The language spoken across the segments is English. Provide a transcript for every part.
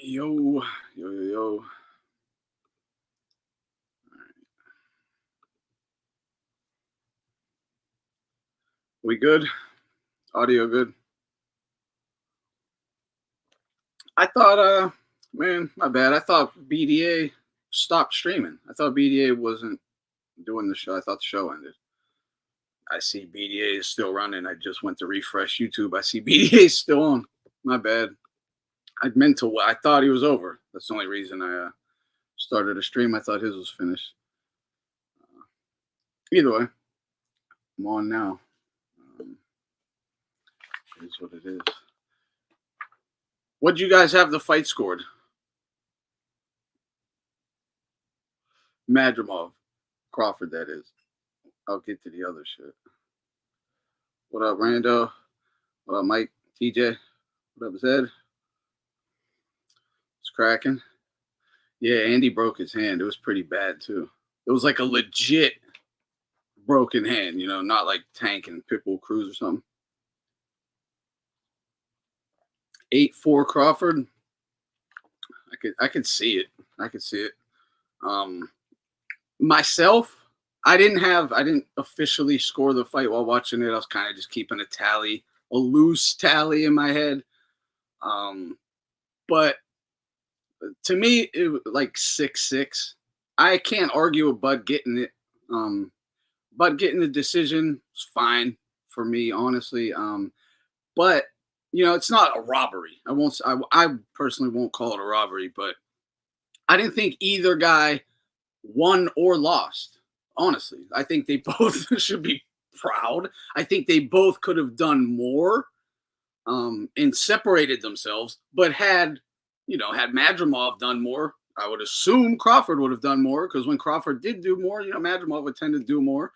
Yo, yo, yo, yo. We good? Audio good? I thought, man, my bad. I thought BDA stopped streaming. I thought BDA wasn't doing the show. I thought the show ended. I see BDA is still running. I just went to refresh YouTube. I see BDA is still on. My bad. I thought he was over. That's the only reason I started a stream. I thought his was finished. Either way, I'm on now. It is what it is. What'd you guys have the fight scored? Madrimov, Crawford, that is. I'll get to the other shit. What up, Rando? What up, Mike? TJ? What up, Zed? It's cracking. Yeah, Andy broke his hand. It was pretty bad, too. It was like a legit broken hand, not like Tank and Pitbull Cruz or something. 8-4 Crawford. I could see it. I could see it. Myself, I didn't officially score the fight while watching it. I was kind of just keeping a loose tally in my head. But to me, it was like 6-6. I can't argue with Bud getting it. Bud getting the decision was fine for me, honestly. But it's not a robbery. I personally won't call it a robbery, but I didn't think either guy won or lost. Honestly, I think they both should be proud. I think they both could have done more and separated themselves, but had Madrimov done more, I would assume Crawford would have done more, because when Crawford did do more, Madrimov would tend to do more.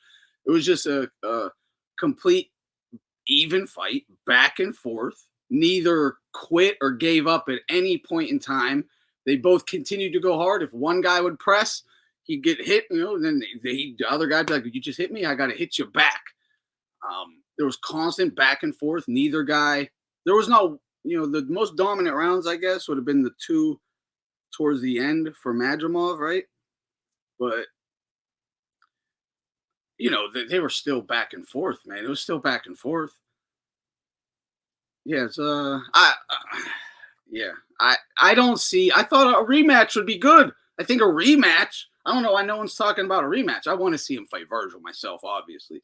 It was just a complete even fight, back and forth. Neither quit or gave up at any point in time. They both continued to go hard. If one guy would press, he'd get hit, then the other guy would be like, you just hit me, I got to hit you back. There was constant back and forth. Neither guy, there was no, the most dominant rounds, I guess, would have been the two towards the end for Madrimov, right? But, they were still back and forth, man. It was still back and forth. Yeah, I don't see. I thought a rematch would be good. I think a rematch. I don't know why no one's talking about a rematch. I want to see him fight Virgil myself, obviously,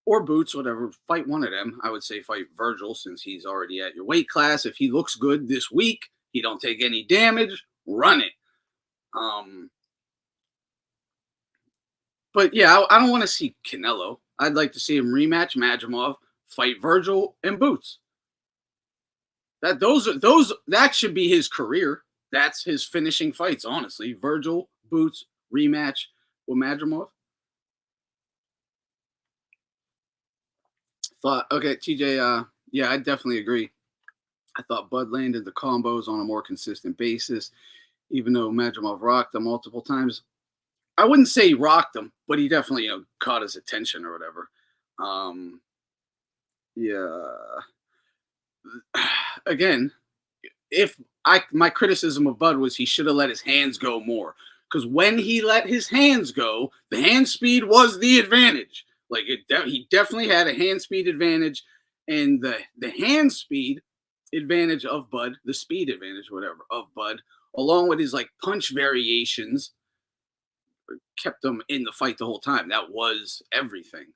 or Boots, whatever. Fight one of them. I would say fight Virgil, since he's already at your weight class. If he looks good this week, he don't take any damage. Run it. But yeah, I don't want to see Canelo. I'd like to see him rematch Madrimov, fight Virgil and Boots. That should be his career. That's his finishing fights, honestly. Virgil, Boots, rematch with Madrimov. Okay, TJ, yeah, I definitely agree. I thought Bud landed the combos on a more consistent basis, even though Madrimov rocked them multiple times. I wouldn't say he rocked him, but he definitely, caught his attention or whatever. Yeah. Again, my criticism of Bud was he should have let his hands go more, because when he let his hands go, the hand speed was the advantage. Like he definitely had a hand speed advantage, and the hand speed advantage of Bud, the speed advantage, whatever, of Bud, along with his like punch variations, kept him in the fight the whole time. That was everything.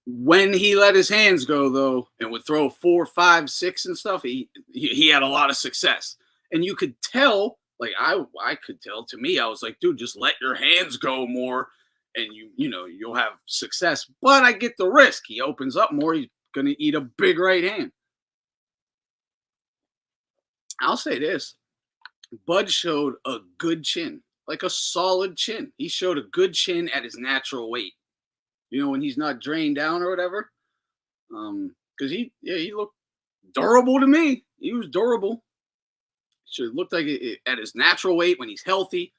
When he let his hands go, though, and would throw 4, 5, 6 and stuff, he had a lot of success. And you could tell, like I could tell, to me, I was like, dude, just let your hands go more and you'll have success. But I get the risk. He opens up more, he's gonna eat a big right hand. I'll say this. Bud showed a good chin, like a solid chin. He showed a good chin at his natural weight. When he's not drained down or whatever. Because he looked durable to me. He was durable. Should look like it at his natural weight when he's healthy.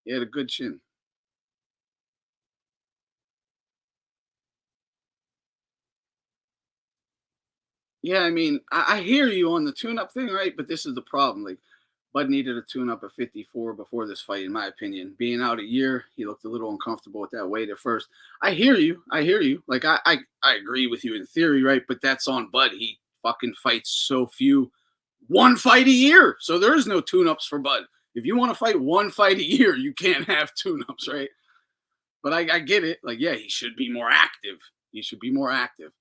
He had a good chin. Yeah, I mean, I hear you on the tune-up thing, right? But this is the problem. Like, Bud needed a tune-up at 54 before this fight, in my opinion. Being out a year, he looked a little uncomfortable with that weight at first. I hear you. I hear you. Like, I agree with you in theory, right? But that's on Bud. He fucking fights so few. One fight a year. So there is no tune-ups for Bud. If you want to fight one fight a year, you can't have tune-ups, right? But I get it. Like, yeah, he should be more active. He should be more active.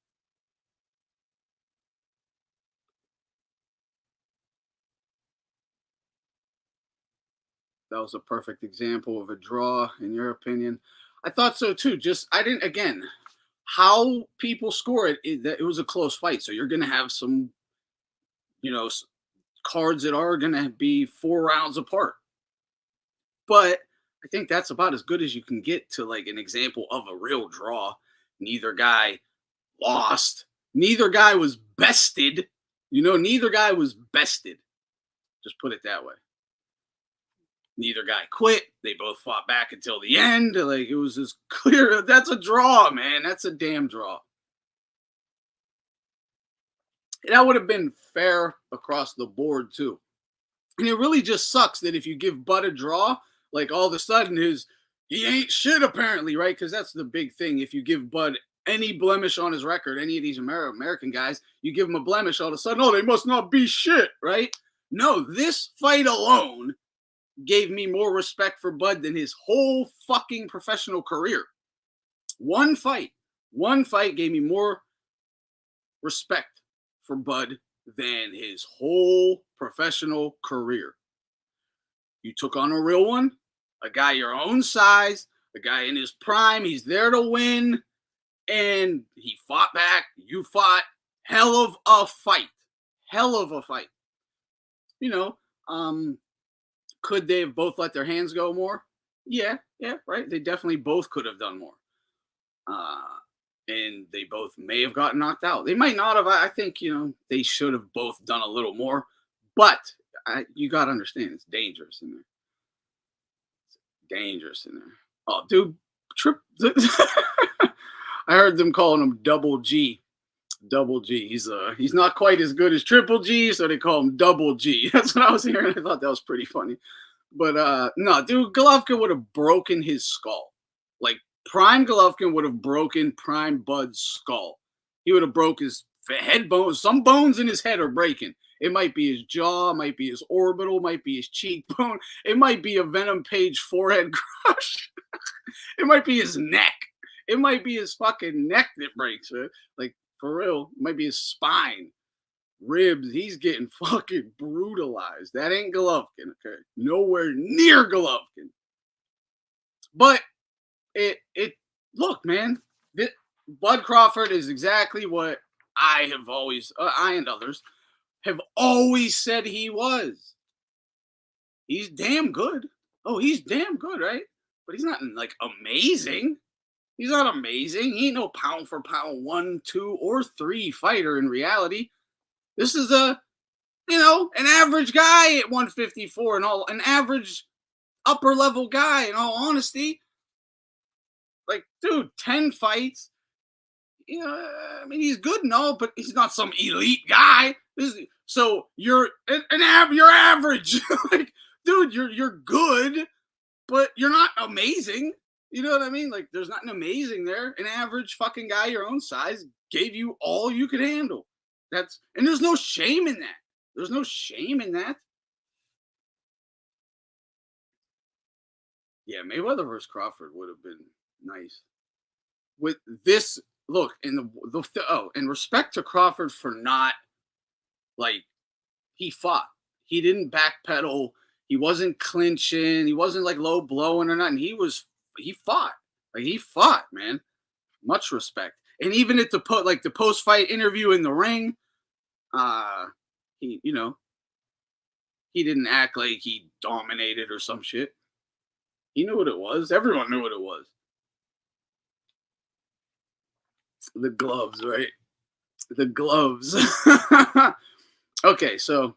That was a perfect example of a draw, in your opinion. I thought so too. Just I didn't again how people score it was a close fight. So you're gonna have some you know cards that are gonna be 4 rounds apart. But I think that's about as good as you can get to like an example of a real draw. Neither guy lost. Neither guy was bested. Neither guy was bested. Just put it that way. Neither guy quit. They both fought back until the end. Like it was as clear. That's a draw, man. That's a damn draw. That would have been fair across the board too. And it really just sucks that if you give Bud a draw, like all of a sudden he ain't shit apparently, right? Because that's the big thing. If you give Bud any blemish on his record, any of these American guys, you give him a blemish, all of a sudden, oh, they must not be shit, right? No, this fight alone gave me more respect for Bud than his whole fucking professional career. One fight gave me more respect for Bud than his whole professional career. You took on a real one, a guy your own size, a guy in his prime. He's there to win, and he fought back. You fought. Hell of a fight. Hell of a fight. Could they have both let their hands go more? Yeah, right. They definitely both could have done more. And they both may have gotten knocked out. They might not have. I think, they should have both done a little more. But you got to understand, it's dangerous in there. It's dangerous in there. Oh, dude, I heard them calling him Double G. Double G. He's not quite as good as Triple G, so they call him Double G. That's what I was hearing. I thought that was pretty funny. But no, dude, Golovkin would have broken his skull. Like prime Golovkin would have broken prime Bud's skull. He would have broke his head bones. Some bones in his head are breaking. It might be his jaw, it might be his orbital, might be his cheekbone. It might be a Venom Page forehead crush. It might be his neck. It might be his fucking neck that breaks. Right? Like for real, it might be his spine, ribs. He's getting fucking brutalized. That ain't Golovkin, okay? Nowhere near Golovkin. But it look, man, Bud Crawford is exactly what I have always, I and others have always said he was. He's damn good. Oh, he's damn good, right? But he's not like amazing. He's not amazing. He ain't no pound for pound 1, 2, or 3 fighter in reality. This is an average guy at 154 and all, an average upper level guy in all honesty. Like, dude, 10 fights. I mean, he's good and all, but he's not some elite guy. So you're you're average. Like, dude, you're good, but you're not amazing. You know what I mean? Like, there's nothing amazing there. An average fucking guy your own size gave you all you could handle. And there's no shame in that. There's no shame in that. Yeah, Mayweather versus Crawford would have been nice. With this look, and and respect to Crawford for not like he fought. He didn't backpedal. He wasn't clinching. He wasn't like low blowing or nothing. He fought. Like he fought, man. Much respect. And even at the post fight interview in the ring, he didn't act like he dominated or some shit. He knew what it was. Everyone knew what it was. The gloves, right? The gloves. Okay, so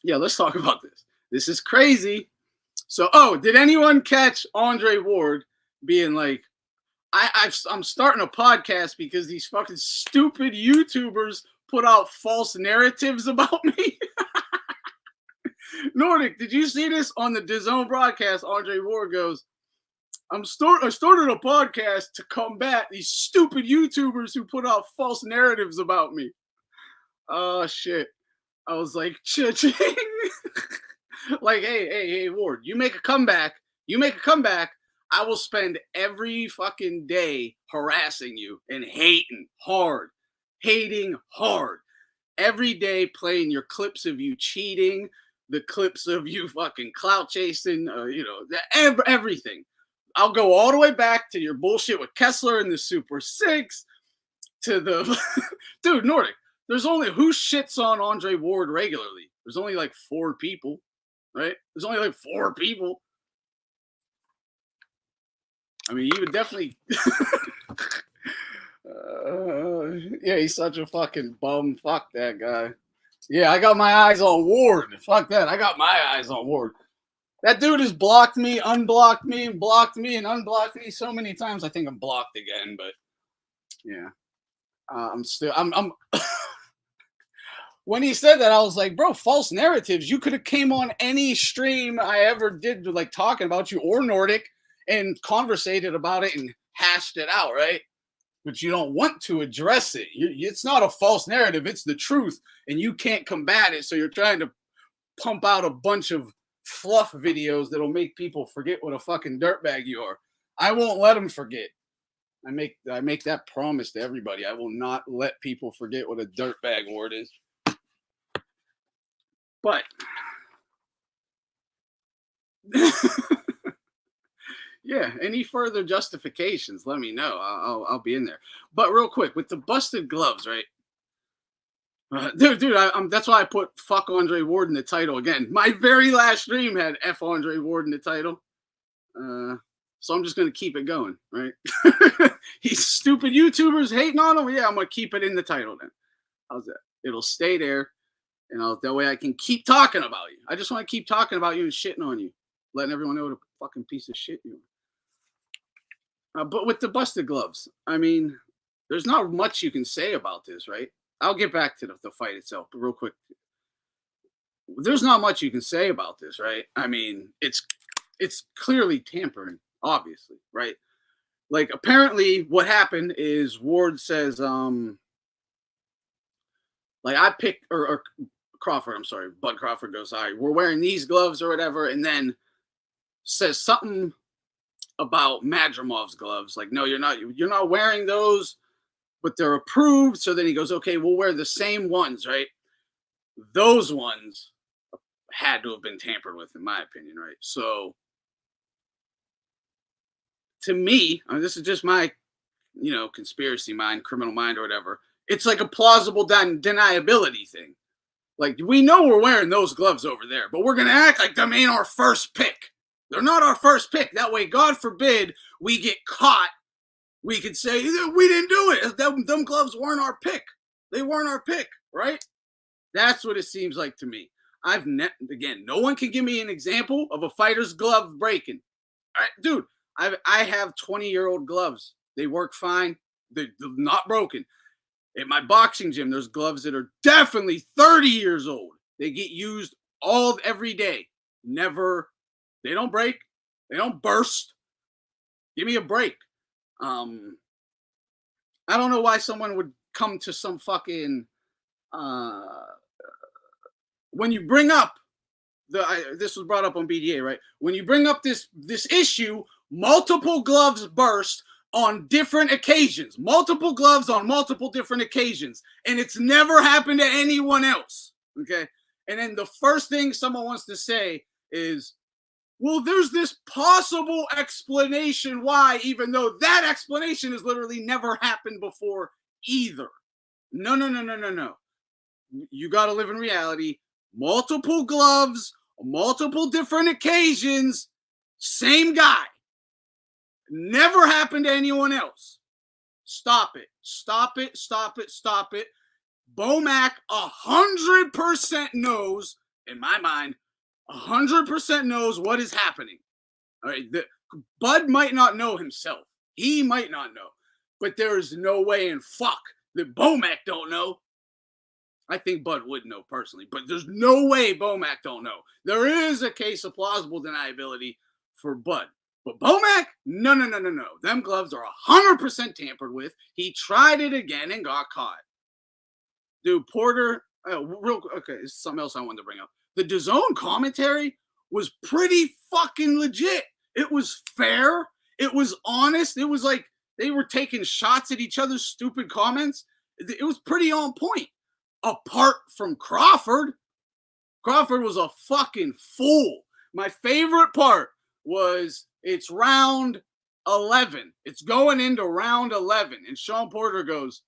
yeah, let's talk about this. This is crazy. So, did anyone catch Andre Ward being like, I'm starting a podcast because these fucking stupid YouTubers put out false narratives about me. Nordic, did you see this on the DAZN broadcast? Andre Ward goes, I started a podcast to combat these stupid YouTubers who put out false narratives about me. Oh, shit. I was like, cha-ching. Like, hey, Ward, you make a comeback. I will spend every fucking day harassing you and hating hard. Every day playing your clips of you cheating, the clips of you fucking clout chasing, everything. I'll go all the way back to your bullshit with Kessler and the Super Six, to the dude, Nordic. There's only who shits on Andre Ward regularly. There's only like 4 people, right? There's only like 4 people. I mean, you would definitely. Yeah, he's such a fucking bum. Fuck that guy. Yeah, I got my eyes on Ward. Fuck that. I got my eyes on Ward. That dude has blocked me, unblocked me, blocked me, and unblocked me so many times. I think I'm blocked again, but yeah. I'm When he said that, I was like, bro, false narratives. You could have came on any stream I ever did, like talking about you or Nordic, and conversated about it and hashed it out, right? But you don't want to address it. It's not a false narrative. It's the truth, and you can't combat it. So you're trying to pump out a bunch of fluff videos that'll make people forget what a fucking dirtbag you are. I won't let them forget. I make that promise to everybody. I will not let people forget what a dirtbag Ward is. But yeah, any further justifications, let me know. I'll be in there. But real quick, with the busted gloves, right? Dude, that's why I put fuck Andre Ward in the title again. My very last stream had F Andre Ward in the title. So I'm just going to keep it going, right? These stupid YouTubers hating on him. Yeah, I'm going to keep it in the title then. How's that? It'll stay there. And that way I can keep talking about you. I just want to keep talking about you and shitting on you. Letting everyone know what a fucking piece of shit you are. But with the busted gloves, I mean, there's not much you can say about this, right? I'll get back to the fight itself, but real quick. There's not much you can say about this, right? I mean, it's clearly tampering, obviously, right? Like, apparently what happened is Ward says, like, I picked, or Crawford, I'm sorry, Bud Crawford goes, all right, we're wearing these gloves or whatever, and then says something about Madrimov's gloves. Like, no, you're not wearing those, but they're approved. So then he goes, okay, we'll wear the same ones, right? Those ones had to have been tampered with, in my opinion, right? So to me, I mean, this is just my, conspiracy mind, criminal mind, or whatever. It's like a plausible deniability thing. Like, we know we're wearing those gloves over there, but we're going to act like them ain't our first pick. They're not our first pick. That way, God forbid, we get caught. We could say, we didn't do it. Them gloves weren't our pick. They weren't our pick, right? That's what it seems like to me. Again, no one can give me an example of a fighter's glove breaking. All right, dude, I have 20-year-old gloves. They work fine. They're not broken. At my boxing gym, there's gloves that are definitely 30 years old. They get used every day. Never, they don't break. They don't burst. Give me a break. I don't know why someone would come to some fucking, when you bring up, this was brought up on BDA, right? When you bring up this issue, multiple gloves burst on different occasions, multiple gloves on multiple different occasions, and it's never happened to anyone else, okay? And then the first thing someone wants to say is, well, there's this possible explanation why, even though that explanation has literally never happened before either. No. You got to live in reality. Multiple gloves, multiple different occasions, same guy. Never happened to anyone else. Stop it. Bomac 100% knows, in my mind, 100% knows what is happening. All right, Bud might not know himself. He might not know. But there is no way in fuck that Bomac don't know. I think Bud would know personally, but there's no way Bomac don't know. There is a case of plausible deniability for Bud. But Bomac, no, no, no, no, no. Them gloves are 100% tampered with. He tried it again and got caught. Dude, Porter, okay, this is something else I wanted to bring up. The DAZN commentary was pretty fucking legit. It was fair. It was honest. It was like they were taking shots at each other's stupid comments. It was pretty on point. Apart from Crawford. Crawford was a fucking fool. My favorite part was it's round 11. It's going into round 11. And Shawn Porter goes,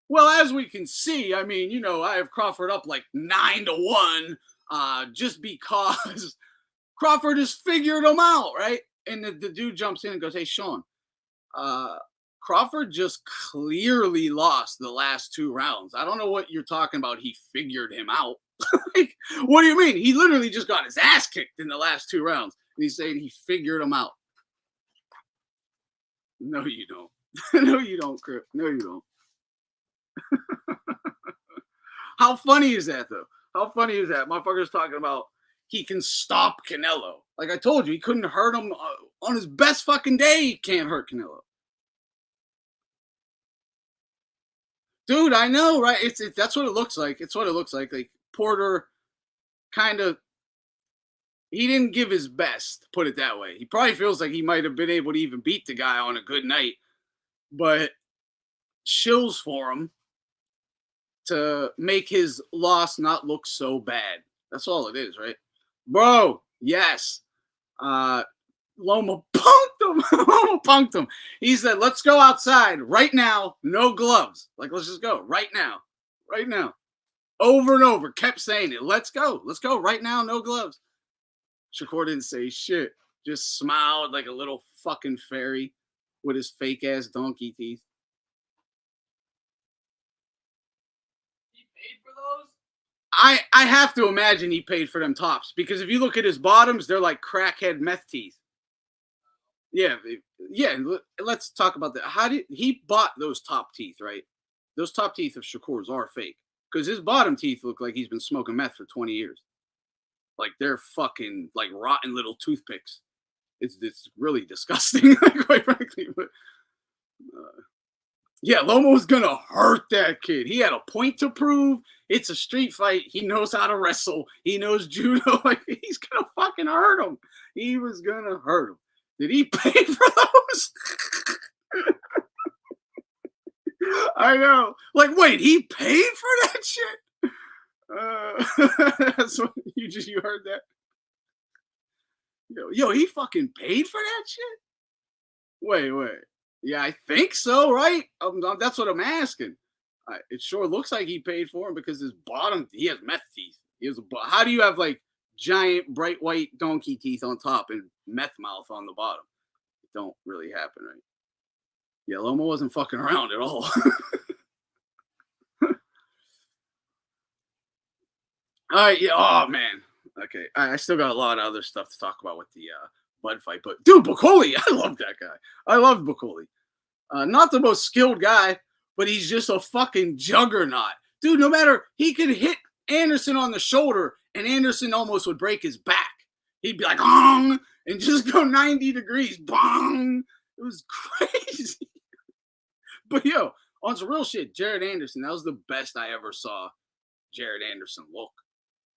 well, as we can see, I mean, you know, I have Crawford up like 9-1 just because Crawford has figured him out, right? And the dude jumps in and goes, hey, Shawn, Crawford just clearly lost the last 2 rounds. I don't know what you're talking about. He figured him out. Like, what do you mean? He literally just got his ass kicked in the last 2 rounds. And he's saying he figured him out. No, you don't. No, you don't, Crip. No, you don't. How funny is that, though? How funny is that? Motherfucker's talking about he can stop Canelo. Like I told you, he couldn't hurt him on his best fucking day. He can't hurt Canelo. Dude, I know, right? It's that's what it looks like. It's what it looks like. Like Porter kind of, he didn't give his best, put it that way. He probably feels like he might have been able to even beat the guy on a good night, but shills for him to make his loss not look so bad. That's all it is, right? Bro, yes. Loma punked him. Loma punked him. He said, let's go outside right now. No gloves. Like, let's just go right now. Right now. Over and over. Kept saying it. Let's go. Let's go right now. No gloves. Shakur didn't say shit. Just smiled like a little fucking fairy with his fake ass donkey teeth. He paid for those? I have to imagine he paid for them tops, because if you look at his bottoms, they're like crackhead meth teeth. Yeah, yeah. Let's talk about that. How did he bought those top teeth? Right, those top teeth of Shakur's are fake, because his bottom teeth look like he's been smoking meth for 20 years. Like they're fucking like rotten little toothpicks. It's really disgusting, quite frankly. But yeah, Loma was gonna hurt that kid. He had a point to prove. It's a street fight. He knows how to wrestle. He knows judo. Like he's gonna fucking hurt him. He was gonna hurt him. Did he pay for those? I know. Like, wait, he paid for that shit? That's what you heard that? Yo, he fucking paid for that shit? Wait. Yeah, I think so, right? That's what I'm asking. It sure looks like he paid for him, because his bottom, he has meth teeth. How do you have like giant bright white donkey teeth on top and meth mouth on the bottom? It don't really happen, right? Yeah, Loma wasn't fucking around at all. All right, yeah. Oh man. Okay, I still got a lot of other stuff to talk about with the Bud fight, but dude, Bacoli, I love that guy. I love Bacoli. Not the most skilled guy, but he's just a fucking juggernaut, dude. No matter, he could hit Anderson on the shoulder, and Anderson almost would break his back. He'd be like, "Bong," and just go 90 degrees. Bong. It was crazy. But yo, on some real shit, Jared Anderson, that was the best I ever saw Jared Anderson look.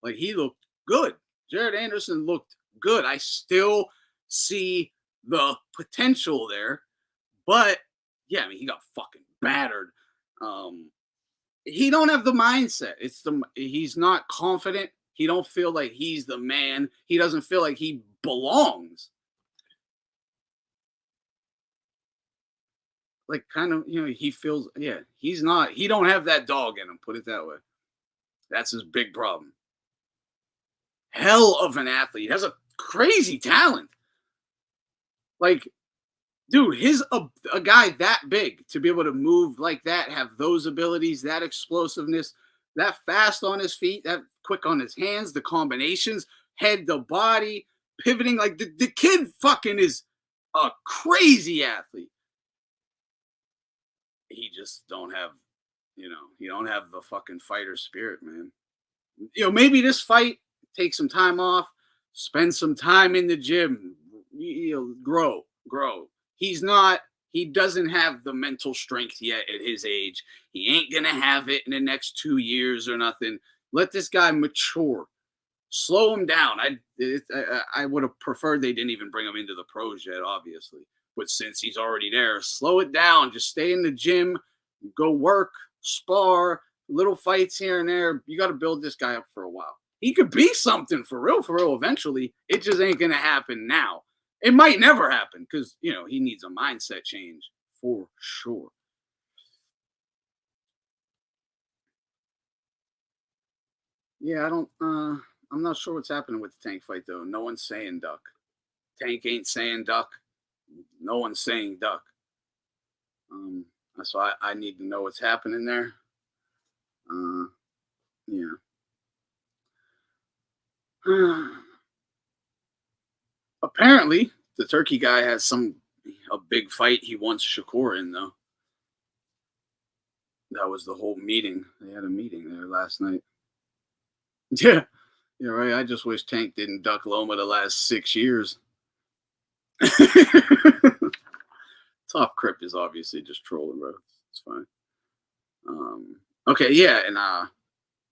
Like, he looked good. Jared Anderson looked good. I still see the potential there. But, yeah, I mean, he got fucking battered. He don't have the mindset. He's not confident. He don't feel like he's the man. He doesn't feel like he belongs. Like, kind of, he feels, yeah, he don't have that dog in him, put it that way. That's his big problem. Hell of an athlete. Has a crazy talent. Like, dude, a guy that big to be able to move like that, have those abilities, that explosiveness, that fast on his feet, that quick on his hands, the combinations, head to body, pivoting. Like, the kid fucking is a crazy athlete. He just don't have you don't have the fucking fighter spirit, man. Maybe this fight, take some time off, spend some time in the gym, grow. He doesn't have the mental strength yet at his age. He ain't going to have it in the next 2 years or nothing. Let this guy mature. Slow him down. I would have preferred they didn't even bring him into the pros yet, obviously. But since he's already there, slow it down. Just stay in the gym, go work, spar, little fights here and there. You got to build this guy up for a while. He could be something for real eventually. It just ain't going to happen now. It might never happen because, he needs a mindset change for sure. Yeah, I'm not sure what's happening with the Tank fight, though. No one's saying duck. Tank ain't saying duck. No one's saying duck. So I need to know what's happening there. Yeah. Apparently, the Turkey guy has a big fight he wants Shakur in, though. That was the whole meeting. They had a meeting there last night. Yeah. Yeah, right. I just wish Tank didn't duck Loma the last 6 years. Top Crip is obviously just trolling, bro. It's fine. Okay, yeah, and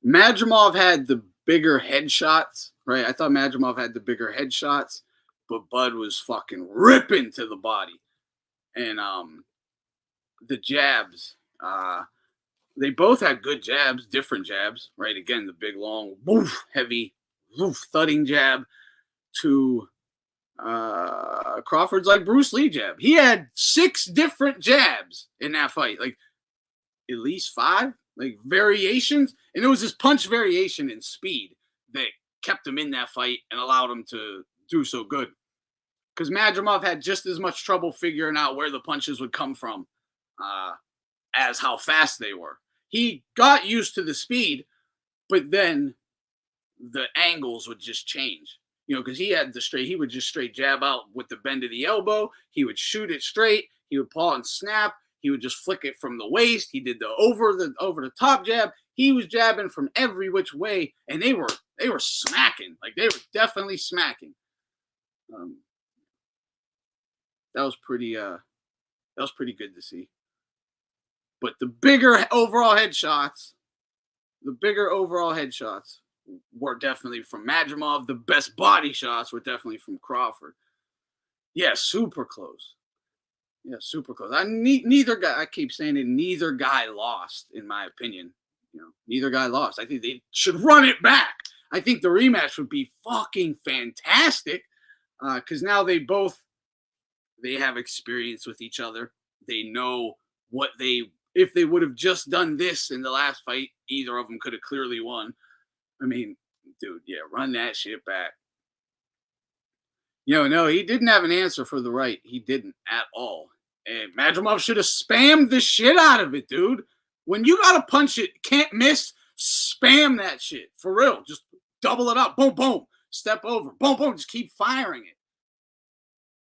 Madrimov had the bigger headshots, right? I thought Madrimov had the bigger headshots, but Bud was fucking ripping to the body. And the jabs, they both had good jabs, different jabs, right? Again, the big, long, woof, heavy, woof, thudding jab to Crawford's like Bruce Lee jab. He had 6 different jabs in that fight, like at least 5, like variations. And it was his punch variation and speed that kept him in that fight and allowed him to do so good. Because Madrimov had just as much trouble figuring out where the punches would come from as how fast they were. He got used to the speed, but then the angles would just change. Because he would just straight jab out with the bend of the elbow. He would shoot it straight. He would paw and snap. He would just flick it from the waist. He did the over the top jab. He was jabbing from every which way, and they were smacking. Like, they were definitely smacking. That was pretty good to see. But the bigger overall headshots were definitely from Madrimov. The best body shots were definitely from Crawford. Yeah, super close. Yeah, super close. Neither guy, I keep saying it, neither guy lost, in my opinion. Neither guy lost. I think they should run it back. I think the rematch would be fucking fantastic because now they have experience with each other. They know if they would have just done this in the last fight, either of them could have clearly won. I mean, dude, yeah, run that shit back. No, he didn't have an answer for the right. He didn't at all. And Madrimov should have spammed the shit out of it, dude. When you got to punch it, can't miss, spam that shit. For real. Just double it up. Boom, boom. Step over. Boom, boom. Just keep firing it.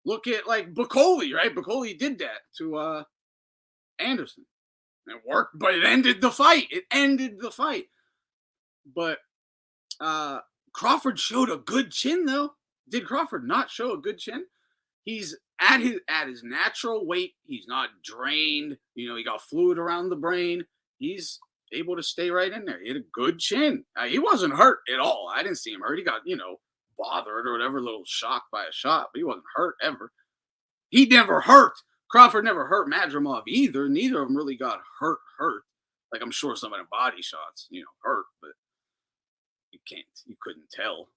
Look at, like, Bacoli, right? Bacoli did that to Anderson. It worked, but it ended the fight. But Crawford showed a good chin, though. Did Crawford not show a good chin? He's at his natural weight. He's not drained. He got fluid around the brain. He's able to stay right in there. He had a good chin. He wasn't hurt at all. I didn't see him hurt. He got, bothered or whatever, a little shocked by a shot, but he wasn't hurt ever. He never hurt. Crawford never hurt Madrimov either. Neither of them really got hurt. Like, I'm sure some of the body shots, hurt, but you couldn't tell.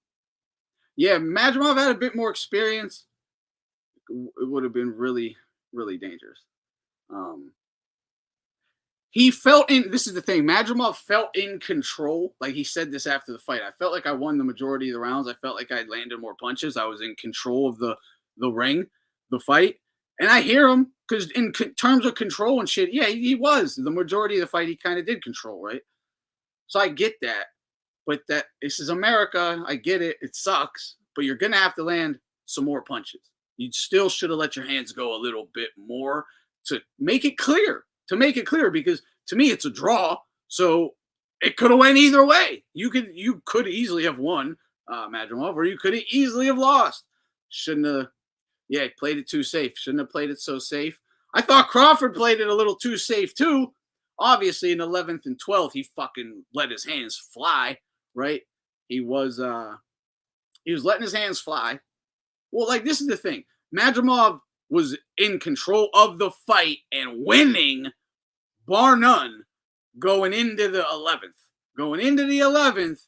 Yeah, Madrimov had a bit more experience. It would have been really, really dangerous. He felt this is the thing, Madrimov felt in control. Like, he said this after the fight. I felt like I won the majority of the rounds. I felt like I landed more punches. I was in control of the ring, the fight. And I hear him, because in terms of control and shit, yeah, he was. The majority of the fight, he kind of did control, right? So I get that. But this is America. I get it. It sucks. But you're going to have to land some more punches. You still should have let your hands go a little bit more to make it clear. Because to me, it's a draw. So it could have went either way. You could easily have won Madrimov, or you could easily have lost. Shouldn't have. Yeah, played it too safe. Shouldn't have played it so safe. I thought Crawford played it a little too safe too. Obviously, in 11th and 12th, he fucking let his hands fly. Right? He was letting his hands fly. Well, like, this is the thing. Madrimov was in control of the fight and winning, bar none, going into the 11th. Going into the 11th,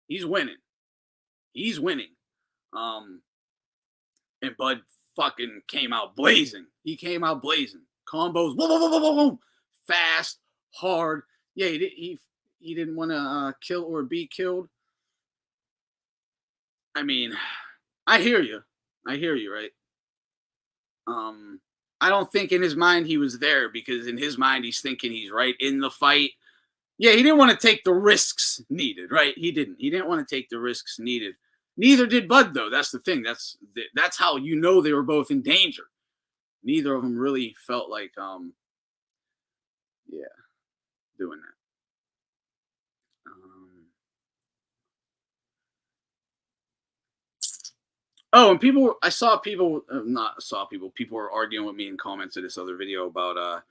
he's winning. He's winning. And Bud fucking came out blazing. He came out blazing. Combos, boom, boom, boom, boom, boom, boom. Fast, hard. Yeah, he didn't want to kill or be killed. I mean, I hear you. Right? I don't think in his mind he was there, because in his mind he's thinking he's right in the fight. Yeah, he didn't want to take the risks needed, right? He didn't want to take the risks needed. Neither did Bud, though. That's the thing. That's how you know they were both in danger. Neither of them really felt like, doing that. Oh, and people were arguing with me in comments of this other video about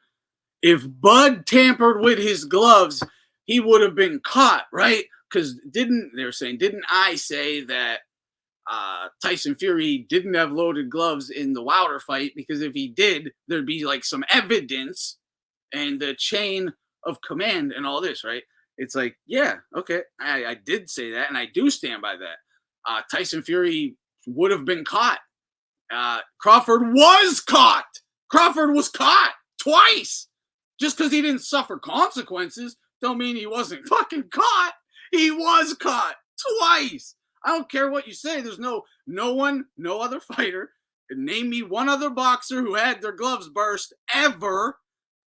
if Bud tampered with his gloves, he would have been caught, right? Because didn't I say that Tyson Fury didn't have loaded gloves in the Wilder fight? Because if he did, there'd be like some evidence and the chain of command and all this, right? It's like, yeah, okay, I did say that, and I do stand by that. Tyson Fury would have been caught. Crawford was caught. Crawford was caught twice. Just because he didn't suffer consequences don't mean he wasn't fucking caught. He was caught twice. I don't care what you say. There's no other fighter. Name me one other boxer who had their gloves burst ever.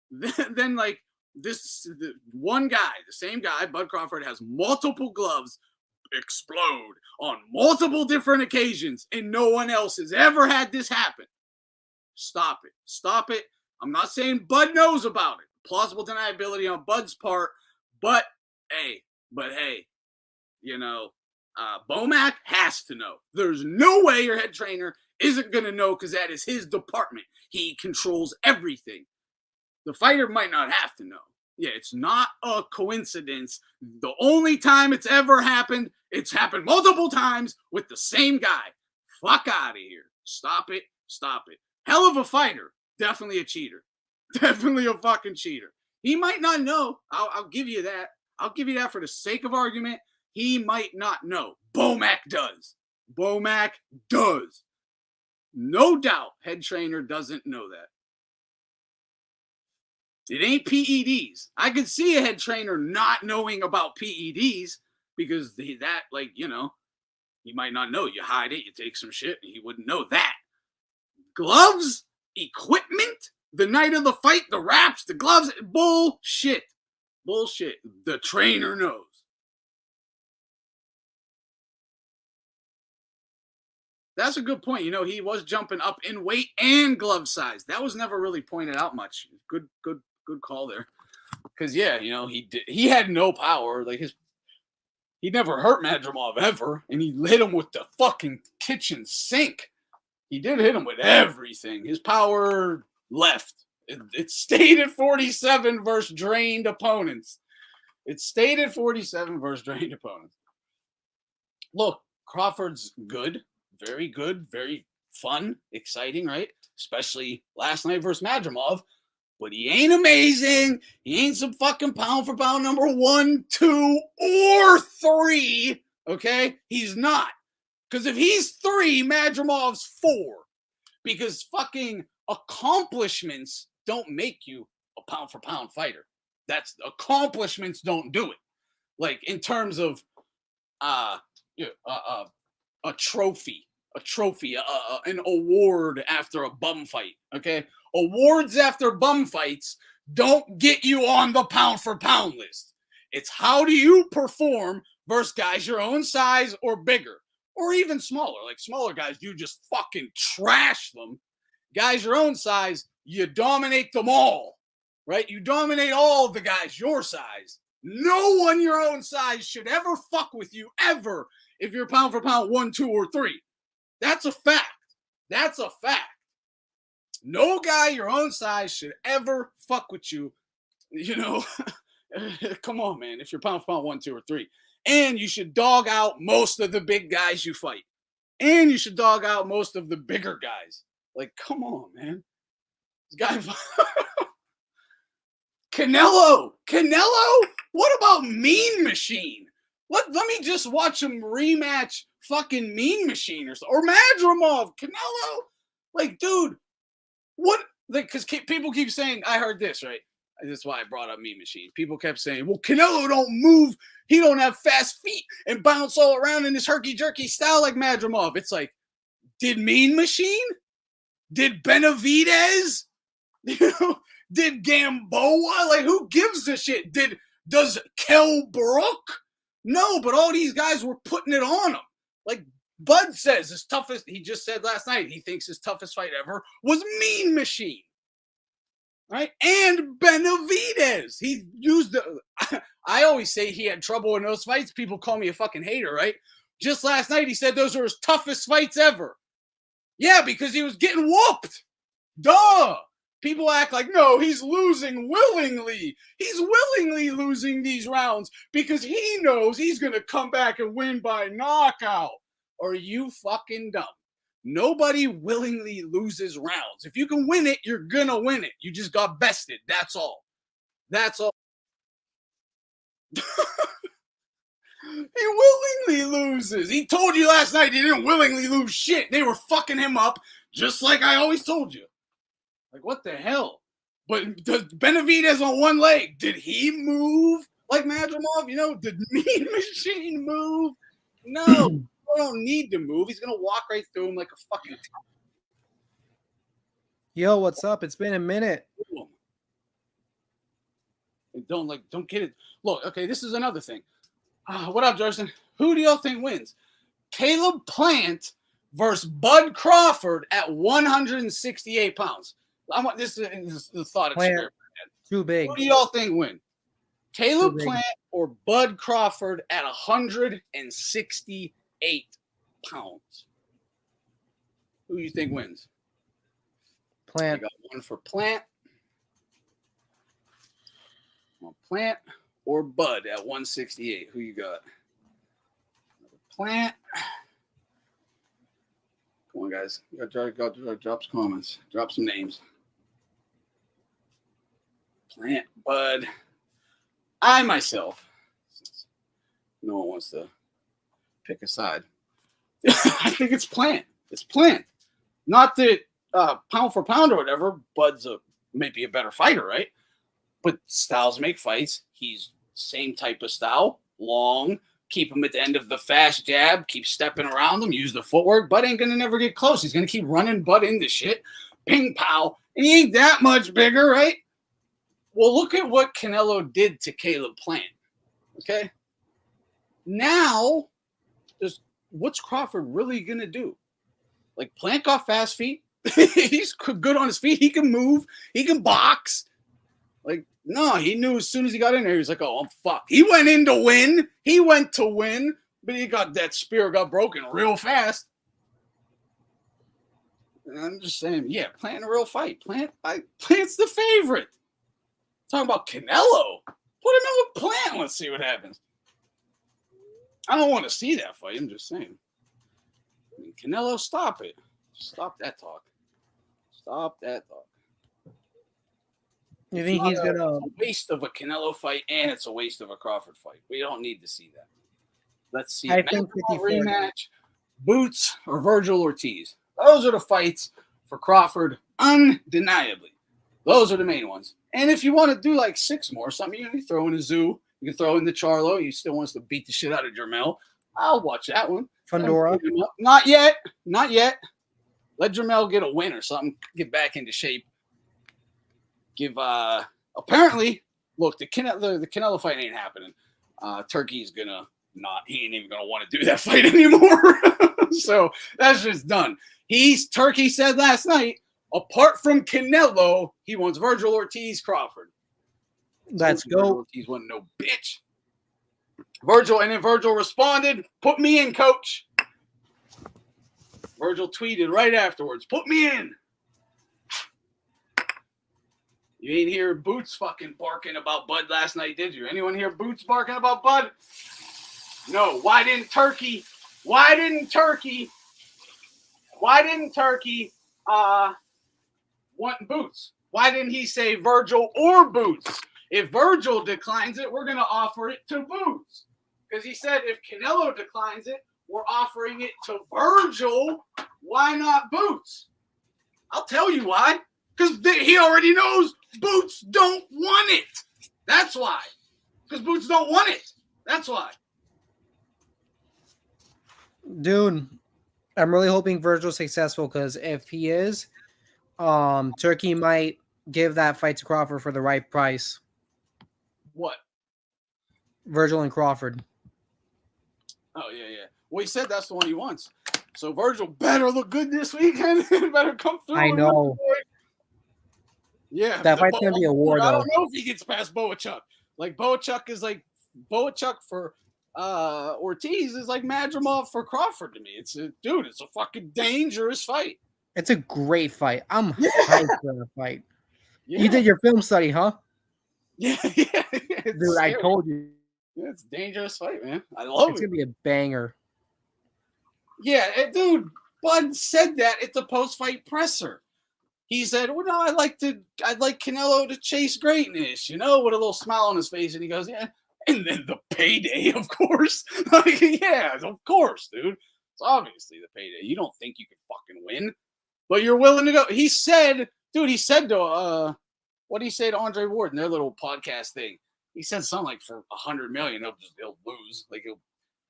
Then like the one guy, the same guy, Bud Crawford, has multiple gloves explode on multiple different occasions, and no one else has ever had this happen. Stop it. I'm not saying Bud knows about it. Plausible deniability on Bud's part, but hey, Bomac has to know. There's no way your head trainer isn't going to know, because that is his department. He controls everything. The fighter might not have to know. Yeah, it's not a coincidence. The only time it's ever happened, it's happened multiple times with the same guy. Fuck out of here. Stop it. Hell of a fighter. Definitely a cheater. Definitely a fucking cheater. He might not know. I'll give you that. I'll give you that for the sake of argument. He might not know. Bomac does. No doubt head trainer doesn't know that. It ain't PEDs. I could see a head trainer not knowing about PEDs, because he might not know. You hide it, you take some shit, and he wouldn't know that. Gloves, equipment, the night of the fight, the wraps, the gloves, bullshit. The trainer knows. That's a good point. He was jumping up in weight and glove size. That was never really pointed out much. Good call there. Because he had no power. Like he never hurt Madrimov ever, and he hit him with the fucking kitchen sink. He did hit him with everything. His power left. It stayed at 47 versus drained opponents. Look, Crawford's good. Very good, very fun, exciting, right? Especially last night versus Madrimov. But he ain't amazing. He ain't some fucking pound for pound number 1, 2, or 3. Okay? He's not. Because if he's 3, Madrimov's 4. Because fucking accomplishments don't make you a pound for pound fighter. That's accomplishments don't do it. Like in terms of a trophy, an award after a bum fight. Okay, awards after bum fights don't get you on the pound for pound list. It's how do you perform versus guys your own size or bigger, or even smaller. Like smaller guys, you just fucking trash them. Guys your own size, you dominate them all. right? You dominate all the guys your size. No one your own size should ever fuck with you, ever, if you're pound for pound 1, 2, or 3. That's a fact. That's a fact. No guy your own size should ever fuck with you. You know, come on, man. If you're pound for pound 1, 2, or 3. And you should dog out most of the big guys you fight. And you should dog out most of the bigger guys. Like, come on, man. This guy. Canelo. What about Mean Machine? Let me just watch him rematch fucking Mean Machine or Madrimov. Canelo. Like, dude, what? Like, because people keep saying, I heard this, right? That's why I brought up Mean Machine. People kept saying, well, Canelo don't move. He don't have fast feet and bounce all around in this herky-jerky style like Madrimov. It's like, did Mean Machine? Did Benavidez? You know, did Gamboa? Like, who gives a shit? Does Kell Brook? No, but all these guys were putting it on him. Like Bud says, his toughest, he just said last night, he thinks his toughest fight ever was Mean Machine. Right? And Benavidez. He used the, I always say he had trouble in those fights. People call me a fucking hater, right? Just last night, he said those are his toughest fights ever. Yeah, because he was getting whooped. Duh. People act like, no, he's losing willingly. He's willingly losing these rounds because he knows he's going to come back and win by knockout. Are you fucking dumb? Nobody willingly loses rounds. If you can win it, you're going to win it. You just got bested. That's all. That's all. He willingly loses. He told you last night he didn't willingly lose shit. They were fucking him up just like I always told you. Like, what the hell? But does Benavidez on one leg, did he move like Madrimov? You know, did Mean Machine move? No, he don't need to move. He's going to walk right through him like a fucking top. Yo, what's up? It's been a minute. Don't get it. Look, okay, this is another thing. What up, Justin? Who do y'all think wins? Caleb Plant versus Bud Crawford at 168 pounds. This is the thought experiment. Too big. Who do y'all think win? Caleb Plant or Bud Crawford at 168 pounds? Who do you think wins? Plant. I got one for Plant. Plant or Bud at 168. Who you got? Plant. Come on, guys. You got to drop some comments. Drop some names. Plant, Bud. I myself, since no one wants to pick a side, I think it's Plant. It's Plant. Not that pound for pound or whatever, Bud's maybe a better fighter, right? But styles make fights. He's same type of style, long. Keep him at the end of the fast jab. Keep stepping around him. Use the footwork. Bud ain't gonna never get close. He's gonna keep running Bud into shit. Ping pow. And he ain't that much bigger, right? Well, look at what Canelo did to Caleb Plant. Okay. Now, just what's Crawford really gonna do? Like, Plant got fast feet. He's good on his feet. He can move. He can box. Like, no, he knew as soon as he got in there, he was like, oh, I'm fucked. He went in to win. He went to win, but he got that spear got broken real fast. And I'm just saying, yeah, Plant in a real fight. Plant's the favorite. Talking about Canelo. Put him in with Plant. Let's see what happens. I don't want to see that fight. I'm just saying. I mean, Canelo, stop it. Stop that talk. Stop that talk. You think he's gonna? It's a waste of a Canelo fight, and it's a waste of a Crawford fight. We don't need to see that. Let's see. I think rematch, Boots or Vergil Ortiz. Those are the fights for Crawford, undeniably. Those are the main ones. And if you want to do like 6 more, something you throw in a zoo, you can throw in the Charlo. You still want us to beat the shit out of Jermel. I'll watch that one. Fundora. Not yet. Not yet. Let Jermel get a win or something. Get back into shape. Apparently, look, the Canelo fight ain't happening. Turkey's gonna not. He ain't even gonna want to do that fight anymore. So that's just done. Turkey said last night, apart from Canelo, he wants Virgil Ortiz Crawford. Let's Virgil go. Ortiz wasn't no bitch. Virgil responded, "Put me in, coach." Virgil tweeted right afterwards, "Put me in." You ain't hear Boots fucking barking about Bud last night, did you? Anyone hear Boots barking about Bud? No. Why didn't Turki want Boots? Why didn't he say Virgil or Boots? If Virgil declines it, we're going to offer it to Boots. Because he said if Canelo declines it, we're offering it to Virgil. Why not Boots? I'll tell you why. Because he already knows Boots don't want it. That's why. Because Boots don't want it. That's why. Dude, I'm really hoping Virgil's successful because if he is, Turkey might give that fight to Crawford for the right price. What? Virgil and Crawford. Oh, yeah. Well, he said that's the one he wants. So Virgil better look good this weekend. Better come through. I know. Yeah. That fight's going to be a war, though. I don't know if he gets past Boachuk. Like, Boachuk for Ortiz is like Madrimov for Crawford to me. It's a fucking dangerous fight. It's a great fight. I'm hyped for the fight. Yeah. You did your film study, huh? Yeah. Dude, I told you. Yeah, it's a dangerous fight, man. I love it. It's going to be a banger. Yeah, dude, Bud said that at the post-fight presser. He said, "Well, no, I'd like Canelo to chase greatness, with a little smile on his face." And he goes, "Yeah." And then the payday, of course. Yeah, of course, dude. It's obviously the payday. You don't think you can fucking win, but you're willing to go. He said to what did he say to Andre Ward in their little podcast thing? He said something like for $100 million, he'll lose. Like he'll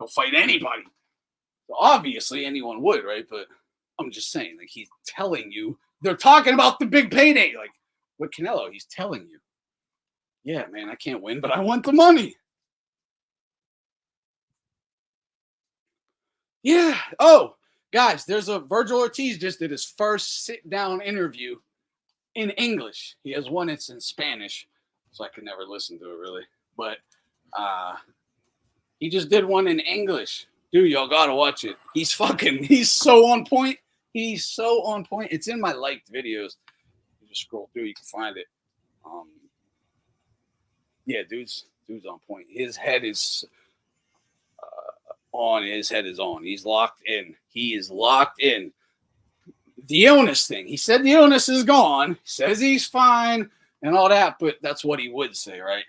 fight anybody. So obviously anyone would, right? But I'm just saying, like he's telling you, they're talking about the big payday. Like with Canelo, he's telling you, yeah, man, I can't win, but I want the money. Yeah. Oh, guys, there's a Virgil Ortiz just did his first sit-down interview in English. He has one that's in Spanish, so I could never listen to it really. But he just did one in English. Dude, y'all gotta watch it. He's so on point. He's so on point. It's in my liked videos. You just scroll through, you can find it. Yeah, dude's on point. His head is on. His head is on. He's locked in. He is locked in. The illness thing. He said the illness is gone. He says he's fine and all that, but that's what he would say, right?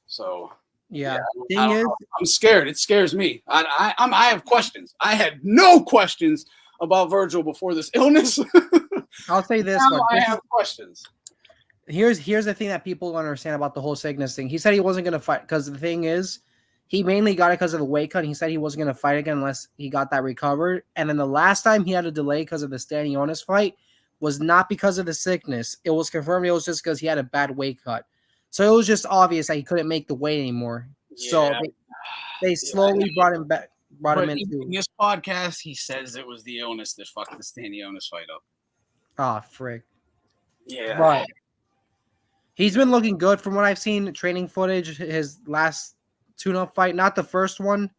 So Yeah. I'm scared. It scares me. I have questions. I had no questions about Virgil before this illness. I'll say this one. I have questions. Here's the thing that people don't understand about the whole sickness thing. He said he wasn't going to fight because the thing is, he mainly got it because of the weight cut. And he said he wasn't going to fight again unless he got that recovered. And then the last time he had a delay because of the Stanionis fight was not because of the sickness. It was confirmed it was just because he had a bad weight cut. So it was just obvious that he couldn't make the weight anymore. Yeah. So they slowly brought him back. Him into in this podcast, he says it was the illness that fucked the Stanionis fight up. Oh, frick. Yeah. But he's been looking good from what I've seen. Training footage, his last tune-up fight, not the first one,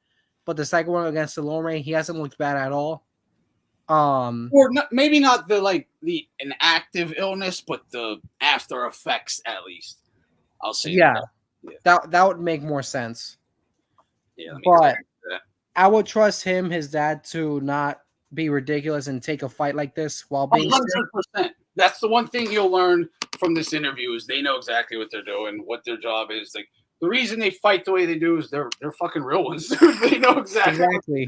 but the second one against Lomachenko, he hasn't looked bad at all. Or not, maybe not an active illness, but the after effects at least. I'll say that would make more sense. Yeah, but I would trust his dad, to not be ridiculous and take a fight like this while being 100%. That's the one thing you'll learn from this interview is they know exactly what they're doing, what their job is. Like the reason they fight the way they do is they're fucking real ones. They know exactly. What they're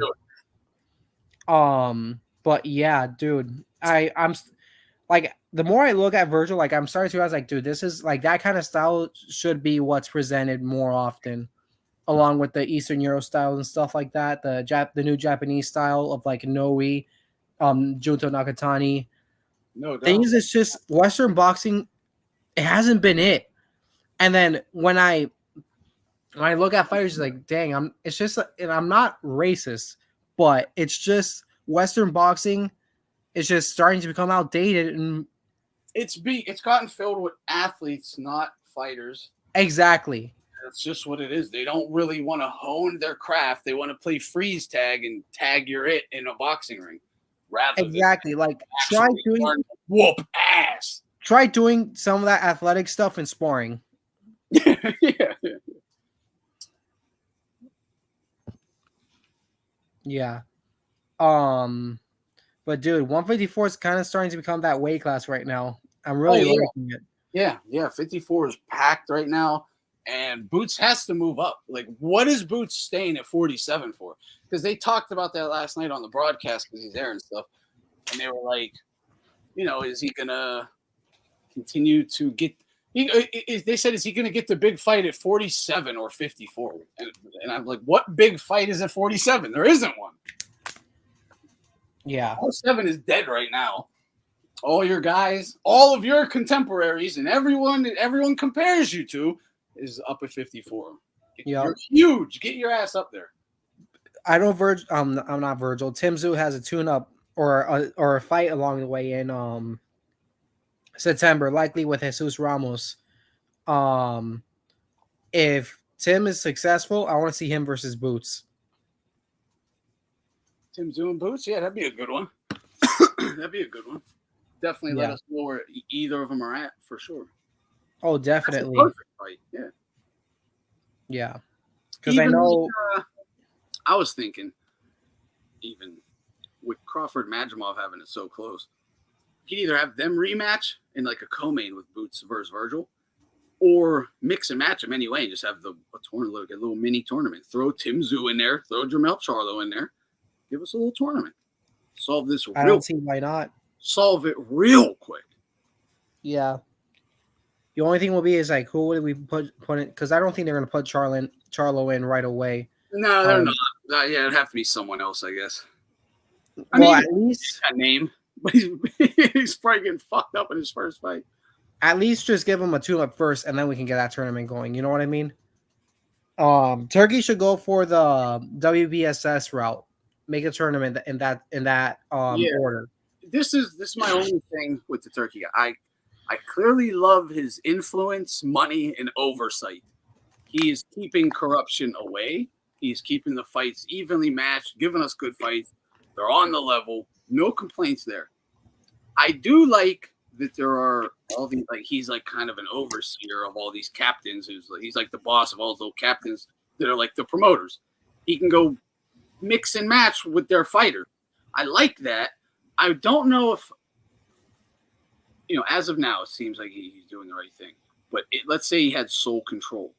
doing. But yeah, dude, I'm like, the more I look at Virgil, like I'm starting to realize, like, dude, this is like that kind of style should be what's presented more often, along with the Eastern Euro style and stuff like that. The new Japanese style of like Noe, Junto Nakatani. No doubt. Things, it's just Western boxing. It hasn't been it. And then when I look at fighters, it's like, dang, it's just, and I'm not racist, but it's just Western boxing is just starting to become outdated, and it's gotten filled with athletes, not fighters. Exactly. That's just what it is. They don't really want to hone their craft. They want to play freeze tag and tag you're it in a boxing ring, rather Exactly. than Like actually learn to whoop ass. try doing some of that athletic stuff in sparring. Yeah. Yeah. But dude, 154 is kind of starting to become that weight class right now. I'm really liking it. Yeah. 54 is packed right now, and Boots has to move up. Like, what is Boots staying at 47 for? Because they talked about that last night on the broadcast because he's there and stuff, and they were like, is he gonna continue to get? They said, is he gonna get the big fight at 47 or 54? And I'm like, what big fight is at 47? There isn't one. Yeah. 47 is dead right now. All your guys, all of your contemporaries, and everyone compares you to is up at 54. Yeah. You're huge. Get your ass up there. I know I'm not Virgil. Tim Tszyu has a tune-up or a fight along the way in September, likely with Jesus Ramos. If Tim is successful, I want to see him versus Boots. Tim Tszyu and Boots? Yeah, that'd be a good one. That'd be a good one. Definitely let us know where either of them are at for sure. Oh, definitely. That's a perfect fight. Yeah. Yeah. Because I know. I was thinking, even with Crawford Madrimov having it so close, you could either have them rematch in like a co-main with Boots versus Virgil, or mix and match them anyway and just have a tournament, a little mini tournament. Throw Tim Tszyu in there, throw Jermell Charlo in there, give us a little tournament. Solve this I don't see why not. Solve it real quick. Yeah. The only thing will be is like, who would we put in? Because I don't think they're going to put Charlo in right away. No, they're not. Yeah, it'd have to be someone else, I guess. I mean, at least that name, but he's probably getting fucked up in his first fight. At least just give him a tune-up first, and then we can get that tournament going. You know what I mean? Turkey should go for the WBSS route. Make a tournament in that order. This is my only thing with the Turkey guy. I clearly love his influence, money, and oversight. He is keeping corruption away. He's keeping the fights evenly matched, giving us good fights. They're on the level. No complaints there. I do like that there are all these, like, he's like kind of an overseer of all these captains. He's like the boss of all those little captains that are like the promoters. He can go mix and match with their fighter. I like that. I don't know if, as of now, it seems like he's doing the right thing. But let's say he had sole control.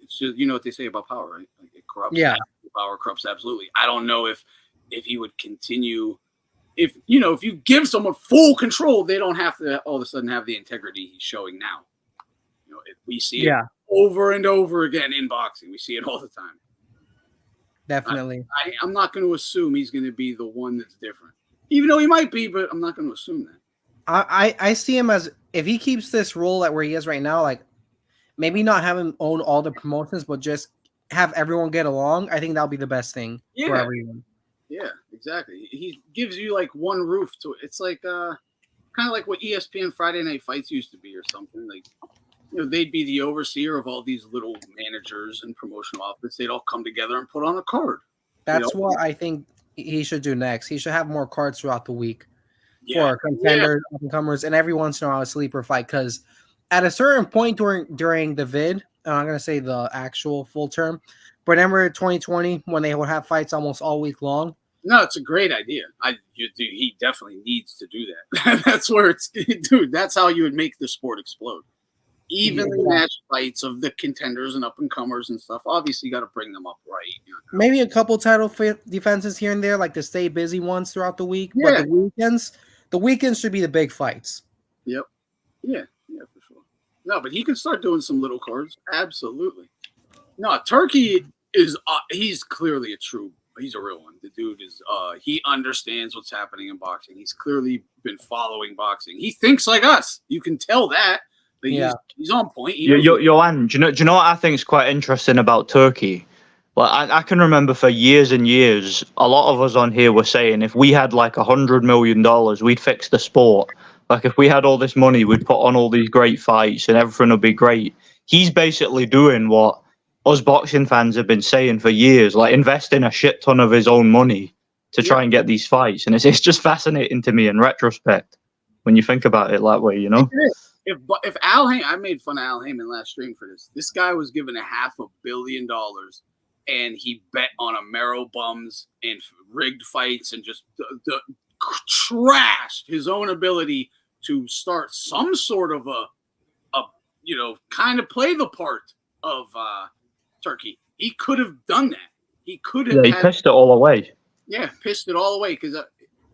It's just, what they say about power, right? Like, it corrupts. Yeah. Power corrupts absolutely. I don't know if he would continue. If you give someone full control, they don't have to all of a sudden have the integrity he's showing now. We see it over and over again in boxing. We see it all the time. Definitely. I'm not going to assume he's going to be the one that's different, even though he might be, but I'm not going to assume that. I see him as, if he keeps this role at where he is right now, like maybe not have him own all the promotions, but just have everyone get along. I think that'll be the best thing for everyone. Yeah, exactly. He gives you like one roof to it. It's like kind of like what ESPN Friday Night Fights used to be or something. Like, they'd be the overseer of all these little managers and promotional outfits. They'd all come together and put on a card. That's what I think he should do next. He should have more cards throughout the week for contenders, up-and-comers, and every once in a while a sleeper fight. Because at a certain point during the vid, I'm not going to say the actual full term, but remember 2020 when they would have fights almost all week long? No, it's a great idea. He definitely needs to do that. That's where dude, that's how you would make the sport explode. Evenly matched fights of the contenders and up-and-comers and stuff. Obviously, you got to bring them up right. Maybe a couple title defenses here and there, like the stay busy ones throughout the week. Yeah. But the weekends should be the big fights. Yep. Yeah, for sure. No, but he can start doing some little cards. Absolutely. No, Turkey is he's clearly he's a real one. The dude is he understands what's happening in boxing. He's clearly been following boxing. He thinks like us. You can tell that. But he's on point. Johan, do you know what I think is quite interesting about Turkey? Well, I can remember for years and years, a lot of us on here were saying if we had like $100 million, we'd fix the sport. Like, if we had all this money, we'd put on all these great fights and everything would be great. He's basically doing what us boxing fans have been saying for years, like investing a shit ton of his own money to try and get these fights. And it's just fascinating to me in retrospect when you think about it that way, you know? If Al Heyman, I made fun of Al Heyman last stream for this. This guy was given $500 million, and he bet on Amero bums and rigged fights and just trashed his own ability to start some sort of a kind of play the part of Turkey. He could have done that. He could have. Yeah, he pissed it all away. Yeah, pissed it all away because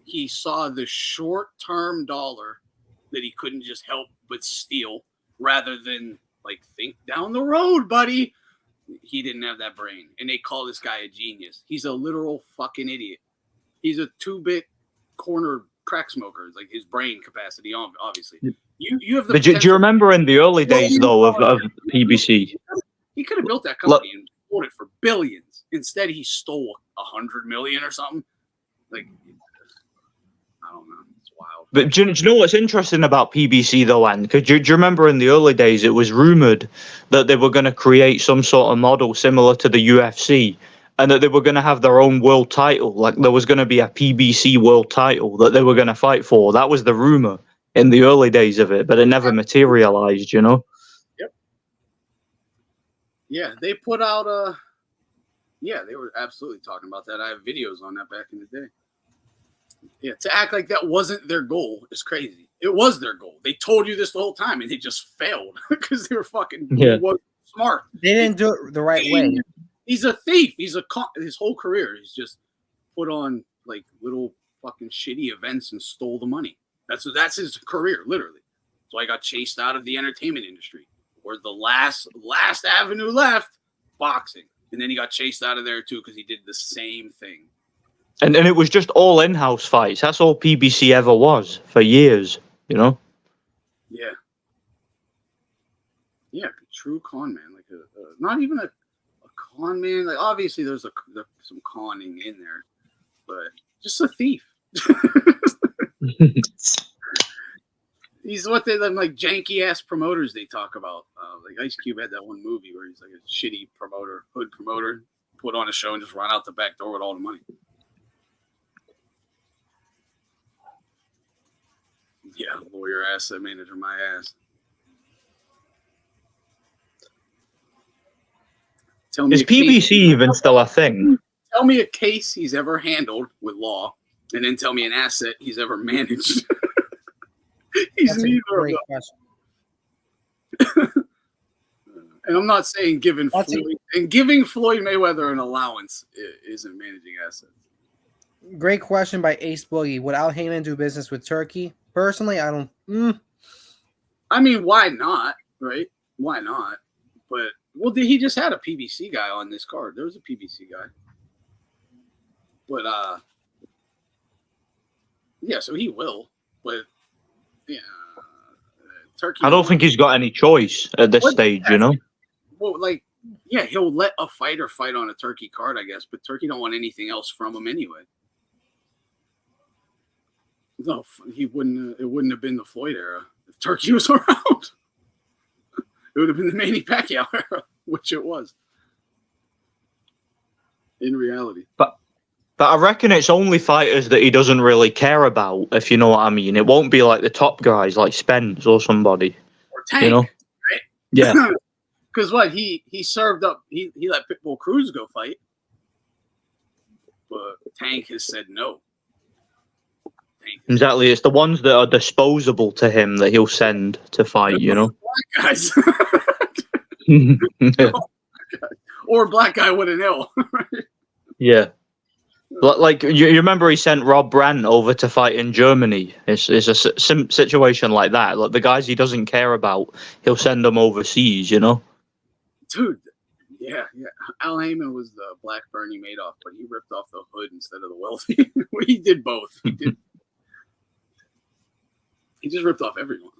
he saw the short-term dollar that he couldn't just help but steal, rather than like think down the road, buddy. He didn't have that brain, and they call this guy a genius. He's a literal fucking idiot. He's a 2-bit corner crack smoker. Like his brain capacity, obviously. You have the. But do you remember in the early days though of PBC? He could have built that company and sold it for billions. Instead, he stole $100 million or something. Like, I don't know. It's wild. But do you know what's interesting about PBC though, Anne? Because do you remember in the early days, it was rumored that they were going to create some sort of model similar to the UFC, and that they were going to have their own world title. Like there was going to be a PBC world title that they were going to fight for. That was the rumor in the early days of it, but it never materialized, you know? Yep. Yeah, they put out they were absolutely talking about that. I have videos on that back in the day. Yeah, to act like that wasn't their goal is crazy. It was their goal. They told you this the whole time, and they just failed because they were fucking smart. They didn't do it the right way. He's a thief. His whole career, he's just put on like little fucking shitty events and stole the money. That's his career, literally. So I got chased out of the entertainment industry, where the last avenue left, boxing. And then he got chased out of there too because he did the same thing. And it was just all in-house fights. That's all PBC ever was for years, you know? Yeah. Yeah, true con man. Like not even a con man. Like obviously there's some conning in there, but just a thief. He's what they like janky ass promoters they talk about. Like Ice Cube had that one movie where he's like a shitty promoter, hood promoter, put on a show and just run out the back door with all the money. Yeah, lawyer asset manager, my ass. Tell me, is PBC even still a thing? Tell me a case he's ever handled with law, and then tell me an asset he's ever managed. He's neither of them. And I'm not saying giving Floyd Mayweather an allowance isn't managing assets. Great question by Ace Boogie. Would Al Heyman do business with Turkey? Personally, I don't. I mean, why not? Right? Why not? But he just had a PBC guy on this card. There was a PBC guy. But yeah, so he will. But yeah, Turkey. I don't think he's got any choice at this stage, you know. Well, like, yeah, he'll let a fighter fight on a Turkey card, I guess, but Turkey don't want anything else from him anyway. No, he wouldn't. It wouldn't have been the Floyd era if Turkey was around. It would have been the Manny Pacquiao era, which it was in reality. But I reckon it's only fighters that he doesn't really care about, if you know what I mean. It won't be like the top guys like Spence or somebody. Or Tank, you know? right? Yeah. Because what he served up, he let Pitbull Cruz go fight, but Tank has said no. Exactly, it's the ones that are disposable to him that he'll send to fight, you know. Black guys, yeah. Or a black guy with an L. Yeah, like you remember he sent Rob Brandt over to fight in Germany. It's a situation like that. Like the guys he doesn't care about, he'll send them overseas, you know. Dude, yeah. Al Heyman was the black Bernie Madoff, but he ripped off the hood instead of the wealthy. He did both. He just ripped off everyone.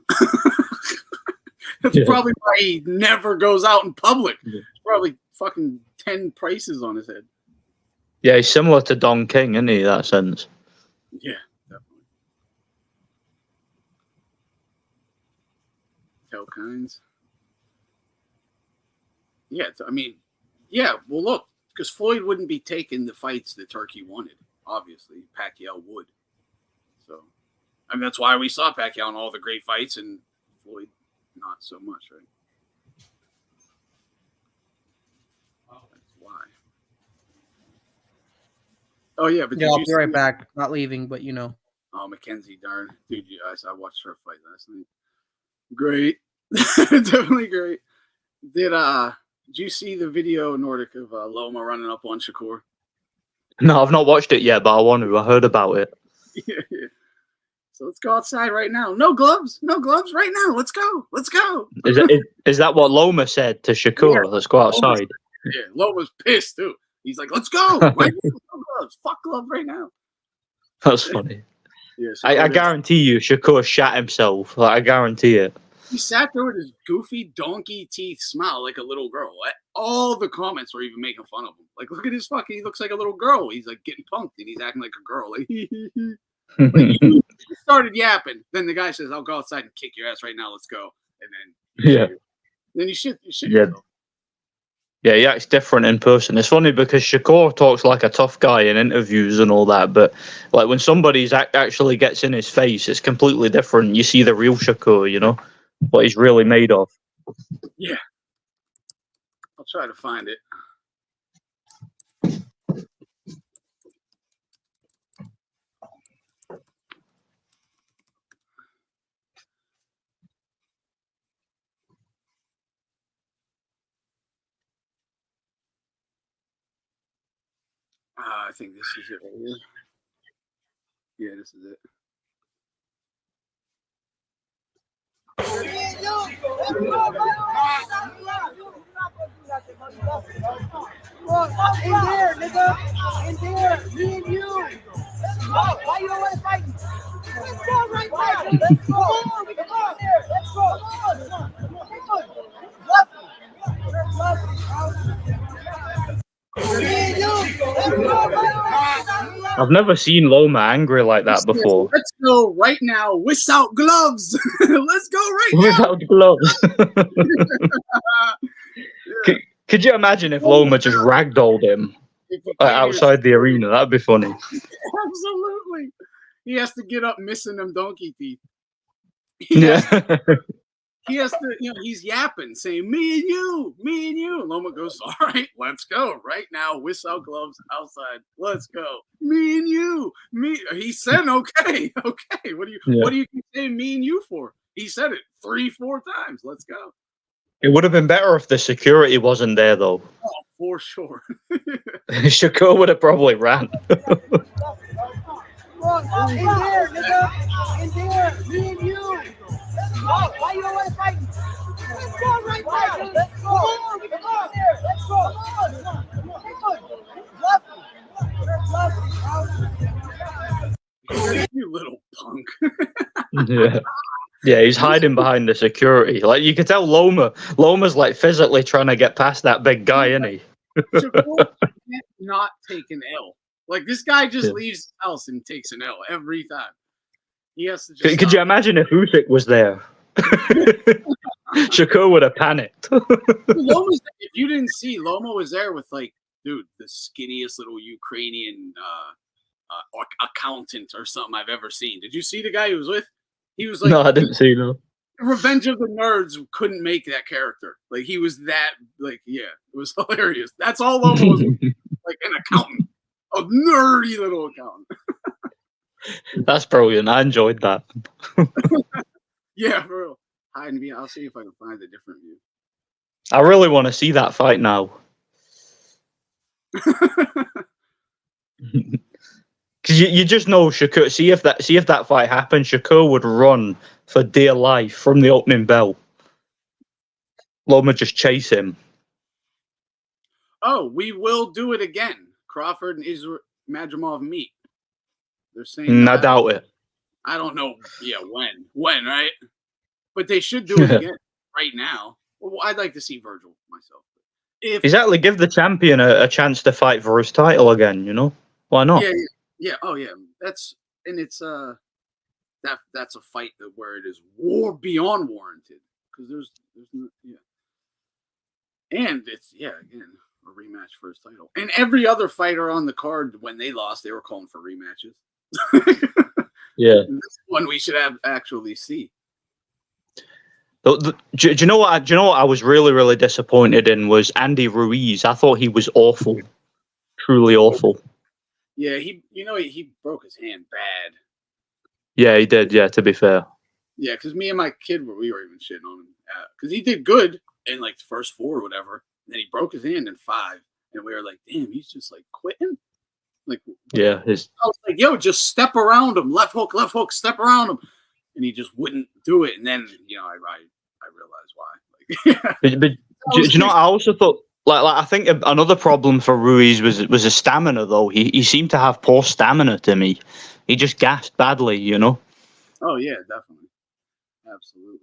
That's probably why he never goes out in public. Probably fucking 10 prices on his head. Yeah, he's similar to Don King, isn't he, in that sense? Yeah, definitely. Pacquiao kinds. Yeah, I mean, yeah. Well, look, because Floyd wouldn't be taking the fights that Turkey wanted. Obviously, Pacquiao would. So, I mean, that's why we saw Pacquiao in all the great fights, and Floyd not so much, right? That's why. Oh yeah, but Yeah, I'll be right back. Not leaving, but you know. Oh, Mackenzie Dern, dude, I watched her fight last night. Great, definitely great. Did you see the video, Nordic, of Loma running up on Shakur? No, I've not watched it yet, but I want to. I heard about it. Yeah. So let's go outside right now. No gloves right now. Let's go. Is that what Loma said to Shakur? Yeah. Let's go outside. Yeah, Loma's pissed too. He's like, let's go. Right now. No gloves. Fuck gloves right now. That's funny. Yeah, I guarantee you, Shakur shat himself. Like, I guarantee it. He sat there with his goofy donkey teeth smile like a little girl. All the comments were even making fun of him. Like, look at his fucking, he looks like a little girl. He's like getting punked and he's acting like a girl. Like, like he started yapping. Then the guy says, I'll go outside and kick your ass right now. Let's go. And then you shit yourself. Yeah, he acts different in person. It's funny because Shakur talks like a tough guy in interviews and all that, but like when somebody's actually gets in his face, it's completely different. You see the real Shakur, you know, what he's really made of. Yeah. I'll try to find it. I think this is it right here. Yeah, this is it. In there, nigga. In there. Me and you. Why you don't want to fight? Let's go right now. Let's go. Come on. Let's go. Come on. I've never seen Loma angry like that before. Let's go right now without gloves. Let's go right now. Without gloves. Could you imagine if Loma just ragdolled him outside the arena? That'd be funny. Absolutely. He has to get up missing them donkey teeth. He has to, he's yapping, saying, me and you. And Loma goes, all right, let's go right now, without gloves, outside. Let's go. Me and you. He said, okay. What do you keep saying me and you for? He said it 3-4 times. Let's go. It would have been better if the security wasn't there, though. Oh, for sure. Shakur would have probably ran. In there, nigga. In there. Me and you. Why you don't want to fight? Let's go right now. Let's go. Come on. Let's go. You little punk. Yeah, he's hiding behind the security. Like, you could tell Loma's like physically trying to get past that big guy, isn't he? Shakur can't not take an L. Like, this guy just leaves the house and takes an L every time. He has to just. Could you imagine if Usyk was there? Shakur would have panicked. If you didn't see, Loma was there with, like, dude, the skinniest little Ukrainian accountant or something I've ever seen. Did you see the guy he was with? He was like, no, I didn't see no. Revenge of the Nerds couldn't make that character. Like, he was that, like, yeah, it was hilarious. That's all Loma was, like an accountant, a nerdy little accountant. That's brilliant. I enjoyed that. Yeah, for real. Hide me. I'll see if I can find a different view. I really want to see that fight now. Because you just know Shakur. See if that fight happened, Shakur would run for dear life from the opening bell. Loma just chase him. Oh, we will do it again. Crawford and Madrimov meet. They're saying. I doubt it. I don't know. Yeah, when, right? But they should do it again right now. Well, I'd like to see Virgil myself. Exactly. Give the champion a chance to fight for his title again. You know why not? Yeah. Oh yeah. That's a fight where it is beyond warranted. because there's no, and it's again a rematch for his title. And every other fighter on the card, when they lost, they were calling for rematches. Yeah. This one we should actually see. Do you know what? Do you know what I was really, really disappointed in was Andy Ruiz. I thought he was awful, truly awful. Yeah, he broke his hand bad. Yeah, he did. Yeah, to be fair. Yeah, because me and my kid we were even shitting on him because he did good in like the first 4 or whatever. And then he broke his hand in 5, and we were like, "Damn, he's just like quitting." Like, yeah, I was like, "Yo, just step around him, left hook, step around him," and he just wouldn't do it. And then I realized why. Like, but do you know? I also thought like I think another problem for Ruiz was his stamina though. He seemed to have poor stamina to me. He just gassed badly, you know. Oh yeah, definitely, absolutely.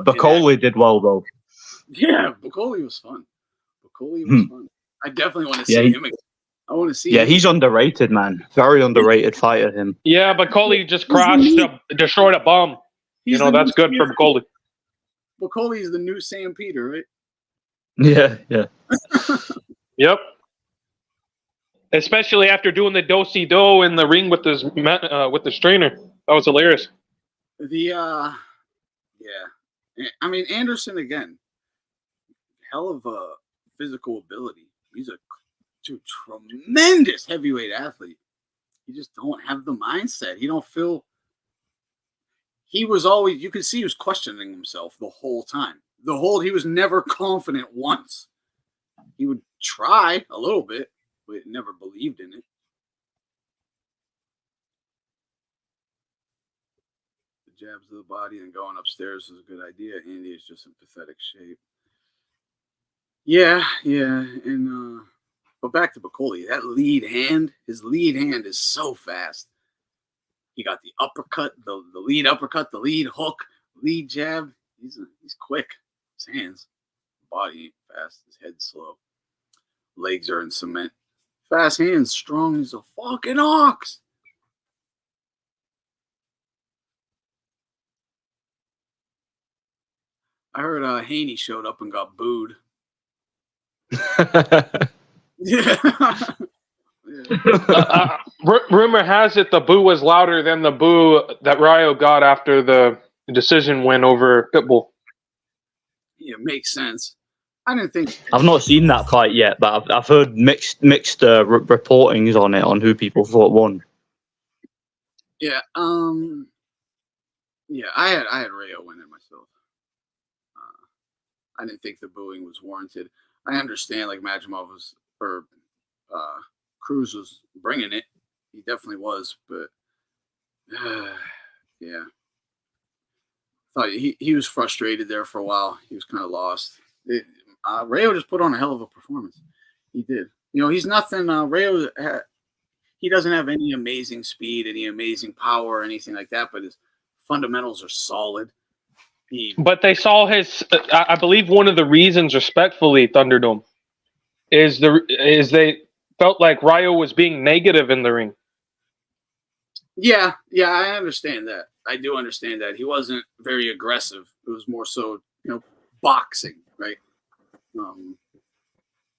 Bacoli did well though. Yeah, Bacoli was fun. I definitely want to see him again. I want to see. Yeah, he's underrated, man. Very underrated fighter. Him. Yeah, Bacoli just destroyed a bum. That's good for Bacoli. Bacoli is the new Sam Peter, right? Yeah. Yep. Especially after doing the do-si-do in the ring with the trainer. That was hilarious. I mean, Anderson again, hell of a physical ability. He's a tremendous heavyweight athlete. He just don't have the mindset. He don't feel. He was always. You could see he was questioning himself the whole time. He was never confident once. He would try a little bit, but never believed in it. The jabs to the body and going upstairs is a good idea. Andy is just in pathetic shape. Yeah, and but back to Bacoli. That his lead hand is so fast. He got the uppercut, the lead uppercut, the lead hook, lead jab. He's quick. His hands, body ain't fast. His head's slow. Legs are in cement. Fast hands, strong as a fucking ox. I heard Haney showed up and got booed. Yeah. Rumor has it the boo was louder than the boo that Rayo got after the decision win over Pitbull. Yeah, makes sense. I didn't think. I've not seen that fight yet, but I've heard mixed reportings on it, on who people thought won. Yeah. Yeah, I had Rayo winning myself. I didn't think the booing was warranted. I understand, like Madrimov or Cruz was bringing it. He definitely was, but yeah. Thought he was frustrated there for a while. He was kind of lost. Rayo just put on a hell of a performance. He did. He's nothing. Rayo, he doesn't have any amazing speed, any amazing power, or anything like that, but his fundamentals are solid. But they saw his. I believe one of the reasons, respectfully, Thunderdome, is they felt like Rayo was being negative in the ring. Yeah, I understand that. I do understand that. He wasn't very aggressive. It was more so, boxing, right?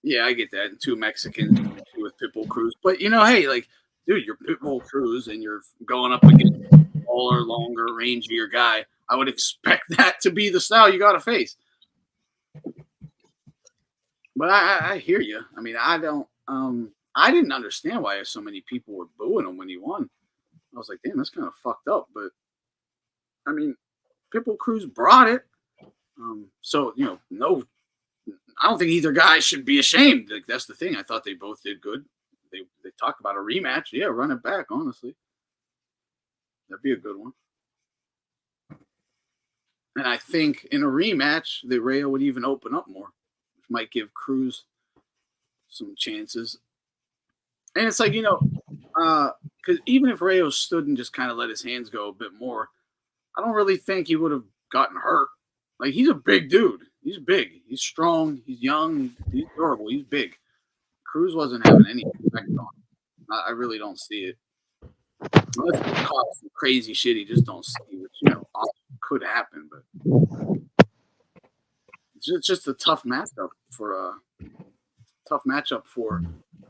Yeah, I get that. And 2 Mexicans with Pitbull Cruz. But, hey, like, dude, you're Pitbull Cruz and you're going up against a taller, longer, rangier guy. I would expect that to be the style you got to face. But I hear you. I mean, I didn't understand why so many people were booing him when he won. I was like, damn, that's kind of fucked up. But, I mean, Pitbull Cruz brought it. So, no, I don't think either guy should be ashamed. Like, that's the thing. I thought they both did good. They talked about a rematch. Yeah, run it back, honestly. That'd be a good one. And I think in a rematch, the Rayo would even open up more, which might give Cruz some chances. And it's like, because even if Rayo stood and just kind of let his hands go a bit more, I don't really think he would have gotten hurt. Like, he's a big dude. He's big. He's strong. He's young. He's durable. He's big. Cruz wasn't having any effect on him. I really don't see it. Unless he's caught some crazy shit he just don't see, which, could happen, but it's just a tough matchup for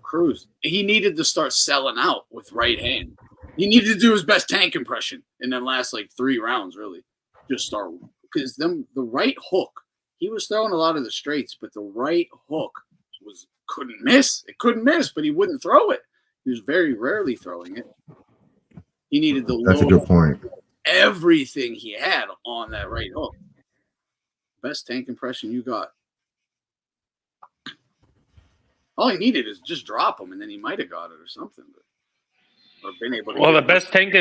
Cruz. He needed to start selling out with right hand. He needed to do his best tank impression in the last like 3 rounds, really. Just start because the right hook. He was throwing a lot of the straights, but the right hook couldn't miss. It couldn't miss, but he wouldn't throw it. He was very rarely throwing it. He needed to That's a good point. Everything he had on that right hook. Best tank impression you got. All he needed is just drop him, and then he might have got it or something. Or been able to. Well, the best tank.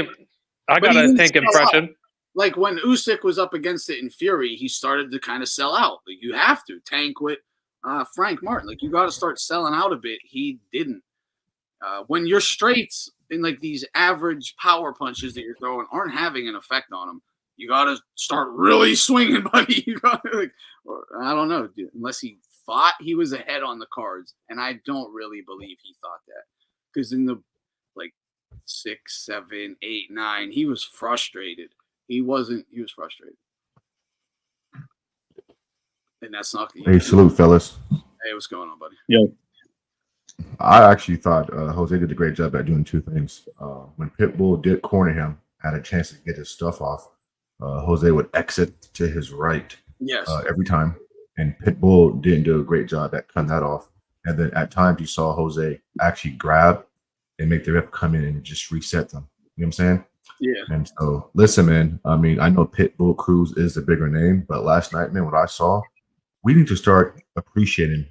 I got a tank impression. Like when Usyk was up against it in Fury, he started to kind of sell out. Like you have to tank with Frank Martin. Like you got to start selling out a bit. He didn't. When your straights in like these average power punches that you're throwing aren't having an effect on him, you got to start really swinging, buddy. You got to, I don't know, dude, unless he thought he was ahead on the cards, and I don't really believe he thought that because in the like 6, 7, 8, 9, he was frustrated. He was frustrated. And that's not the Hey, salute, fellas. Hey, what's going on, buddy? Yo. I actually thought Jose did a great job at doing 2 things. When Pitbull did corner him, had a chance to get his stuff off, Jose would exit to his right every time. And Pitbull didn't do a great job at cutting that off. And then at times you saw Jose actually grab and make the ref come in and just reset them. You know what I'm saying? Yeah. And so, listen, man, I mean, I know Pitbull Cruz is the bigger name, but last night, man, what I saw, we need to start appreciating,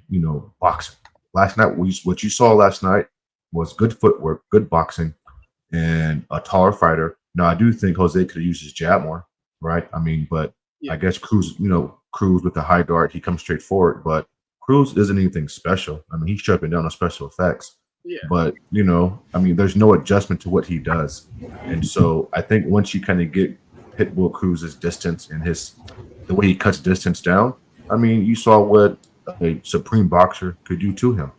boxing. Last night, what you saw last night was good footwork, good boxing, and a taller fighter. Now, I do think Jose could have used his jab more, right? I mean, but I guess Cruz, Cruz with the high guard, he comes straight forward, but Cruz isn't anything special. I mean, he's chopping down on special effects. Yeah. But, I mean, there's no adjustment to what he does. And so I think once you kind of get Pitbull Cruz's distance and the way he cuts distance down, I mean, you saw what a supreme boxer could do to him.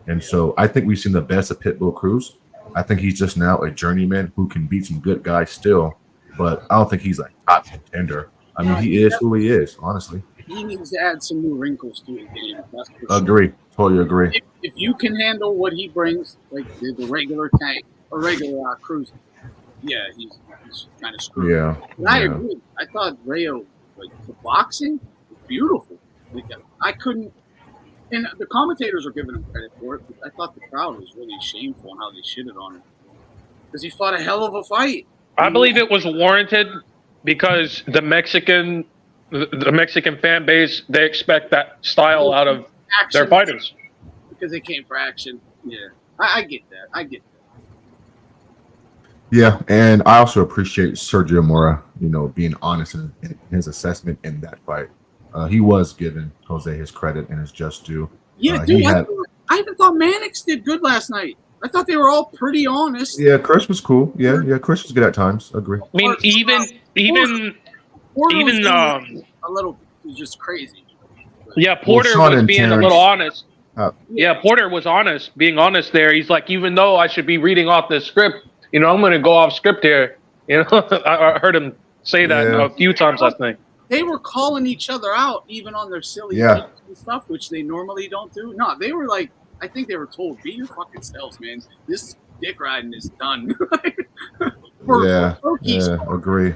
And so I think we've seen the best of Pitbull Cruz. I think he's just now a journeyman who can beat some good guys still, but I don't think he's like top contender. I mean, he is who he is, honestly. He needs to add some new wrinkles to his game. That's for Agree. Totally agree. If you can handle what he brings, like the regular tank or regular Cruz, yeah, he's kind of screwed. Yeah. But I agree. I thought Rayo, like the boxing, was beautiful. Like I couldn't, and the commentators were giving him credit for it, but I thought the crowd was really shameful on how they shitted on him because he fought a hell of a fight. I believe it was warranted because the Mexican fan base, they expect that style out of their fighters. Because they came for action. Yeah, I get that. Yeah, and I also appreciate Sergio Mora, being honest in his assessment in that fight. He was giving Jose his credit and his just due. Yeah, dude, I even thought Mannix did good last night. I thought they were all pretty honest. Yeah, Chris was cool. Yeah, Chris was good at times. Agree. I mean, even a little just crazy. Yeah, Porter was being a little honest. Porter was honest, being honest there. He's like, even though I should be reading off this script, I'm going to go off script here. I heard him say that a few times last night. They were calling each other out even on their silly and stuff, which they normally don't do. No, they were like, I think they were told, be your fucking selves, man. This dick riding is done. for agree.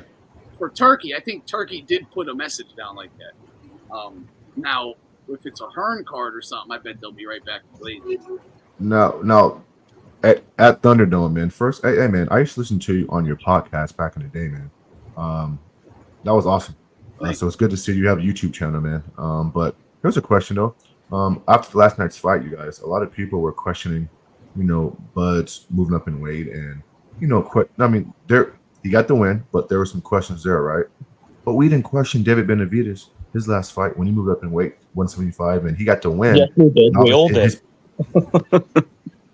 For Turkey, I think Turkey did put a message down like that. Now, if it's a Hearn card or something, I bet they'll be right back to play. No. At Thunderdome, man. First, hey, man, I used to listen to you on your podcast back in the day, man. That was awesome. So it's good to see you have a YouTube channel, man. But here's a question, though. After last night's fight, you guys, a lot of people were questioning, Bud's moving up in weight, and he got the win, but there were some questions there, right? But we didn't question David Benavidez, his last fight when he moved up in weight, 175, and he got the win. Yeah, we did. We all did. No.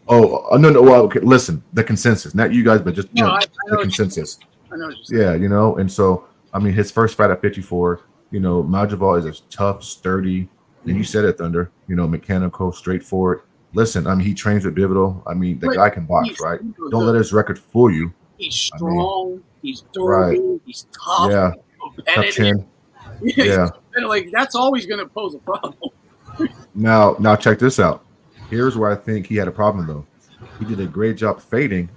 Well, okay. Listen, the consensus, not you guys, but just the consensus. I know what you're saying. Yeah, and so I mean, his first fight at 54, Madrimov is a tough, sturdy, and you said it, Thunder, mechanical, straightforward. Listen, I mean, he trains with Bivito. I mean, the guy can box, right? Don't let his record fool you. He's strong. He's durable. He's tough. Yeah. competitive. Yeah. And like that's always going to pose a problem. Now check this out. Here's where I think he had a problem though. He did a great job fainting,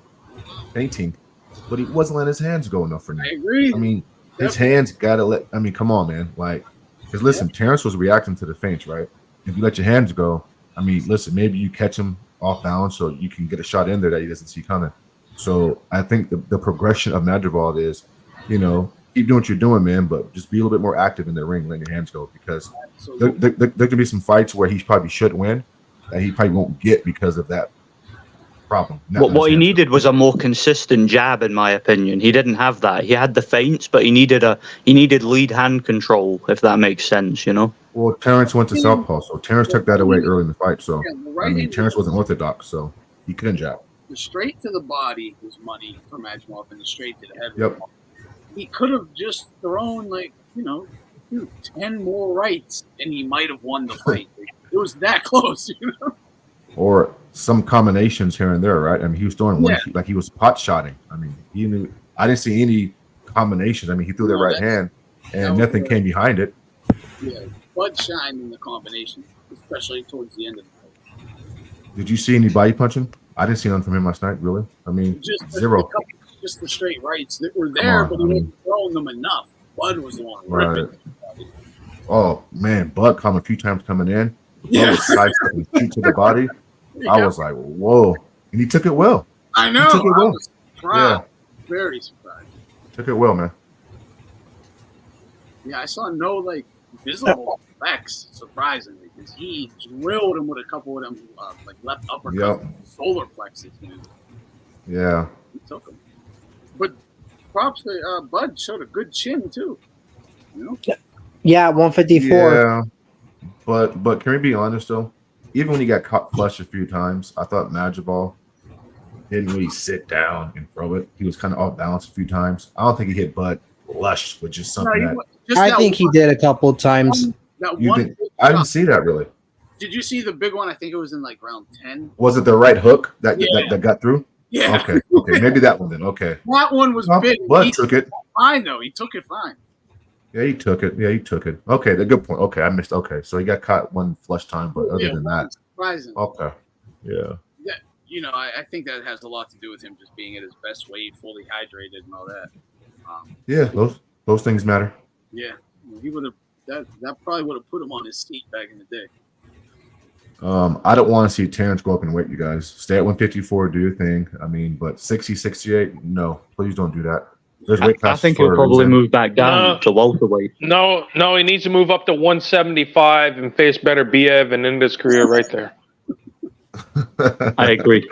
but he wasn't letting his hands go enough for me. I agree. I mean, his hands gotta let. I mean, come on, man. Like, because listen, Terence was reacting to the feints, right? If you let your hands go, I mean, listen, maybe you catch him off balance, so you can get a shot in there that he doesn't see coming. So I think the progression of Madrimov is, you know, keep doing what you're doing, man, but just be a little bit more active in the ring, letting your hands go, because there can be some fights where he probably should win, that he probably won't get because of that problem. What he needed was a more consistent jab, in my opinion. He didn't have that. He had the feints, but he needed lead hand control, if that makes sense, you know. Well, Terence went to southpaw, so Terence took that away early in the fight. So I mean, Terence wasn't orthodox, so he couldn't jab. The straight to the body was money for Madrimov, and the straight to the head. Yep. He could have just thrown 10 more rights, and he might have won the fight. It was that close, you know. Or some combinations here and there, right? I mean, he was throwing one like he was pot shotting. I mean, he knew. I didn't see any combinations. I mean, he threw the right hand, and nothing came behind it. Yeah, Bud shined in the combination, especially towards the end of the fight. Did you see any body punching? I didn't see none from him last night. Really? I mean, zero. Just the straight rights that were there, but he wasn't throwing them enough. Bud was the one ripping. Oh man, Bud caught him a few times coming in. Bud was sidestepping shoot to the body. I was like, whoa. And he took it well. I know. He took it well. I was surprised. Yeah. Very surprised. Took it well, man. Yeah, I saw no visible effects, surprisingly, because he drilled him with a couple of them left uppercut, solar plexus. Man. Yeah. He took him. But props to Bud showed a good chin too. You know? Yeah, 154. Yeah. But can we be honest though? Even when he got caught flush a few times, I thought Madrimov didn't really sit down and throw it. He was kind of off balance a few times. I don't think he hit Bud flush, which is something I think he did a couple times. I didn't see that really. Did you see the big one? I think it was in round 10. Was it the right hook that got through? Yeah. Okay, maybe that one then. Okay. That one was big. Bud took it. Fine though. He took it fine. Yeah, he took it. Okay, the good point. Okay, I missed. Okay, so he got caught one flush time, but other than that, surprising. Okay, yeah. You know, I think that has a lot to do with him just being at his best weight, fully hydrated, and all that. Yeah, those things matter. Yeah, he would have. That probably would have put him on his feet back in the day. I don't want to see Terence go up in weight, you guys. Stay at 154, do your thing. I mean, but 60, 68, no, please don't do that. I think he'll probably move back down to welterweight. No, he needs to move up to 175 and face better Biev and end his career right there. I agree.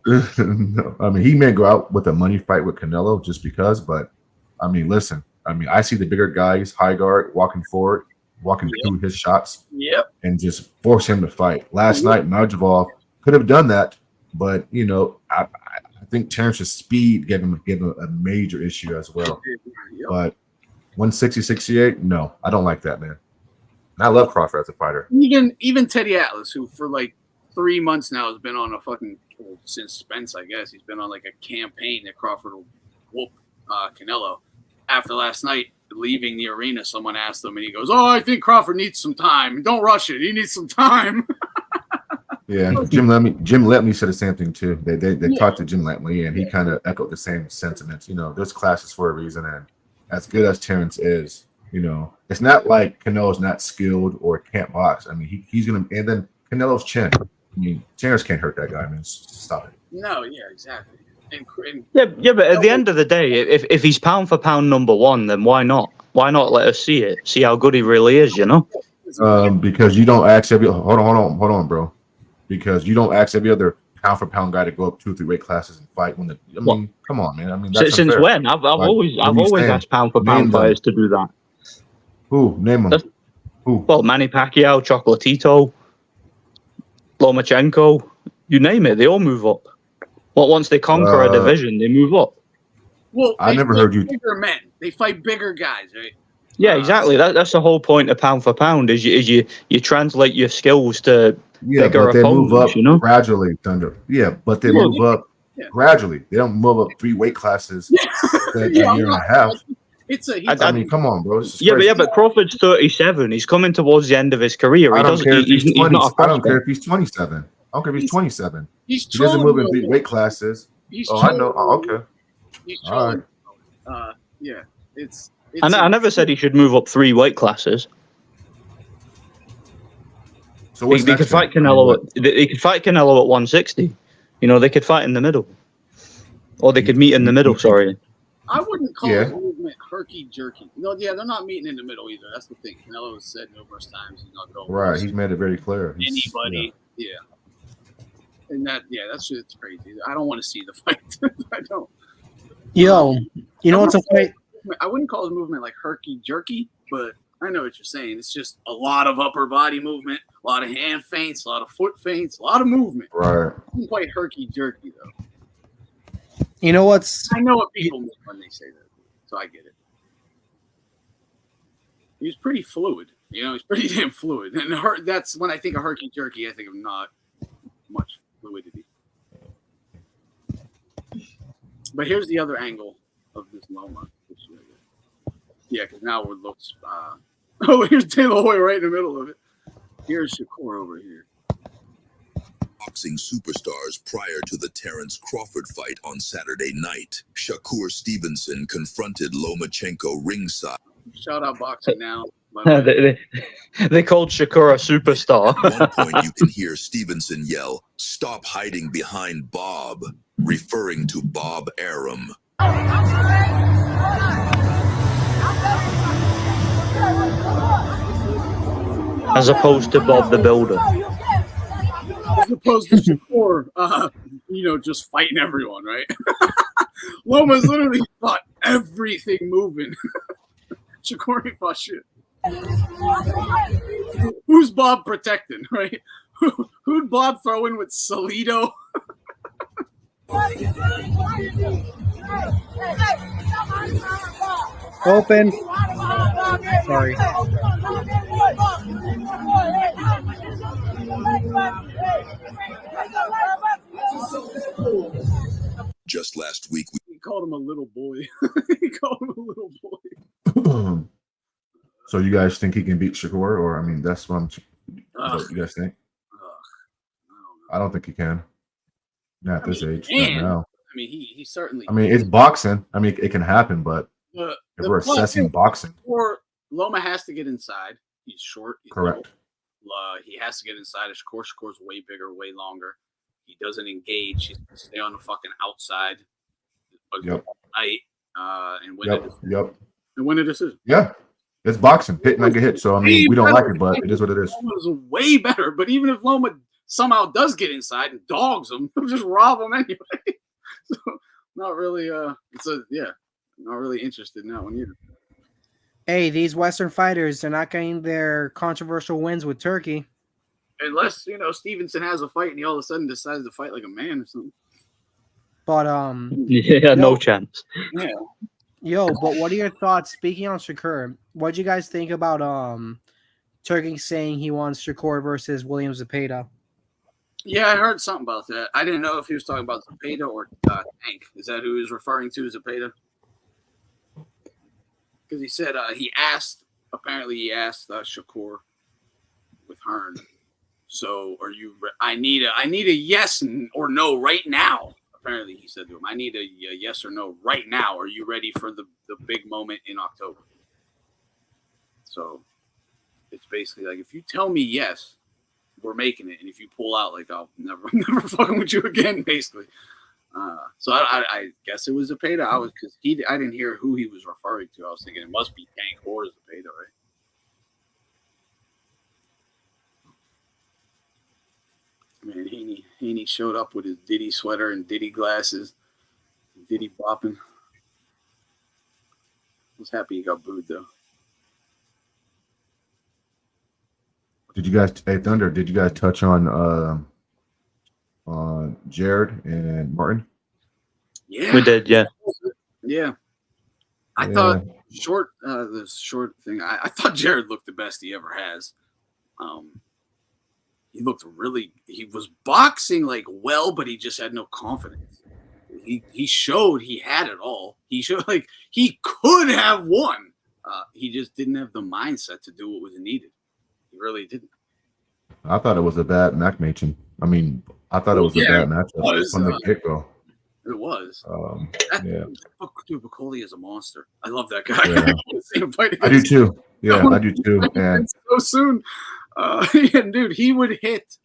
No, I mean, he may go out with a money fight with Canelo just because, but I mean, listen, I see the bigger guys, high guard, walking forward, through his shots, and just force him to fight. Last night, Madrimov could have done that, but you know, I think Terence's speed gave him a major issue as well. But 160, 68, no, I don't like that, man. And I love Crawford as a fighter. Even Teddy Atlas, who for 3 months now has been on a fucking since Spence, I guess he's been on a campaign that Crawford will whoop Canelo. After last night, leaving the arena, someone asked him, and he goes, "Oh, I think Crawford needs some time. Don't rush it. He needs some time." Yeah, Jim Letley said the same thing too. They talked to Jim Letley, and he kind of echoed the same sentiments. You know, there's classes for a reason, and as good as Terence is, you know, it's not like Canelo's not skilled or can't box. I mean, he's gonna, and then Canelo's chin. I mean, Terence can't hurt that guy. I mean, stop it. No, yeah, exactly. Yeah, but at the end of the day, if he's pound for pound number one, then why not? Why not let us see it? See how good he really is, you know? Because you don't ask hold on, bro. Because you don't ask every other pound for pound guy to go up 2 or 3 weight classes and fight when come on, man. I mean, that's since unfair. when? I've always asked pound for pound players to do that. Who? Name them. Who? Well, Manny Pacquiao, Chocolatito, Lomachenko, you name it, they all move up. Well, once they conquer a division, they move up. Well, I never heard you. Bigger men, they fight bigger guys, right? Yeah, exactly. That's the whole point of pound for pound. Is you translate your skills to bigger but they opponents, move up you know? gradually, Thunder. Yeah, but they move up gradually. They don't move up 3 weight classes in a year and a half. I mean, come on, bro. But Crawford's 37. He's coming towards the end of his career. I don't care if he's 20. I don't care if he's 27. I don't care if he's 27. He doesn't move in big weight classes. I know. Oh, okay. He's trolling. Yeah, it's I never said he should move up 3 weight classes. So what's he could fight Canelo. He could fight Canelo at 160. You know, they could fight in the middle, or they could meet in the middle. Sorry. I wouldn't call his movement herky-jerky. No, they're not meeting in the middle either. That's the thing. Canelo has said numerous times he's not going. Right, he's made it very clear. Anybody, and that's it's crazy. I don't want to see the fight. I don't. Yo, you know what's a fight? I wouldn't call his movement like herky-jerky, but I know what you're saying. It's just a lot of upper body movement, a lot of hand feints, a lot of foot feints, a lot of movement. Right. Not quite herky-jerky though. You know what's? I know what people mean when they say that, so I get it. He's pretty fluid, you know. He's pretty damn fluid, and that's when I think of herky jerky. I think of not much fluidity. But here's the other angle of this Loma. Yeah, because now it looks. Oh, here's De La Hoya right in the middle of it. Here's Shakur over here. Boxing superstars prior to the Terence Crawford fight on Saturday night. Shakur Stevenson confronted Lomachenko ringside. Shout out Boxing Now. They called Shakur a superstar. At one point, you can hear Stevenson yell, "Stop hiding behind Bob," referring to Bob Arum. As opposed to Bob the Builder. As opposed to Shakur, just fighting everyone, right? Loma's literally fought everything moving. Shakur ain't fought shit. Who's Bob protecting, right? Who'd Bob throw in with Salido? Open. Sorry. Just last week, he called him a little boy. He called him a little boy. So you guys think he can beat Shakur, or I mean, that's what what you guys think? I don't think he can. Not at this age. Not now. I mean, he certainly. I mean, it's boxing. I mean, it can happen, but if we're assessing boxing, or Loma has to get inside. He's short. Correct. He has to get inside of Shakur. Shakur's way bigger, way longer. He doesn't engage. He's going to stay on the fucking outside. Yep. And win a decision. Yeah. It's boxing. Hit and I get hit. So, I mean, we don't like it, but it is what it is. Loma's way better. But even if Loma somehow does get inside and dogs him, he'll just rob him anyway. So, not really, not really interested in that one either. Hey, these Western fighters, they're not getting their controversial wins with Turkey. Unless, Stevenson has a fight and he all of a sudden decides to fight like a man or something. But, no chance. Yeah. Yo, but what are your thoughts, speaking on Shakur, what do you guys think about Turkey saying he wants Shakur versus William Zepeda? Yeah, I heard something about that. I didn't know if he was talking about Zepeda or Tank. Is that who he was referring to, Zepeda? Because he said he asked Shakur with Hearn. So, are you? I need a yes or no right now. Apparently, he said to him, "I need a yes or no right now. Are you ready for the big moment in October?" So, it's basically like, if you tell me yes, we're making it, and if you pull out, like, I'll never fucking with you again, basically. So I guess it was Zepeda. Because I didn't hear who he was referring to. I was thinking it must be Tank or Zepeda, right? Man, Haney showed up with his Diddy sweater and Diddy glasses, Diddy bopping. I was happy he got booed though. Did you guys, Thunder? Did you guys touch on Jared and Martin? Yeah, we did. Yeah, yeah. I thought this short thing. I thought Jared looked the best he ever has. He looked he was boxing like well, but he just had no confidence. he showed he had it all. He showed like he could have won. He just didn't have the mindset to do what was needed. He really didn't. I thought it was a bad matchmaking. I mean, I thought it was a bad matchup from the get-go. It was. Yeah. Dude, Bacoli is a monster. I love that guy. Yeah. I do too. Yeah, I do too. And so soon. Dude, he would hit.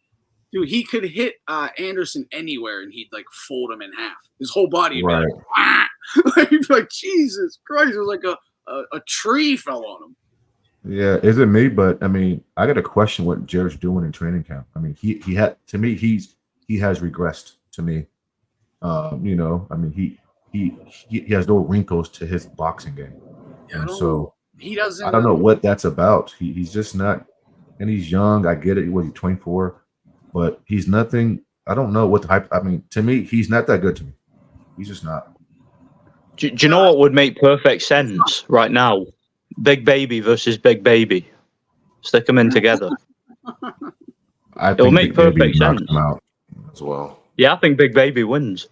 Dude, he could hit Anderson anywhere, and he'd like fold him in half. His whole body would be like, he'd be like, Jesus Christ! It was like a tree fell on him. Yeah, is it me? But I mean, I got to question what Jared's doing in training camp. I mean, he had to me, he has regressed to me. You know, I mean, he has no wrinkles to his boxing game, and so he doesn't. I don't know what that's about. He's just not, and he's young. I get it. Was he 24? But he's nothing. I don't know what the hype. I mean, to me, he's not that good to me. He's just not. Do you know what would make perfect sense right now? Big Baby versus Big Baby. Stick them in together. It'll make perfect sense. Him out as well. Yeah, I think Big Baby wins.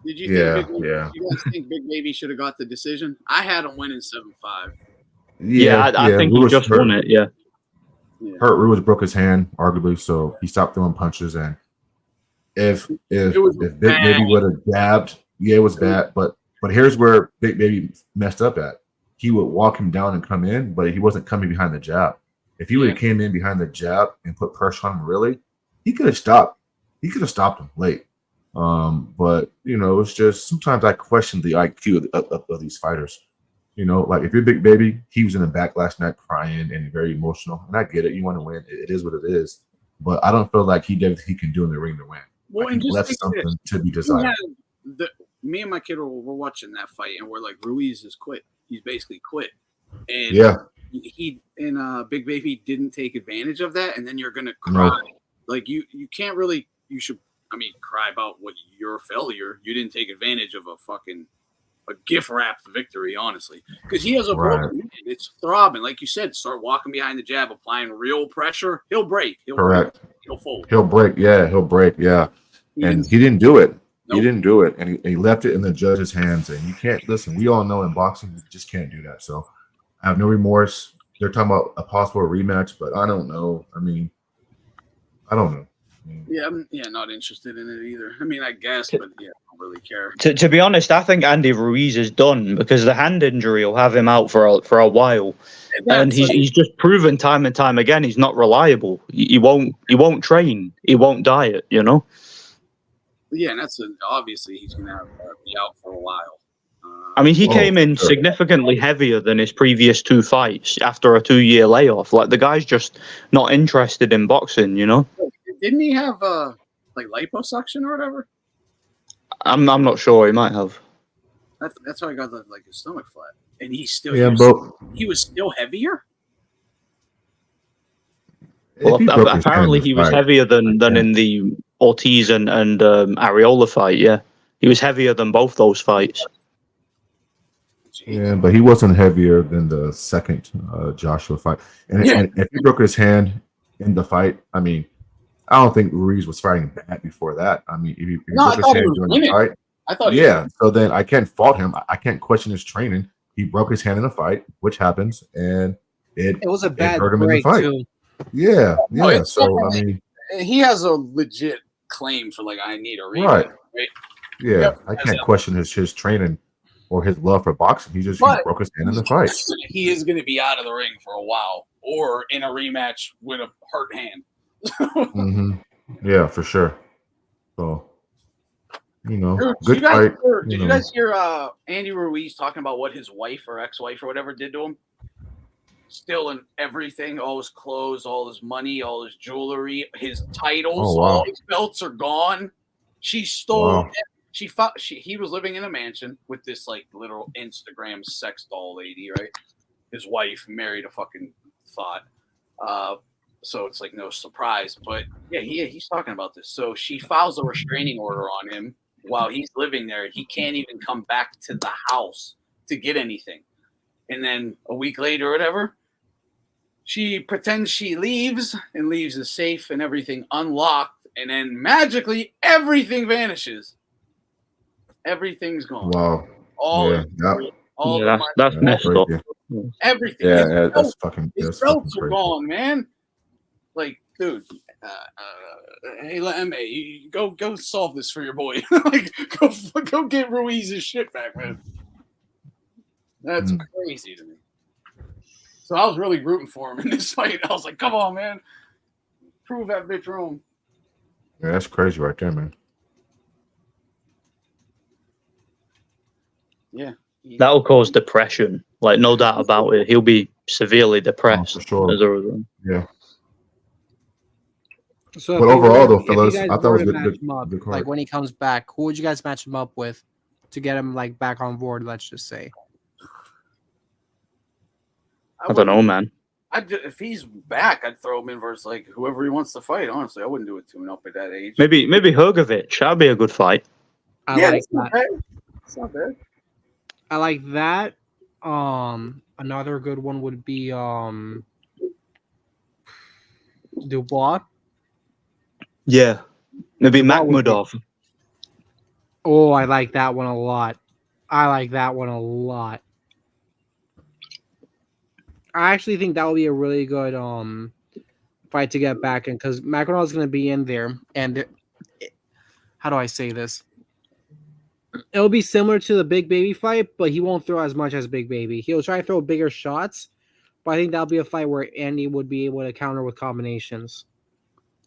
Did you think you guys think Big Baby should have got the decision? I had him winning 7-5. Yeah, I think he just won it. Yeah. Hurt Ruiz broke his hand, arguably, so he stopped throwing punches. And if Big Baby would have dabbed, it was bad. But here's where Big Baby messed up at. He would walk him down and come in, but he wasn't coming behind the jab. If he would have came in behind the jab and put pressure on him, really, he could have stopped. He could have stopped him late. But you know, it's just sometimes I question the IQ of these fighters. You know, like if you're Big Baby, he was in the back last night crying and very emotional. And I get it. You want to win. It is what it is. But I don't feel like he did what he can do in the ring to win. Well, like he left something to be desired. Me and my kid were watching that fight, and we're like, Ruiz has quit. He's basically quit. And Big Baby didn't take advantage of that. And then you're going to cry. No. Like you can't really, you should, I mean, cry about what your failure. You didn't take advantage of a gift wrapped victory, honestly, because he has a broken hand. It's throbbing, like you said. Start walking behind the jab, applying real pressure. He'll break. Correct. He'll fold. He'll break. Yeah, he'll break. Yeah, and he didn't do it. Nope. He didn't do it, and he left it in the judge's hands. And you can't listen. We all know in boxing, you just can't do that. So I have no remorse. They're talking about a possible rematch, but I don't know. I mean, I don't know. Yeah, I'm not interested in it either. I mean, I guess, but I don't really care. To be honest, I think Andy Ruiz is done because the hand injury will have him out for a while, and he's just proven time and time again he's not reliable. He won't train. He won't diet. You know. Yeah, and obviously he's gonna have be out for a while. I mean, he came in significantly heavier than his previous 2 fights after a 2-year layoff. Like the guy's just not interested in boxing. You know. Didn't he have like liposuction or whatever? I'm not sure. He might have. That's how he got like his stomach flat, and he was still heavier. Well, apparently he was heavier than in the Ortiz and Areola fight. Yeah, he was heavier than both those fights. Yeah, but he wasn't heavier than the second Joshua fight. And if he broke his hand in the fight, I mean. I don't think Ruiz was fighting bad before that. I mean, if he broke his hand during the fight, I thought so then I can't fault him. I can't question his training. He broke his hand in a fight, which happens, and it was a bad hurt him break in the fight. too. Yeah. So I mean, he has a legit claim for like I need a rematch. Right? Yeah, I can't question his training or his love for boxing. He broke his hand in the fight. He is going to be out of the ring for a while, or in a rematch with a hurt hand. Yeah, for sure. So, Dude, good fight. Did you guys hear Andy Ruiz talking about what his wife or ex-wife or whatever did to him? Stealing everything, all his clothes, all his money, all his jewelry, his titles, all his belts are gone. She stole it. He was living in a mansion with this like literal Instagram sex doll lady, right? His wife married a fucking thought. So it's like no surprise, but he's talking about this. So she files a restraining order on him while he's living there. He can't even come back to the house to get anything. And then a week later or whatever, she pretends she leaves and leaves the safe and everything unlocked. And then magically everything vanishes. Everything's gone. Wow. All Yeah. all Yeah, the that's money, messed up. everything. Yeah, His that's belts are crazy. gone, man. Like, dude, hey, M.A., you go solve this for your boy. Like, go get Ruiz's shit back, man. That's crazy to me. So I was really rooting for him in this fight. I was like, come on, man. Prove that bitch wrong. Yeah, that's crazy right there, man. Yeah. That'll cause depression. Like, no doubt about it. He'll be severely depressed. For sure. As a result. Yeah. So, but overall, though, if fellas, you guys I thought were it to was match good. him up, Good card. like when he comes back, who would you guys match him up with to get him like back on board? Let's just say. I don't know, man. If he's back, I'd throw him in versus like whoever he wants to fight. Honestly, I wouldn't do it to him up at that age. Maybe Hrgovic. That'd be a good fight. I like that. that. It's not bad. I like that. Another good one would be Dubois. Yeah, maybe Dubois would be- Makhmudov. Oh, I like that one a lot. I actually think that would be a really good fight to get back in because Makhmudov is going to be in there, and how do I say this? It'll be similar to the Big Baby fight, but he won't throw as much as Big Baby. He'll try to throw bigger shots, but I think that'll be a fight where Andy would be able to counter with combinations.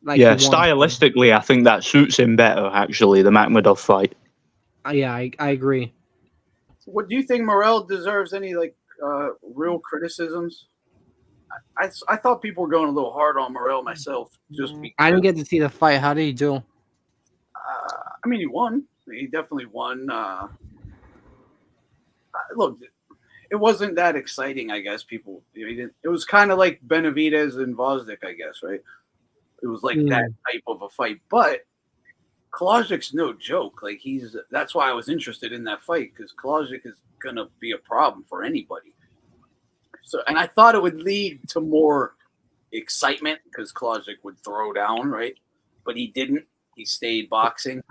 Like Yeah, stylistically, I think that suits him better. Actually, the Makhmudov fight. Yeah, I agree. So what do you think? Morrell deserves any like real criticisms? I thought people were going a little hard on Morrell myself. Just because, I didn't get to see the fight. How did he do? I mean, he won. He definitely won. Look, it wasn't that exciting. I guess people. It was kind of like Benavidez and Vosdick, I guess, right? It was like that type of a fight, but Kalashnik's no joke. Like that's why I was interested in that fight because Kalashnik is gonna be a problem for anybody. So, and I thought it would lead to more excitement because Kalashnik would throw down, right? But he didn't. He stayed boxing,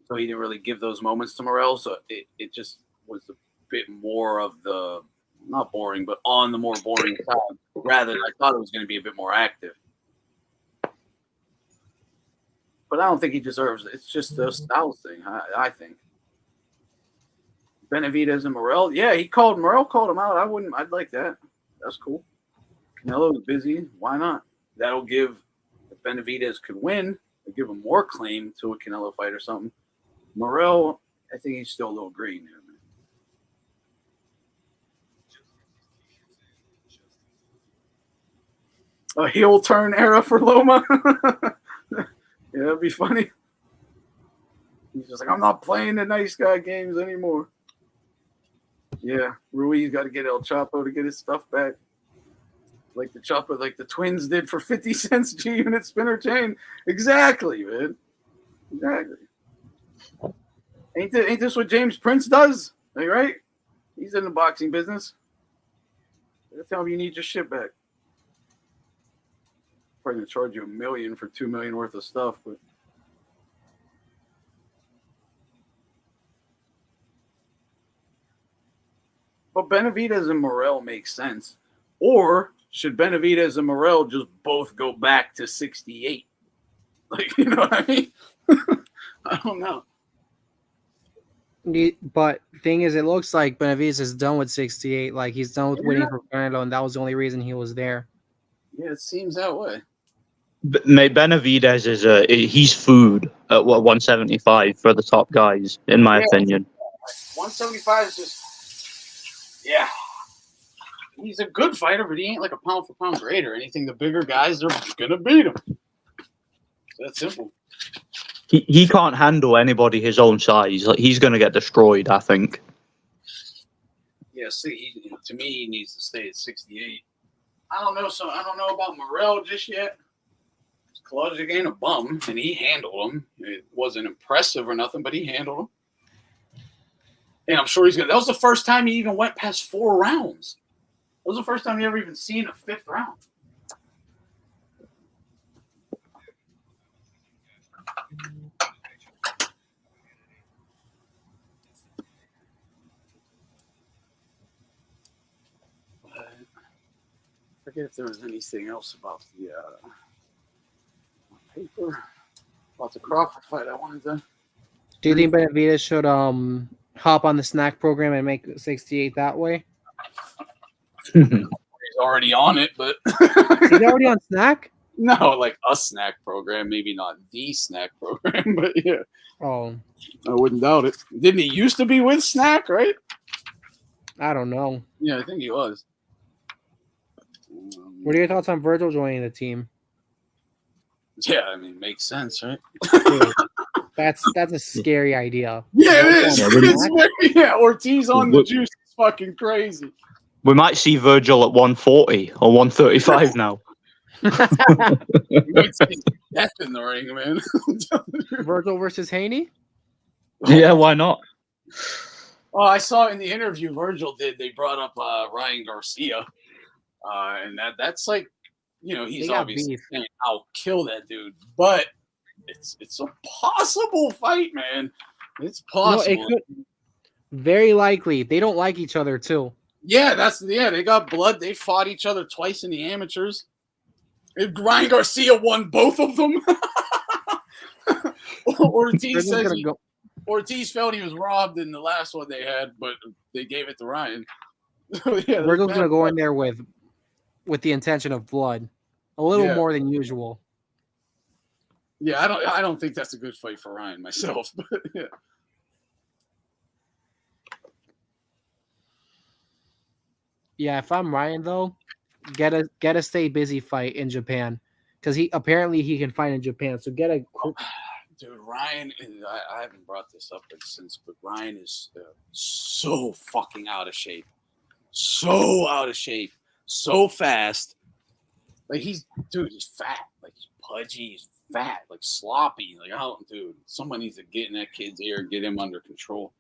so he didn't really give those moments to Morrell. So it just was a bit more of the not boring, but on the more boring side. Rather than I thought it was going to be a bit more active. But I don't think he deserves it. It's just the style thing, I think. Benavidez and Morrell. Yeah, Morrell called him out. I'd like that. That's cool. Canelo was busy. Why not? That'll give, if Benavidez could win, it'll give him more claim to a Canelo fight or something. Morrell, I think he's still a little green there, man. A heel turn era for Loma. Yeah, that'd be funny. He's just like, I'm not playing the nice guy games anymore. Yeah, Ruiz got to get El Chapo to get his stuff back. Like the Chapo, like the Twins did for 50 cents G-Unit spinner chain. Exactly, man. Exactly. Ain't this what James Prince does? Like, right? He's in the boxing business. That's how you need your shit back. Probably gonna charge you $1 million for $2 million worth of stuff, but Benavidez and Morrell make sense. Or should Benavidez and Morrell just both go back to 68? Like, you know what I mean? I don't know. But thing is, it looks like Benavidez is done with 68. Like he's done with winning for Canelo, and that was the only reason he was there. Yeah, it seems that way. Mate, Benavidez he's food at 175 for the top guys, in my opinion. 175 is just, yeah. He's a good fighter, but he ain't like a pound for pound great or anything. The bigger guys are gonna beat him. That's simple. He can't handle anybody his own size. Like he's gonna get destroyed, I think. Yeah, see, to me, he needs to stay at 68. I don't know. So I don't know about Morrell just yet. Kalashnik ain't a bum, and he handled him. It wasn't impressive or nothing, but he handled him. And I'm sure he's gonna. That was the first time he even went past 4 rounds. That was the first time you ever even seen a 5th round. forget if there was anything else about the paper about the Crawford fight. I wanted to. Do you think Benavidez should hop on the snack program and make 68 that way? He's already on it, but he's already on snack. No, like a snack program, maybe not the snack program, but yeah. Oh, I wouldn't doubt it. Didn't he used to be with Snack, right? I don't know. Yeah, I think he was. What are your thoughts on Virgil joining the team? Yeah, I mean, makes sense, right? Dude, that's a scary idea. Yeah, it is. Yeah, Ortiz on the juice is fucking crazy. We might see Virgil at 140 or 135 now. You might see death in the ring, man. Virgil versus Haney? Yeah, why not? Oh, I saw in the interview Virgil did. They brought up Ryan Garcia, and that's like, you know, he's obviously saying, "I'll kill that dude," but it's a possible fight, man. It's possible. No, it could, very likely. They don't like each other too. Yeah, they got blood. They fought each other twice in the amateurs. If Ryan Garcia won both of them. Ortiz says Ortiz felt he was robbed in the last one they had, but they gave it to Ryan. Yeah, Virgil's gonna go in there with the intention of blood, a little more than usual. Yeah, I don't think that's a good fight for Ryan myself, but yeah. Yeah, if I'm Ryan though, get a stay busy fight in Japan, because he can fight in Japan. So get a. Dude, Ryan, I haven't brought this up since, but Ryan is so fucking out of shape. So out of shape. So fast. Like, he's fat. Like, he's pudgy. He's fat. Like, sloppy. Like, dude, someone needs to get in that kid's ear and get him under control.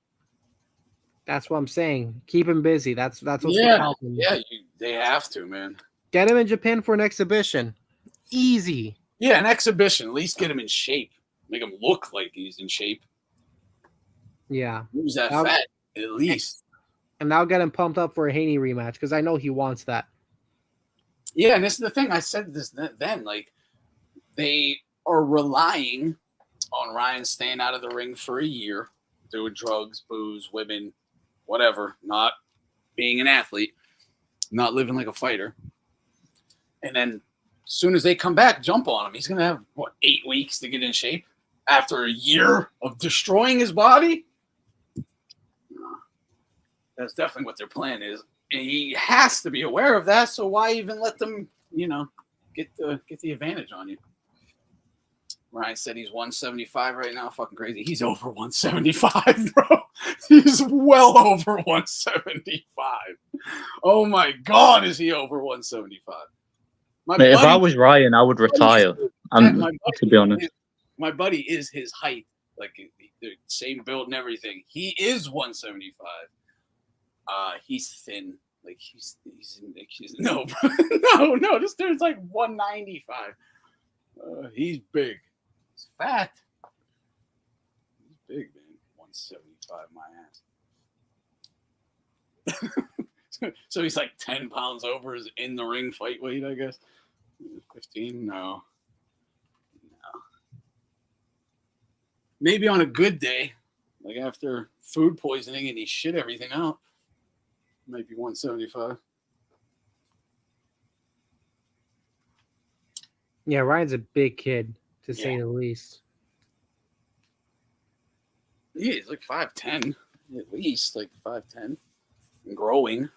That's what I'm saying. Keep him busy. That's what's helping. Yeah, they have to, man. Get him in Japan for an exhibition. Easy. Yeah, an exhibition. At least get him in shape. Make him look like he's in shape. Yeah. Lose that fat, at least. And now get him pumped up for a Haney rematch, because I know he wants that. Yeah, and this is the thing. I said this then. Like, they are relying on Ryan staying out of the ring for a year, doing drugs, booze, women, whatever, not being an athlete, not living like a fighter. And then as soon as they come back, jump on him. He's going to have, 8 weeks to get in shape after a year of destroying his body? That's definitely what their plan is. And he has to be aware of that, so why even let them, get the advantage on you? Ryan said he's 175 right now. Fucking crazy. He's over 175, bro. He's well over 175. Oh, my God, is he over 175? Mate, if I was Ryan, I would retire. To be honest. My buddy is his height. Like, the same build and everything. He is 175. He's thin. Like, he's no, no. This dude's like 195. He's big. He's fat. He's big, man. 175, my ass. So he's like 10 pounds over his in the ring fight weight, I guess. 15? No. Maybe on a good day, like after food poisoning and he shit everything out, might be 175. Yeah, Ryan's a big kid, to say the least. Yeah, he's like 5'10", at least, like 5'10", and growing.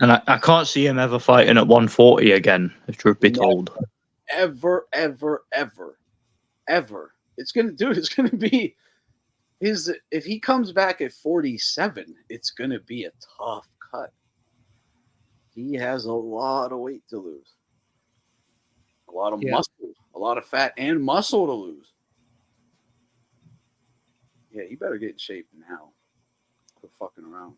And I can't see him ever fighting at 140 again, if truth be told. Ever. It's gonna be if he comes back at 47, it's gonna be a tough cut. He has a lot of weight to lose. A lot of muscle, a lot of fat and muscle to lose. Yeah, you better get in shape now. Quit fucking around.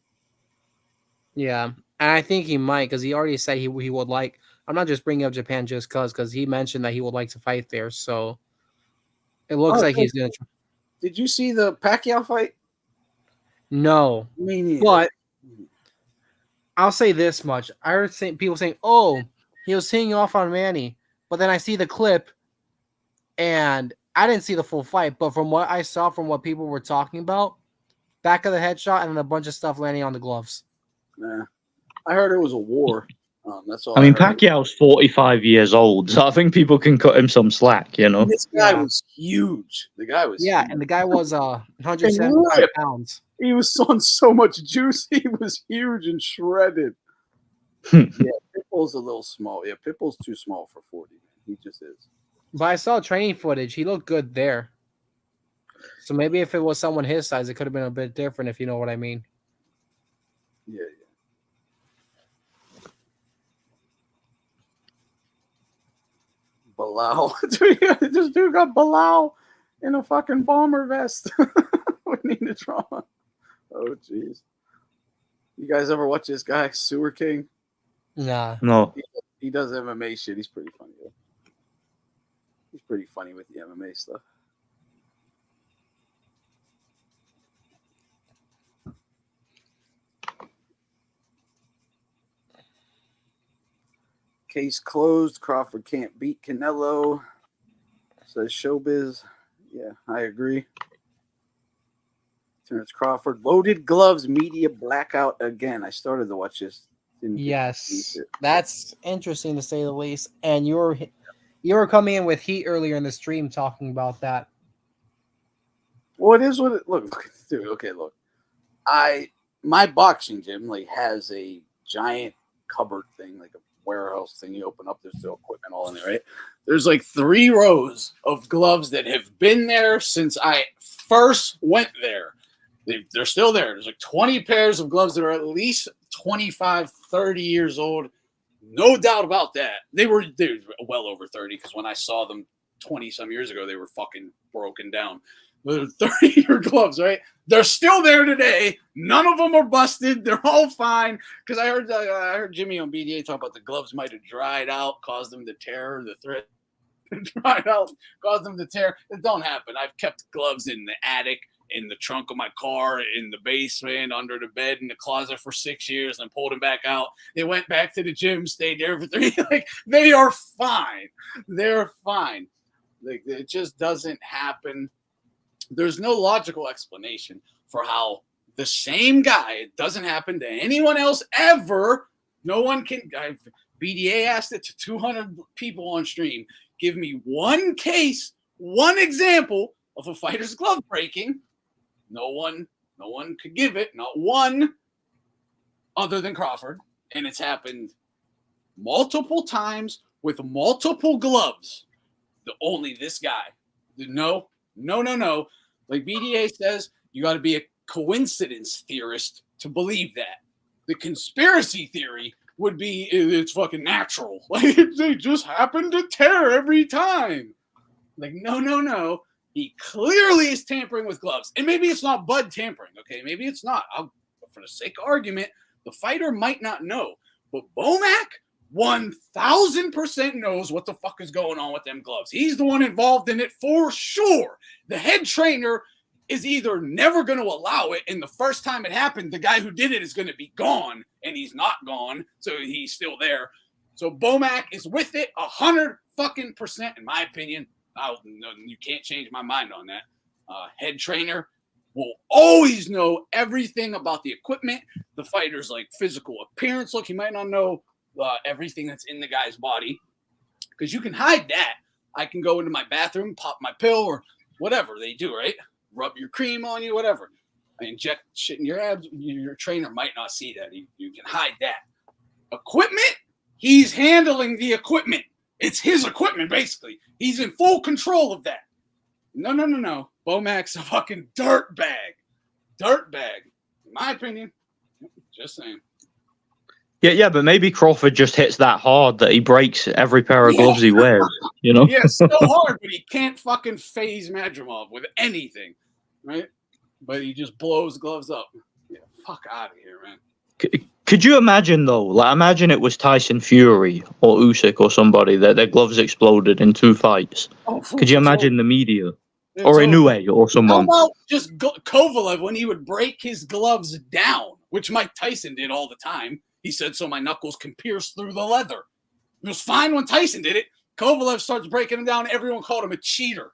Yeah, and I think he might, because he already said he would like. I'm not just bringing up Japan just because he mentioned that he would like to fight there. So it looks like he's gonna. Did you see the Pacquiao fight? No, Me neither. But I'll say this much: I heard people saying, "Oh, he was teeing off on Manny, but then I see the clip, and I didn't see the full fight, but from what I saw, from what people were talking about, back of the headshot and then a bunch of stuff landing on the gloves. Yeah, I heard it was a war. That's all. I mean, heard. Pacquiao's 45 years old, so I think people can cut him some slack, you know? This guy was huge. The guy was huge. And the guy was 175 pounds. He was on so much juice. He was huge and shredded. Yeah, Pitbull's a little small. Yeah, Pitbull's too small for 40. He just is. But I saw training footage. He looked good there. So maybe if it was someone his size, it could have been a bit different, if you know what I mean. Yeah. Bilal. This dude got Bilal in a fucking bomber vest. We need to draw. Oh, jeez. You guys ever watch this guy, Sewer King? Nah. No. He does MMA shit. He's pretty funny. Though. He's pretty funny with the MMA stuff. Case closed. Crawford can't beat Canelo. Says Showbiz. Yeah, I agree. Terence Crawford. Loaded gloves. Media blackout again. I started to watch this. Yes, that's interesting to say the least. And you were coming in with heat earlier in the stream talking about that. Well, it is what it look, dude. Okay, look. My boxing gym has a giant cupboard thing, like a warehouse thing. You open up, there's still equipment all in there, right? There's 3 rows of gloves that have been there since I first went there. They're still there. There's 20 pairs of gloves that are at least 25, 30 years old. No doubt about that. They were well over 30 because when I saw them 20 some years ago, they were fucking broken down. They're 30-year gloves, right? They're still there today. None of them are busted. They're all fine. Because I heard Jimmy on BDA talk about the gloves might have dried out, caused them to tear. The thread dried out, caused them to tear. It don't happen. I've kept gloves in the attic, in the trunk of my car, in the basement, under the bed, in the closet for 6 years, and pulled them back out. They went back to the gym, stayed there for 3. They are fine. They're fine. It just doesn't happen. There's no logical explanation for how the same guy, it doesn't happen to anyone else ever. No one can. BDA asked it to 200 people on stream. Give me one case, one example of a fighter's glove breaking. No one could give it, not one, other than Crawford. And it's happened multiple times with multiple gloves. Only this guy. No. Like BDA says, you got to be a coincidence theorist to believe that. The conspiracy theory would be it's fucking natural. They just happen to tear every time. No. He clearly is tampering with gloves. And maybe it's not Bud tampering, okay? Maybe it's not. For the sake of argument, the fighter might not know. But Bomac 1,000% knows what the fuck is going on with them gloves. He's the one involved in it for sure. The head trainer is either never going to allow it, and the first time it happened, the guy who did it is going to be gone, and he's not gone, so he's still there. So Bomac is with it 100% in my opinion. You can't change my mind on that. Head trainer will always know everything about the equipment, the fighter's physical appearance. Look, he might not know everything that's in the guy's body because you can hide that. I can go into my bathroom, pop my pill or whatever they do, right? Rub your cream on you, whatever. I inject shit in your abs. Your trainer might not see that. You can hide that. Equipment, he's handling the equipment. It's his equipment, basically. He's in full control of that. No. Bomac's a fucking dirt bag. In my opinion. Just saying. Yeah, but maybe Crawford just hits that hard that he breaks every pair of gloves he wears, you know? Yeah, so hard, but he can't fucking phase Madrimov with anything, right? But he just blows gloves up. Yeah, fuck out of here, man. Could you imagine, though? Imagine it was Tyson Fury or Usyk or somebody that their gloves exploded in 2 fights. Could you imagine the media? Or Inoue or someone? How about just Kovalev when he would break his gloves down, which Mike Tyson did all the time? He said, so my knuckles can pierce through the leather. It was fine when Tyson did it. Kovalev starts breaking him down. Everyone called him a cheater.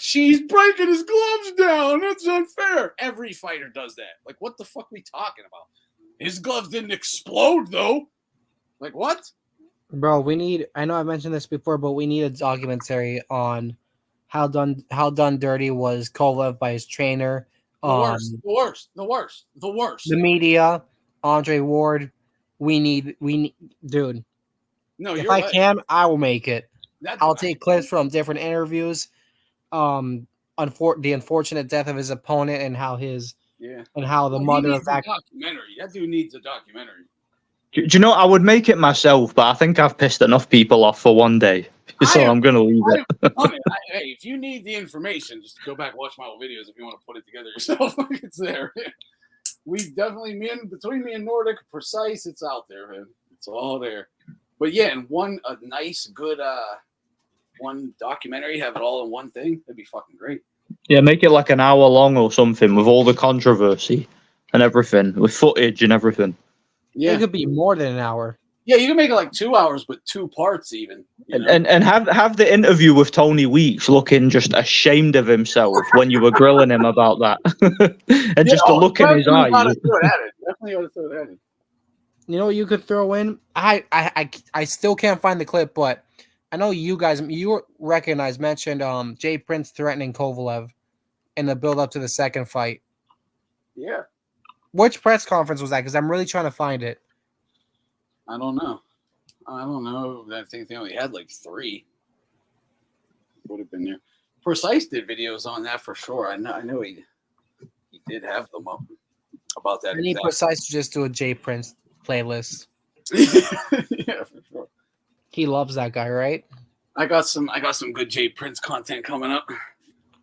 He's breaking his gloves down. That's unfair. Every fighter does that. Like, what the fuck are we talking about? His gloves didn't explode, though. Like, what? Bro, we need, I know I mentioned this before, but we need a documentary on how done dirty was Kovalev by his trainer. The worst. The media, Andre Ward. We need, dude. No, if you're I right. can, I will make it. I'll That's take clips from different interviews. The unfortunate death of his opponent and how his and how the mother of that documentary. That dude needs a documentary. Do you know, I would make it myself, but I think I've pissed enough people off for one day. So I'm going to leave it. Hey, if you need the information, just go back and watch my old videos if you want to put it together yourself. It's there. We definitely, between me and Nordic, precise, it's out there, man. It's all there. But yeah, and a nice, good one documentary, have it all in one thing, that'd be fucking great. Yeah, make it like an hour long or something with all the controversy and everything, with footage and everything. Yeah, it could be more than an hour. Yeah, you can make it like 2 hours, but 2 parts even. And have the interview with Tony Weeks looking just ashamed of himself when you were grilling him about that, and just the look in his eyes. Definitely ought to throw that in. You know what you could throw in? I still can't find the clip, but I know you guys mentioned Jay Prince threatening Kovalev in the build up to the second fight. Yeah. Which press conference was that? Because I'm really trying to find it. I don't know. I think they only had like 3. Would have been there. Precise did videos on that for sure. I know he did have them up about that. I need Precise to just do a Jay Prince playlist. Yeah, for sure. He loves that guy, right? I got some good Jay Prince content coming up.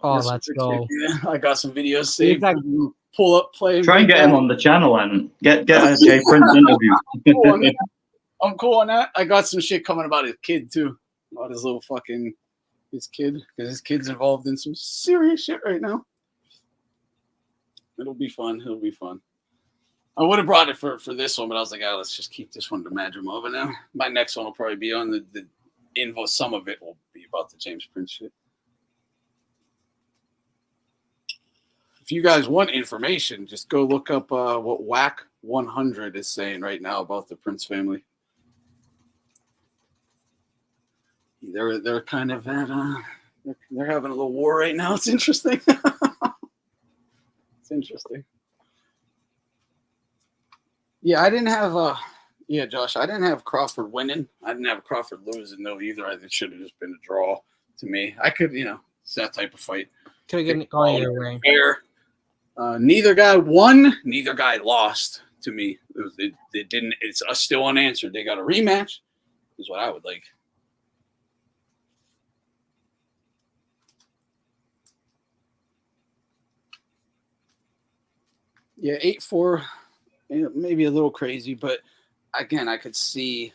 Oh, let's go. Yeah, I got some videos saved. Pull up, play. Try and get him on the channel and get a Jay Prince interview. I'm cool on that. I got some shit coming about his kid too, about his little fucking kid, because his kid's involved in some serious shit right now. It'll be fun. I would have brought it for this one, but I was like, let's just keep this one to Madrimov. And now my next one will probably be on the info. Some of it will be about the James Prince shit. If you guys want information, just go look up what WAC 100 is saying right now about the Prince family. They're kind of at they're having a little war right now. It's interesting. It's interesting. Yeah, I didn't have Josh. I didn't have Crawford winning. I didn't have Crawford losing though either. It should have just been a draw to me. I could, it's that type of fight. Could have gone either way. Fair. Neither guy won. Neither guy lost to me. It didn't. It's still unanswered. They got a rematch. Is what I would like. Yeah, 8-4, maybe a little crazy, but again, I could see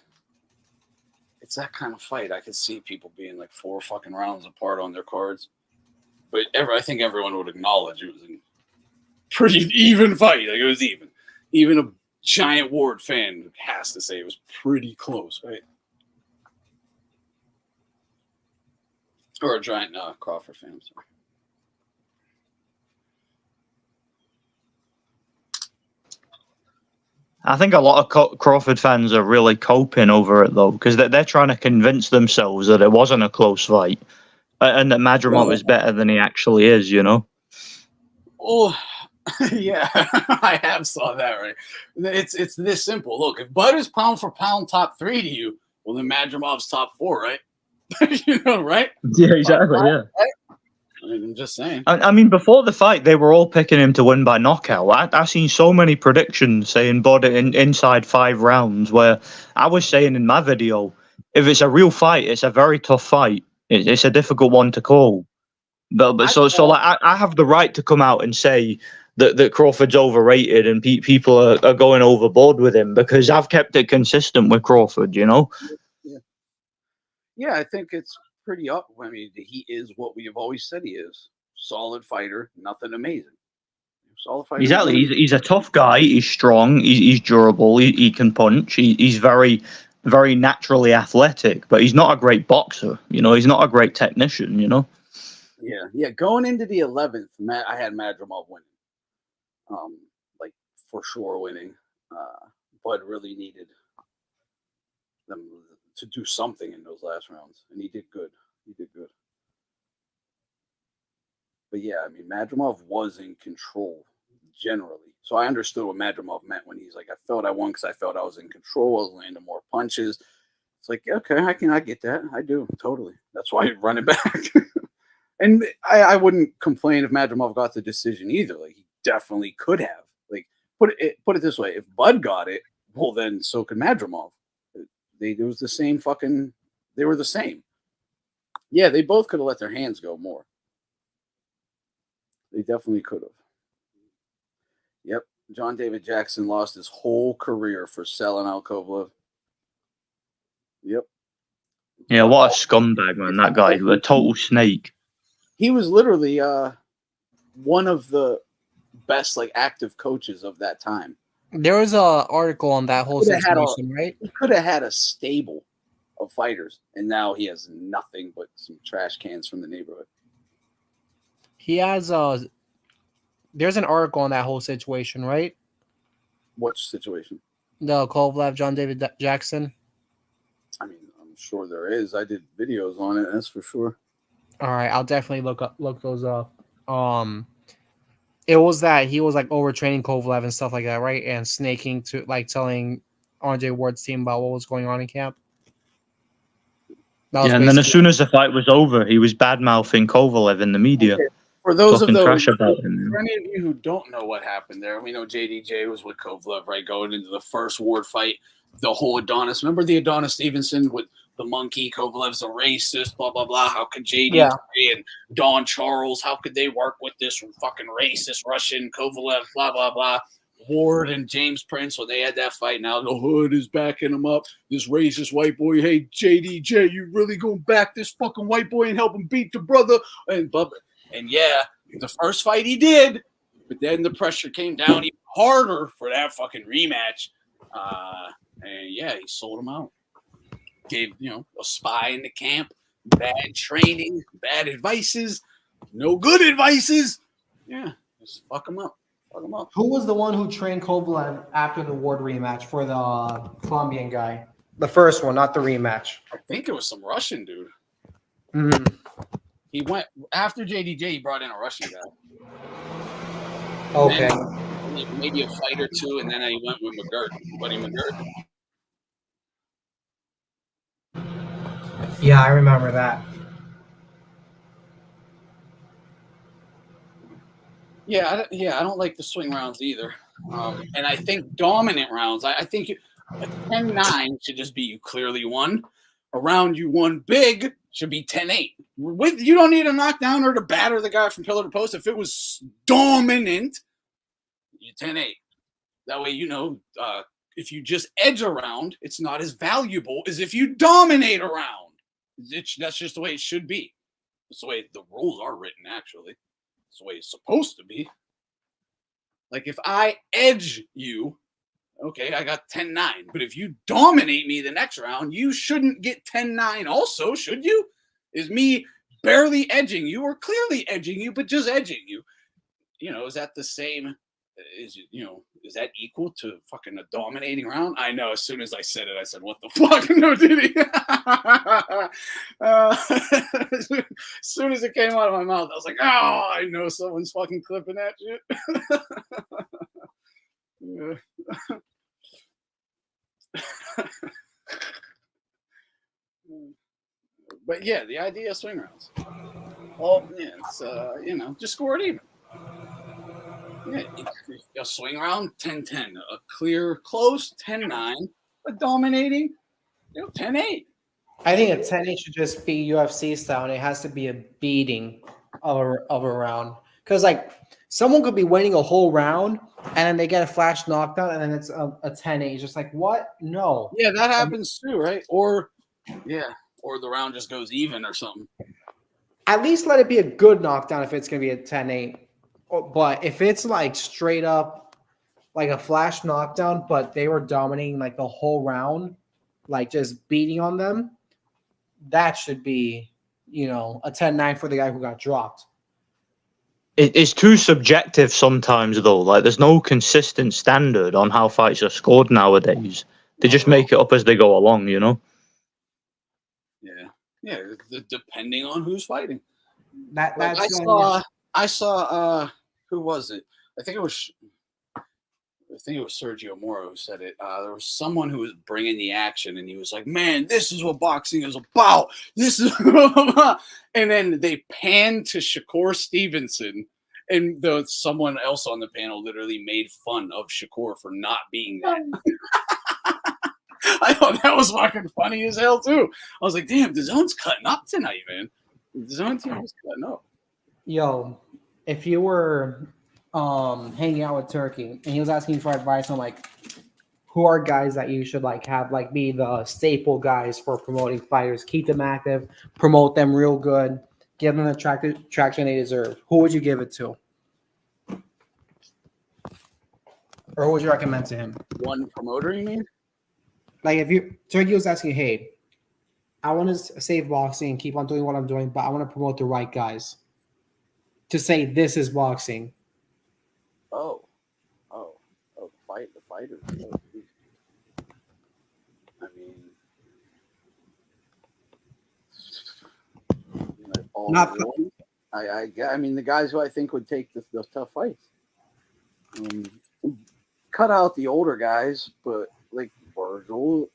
it's that kind of fight. I could see people being like 4 fucking rounds apart on their cards, but I think everyone would acknowledge it was a pretty even fight. Like, it was even. Even a giant Ward fan has to say it was pretty close, right? Or a giant Crawford fan. Sorry. I think a lot of Crawford fans are really coping over it, though, because they're trying to convince themselves that it wasn't a close fight and that Madrimov is better than he actually is, Oh, yeah, I have saw that, right? It's this simple. Look, if Bud is pound for pound top 3 to you, well, then Madrimov's top 4, right? Right? Yeah, exactly, yeah. Right? I'm just saying. I mean, before the fight, they were all picking him to win by knockout. I've seen so many predictions saying Bud inside 5 rounds, where I was saying in my video, if it's a real fight, it's a very tough fight. It's a difficult one to call. But I have the right to come out and say that Crawford's overrated and people are going overboard with him because I've kept it consistent with Crawford, Yeah, I think it's pretty up. I mean, he is what we have always said he is. Solid fighter, nothing amazing. Solid fighter. Exactly. He's a tough guy. He's strong. He's durable. He can punch. He's very very naturally athletic, but he's not a great boxer. You know, he's not a great technician. You know. Yeah. Going into the 11th, I had Madrimov winning, like for sure winning. Bud really needed them to do something in those last rounds, and he did good. But yeah, I mean, Madrimov was in control generally. So I understood what Madrimov meant when he's like, I felt I won because I felt I was in control. I was landing more punches. It's like, okay, I get that. I do, totally. That's why you run it back. And I wouldn't complain if Madrimov got the decision either. Like, he definitely could have. Like, put it this way. If Bud got it, well, then so could Madrimov. It was the same fucking, they were the same. Yeah, they both could have let their hands go more. They definitely could have. Yep. John David Jackson lost his whole career for selling out Kovalev. Yep. Yeah, what a scumbag, man, that guy. A total snake. He was literally one of the best, like, active coaches of that time. There was an article on that whole situation, right? He could have had a stable of fighters, and now he has nothing but some trash cans from the neighborhood. He has there's an article on that whole situation, right? What situation? The Kovalev, John David Jackson. I mean, I'm sure there is. I did videos on it, that's for sure. All right, I'll definitely look those up. It was that he was like overtraining Kovalev and stuff like that, right? And snaking to like telling RJ Ward's team about what was going on in camp. Yeah, and then as soon as the fight was over, he was bad-mouthing Kovalev in the media. Okay. For those of those, trash about him, for any of you who don't know what happened there, we know JDJ was with Kovalev, right? Going into the first Ward fight, the whole Adonis. Remember the Adonis Stevenson with the monkey? Kovalev's a racist, blah, blah, blah. How could JDJ and Don Charles, how could they work with this fucking racist Russian Kovalev, blah, blah, blah. Ward and James Prince, when they had that fight, now the hood is backing him up. This racist white boy, hey, JDJ, you really gonna back this fucking white boy and help him beat the brother? And yeah, the first fight he did, but then the pressure came down even harder for that fucking rematch. And yeah, he sold him out. Gave, a spy in the camp, bad training, bad advices, no good advices. Yeah, just fuck him up. Fuck him up. Who was the one who trained Kovalev after the Ward rematch for the Colombian guy? The first one, not the rematch. I think it was some Russian dude. Mm-hmm. He went after JDJ. He brought in a Russian guy. Okay. Maybe a fight or two, and then he went with McGirt, Buddy McGirt. Yeah, I remember that. Yeah, I don't like the swing rounds either. And I think dominant rounds. I think a 10-9 should just be you clearly won. A round you won big should be 10-8. You don't need a knockdown or to batter the guy from pillar to post. If it was dominant, you 10-8. That way, if you just edge a round, it's not as valuable as if you dominate a round. That's just the way it should be. That's the way the rules are written, actually. That's the way it's supposed to be. Like, if I edge you, okay, I got 10-9. But if you dominate me the next round, you shouldn't get 10-9 also, should you? Is me barely edging you or clearly edging you, but just edging you? Is that the same? Is that equal to fucking a dominating round? I know. As soon as I said it, I said, "What the fuck?" No, did he? As soon as it came out of my mouth, I was like, "Oh, I know someone's fucking clipping that shit." But yeah, the idea of swing rounds. Well, yeah, it's just score it even. Yeah, a swing round 10-10, a clear close 10-9, a dominating 10-8. I think a 10-8 should just be UFC style, and it has to be a beating of a round. Because like someone could be winning a whole round, and then they get a flash knockdown, and then it's a 10-8. It's just like, what? No. Yeah, that happens too, right? Or the round just goes even or something. At least let it be a good knockdown if it's going to be a 10-8. But if it's like straight up like a flash knockdown, but they were dominating like the whole round, like just beating on them, that should be, you know, a 10-9 for the guy who got dropped. It's too subjective sometimes, though. Like, there's no consistent standard on how fights are scored nowadays. They just make it up as they go along, you know? Yeah, depending on who's fighting. That's I saw who was it? I think it was Sergio Moro who said it. There was someone who was bringing the action, and he was like, "Man, this is what boxing is about. This is," and then they panned to Shakur Stevenson, and someone else on the panel literally made fun of Shakur for not being that. I thought that was fucking funny as hell too. I was like, "Damn, the zone's cutting up tonight, man. The zone team is cutting up." Yo, if you were hanging out with Turki and he was asking you for advice on like who are guys that you should like have like be the staple guys for promoting fighters, keep them active, promote them real good, give them the traction they deserve, who would you give it to? Or who would you recommend to him? One promoter, you mean? Like if Turki was asking, hey, I want to save boxing and keep on doing what I'm doing, but I want to promote the right guys to say this is boxing. The fighters. I mean, I mean, the guys who I think would take the tough fights. Cut out the older guys, but like Vergil,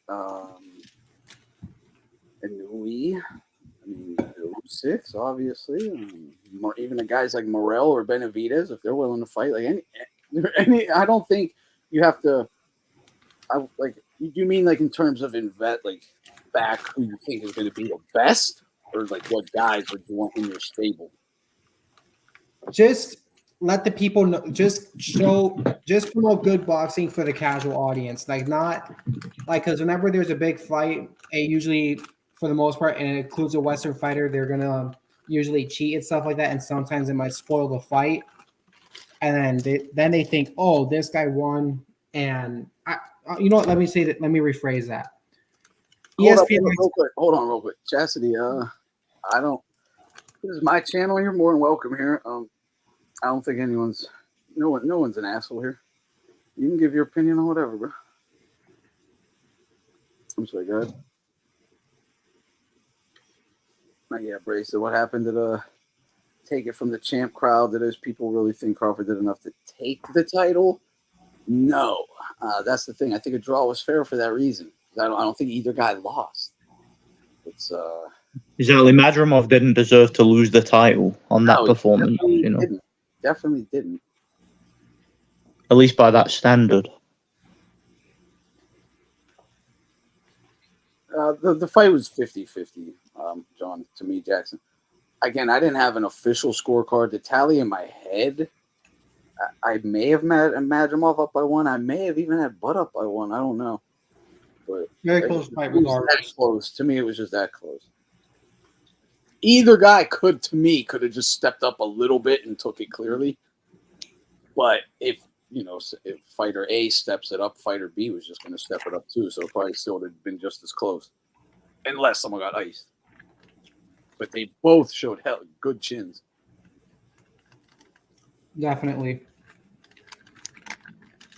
and Ruiz. I mean, 06, obviously. Even the guys like Morel or Benavidez, if they're willing to fight, like any, I don't think you have to. You mean like in terms of back who you think is going to be the best, or like what guys would you want in your stable? Just let the people know. Just promote good boxing for the casual audience. Like not like because whenever there's a big fight, it usually for the most part, and it includes a Western fighter, they're gonna usually cheat and stuff like that, and sometimes it might spoil the fight. And then they think, oh, this guy won, and you know what? Let me rephrase that. Hold on, real quick. Chastity, I don't. This is my channel. You're more than welcome here. I don't think no one's an asshole here. You can give your opinion on whatever, bro. I'm sorry, go ahead. Yeah, Bray. So what happened to take it from the champ crowd? Do those people really think Crawford did enough to take the title? No. That's the thing. I think a draw was fair for that reason. I don't think either guy lost. It's exactly. Madrimov didn't deserve to lose the title on that performance. You know, definitely didn't. At least by that standard. The fight was 50-50, John, to me, Jackson. Again, I didn't have an official scorecard to tally in my head. I may have Madrimov up by 1. I may have even had Bud up by 1. I don't know. But very close fight regardless. Close. To me, it was just that close. Either guy could have just stepped up a little bit and took it clearly. But if fighter A steps it up, fighter B was just going to step it up too. So it probably still would have been just as close. Unless someone got iced. But they both showed good chins. Definitely.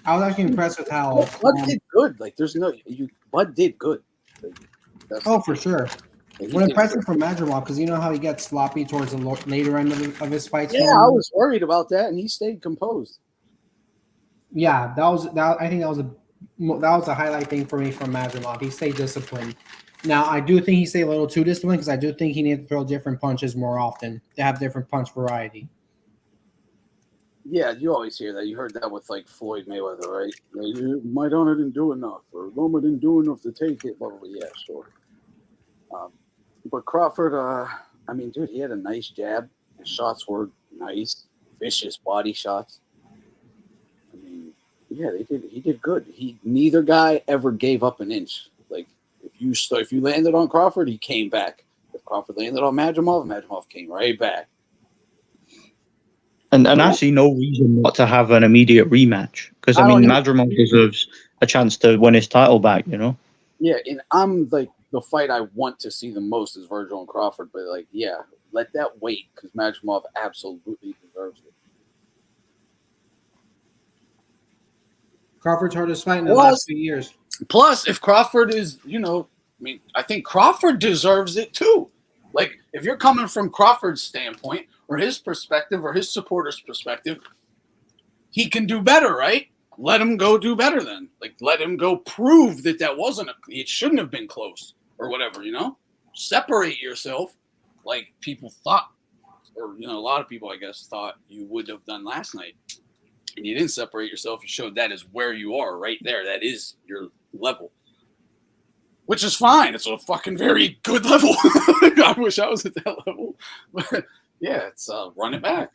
I was actually impressed with how Bud did good. Like Bud did good. For sure. What impressive for Madrimov because you know how he gets sloppy towards the later end of his fights. Yeah, I was worried about that, and he stayed composed. Yeah, I think that was a highlight thing for me from Madrimov. He stayed disciplined. Now I do think he stayed a little too disciplined because I do think he needed to throw different punches more often to have different punch variety. Yeah, you always hear that. You heard that with like Floyd Mayweather, right? Like, Maidana didn't do enough, or Loma didn't do enough to take it. Blah, blah, blah. Yeah, sure. But Crawford, I mean, dude, he had a nice jab. His shots were nice, vicious body shots. I mean, yeah, he did good. Neither guy ever gave up an inch. Like if you landed on Crawford, he came back. If Crawford landed on Madrimov came right back. And I see no reason not to have an immediate rematch because I mean Madrimov deserves a chance to win his title back. You know. Yeah, and I'm like the fight I want to see the most is Vergil and Crawford, but like, yeah, let that wait because Madrimov absolutely deserves it. Crawford's hardest fight in the last few years. Plus, if Crawford is, I think Crawford deserves it too. Like, if you're coming from Crawford's standpoint or his perspective or his supporters' perspective, he can do better, right? Let him go do better then. Like, let him go prove that it shouldn't have been close or whatever, Separate yourself like people thought, or, a lot of people, I guess, thought you would have done last night. And you didn't separate yourself. You showed that is where you are right there. That is your level. Which is fine. It's a fucking very good level. I wish I was at that level. But, yeah, it's run it back.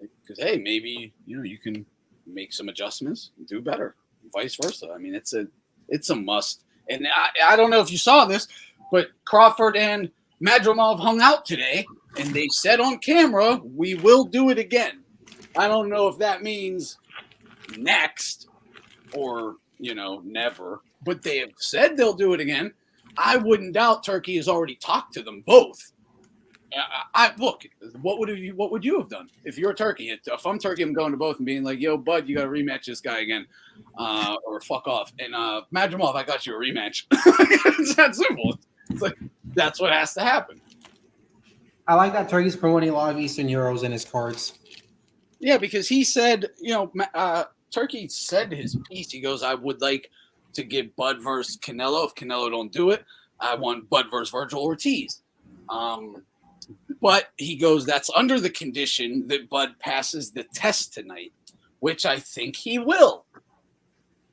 Because, hey, maybe, you can make some adjustments and do better. Vice versa. I mean, it's a must. And I don't know if you saw this, but Crawford and Madrimov hung out today. And they said on camera, we will do it again. I don't know if that means next or, never, but they have said they'll do it again. I wouldn't doubt Turkey has already talked to them both. Look, what would you have done if you're Turkey? If I'm Turkey, I'm going to both and being like, yo, bud, you got to rematch this guy again, or fuck off. And Madrimov, I got you a rematch. It's that simple. It's like, that's what has to happen. I like that Turkey's promoting a lot of Eastern Euros in his cards. Yeah, because he said, Turkey said his piece. He goes, I would like to give Bud versus Canelo. If Canelo don't do it, I want Bud versus Virgil Ortiz. But he goes, that's under the condition that Bud passes the test tonight, which I think he will.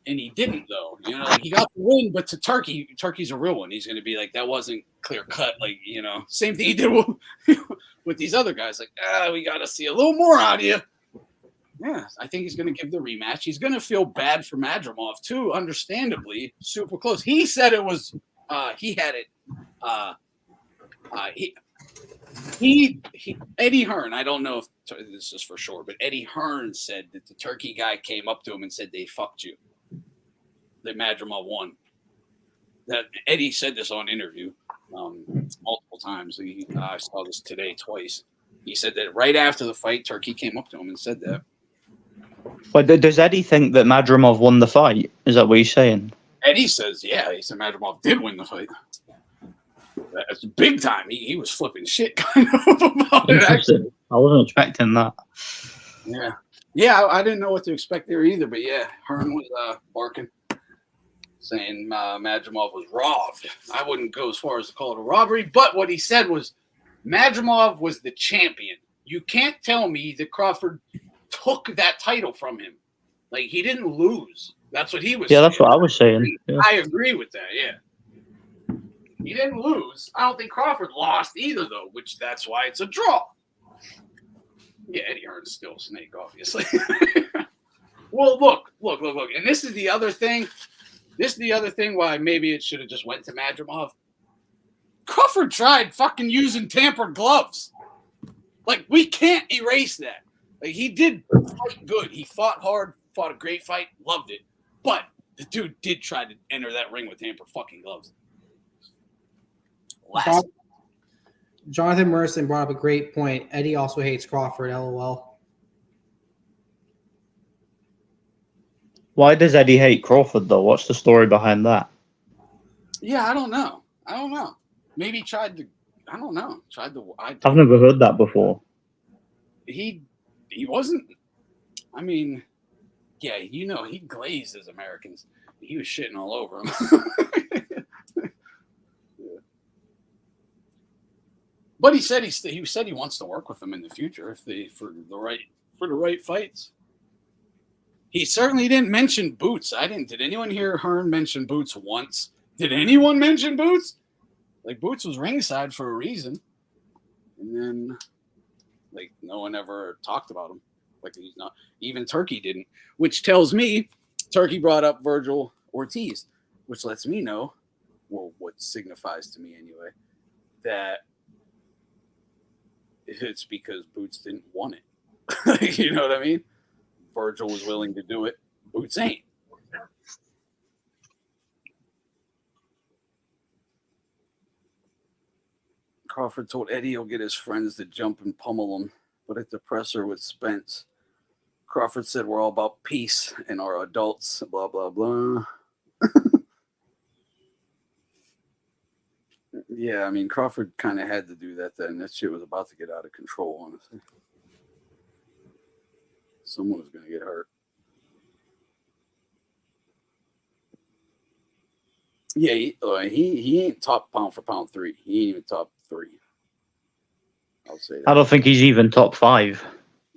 And he didn't, though. He got the win, but to Turkey's a real one. He's going to be like, that wasn't clear cut. Like, same thing he did with these other guys. Like, we got to see a little more out of you. Yeah, I think he's going to give the rematch. He's going to feel bad for Madrimov, too, understandably. Super close. He said it was he had it. Eddie Hearn, I don't know if this is for sure, but Eddie Hearn said that the Turkey guy came up to him and said they fucked you. That Madrimov won. That Eddie said this on interview multiple times. I saw this today twice. He said that right after the fight, Turkey came up to him and said that. But does Eddie think that Madrimov won the fight? Is that what he's saying? Eddie says, yeah. He said Madrimov did win the fight. That's big time. He was flipping shit kind of about it. Actually, I wasn't expecting that. Yeah. I didn't know what to expect there either. But yeah, Hearn was barking, saying Madrimov was robbed. I wouldn't go as far as to call it a robbery, but what he said was Madrimov was the champion. You can't tell me that Crawford took that title from him. Like, he didn't lose. That's what he was saying. That's what I was saying. Yeah. I agree with that, yeah. He didn't lose. I don't think Crawford lost either, though, which that's why it's a draw. Yeah, Eddie Hearn's still a snake, obviously. Well, look. And this is the other thing. Why maybe it should have just went to Madrimov. Crawford tried fucking using tampered gloves. Like, we can't erase that. Like, he did fight good. He fought hard, fought a great fight, loved it. But the dude did try to enter that ring with tampered fucking gloves. Jonathan Merson brought up a great point. Eddie also hates Crawford, LOL. Why does Eddie hate Crawford, though? What's the story behind that? Yeah, I don't know. Maybe he tried to. I don't know. I've never heard that before. He wasn't. I mean, yeah, he glazed as Americans. He was shitting all over him. Yeah. But he said he wants to work with them in the future for the right fights. He certainly didn't mention Boots. I didn't. Did anyone hear Hearn mention Boots once? Did anyone mention Boots? Like, Boots was ringside for a reason. And then, like, no one ever talked about him. Like, he's not. Even Turkey didn't. Which tells me Turkey brought up Virgil Ortiz, which lets me know, well, what signifies to me anyway, that it's because Boots didn't want it. You know what I mean? Virgil was willing to do it. Boots ain't. Crawford told Eddie he'll get his friends to jump and pummel him, but at the presser with Spence, Crawford said we're all about peace and our adults, blah, blah, blah. Yeah, I mean, Crawford kind of had to do that then. That shit was about to get out of control, honestly. Someone was going to get hurt. Yeah, he ain't top pound for pound 3. He ain't even top 3. I'll say that. I don't think he's even top 5.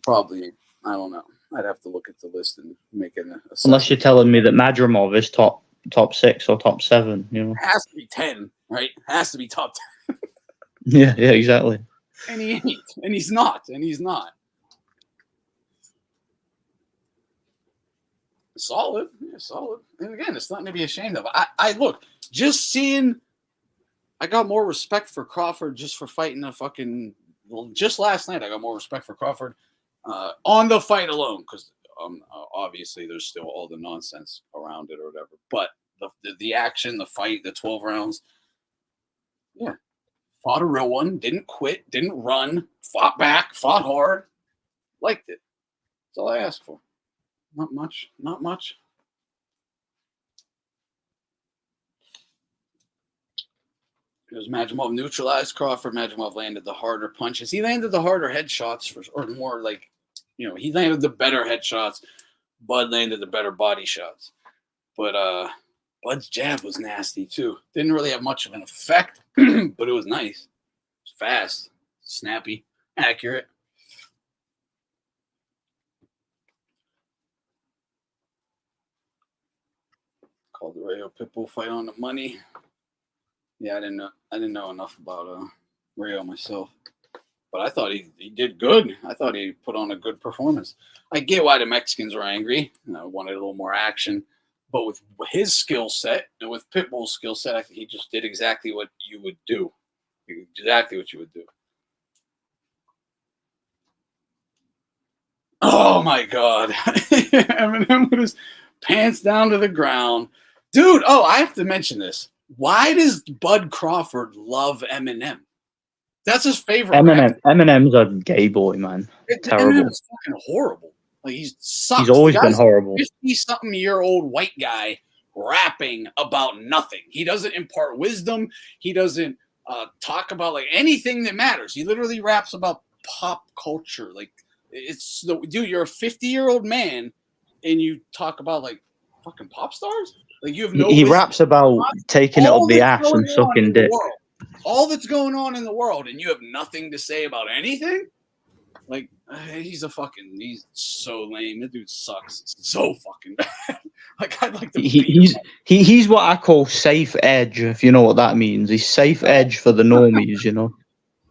Probably. I don't know. I'd have to look at the list and make an assessment. Unless you're telling me that Madrimov is top 6 or top 7, you know. Has to be 10, right? Has to be top 10. Yeah, exactly. And he ain't. And he's not. Solid. Yeah, solid. And again, it's nothing to be ashamed of. I look, just seeing, I got more respect for Crawford just for fighting just last night, I got more respect for Crawford on the fight alone, because obviously there's still all the nonsense around it or whatever. But the action, the fight, the 12 rounds, yeah. Fought a real one, didn't quit, didn't run, fought back, fought hard, liked it. That's all I asked for. Not much. Because Madrimov neutralized Crawford. Madrimov landed the harder punches. He landed the harder headshots, or more like, he landed the better headshots. Bud landed the better body shots. But Bud's jab was nasty too. Didn't really have much of an effect, but it was nice. It was fast, snappy, accurate. Called the Rayo Pitbull fight on the money. Yeah, I didn't know enough about Rayo myself, but I thought he did good. I thought he put on a good performance. I get why the Mexicans were angry. Wanted a little more action, but with his skill set and with Pitbull's skill set, I think he just did exactly what you would do. Exactly what you would do. Oh my God, Eminem with his pants down to the ground. Dude, I have to mention this. Why does Bud Crawford love Eminem? That's his favorite. Eminem's a gay boy, man. Terrible. Eminem's fucking horrible. Like, he sucks. He's always been horrible. 50-something-year-old white guy rapping about nothing. He doesn't impart wisdom. He doesn't talk about like anything that matters. He literally raps about pop culture. Like, dude, you're a 50-year-old man and you talk about like fucking pop stars? Like, you have no he raps about taking it up the ass and sucking dick. All that's going on in the world, and you have nothing to say about anything? Like, he's so lame. That dude sucks so fucking bad. Like, I'd like to. He's what I call safe edge, if you know what that means. He's safe edge for the normies, you know.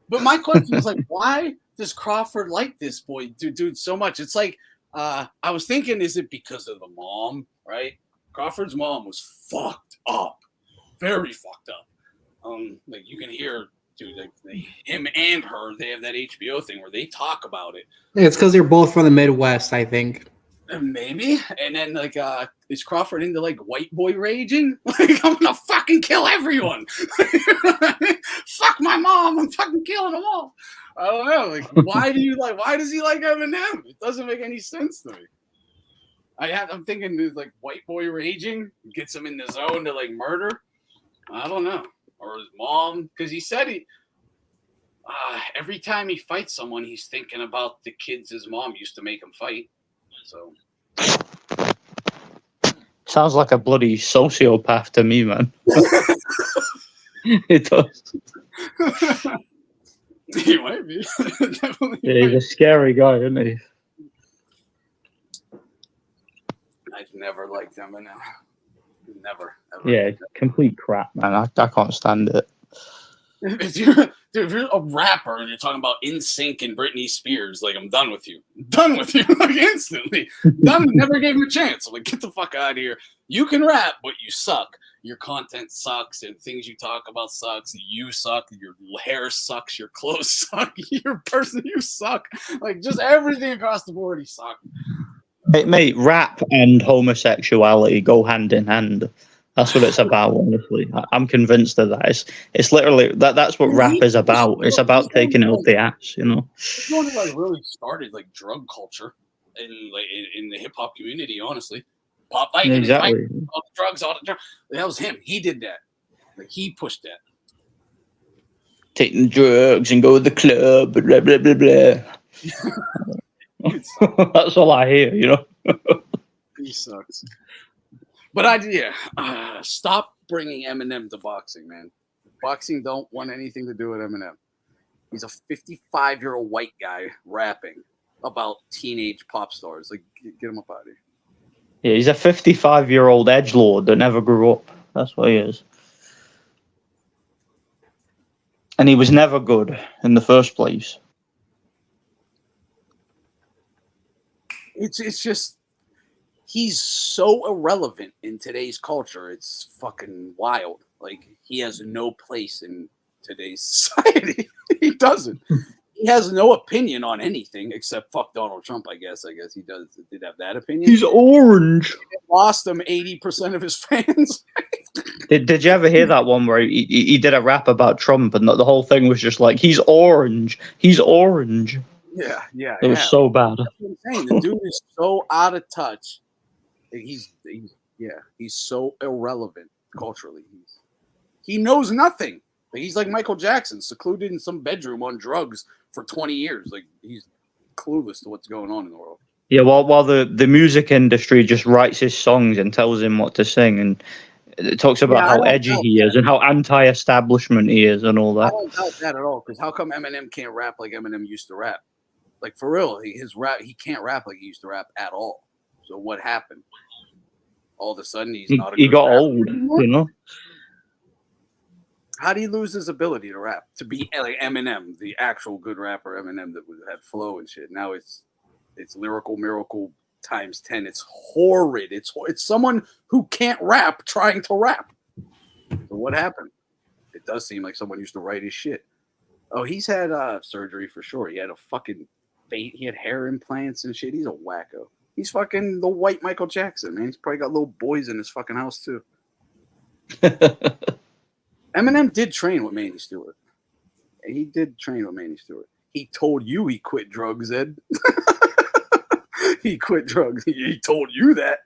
But my question is like, why does Crawford like this boy, dude, so much? It's like, I was thinking, is it because of the mom, right? Crawford's mom was fucked up, very fucked up. Like, you can hear, dude, like, him and her, they have that HBO thing where they talk about it. Yeah, it's because they're both from the Midwest, I think. Maybe. And then, like, is Crawford into, like, white boy raging? Like, I'm gonna fucking kill everyone. Fuck my mom. I'm fucking killing them all. I don't know. Like, why does he like Eminem? It doesn't make any sense to me. I'm thinking, like, white boy raging gets him in the zone to, like, murder. I don't know. Or his mom, because he said every time he fights someone, he's thinking about the kids his mom used to make him fight. So sounds like a bloody sociopath to me, man. It does. He might be. Definitely. Yeah, he's a scary guy, isn't he? I've never liked Eminem. Never. Yeah, complete crap, man. I can't stand it. If you're a rapper and you're talking about NSYNC and Britney Spears, like, I'm done with you. Done with you, like, instantly. Done. Never gave him a chance. I'm like, get the fuck out of here. You can rap, but you suck. Your content sucks, and things you talk about sucks. You suck. Your hair sucks. Your clothes suck. Your person, you suck. Like, just everything across the board, he sucked. Mate, rap and homosexuality go hand in hand. That's what it's about, honestly. I'm convinced of that. It's literally that's what rap is about. It's about taking it up the ass, you know. He's the one who like really started like drug culture in the hip hop community, honestly. Pop fighting, Exactly. all the drugs, that was him. He did that. Like he pushed that. Taking drugs and go to the club, blah blah blah blah. That's all I hear, you know. He sucks. But stop bringing Eminem to boxing, man. Boxing don't want anything to do with Eminem. He's a 55-year-old white guy rapping about teenage pop stars. Like, get him up out of here. Yeah, he's a 55-year-old edgelord that never grew up. That's what he is. And he was never good in the first place. It's just he's so irrelevant in today's culture. It's fucking wild. Like, he has no place in today's society. He doesn't. He has no opinion on anything except fuck Donald Trump, I guess. He did have that opinion. He's orange. It lost him 80% of his fans. Did you ever hear that one where he did a rap about Trump and the whole thing was just like, he's orange. He's orange. Yeah. It was so bad. That's what I'm saying. The dude is so out of touch. He's so irrelevant culturally. He knows nothing. He's like Michael Jackson, secluded in some bedroom on drugs for 20 years. Like, he's clueless to what's going on in the world. Yeah, while the music industry just writes his songs and tells him what to sing, and it talks about how edgy he is and how anti-establishment he is and all that. I don't doubt that at all, because how come Eminem can't rap like Eminem used to rap? Like, for real, he can't rap like he used to rap at all. So what happened? All of a sudden, he got old, anymore? you know? How did he lose his ability to rap? To be like Eminem, the actual good rapper Eminem that had flow and shit. Now it's lyrical miracle times 10. It's horrid. It's someone who can't rap trying to rap. So what happened? It does seem like someone used to write his shit. Oh, he's had surgery for sure. He had a fucking fate. He had hair implants and shit. He's a wacko. He's fucking the white Michael Jackson, man. He's probably got little boys in his fucking house too. Eminem did train with Manny Stewart. He did train with Manny Stewart. He told you he quit drugs, Ed. He quit drugs. He told you that.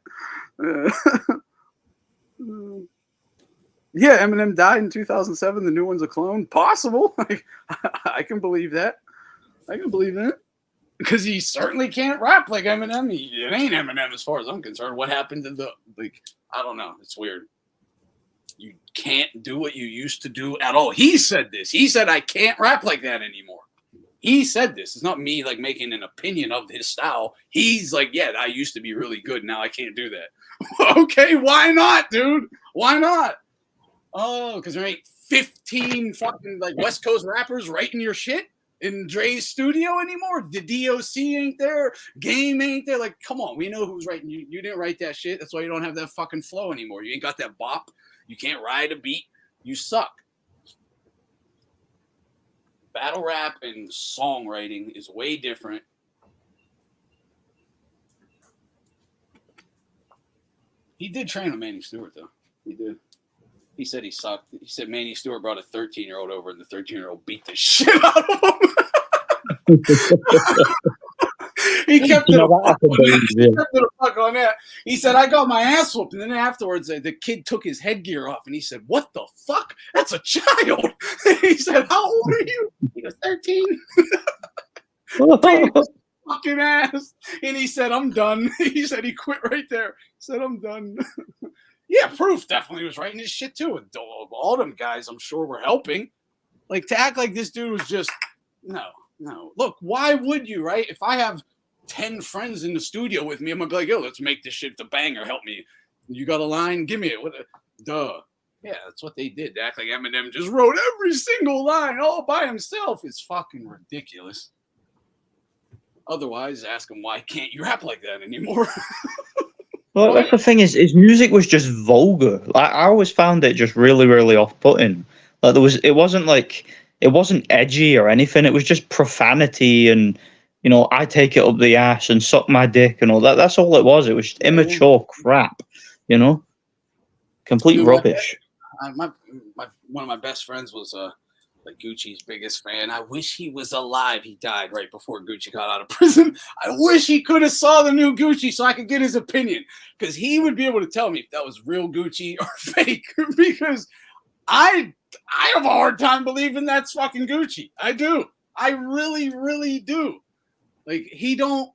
Yeah, Eminem died in 2007. The new one's a clone. Possible. I can believe that. Because he certainly can't rap like Eminem. It ain't Eminem as far as I'm concerned. What happened to I don't know. It's weird. You can't do what you used to do at all. He said this. He said, I can't rap like that anymore. He said this. It's not me like making an opinion of his style. He's like, yeah, I used to be really good. Now I can't do that. Okay, why not, dude? Why not? Oh, because there ain't 15 fucking like West Coast rappers writing your shit in Dre's studio anymore. The DOC ain't there. Game ain't there. Like, come on. We know who's writing. You didn't write that shit. That's why you don't have that fucking flow anymore. You ain't got that bop. You can't ride a beat. You suck. Battle rap and songwriting is way different. He did train with Manny Stewart, though. He did. He said he sucked. He said Manny Stewart brought a 13-year-old over, and the 13-year-old beat the shit out of him. He kept it a fuck on that. He said, I got my ass whooped. And then afterwards, the kid took his headgear off. And he said, what the fuck? That's a child. He said, how old are you? He was 13. Fucking ass. And he said, I'm done. He said he quit right there. He said, I'm done. Yeah, Proof definitely was writing his shit too. And all them guys, I'm sure, were helping. Like, to act like this dude was just, no. Look, why would you, right? If I have 10 friends in the studio with me, I'm gonna be like, yo, let's make this shit the banger. Help me. You got a line? Give me it. Duh. Yeah, that's what they did. They act like Eminem just wrote every single line all by himself. It's fucking ridiculous. Otherwise, ask him, why can't you rap like that anymore? Well, that's the thing is music was just vulgar. I always found it just really, really off-putting. Like it wasn't edgy or anything. It was just profanity and, you know, I take it up the ass and suck my dick and all that. That's all it was. It was immature crap, you know? Complete rubbish. One of my best friends was like Gucci's biggest fan. I wish he was alive. He died right before Gucci got out of prison. I wish he could have saw the new Gucci so I could get his opinion, because he would be able to tell me if that was real Gucci or fake. Because I have a hard time believing that's fucking Gucci. I do. I really, really do. Like, he don't.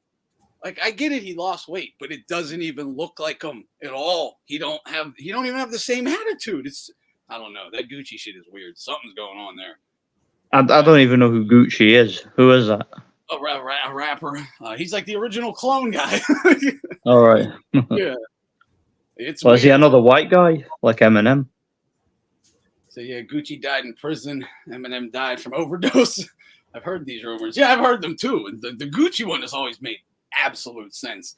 Like, I get it, he lost weight, but it doesn't even look like him at all. He don't even have the same attitude. I don't know. That Gucci shit is weird. Something's going on there. I don't even know who Gucci is. Who is that? A rapper. He's like the original clone guy. All right. Yeah. It's Is he another white guy like Eminem? So yeah, Gucci died in prison. Eminem died from overdose. I've heard these rumors. Yeah, I've heard them too. And the Gucci one has always made absolute sense.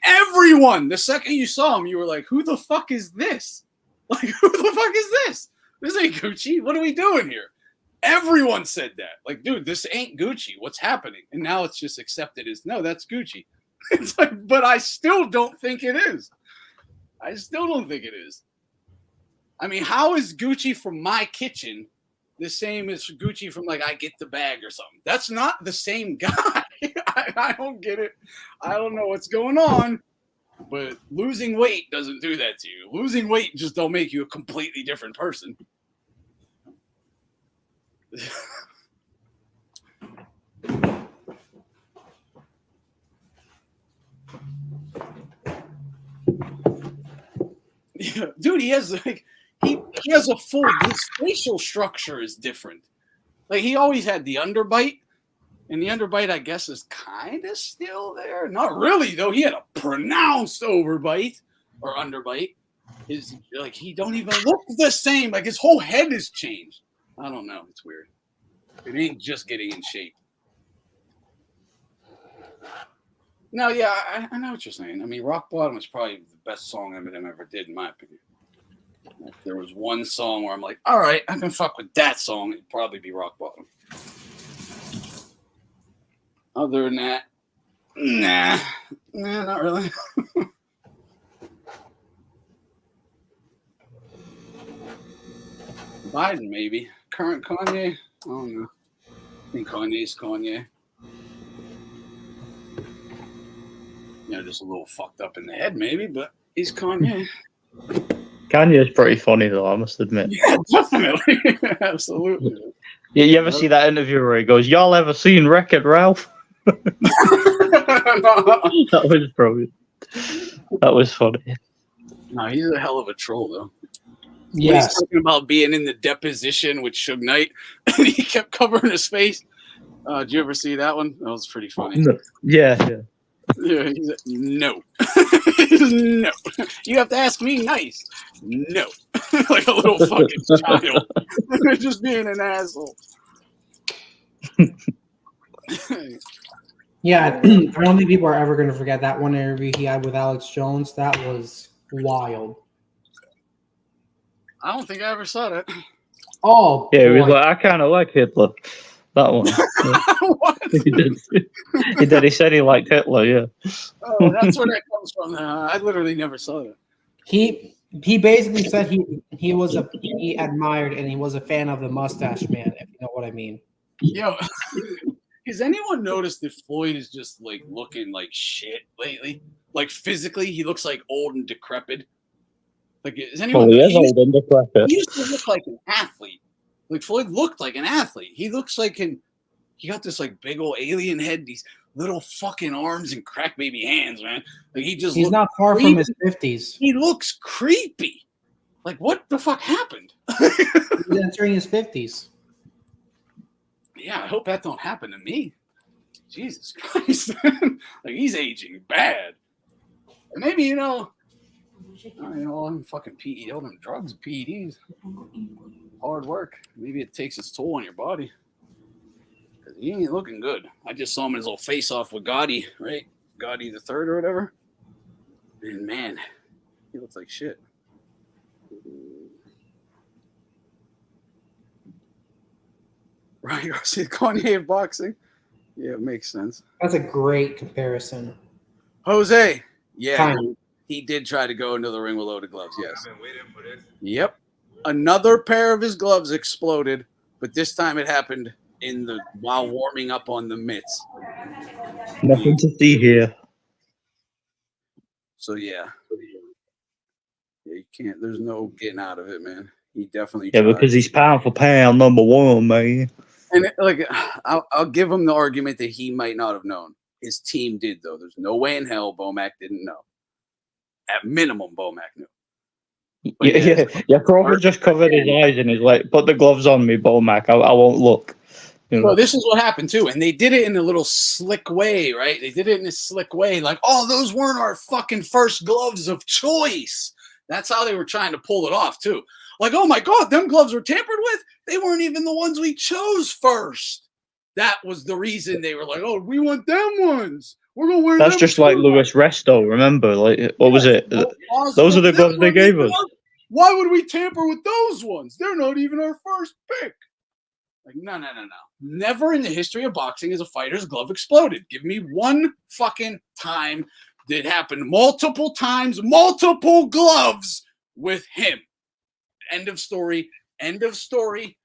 Everyone, the second you saw him, you were like, who the fuck is this? Like, who the fuck is this? This ain't Gucci. What are we doing here? Everyone said that. Like, dude, this ain't Gucci. What's happening? And now it's just accepted as, no, that's Gucci. It's like, but I still don't think it is. I still don't think it is. I mean, how is Gucci from My Kitchen the same as Gucci from, like, I Get the Bag or something? That's not the same guy. I don't get it. I don't know what's going on, but losing weight doesn't do that to you. Losing weight just don't make you a completely different person. Yeah, dude, he has like he has a full, his facial structure is different. Like, he always had the underbite, and the underbite, I guess, is kind of still there. Not really, though. He had a pronounced overbite or underbite. His, like, he don't even look the same. Like, his whole head has changed. I don't know. It's weird. It ain't just getting in shape. No, yeah, I know what you're saying. I mean, Rock Bottom is probably the best song Eminem ever did, in my opinion. If there was one song where I'm like, all right, I can fuck with that song, it'd probably be Rock Bottom. Other than that, nah, not really. Biden, maybe. Current Kanye? I don't know. I think Kanye's Kanye. You know, just a little fucked up in the head, maybe, but he's Kanye. Kanye's pretty funny, though, I must admit. Yeah, definitely. Absolutely. Yeah, you ever see that interview where he goes, y'all ever seen Wreck-It Ralph? That was brilliant. That was funny. No, he's a hell of a troll, though. Yeah. He's talking about being in the deposition with Suge Knight, and he kept covering his face. Did you ever see that one? That was pretty funny. No. Yeah. Yeah, he's like, no. No. You have to ask me nice. No. Like a little fucking child. Just being an asshole. Yeah, I don't think people are ever going to forget that one interview he had with Alex Jones. That was wild. I don't think I ever saw that. Oh, yeah, he was like, I kind of like Hitler. That one. Yeah. What? He did. He did. He said he liked Hitler, yeah. Oh, that's where that comes from. I literally never saw that. He basically said he admired and he was a fan of the Mustache Man, if you know what I mean. Yo, has anyone noticed that Floyd is just like looking like shit lately? Like, physically, he looks like old and decrepit. Like, is anyone? He is old and decrepit. He used to look like an athlete. Like, Floyd looked like an athlete. He looks like he got this like big old alien head, these little fucking arms and crack baby hands, man. Like, he's not far creepy. from his 50s. He looks creepy. Like, what the fuck happened? He's entering his 50s. Yeah, I hope that don't happen to me. Jesus Christ. Like, he's aging bad. And maybe, all them fucking PE, all them drugs, PEDs, hard work. Maybe it takes its toll on your body. Because he ain't looking good. I just saw him in his little face-off with Gotti, right? Gotti the third or whatever. And, man, he looks like shit. Right, Garcia, Kanye of boxing. Yeah, it makes sense. That's a great comparison. Jose. Yeah. He did try to go into the ring with loaded gloves, yes. I've been waiting for this. Yep. Another pair of his gloves exploded, but this time it happened while warming up on the mitts. Nothing to see here. So yeah, you can't. There's no getting out of it, man. He definitely Yeah, tried. because he's pound for pound #1, man. And I'll give him the argument that he might not have known. His team did, though. There's no way in hell Bomac didn't know. At minimum, Bomac knew. Yeah. Crawford just covered his eyes and he's like, "Put the gloves on me, Bomac. I won't look." You know? Well, this is what happened too, and they did it in a little slick way, right? They did it in a slick way, like, "Oh, those weren't our fucking first gloves of choice." That's how they were trying to pull it off too. Like, "Oh my God, them gloves were tampered with. They weren't even the ones we chose first." That was the reason they were like, "Oh, we want them ones. We're gonna wear." That's them just too. like Luis Resto. Remember, like what was it? Those are the gloves they gave us. Why would we tamper with those ones? They're not even our first pick. Like, no. Never in the history of boxing has a fighter's glove exploded. Give me one fucking time that happened multiple times, multiple gloves with him. End of story. End of story.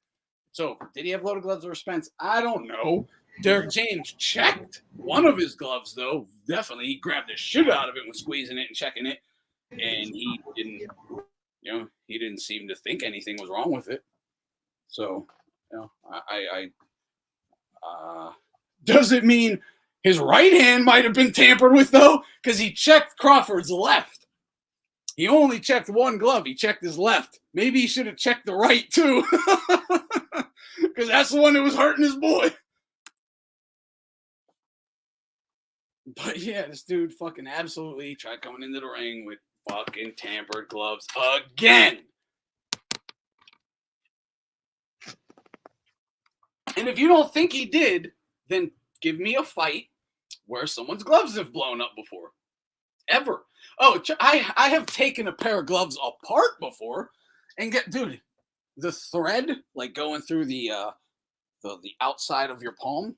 So, did he have loaded gloves or Spence? I don't know. Derek James checked one of his gloves, though. Definitely, he grabbed the shit out of it when squeezing it and checking it. And he didn't seem to think anything was wrong with it. So, does it mean his right hand might have been tampered with, though? Because he checked Crawford's left. He only checked one glove. He checked his left. Maybe he should have checked the right, too. Because that's the one that was hurting his boy. But yeah, this dude fucking absolutely tried coming into the ring with fucking tampered gloves again. And if you don't think he did, then give me a fight where someone's gloves have blown up before. Ever. Oh, I have taken a pair of gloves apart before and dude, the thread like going through the outside of your palm.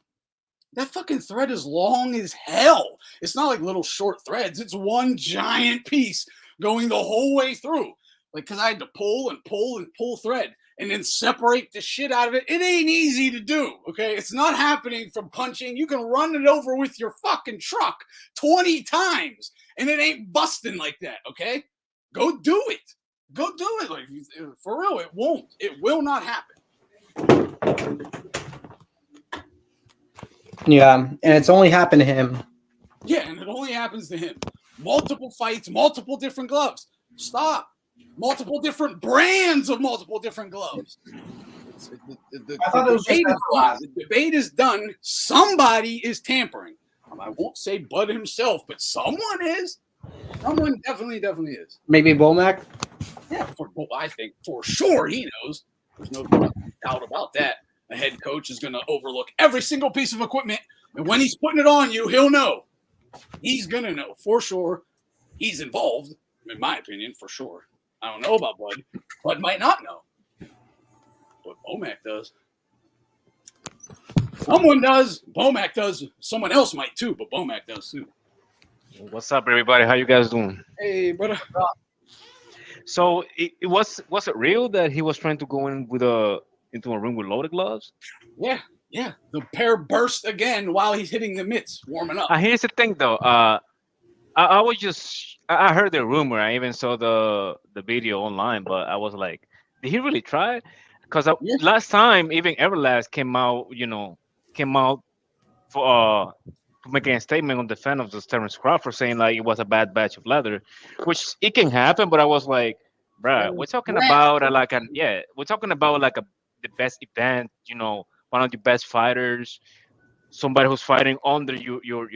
That fucking thread is long as hell. It's not like little short threads. It's one giant piece going the whole way through. Like, because I had to pull and pull and pull thread and then separate the shit out of it. It ain't easy to do, okay? It's not happening from punching. You can run it over with your fucking truck 20 times, and it ain't busting like that, okay? Go do it. Go do it. Like, for real, it won't. It will not happen. Yeah, and it's only happened to him. Yeah, and it only happens to him. Multiple fights, multiple different gloves. Stop. Multiple different brands of multiple different gloves. The debate is done. Somebody is tampering. I won't say Bud himself, but someone is. Someone definitely is. Maybe Bomac? Yeah, I think for sure he knows. There's no doubt about that. A head coach is going to overlook every single piece of equipment, and when he's putting it on you, he'll know. He's going to know for sure. He's involved, in my opinion, for sure. I don't know about Bud. Bud might not know. But Bomac does. Someone does. Bomac does. Someone else might too, but Bomac does too. What's up, everybody? How you guys doing? Hey, brother. So was it real that he was trying to go into a ring with loaded gloves? Yeah. The pair burst again while he's hitting the mitts, warming up. Here's the thing, though. I heard the rumor. I even saw the video online, but I was like, did he really try? Because last time, even Everlast came out for making a statement on defense of this Terence Crawford, saying like it was a bad batch of leather, which it can happen. But I was like, bruh, we're talking about the best event, one of the best fighters, somebody who's fighting under your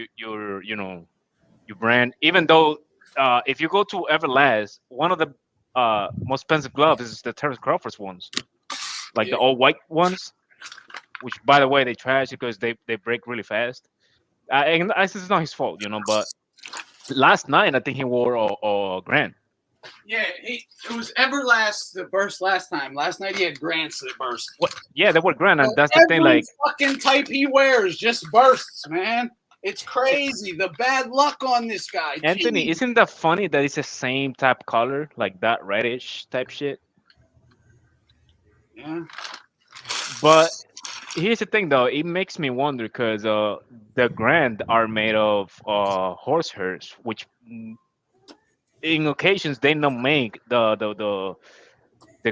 brand. Even though if you go to Everlast, one of the most expensive gloves is the Terence Crawford's ones, like the all white ones, which by the way they trash because they break really fast. And it's not his fault, but last night I think he wore a Grand. Yeah, it was Everlast that burst last time. Last night he had Grants that burst. Yeah, they were Grand, and that's the thing. Like fucking type he wears just bursts, man. It's crazy. The bad luck on this guy. Anthony, Jeez. isn't that funny that it's the same type color, like that reddish type shit? Yeah. But here's the thing, though. It makes me wonder because the grand are made of horse hairs, which in occasions they don't make the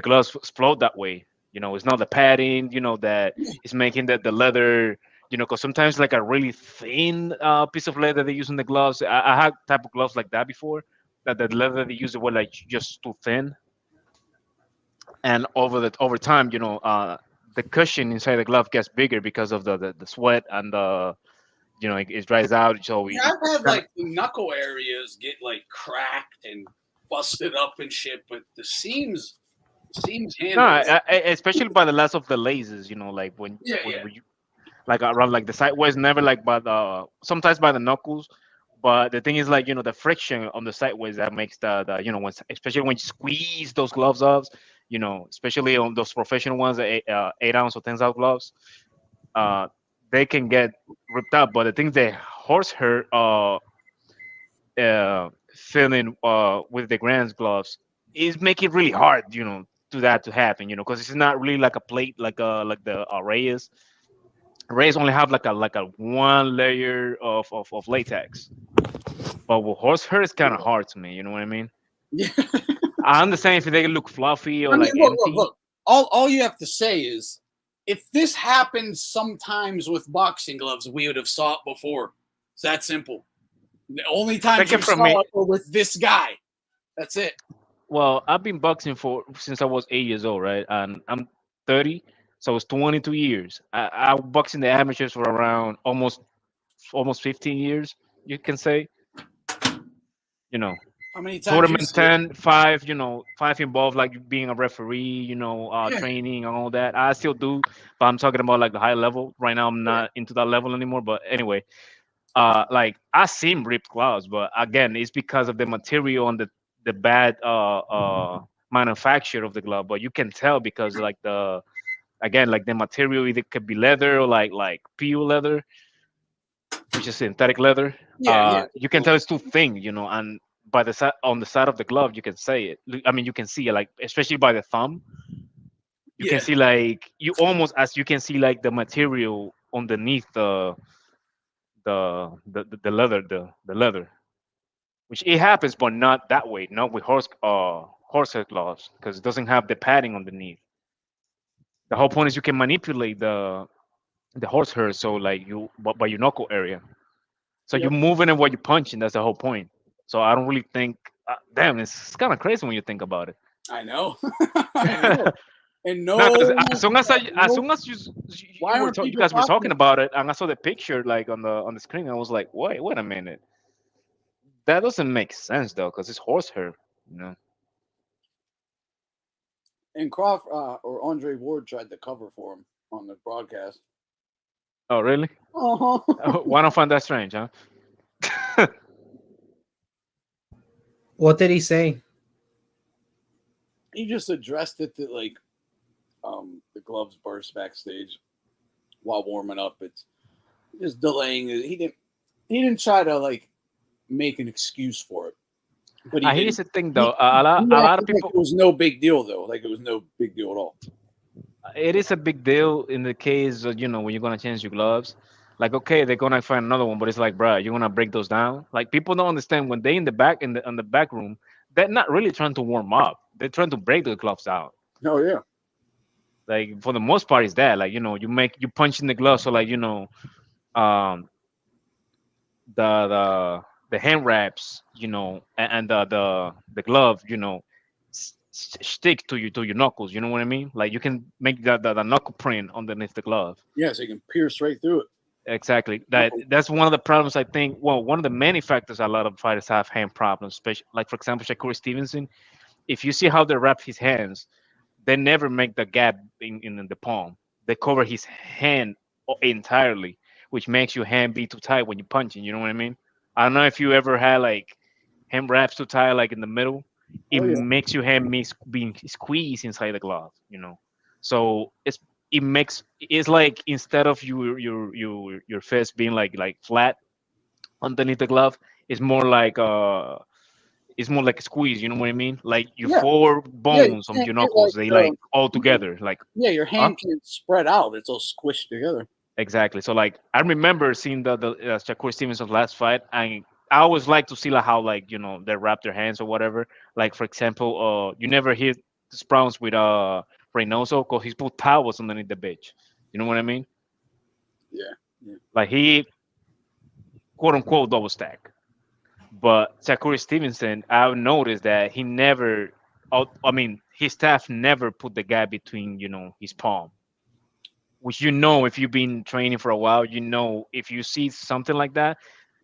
gloves explode that way. You know, it's not the padding, you know, that is making the leather, you know, because sometimes like a really thin piece of leather they use in the gloves. I had type of gloves like that before, that the leather they use were like just too thin, and over time, you know, the cushion inside the glove gets bigger because of the sweat and the, you know, it dries out. So Yeah, I've had like the knuckle areas get like cracked and busted up and shit, but the seams no, handle it. especially by the last of the laces, you know, like when Yeah, when, yeah. when you like around like the sideways, never like by the sometimes by the knuckles. But the thing is, like, you know, the friction on the sideways that makes the you know, when, especially when you squeeze those gloves off, you know, especially on those professional ones, the 8 ounce or 10 ounce gloves, uh, they can get ripped up. But the thing that horse hair filling with the Grand's gloves is make it really hard, you know, to that to happen, you know, because it's not really like a plate like the Reyes. Reyes only have like a one layer of latex, but with horse hair it's kind of hard to me. You know what I mean? Yeah. I understand if they look fluffy or I mean, like look, empty. look. All you have to say is, if this happens sometimes with boxing gloves, we would have saw it before. It's that simple. The only times Take you it from me. saw it were with this guy. That's it. Well, I've been boxing for since I was 8 years old, right? And I'm 30, so it's 22 years. I boxed in the amateurs for around almost 15 years, you can say. You know, How many times you tournament see it? 10, 5, you know, 5 involved like being a referee, you know, Yeah. training and all that. I still do, but I'm talking about like the high level. Right now, I'm not into that level anymore. But anyway, like I seen ripped gloves, but again, it's because of the material and the bad manufacture of the glove. But you can tell because like the again like the material either could be leather or like PU leather, which is synthetic leather. Yeah, yeah. You can tell it's too thin, you know, and by the side on the side of the glove, you can say it. I mean, you can see it, like especially by the thumb, you can Yeah. see like you almost as you can see like the material underneath the leather, the leather, which it happens, but not that way, not with horsehair gloves, because it doesn't have the padding underneath. The whole point is you can manipulate the horsehair, so like you by your knuckle area. So you're Yep. moving and what you're punching. That's the whole point. So I don't really think. Damn, it's kind of crazy when you think about it. I know. I know. And No, because no, as no. soon as Why you aren't you people guys were talking talking? about it, and I saw the picture like on the screen, I was like, wait a minute, that doesn't make sense though, because it's horsehair, you know. And Crawford or Andre Ward tried to cover for him on the broadcast. Oh, really? Oh, Why don't find that strange, huh? What did he say? he just addressed it that like the gloves burst backstage while warming up. It's just delaying it. He didn't try to like make an excuse for it, but he Here's didn't. the thing He, though, a lot of acted like people. it was no big deal though. Like it was no big deal at all. It is a big deal in the case you know, when you're gonna change your gloves. Like, okay, they're gonna find another one, but it's like, bruh, you're gonna break those down. Like, people don't understand when they in the back in the back room, they're not really trying to warm up. They're trying to break the gloves out. Oh yeah. Like, for the most part, is that like, you know, you punch in the glove, so like, you know, um the the hand wraps, you know, and the glove, you know, stick to your knuckles. You know what I mean? Like, you can make the knuckle print underneath the glove. Yeah, so you can pierce right through it. Exactly. That's one of the problems, I think. Well, one of the many factors a lot of fighters have hand problems, especially like for example Shakur Stevenson. If you see how they wrap his hands, they never make the gap in the palm. They cover his hand entirely, which makes your hand be too tight when you're punching. You know what I mean? I don't know if you ever had like hand wraps too tight, like in the middle. It Oh yeah. makes your hand being squeezed inside the glove. You know, so it's like instead of your fist being like flat, underneath the glove. It's more like it's more like a squeeze. You know what I mean? Like your Yeah. four Yeah, you bones of can't your get knuckles, they like all you- together. Like yeah, your hand can't spread out. It's all squished together. exactly. So like I remember seeing the Shakur Stevenson last fight, and I always like to see like how like they wrap their hands or whatever. Like for example, you never hear this problems with Reynoso because he's put towels underneath the bitch. You know what I mean? Yeah. Like he quote unquote double stack. But Shakur Stevenson, I've noticed that he never, I mean, his staff never put the guy between, his palm. Which if you've been training for a while, if you see something like that,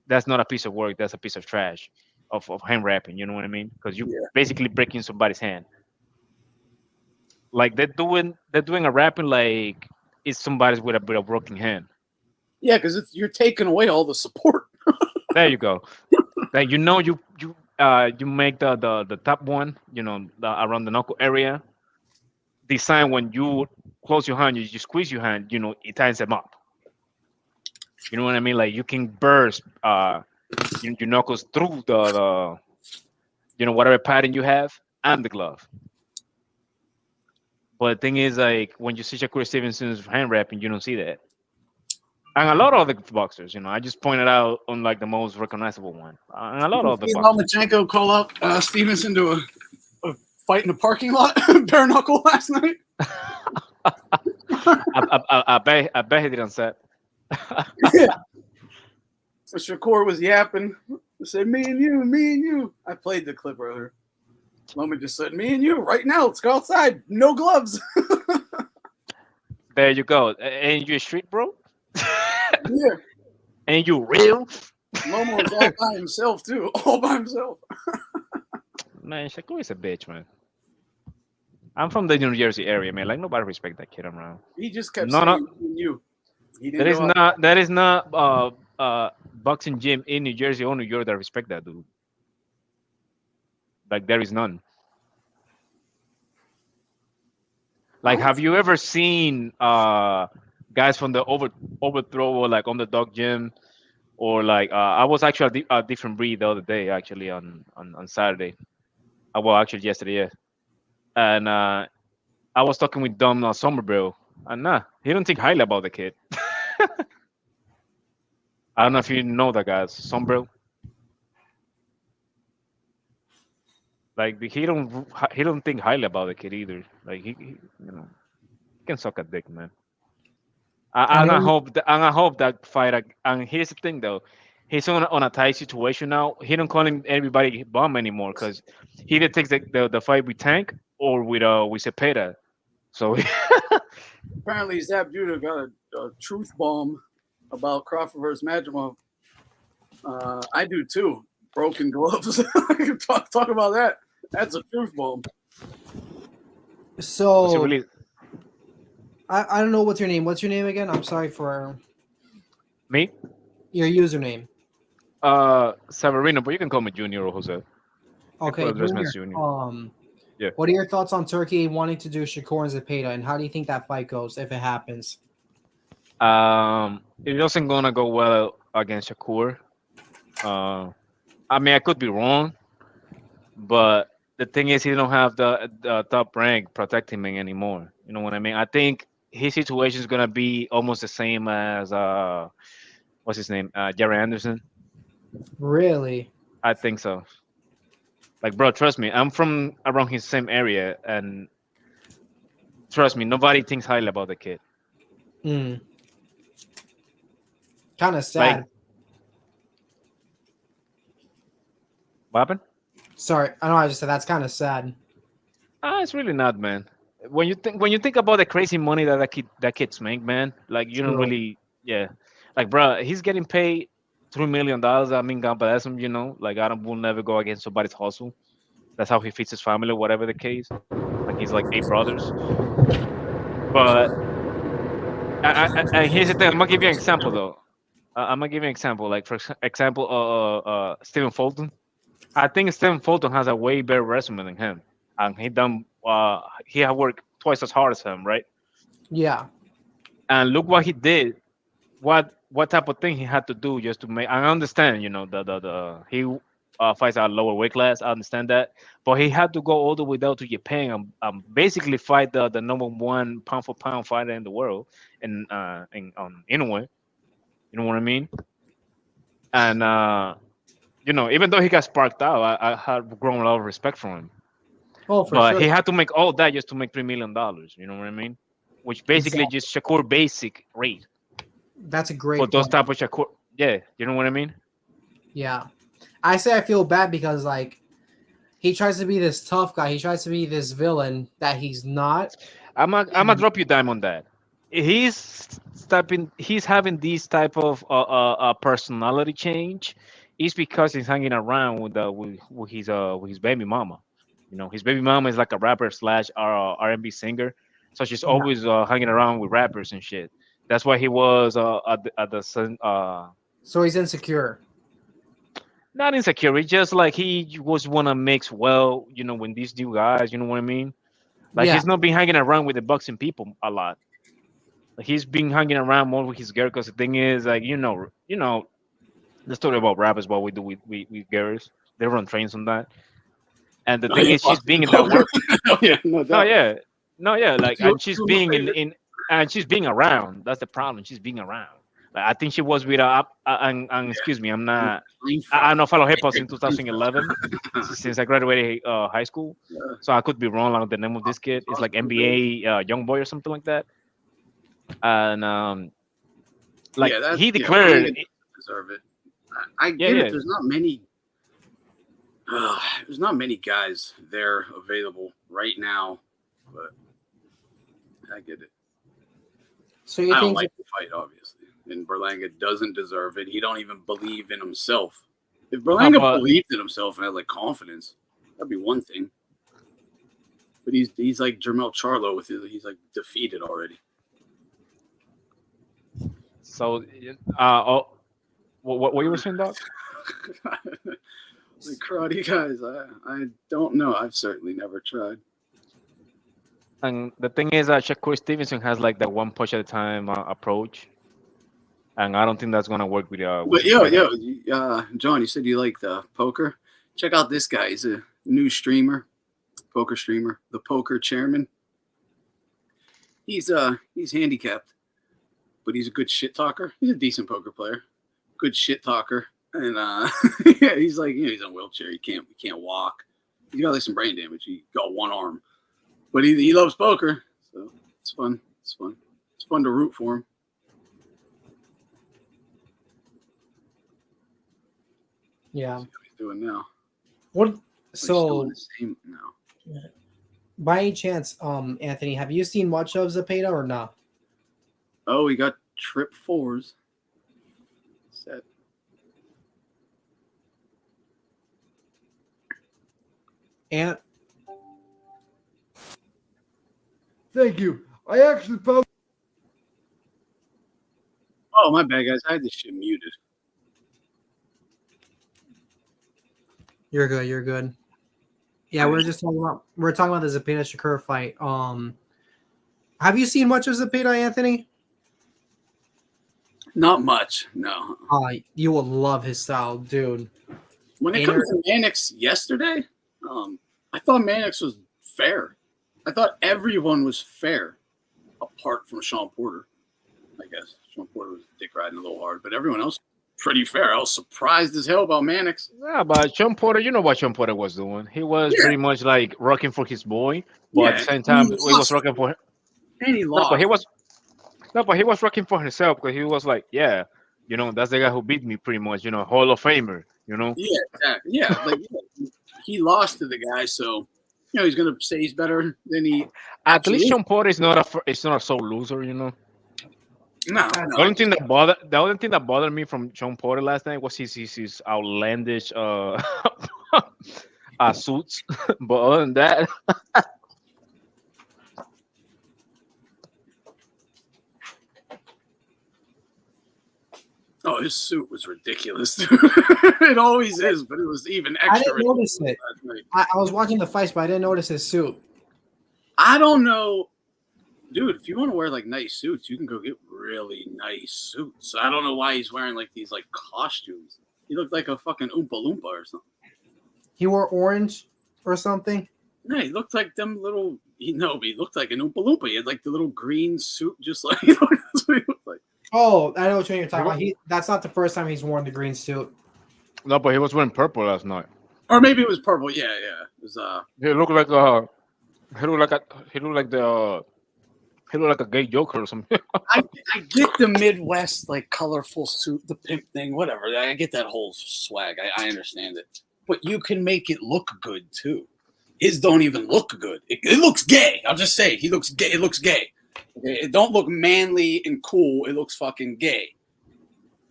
that's not a piece of work. That's a piece of trash of hand wrapping. You know what I mean? Because you're basically breaking somebody's hand. Like they're doing a wrapping like it's somebody's with a broken hand. Yeah, because you're taking away all the support. There you go. Like you make the top one, around the knuckle area. Design when you close your hand, you squeeze your hand, it tightens them up. You know what I mean? Like you can burst your knuckles through the whatever pattern you have and the glove. But the thing is, like when you see Shakur Stevenson's hand wrapping, you don't see that. And a lot of other boxers, I just pointed out on like the most recognizable one. And a lot of the boxers. Lomachenko call up Stevenson to a fight in the parking lot, bare knuckle last night. I bet he didn't say. Yeah. So Shakur was yapping. He said, me and you. I played the clip earlier. Loma just said, me and you, right now. Let's go outside. No gloves. There you go. Ain't you a street bro? Yeah. Ain't you real? Loma was all by himself, too. All by himself. Man, Shakur is a bitch, man. I'm from the New Jersey area, man. Like nobody respect that kid around. He just kept saying you. He didn't That is not boxing gym in New Jersey or New York that respect that dude. Like there is none. Like have you ever seen guys from the overthrow or like underdog gym or like I was actually a different breed the other day actually on Saturday. Well actually yesterday, yeah. And I was talking with Dom Somerville, and he don't think highly about the kid. I don't know if you know that guy, Somerville. Like he don't think highly about the kid either. Like he can suck a dick, man. I hope that fight. And here's the thing though, he's on a tight situation now. He don't call him everybody bum anymore because he either takes the fight with Tank or with Zepeda. So apparently Zab Judah got a truth bomb about Crawford versus Madrimov. I do too. Broken gloves. I can talk about that. That's a truth bomb. So I don't know what's your name. What's your name again? I'm sorry for me. Your username. Severino, but you can call me Junior or Jose. Okay. Junior. Yeah. What are your thoughts on Turkey wanting to do Shakur and Zepeda, and how do you think that fight goes if it happens? It wasn't gonna go well against Shakur. I mean, I could be wrong, but the thing is, he don't have the top rank protecting him anymore. You know what I mean? I think his situation is gonna be almost the same as what's his name, Jerry Anderson. Really? I think so. Like, bro, trust me, I'm from around his same area, and trust me, nobody thinks highly about the kid. Kind of sad. Like, what happened? Sorry, I know. I just said that's kind of sad. It's really not, man. When you think about the crazy money that kids make, man, like you don't really, yeah. Like, bro, he's getting paid $3 million. I mean, God bless him. Like will never go against somebody's hustle. That's how he feeds his family, whatever the case. Like he's like 8 brothers. But and here's the thing. I'm gonna give you an example though. I'm gonna give you an example. Like for example, Stephen Fulton. I think Stephen Fulton has a way better resume than him, and he had worked twice as hard as him, right? Yeah. And look what he did. What what type of thing he had to do just to make. I understand, you know, the he fights at a lower weight class. I understand that, but he had to go all the way down to Japan and basically fight the number one pound for pound fighter in the world, and Inoue. You know what I mean? And you know, even though he got sparked out, I had grown a lot of respect for him. Oh, for But sure. he had to make all that just to make $3 million. You know what I mean? Which basically just Shakur basic rate. That's a great For those point. type of Shakur, yeah, you know what I mean? Yeah. I say I feel bad because like he tries to be this tough guy. He tries to be this villain that he's not. I'm gonna drop you dime on that. He's having this type of personality change is because he's hanging around with his baby mama. You know, his baby mama is like a rapper slash R&B singer, so she's always hanging around with rappers and shit. That's why he was So he's insecure. not insecure. It's just like he was wanna mix well, you know, when these new guys, you know what I mean? Like Yeah. he's not been hanging around with the boxing people a lot. Like he's been hanging around more with his girl. Because the thing is, like the story about rappers, what we do with girls, they run trains on that. And the thing is, she's being in that work. Oh, yeah, no No, doubt. yeah, no, yeah, like, and she's You're being right. and she's being around. That's the problem. She's being around. Like, I think she was with and excuse me, I don't follow hip hop since 2011 since I graduated high school. So I could be wrong on the name of this kid. It's like NBA young boy or something like that. And like he declared, deserve it. I get it. There's not many. There's not many guys there available right now, but I get it. So you I don't think like the fight, obviously, and Berlanga doesn't deserve it. He don't even believe in himself. If Berlanga believed in himself and had like confidence, that'd be one thing. But he's like Jermell Charlo he's like defeated already. So, what you were saying, Doc? Like karate guys, I don't know. I've certainly never tried. And the thing is that Shakur Stevenson has like that one push at a time approach, and I don't think that's gonna work with. But John, you said you like the poker. Check out this guy. He's a new streamer, poker streamer, the Poker Chairman. He's handicapped, but he's a good shit talker. He's a decent poker player, good shit talker, and yeah, he's like he's in a wheelchair. He can't walk. He's got like some brain damage. He got one arm, but he loves poker, so it's fun. It's fun to root for him. Yeah. What he's doing now. What? So, no. By any chance, Anthony, have you seen much of Zepeda or not? Oh, he got trip fours. Set. And thank you. I actually found. Oh, my bad, guys. I had this shit muted. You're good. You're good. Yeah, we're talking about the Zepeda Shakur fight. Have you seen much of Zepeda, Anthony? Not much, no. You will love his style, dude. When it comes to Mannix yesterday, I thought Mannix was fair. I thought everyone was fair, apart from Shawn Porter. I guess Shawn Porter was dick riding a little hard, but everyone else pretty fair. I was surprised as hell about Mannix. Yeah, but Shawn Porter, you know what Shawn Porter was doing? He was pretty much like rocking for his boy, but at the same time, he was rocking for him. And he lost. But he was rocking for himself because he was like, yeah, you know, that's the guy who beat me pretty much, you know, Hall of Famer, you know? Yeah, exactly. Yeah, like he lost to the guy, so you know he's gonna say he's better than he. At least Shawn Porter is not a sole loser, you know. No. The only thing that bothered me from Shawn Porter last night was his outlandish suits. But other than that, oh, his suit was ridiculous. It always is, but it was even extra. I didn't notice it. I was watching the fights, but I didn't notice his suit. I don't know Dude, if you want to wear like nice suits, you can go get really nice suits. I don't know why he's wearing like these like costumes. He looked like a fucking Oompa Loompa or something. He wore orange or something. No, he looked like them little. He looked like an Oompa Loompa. He had like the little green suit, just like that's what he looked like. Oh, I know what you're talking about. That's not the first time he's worn the green suit. No, but he was wearing purple last night. Or maybe it was purple. Yeah. It was He looked like a gay Joker or something. I get the Midwest like colorful suit, the pimp thing, whatever. I get that whole swag. I understand it, but you can make it look good too. His don't even look good. It looks gay. I'll just say he looks gay. It looks gay. Okay? It don't look manly and cool. It looks fucking gay.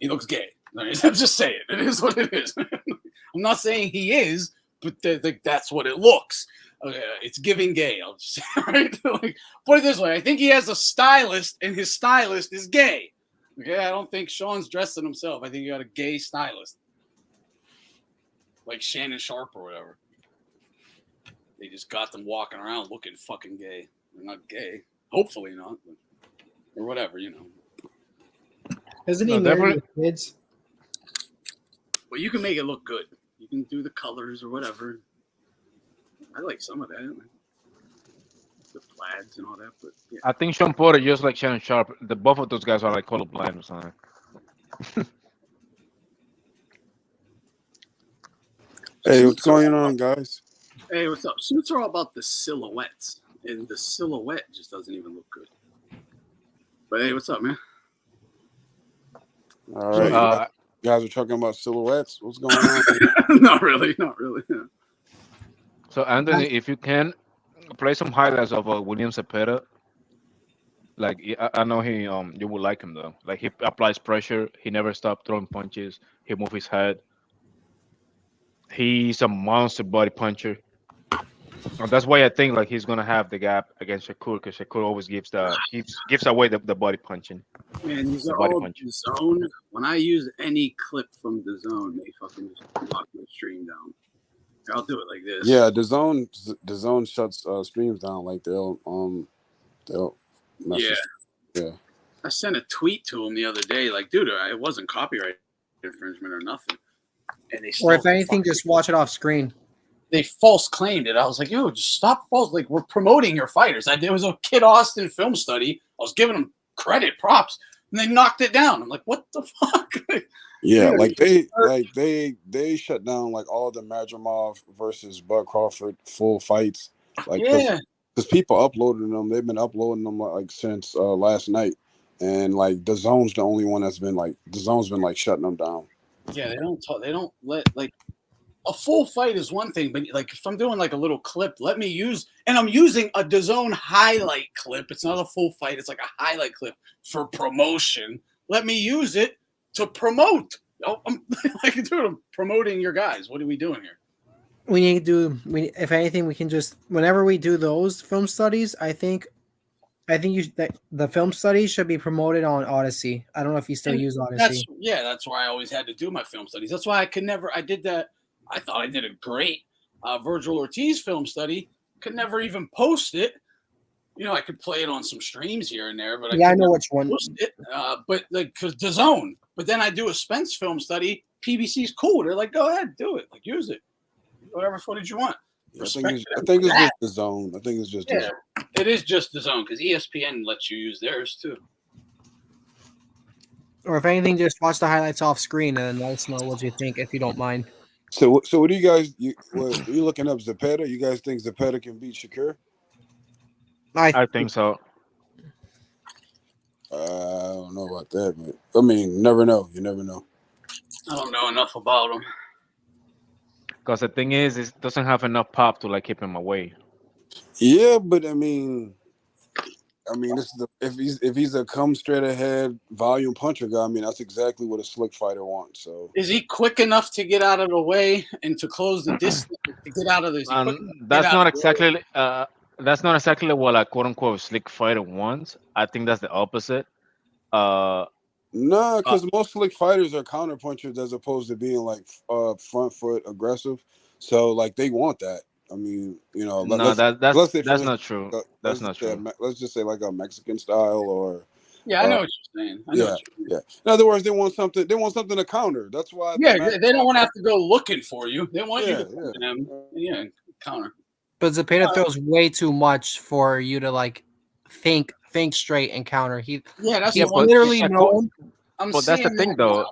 He looks gay. I'm just saying. It is what it is. I'm not saying he is, but that's what it looks. It's giving gay. I'll just say, right? Like, put it this way. I think he has a stylist, and his stylist is gay. Okay, I don't think Shawn's dressing himself. I think you got a gay stylist, like Shannon Sharp or whatever. They just got them walking around looking fucking gay. They're not gay. Hopefully not, or whatever, you know. Isn't he married with kids? Well, you can make it look good. You can do the colors or whatever. I like some of that. The plaids and all that, but yeah. I think Shawn Porter, just like Shannon Sharp, both of those guys are like colorblind or something. Hey, what's going on, guys? Hey, what's up? Suits are all about the silhouettes, and the silhouette just doesn't even look good. But hey, what's up, man? All right, you guys are talking about silhouettes. What's going on? Not really. Yeah. So Anthony, if you can play some highlights of William Zepeda, like I know he you would like him though. Like he applies pressure. He never stops throwing punches. He moves his head. He's a monster body puncher. And that's why I think like he's gonna have the gap against Shakur, because Shakur always gives away the body punching. Man, these are all DAZN. When I use any clip from DAZN, they fucking just lock my stream down. I'll do it like this. Yeah, DAZN shuts streams down. Like they'll mess yeah. Yeah. I sent a tweet to him the other day, like, dude, it wasn't copyright infringement or nothing. And they or if anything, just watch it off screen. They false claimed it. I was like, yo, just stop false. Like, we're promoting your fighters. It was a Kid Austin film study. I was giving them credit, props, and they knocked it down. I'm like, what the fuck? Yeah, they shut down like all the Madrimov versus Bud Crawford full fights. Like, because people uploaded them. They've been uploading them like since last night, and like DAZN's the only one that's been like DAZN's been like shutting them down. Yeah, they don't talk. They don't let like a full fight is one thing, but like if I'm doing like a little clip, let me use, and I'm using a DAZN highlight clip. It's not a full fight. It's like a highlight clip for promotion. Let me use it to promote. Oh, I'm like, dude, I'm promoting your guys. What are we doing here? We need to do. If anything, we can just whenever we do those film studies. I think the film studies should be promoted on Odyssey. I don't know if you still use Odyssey. That's why I always had to do my film studies. That's why I did that. I thought I did a great Virgil Ortiz film study. Could never even post it. You know, I could play it on some streams here and there, but I know which one. Post it. But like, because DAZN. But then I do a Spence film study. PBC's cool. They're like, go ahead, do it. Like, use it. Whatever footage you want. I think it's just DAZN. I think it's just DAZN. It is just DAZN because ESPN lets you use theirs too. Or if anything, just watch the highlights off screen and then let us know what you think if you don't mind. So what do you guys? Are you looking up Zepeda? You guys think Zepeda can beat Shakur? I think so. I don't know about that, but I mean, never know. You never know. I don't know enough about him. Because the thing is, it doesn't have enough pop to like keep him away. Yeah, but I mean, if he's a come straight ahead volume puncher guy, I mean that's exactly what a slick fighter wants. So is he quick enough to get out of the way and to close the distance to get out of this? That's not exactly what a quote unquote slick fighter wants. I think that's the opposite. No, because most slick fighters are counter punchers as opposed to being like front foot aggressive. So like they want that. I mean, you know, No, let's say that's not true. That's not true. let's just say like a Mexican style or. Yeah, I know what you're saying. I know what you're saying. Yeah. In other words, they want something. They want something to counter. That's why. Yeah, they don't want to have to go looking for you. They want you to yeah. them. Yeah, counter. But Zepeda throws way too much for you to like think straight and counter. He's literally known. But that's the thing, though.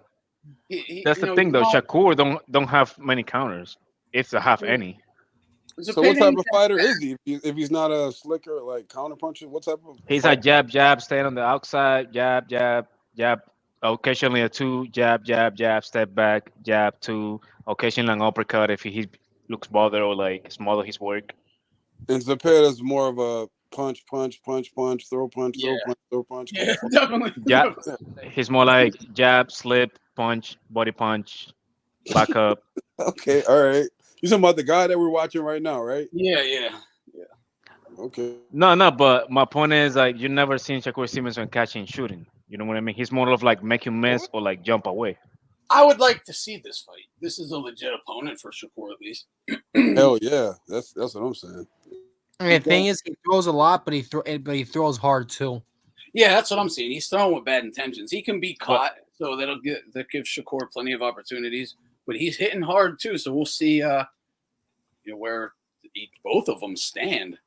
That's the thing, though. Shakur don't have many counters, if they have any. So what type of fighter is he? If he's not a slicker, like counter puncher, what type of? He's a jab, stand on the outside, jab. Occasionally a two, jab, step back, jab, two. Occasionally an uppercut if he looks bothered or like smother his work. And Zepeda's more of a punch, throw punch. Yeah, definitely. Jab. He's more like jab, slip, punch, body punch, back up. Okay, all right. You talking about the guy that we're watching right now, right? Yeah. Okay. No, but my point is like you never seen Shakur Stevenson catching shooting. You know what I mean? He's more of like make you miss or like jump away. I would like to see this fight. This is a legit opponent for Shakur, at least. Hell yeah, that's what I'm saying. I mean, the thing is, he throws a lot, but he throws hard too. Yeah, that's what I'm saying. He's throwing with bad intentions. He can be caught, so that gives Shakur plenty of opportunities. But he's hitting hard too, so we'll see. Where both of them stand.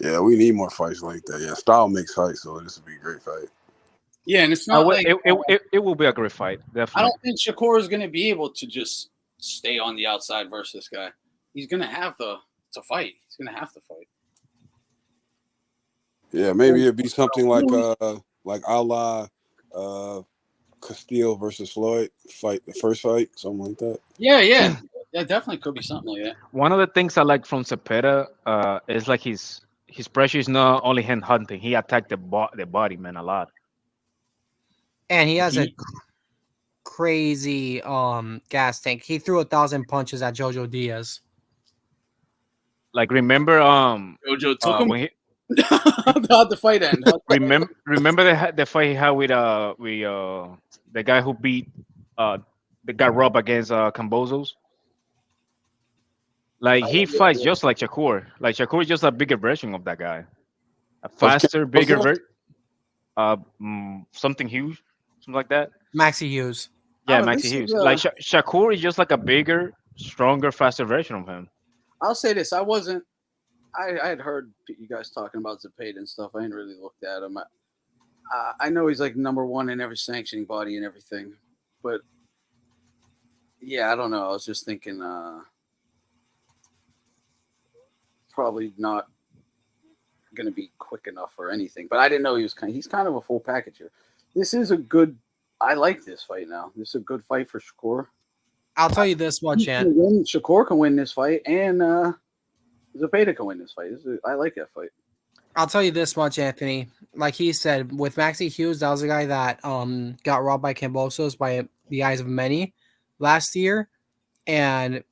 Yeah, we need more fights like that. Yeah, style makes fights, so this would be a great fight. Yeah, and it's not it will be a great fight. Definitely. I don't think Shakur is going to be able to just stay on the outside versus this guy. He's going to have to fight. He's going to have to fight. Yeah, maybe it'd be something like a la Castillo versus Floyd fight, the first fight, something like that. Yeah. That definitely could be something like that. One of the things I like from Zepeda is like his pressure is not only hand hunting. He attacked the body, man, a lot. And he has a crazy gas tank. He threw 1,000 punches at Jojo Diaz. Like remember Jojo took him. When how'd the fight end? Remember the fight he had with the guy who beat the guy robbed against Cambozos? Like he fights just like Shakur. Like Shakur is just a bigger version of that guy. A faster, bigger something huge. Something like that. Maxi Hughes. Yeah, Maxi Hughes. Like Shakur is just like a bigger, stronger, faster version of him. I'll say this: I had heard you guys talking about Zepeda and stuff. I ain't really looked at him. I know he's like #1 in every sanctioning body and everything, but yeah, I don't know. I was just thinking, probably not going to be quick enough or anything. But I didn't know he's kind of a full package here. This is a good. I like this fight now. This is a good fight for Shakur. I'll tell you this much, Ant. Shakur can win this fight, and Zepeda can win this fight. I like that fight. I'll tell you this much, Anthony. Like he said, with Maxi Hughes, that was a guy that got robbed by Cambosos by the eyes of many last year, and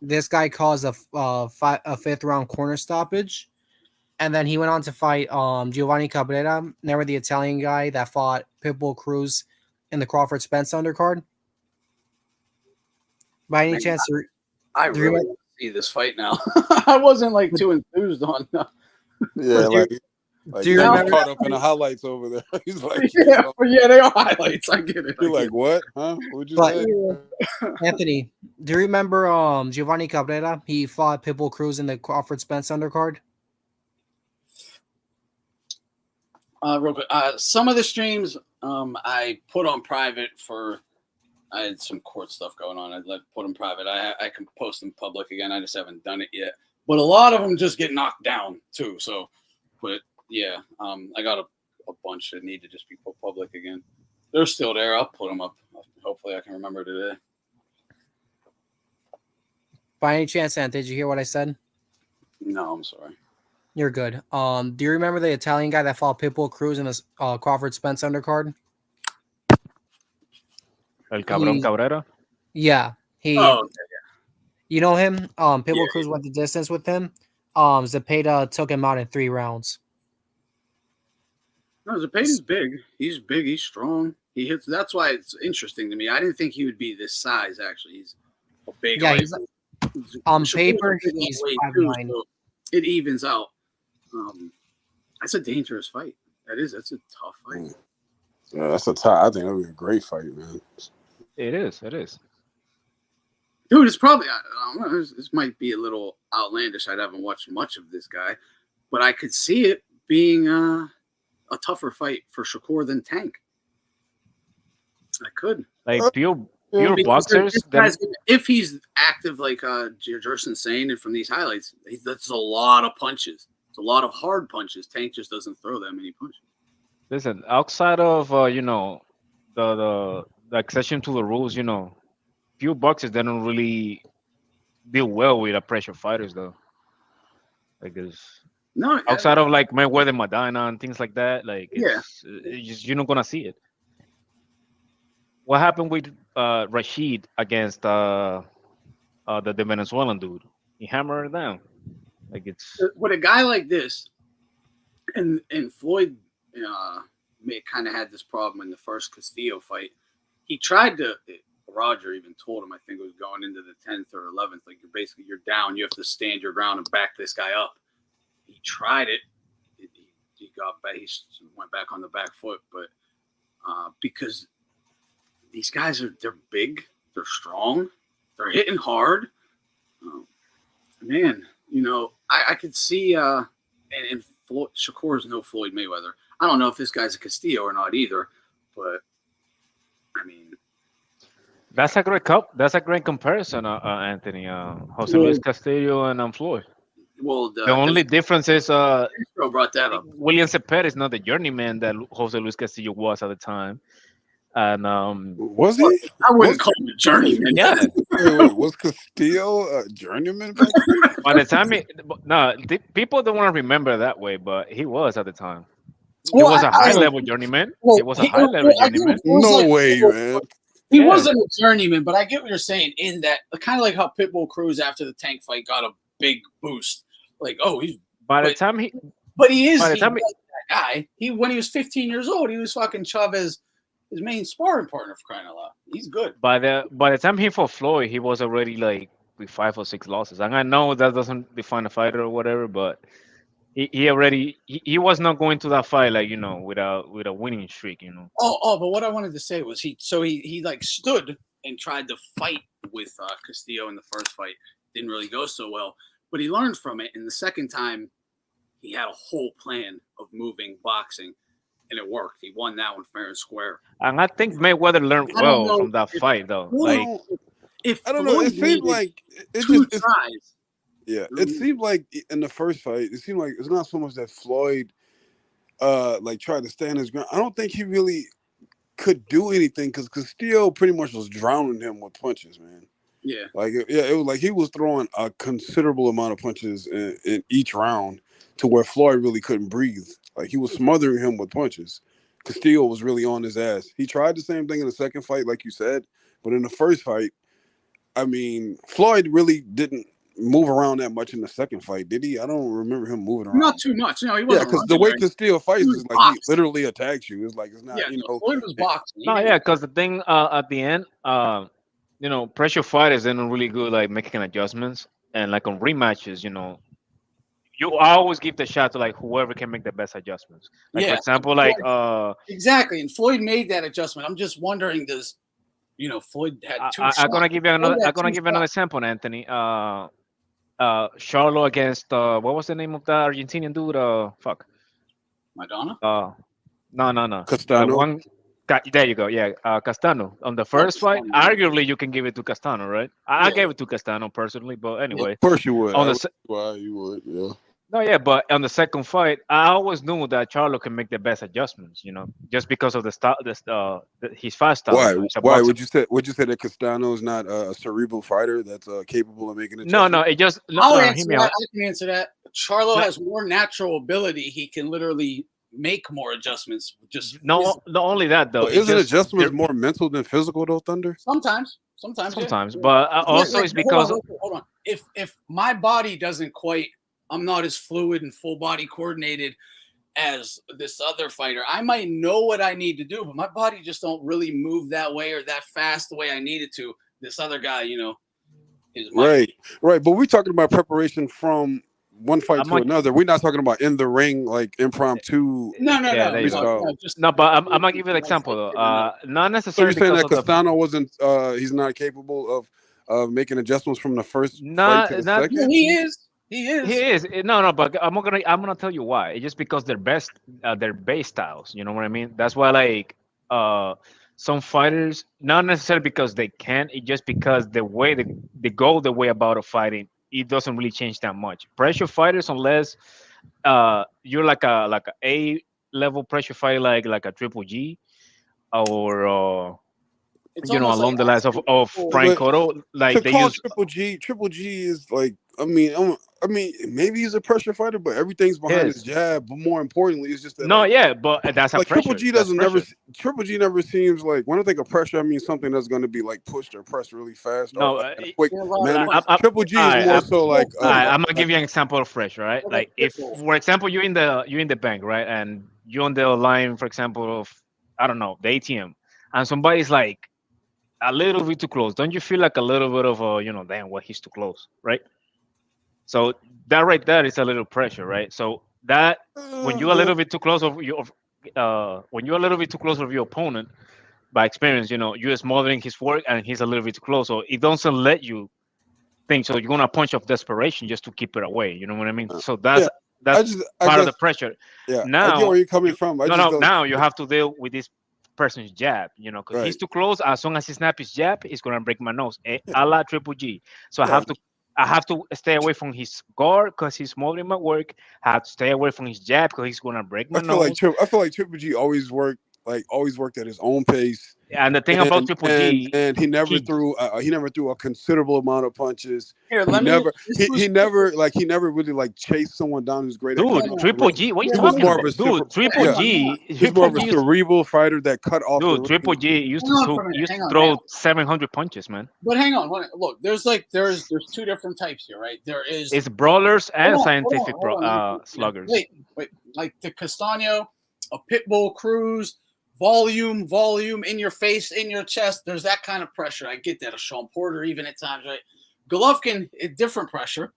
this guy caused a fifth-round corner stoppage. And then he went on to fight Giovanni Cabrera, never the Italian guy that fought Pitbull Cruz in the Crawford Spence undercard. By any chance, I really want to see this fight now. I wasn't like too enthused on. Yeah, do you remember caught up in the highlights over there? He's like, yeah, they are highlights. I get it. You're like, what? Huh? What'd you say? Anthony, do you remember Giovanni Cabrera? He fought Pitbull Cruz in the Crawford Spence undercard. Real quick. Some of the streams I put on private I had some court stuff going on. I'd put them private. I can post them public again. I just haven't done it yet. But a lot of them just get knocked down too. So, but yeah, I got a bunch that need to just be put public again. They're still there. I'll put them up. Hopefully I can remember today. By any chance, Ant, did you hear what I said? No, I'm sorry. You're good. Do you remember the Italian guy that fought Pitbull Cruz in this Crawford Spence undercard? El Cabrón Cabrera? Yeah. You know him? Pitbull Cruz went the distance with him. Zepeda took him out in 3 rounds. No, Zepeda's big. He's big. He's strong. He hits. That's why it's interesting to me. I didn't think he would be this size, actually. big. Yeah, height. he's on Shakur's paper, a big he's lightweight, 5'9". so it evens out. That's a dangerous fight. That's a tough fight. Yeah, that's a tie. I think that would be a great fight, man. It is. It is. Dude, it's probably this might be a little outlandish. I haven't watched much of this guy, but I could see it being a tougher fight for Shakur than Tank. I could. Like pure Because boxers. if he's active, like Jerson's saying, and from these highlights, that's a lot of punches. It's a lot of hard punches. Tank just doesn't throw that many punches. Listen, outside of the exception to the rules, few boxers they don't really deal well with pressure fighters though. Like outside of like Mayweather, Medina, and things like that. Like it's just you're not gonna see it. What happened with Rashid against the Venezuelan dude? He hammered her down. Like it's with a guy like this, and Floyd may kind of had this problem in the first Castillo fight. He tried to. Roger even told him, I think it was going into the 10th or 11th, like you're down. You have to stand your ground and back this guy up. He tried it. He got back. He went back on the back foot, but because these guys they're big, they're strong, they're hitting hard. Man, I could see and Shakur is no Floyd Mayweather. I don't know if this guy's a Castillo or not either, but I mean. That's a great comparison, Anthony. Jose Luis Castillo and Floyd. Well, the only difference is brought that up. William Zepeda is not the journeyman that Jose Luis Castillo was at the time, and was he? I wouldn't call him a journeyman. Yeah, was Castillo a journeyman? By the time people don't want to remember that way, but he was at the time. Well, he was a high level journeyman. He was a high level journeyman. No way, man. He wasn't a journeyman, but I get what you're saying in that kind of like how Pitbull Cruz after the Tank fight got a big boost. Like, he's that guy. When he was 15 years old, he was fucking Chavez, his main sparring partner for crying out loud. He's good. By the time he fought Floyd, he was already like with 5 or 6 losses. And I know that doesn't define a fighter or whatever, but he was not going to that fight like with a winning streak. But what I wanted to say was he like stood and tried to fight with Castillo in the first fight. Didn't really go so well, but he learned from it. And the second time, he had a whole plan of moving boxing, and it worked. He won that one fair and square. And I think Mayweather learned well from that fight, though. I don't know. It seemed like it tries. Yeah, it seemed like in the first fight, it seemed like it's not so much that Floyd tried to stand his ground. I don't think he really could do anything because Castillo pretty much was drowning him with punches, man. Yeah. It was like he was throwing a considerable amount of punches in each round to where Floyd really couldn't breathe. Like he was smothering him with punches. Castillo was really on his ass. He tried the same thing in the second fight, like you said, but in the first fight, I mean, Floyd really didn't move around that much in the second fight, did he? I don't remember him moving around. Not too much. No, he wasn't. Yeah, because the way Castillo fights is like he literally attacks you. It's like it's not. Floyd was boxing. No, because the thing at the end, pressure fighters they're not really good like making adjustments, and like on rematches, you always give the shot to like whoever can make the best adjustments. Like for example, like exactly, and Floyd made that adjustment. I'm just wondering, does Floyd had two? I'm gonna give you another example, Anthony. Charlo against what was the name of that Argentinian dude? Madonna? No. Castano. There you go. Yeah, Castano. On the first fight, arguably you can give it to Castano, right? I gave it to Castano personally, but anyway. Of course you would. Why you would? Yeah. No, yeah, but on the second fight, I always knew that Charlo can make the best adjustments. Just because of the style, his fast style. Why would you say? Would you say that Castano is not a cerebral fighter that's capable of making adjustments? No, it just. I can answer that. Charlo has more natural ability. He can literally make more adjustments. Not only that though. Well, isn't adjustments more mental than physical though, Thunder? Sometimes, but also it's because hold on. If my body doesn't quite. I'm not as fluid and full body coordinated as this other fighter. I might know what I need to do, but my body just don't really move that way or that fast the way I need it to. This other guy, Right. But we're talking about preparation from one fight to another. We're not talking about in the ring, like impromptu. No. But I'm gonna give you an example. Not necessarily. So you're saying that because Castano wasn't? He's not capable of making adjustments from the first fight to the second. No, he is. He is. No. But I'm gonna tell you why. It's just because their base styles. You know what I mean? That's why like some fighters, not necessarily because they can't. It's just because the way they go the way about a fighting, it doesn't really change that much. Pressure fighters, unless you're like a level pressure fighter, like a Triple G, or along the lines of Frank Cotto, like they use Triple G. Triple G is like, I mean, maybe he's a pressure fighter, but everything's behind his jab. But more importantly, it's just that but that's like pressure. Triple G never seems like, when I think of pressure, I mean something that's going to be like pushed or pressed really fast. No, or in a quick manner. Triple G is more so like. I'm gonna give you an example of pressure, right? Like if, for example, you're in the bank, right, and you're on the line, for example, of I don't know, the ATM, and somebody's like a little bit too close. Don't you feel like a little bit of a damn, what, he's too close, right? So that right there is a little pressure, right? So that when you're a little bit too close of your opponent, by experience, you're smothering his work and he's a little bit too close, so it doesn't let you think. So you're gonna punch of desperation just to keep it away. You know what I mean? So that's part of the pressure. Yeah. Now I get where you're coming from. Now you have to deal with this person's jab, because he's too close. As soon as he snaps his jab, he's gonna break my nose, a la Triple G. So I have to stay away from his guard because he's smothering my work. I have to stay away from his jab because he's gonna break my nose. I feel like Triple G always worked at his own pace. And the thing about Triple G, and he never threw a considerable amount of punches. He never really like chased someone down who's great. Dude, Triple G, what are you talking about? Dude, Triple G, he's more of a cerebral fighter that cut off. Dude, Triple G used to throw 700 punches, man. But hang on, look, there's two different types here, right? It's brawlers and scientific sluggers. Wait, like the Castano, a Pitbull, Cruz. Volume in your face, in your chest. There's that kind of pressure. I get that. A Shawn Porter, even at times, right? Golovkin, different pressure.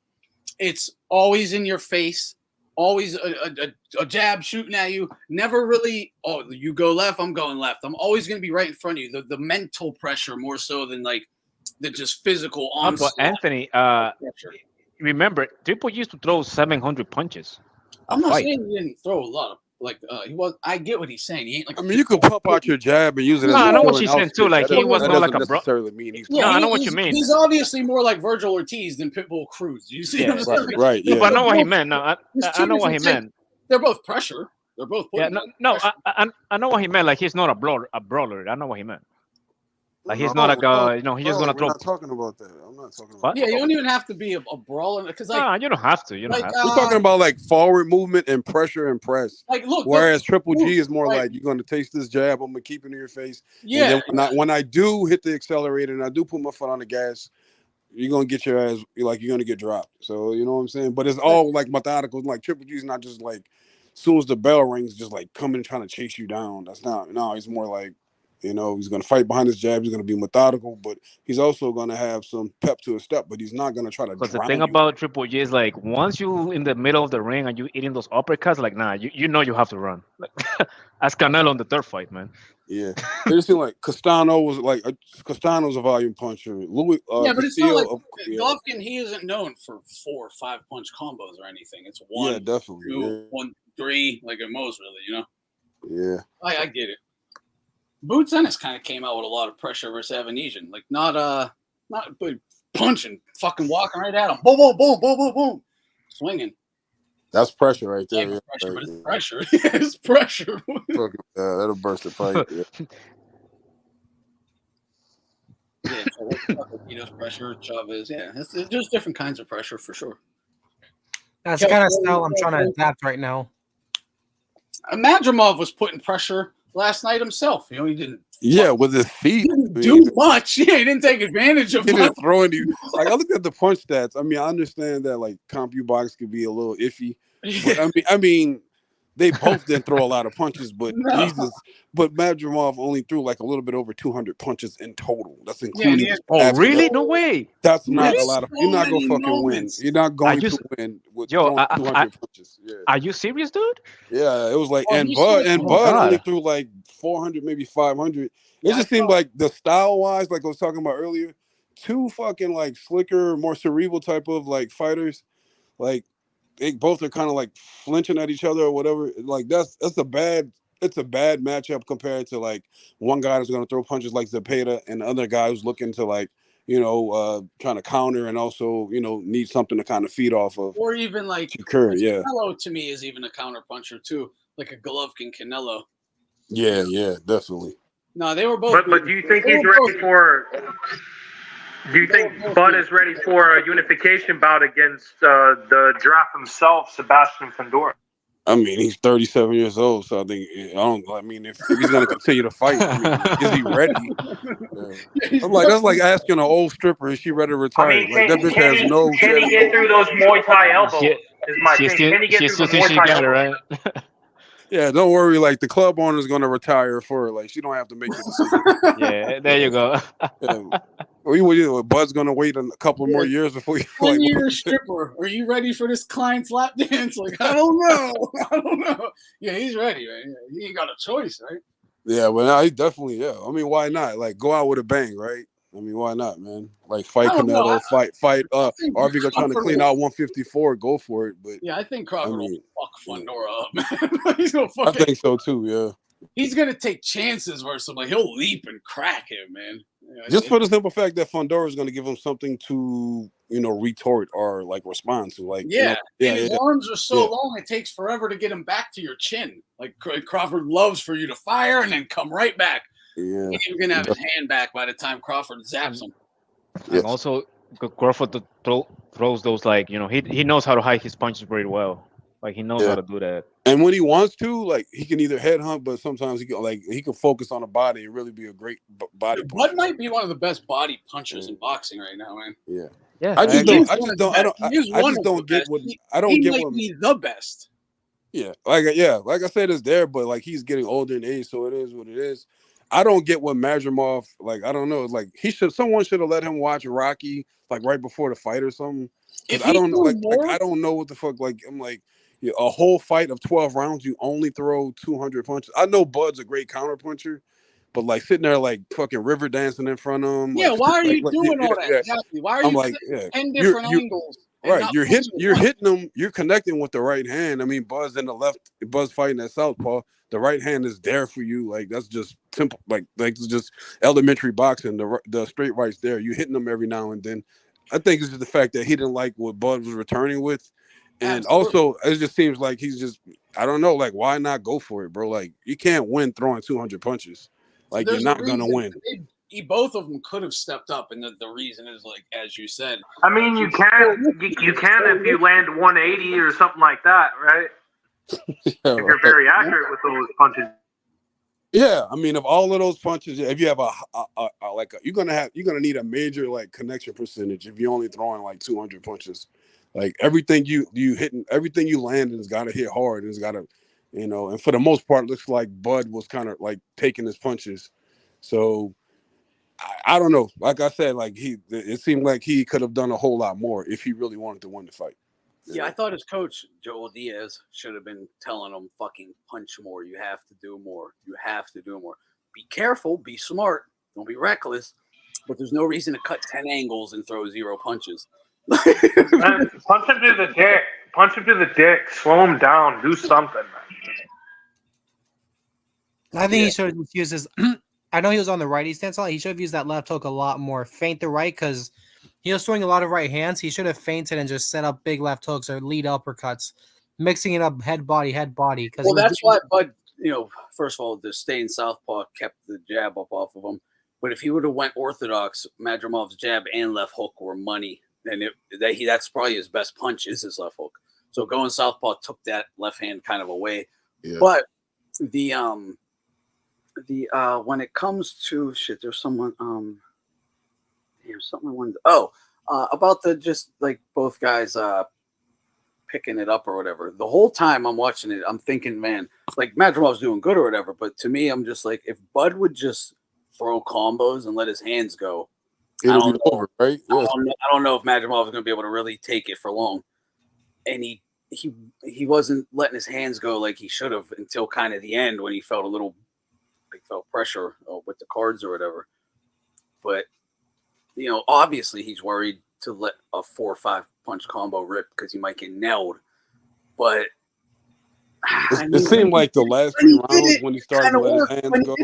It's always in your face, always a jab shooting at you. Never really, you go left, I'm going left. I'm always going to be right in front of you. The mental pressure more so than like the just physical onslaught. But Anthony, remember, Triple used to throw 700 punches. I'm not saying he didn't throw a lot of. Like he was, I get what he's saying. He ain't like. I mean, you could pump out your jab and use it. I know what you're saying too. Like he was not like a necessarily mean. I know what you mean. He's obviously more like Virgil Ortiz than Pitbull Cruz. You see what I'm saying? Right. Yeah. But I know what he meant. No, I know what he meant. They're both pressure. They're both. I know what he meant. Like he's not a brawler. I know what he meant. Like he's not a guy. He's just gonna throw. I'm not talking about that. I'm not talking about. Yeah, you don't even have to be a brawler because like. You don't have to. You don't have to. We're talking about like forward movement and pressure and press. Like look. Whereas Triple G is more like you're gonna taste this jab. I'm gonna keep it in your face. Yeah. When I do hit the accelerator and I do put my foot on the gas, you're gonna get your ass. You're gonna get dropped. So you know what I'm saying. But it's all like methodical. Like Triple G is not just like, as soon as the bell rings, just like coming and trying to chase you down. That's not. No, he's more like. He's going to fight behind his jab. He's going to be methodical, but he's also going to have some pep to his step, but he's not going to try to. Because the thing about Triple G is like, once you in the middle of the ring and you eating those uppercuts, like, nah, you know you have to run. That's Canelo in the third fight, man. Yeah. It just seemed like Castano's a volume puncher. Louis, but it's not like Golovkin, he isn't known for 4 or 5 punch combos or anything. It's 1, yeah, definitely. 2, 1, 3, like at most, really, Yeah. I get it. Boots Ennis kind of came out with a lot of pressure versus Avanesian. Like, not punching, fucking walking right at him. Boom, boom, boom, boom, boom, boom. Swinging. That's pressure right there. Yeah, pressure, but it's pressure. It's pressure. That'll burst the fight. Yeah, pressure, Chavez. Yeah, there's different kinds of pressure for sure. That's the kind of style I'm trying to adapt right now. Madrimov was putting pressure last night himself. He didn't. Yeah, with his feet. He didn't do much. Yeah, he didn't take advantage of it. He didn't throw any. Like, I looked at the punch stats. I mean, I understand that like CompuBox could be a little iffy. But I mean, They both didn't throw a lot of punches, but No. but Madrimov only threw like a little bit over 200 punches in total. That's Yeah, including. and Oh, really? No way. That's he had not a lot of. You're so not gonna many fucking win. moments. You're not going you to s- win with Yo, throwing 200 punches. Yeah. Are you serious, dude? Yeah, it was like, Well, and he Bud showed- and Oh my Bud only God. threw like 400, maybe 500. It Yeah, just seemed like the style wise, like I was talking about earlier, two fucking like slicker, more cerebral type of like fighters, like they both are kind of like flinching at each other or whatever. Like it's a bad matchup compared to like one guy who's gonna throw punches like Zepeda and the other guy who's looking to like trying to counter and also need something to kind of feed off of. or even like Shakur, yeah. Canelo to me is even a counter puncher too, like a Golovkin Canelo. Yeah, definitely. No, they were both. But do you think he's ready for? Do you think Bud is ready for a unification bout against the giraffe himself, Sebastian Fundora? I mean, he's 37 years old, so I think if he's gonna continue to fight, I mean, is he ready? I'm like, that's like asking an old stripper, is she ready to retire? I mean, like that bitch has no. Can he get through those Muay Thai elbows? Is my thing. Can he get through the Muay Thai elbows? Right? Yeah, don't worry. Like the club owner is gonna retire for her. Like she don't have to make the decision. Yeah, there you go. Bud's gonna wait a couple more years before you. When you're a stripper, are you ready for this client's lap dance? Like, I don't know. Yeah, he's ready, man. He ain't got a choice, right? Yeah, well, he definitely. Yeah, I mean, why not? Like, go out with a bang, right? I mean, why not, man? Like, fight Canelo, fight. Or if you're trying to clean out 154, go for it. But yeah, I think Crawford will fuck Fundora up, man. I think so too. Yeah, he's gonna take chances versus him. Like he'll leap and crack him, man. Yeah, just for the simple fact that Fundora is going to give him something to retort or like respond to. Like, and his arms are so long, it takes forever to get him back to your chin. Like Crawford loves for you to fire and then come right back. Yeah, he's gonna have his hand back by the time Crawford zaps him. And also, Crawford throws those like he knows how to hide his punches very well. Like he knows how to do that. And when he wants to, like he can either headhunt, but sometimes he can focus on the body and really be a great body puncher. Bud might be one of the best body punchers in boxing right now, man. Yeah, I just don't get what he might be the best. Yeah, like I said, it's there, but like he's getting older in age, so it is what it is. I don't get what Madrimov, like, I don't know. Like someone should have let him watch Rocky like right before the fight or something. Because I don't know, I don't know what the fuck. Like I'm like, a whole fight of 12 rounds, you only throw 200 punches. I know Bud's a great counter puncher, but like sitting there like fucking river dancing in front of him. Yeah, like, why are you doing all that? Exactly. Why are you like 10 different angles? Right, you're hitting them. You're connecting with the right hand. I mean, Buzz in the left, Buzz fighting at southpaw. The right hand is there for you. Like that's just simple. Like it's just elementary boxing. The straight right's there. You hitting them every now and then. I think it's just the fact that he didn't like what Buzz was returning with, and also it just seems like he's just I don't know. Like why not go for it, bro? Like you can't win throwing 200 punches. Like you're not gonna win. Both of them could have stepped up, and the reason is like as you said. I mean, you can if you land 180 or something like that, right? If you're very accurate with those punches. Yeah, I mean, if all of those punches, if you have you're gonna need a major like connection percentage if you're only throwing like 200 punches. Like everything you hitting, everything you land has got to hit hard. It's got to, and for the most part, it looks like Bud was kind of like taking his punches. So I don't know. Like I said, like it seemed like he could have done a whole lot more if he really wanted to win the fight. Yeah, I thought his coach, Joel Diaz, should have been telling him fucking punch more. You have to do more. You have to do more. Be careful. Be smart. Don't be reckless. But there's no reason to cut 10 angles and throw 0 punches. Punch him to the dick. Punch him to the dick. Slow him down. Do something. I think he should have used his. I know he was on the righty stance a lot. He should have used that left hook a lot more. Feint the right because he was throwing a lot of right hands. He should have feinted and just set up big left hooks or lead uppercuts, mixing it up head body. Well, that's why Bud, first of all, the stay in southpaw kept the jab up off of him. But if he would have went orthodox, Madrimov's jab and left hook were money. And that's probably his best punch is his left hook. So going southpaw took that left hand kind of away. Yeah. But when it comes to there's someone something I wanted about the just like both guys picking it up or whatever. The whole time I'm watching it, I'm thinking, man, like Madrimov's doing good or whatever. But to me, I'm just like, if Bud would just throw combos and let his hands go, it'll be over, right? Yeah. I don't know if Madrimov is going to be able to really take it for long. And he wasn't letting his hands go like he should have until kind of the end when he felt felt pressure with the cards or whatever. But obviously he's worried to let a 4 or 5 punch combo rip because he might get nailed. But it seemed like the last 3 rounds when he started to let his hands go.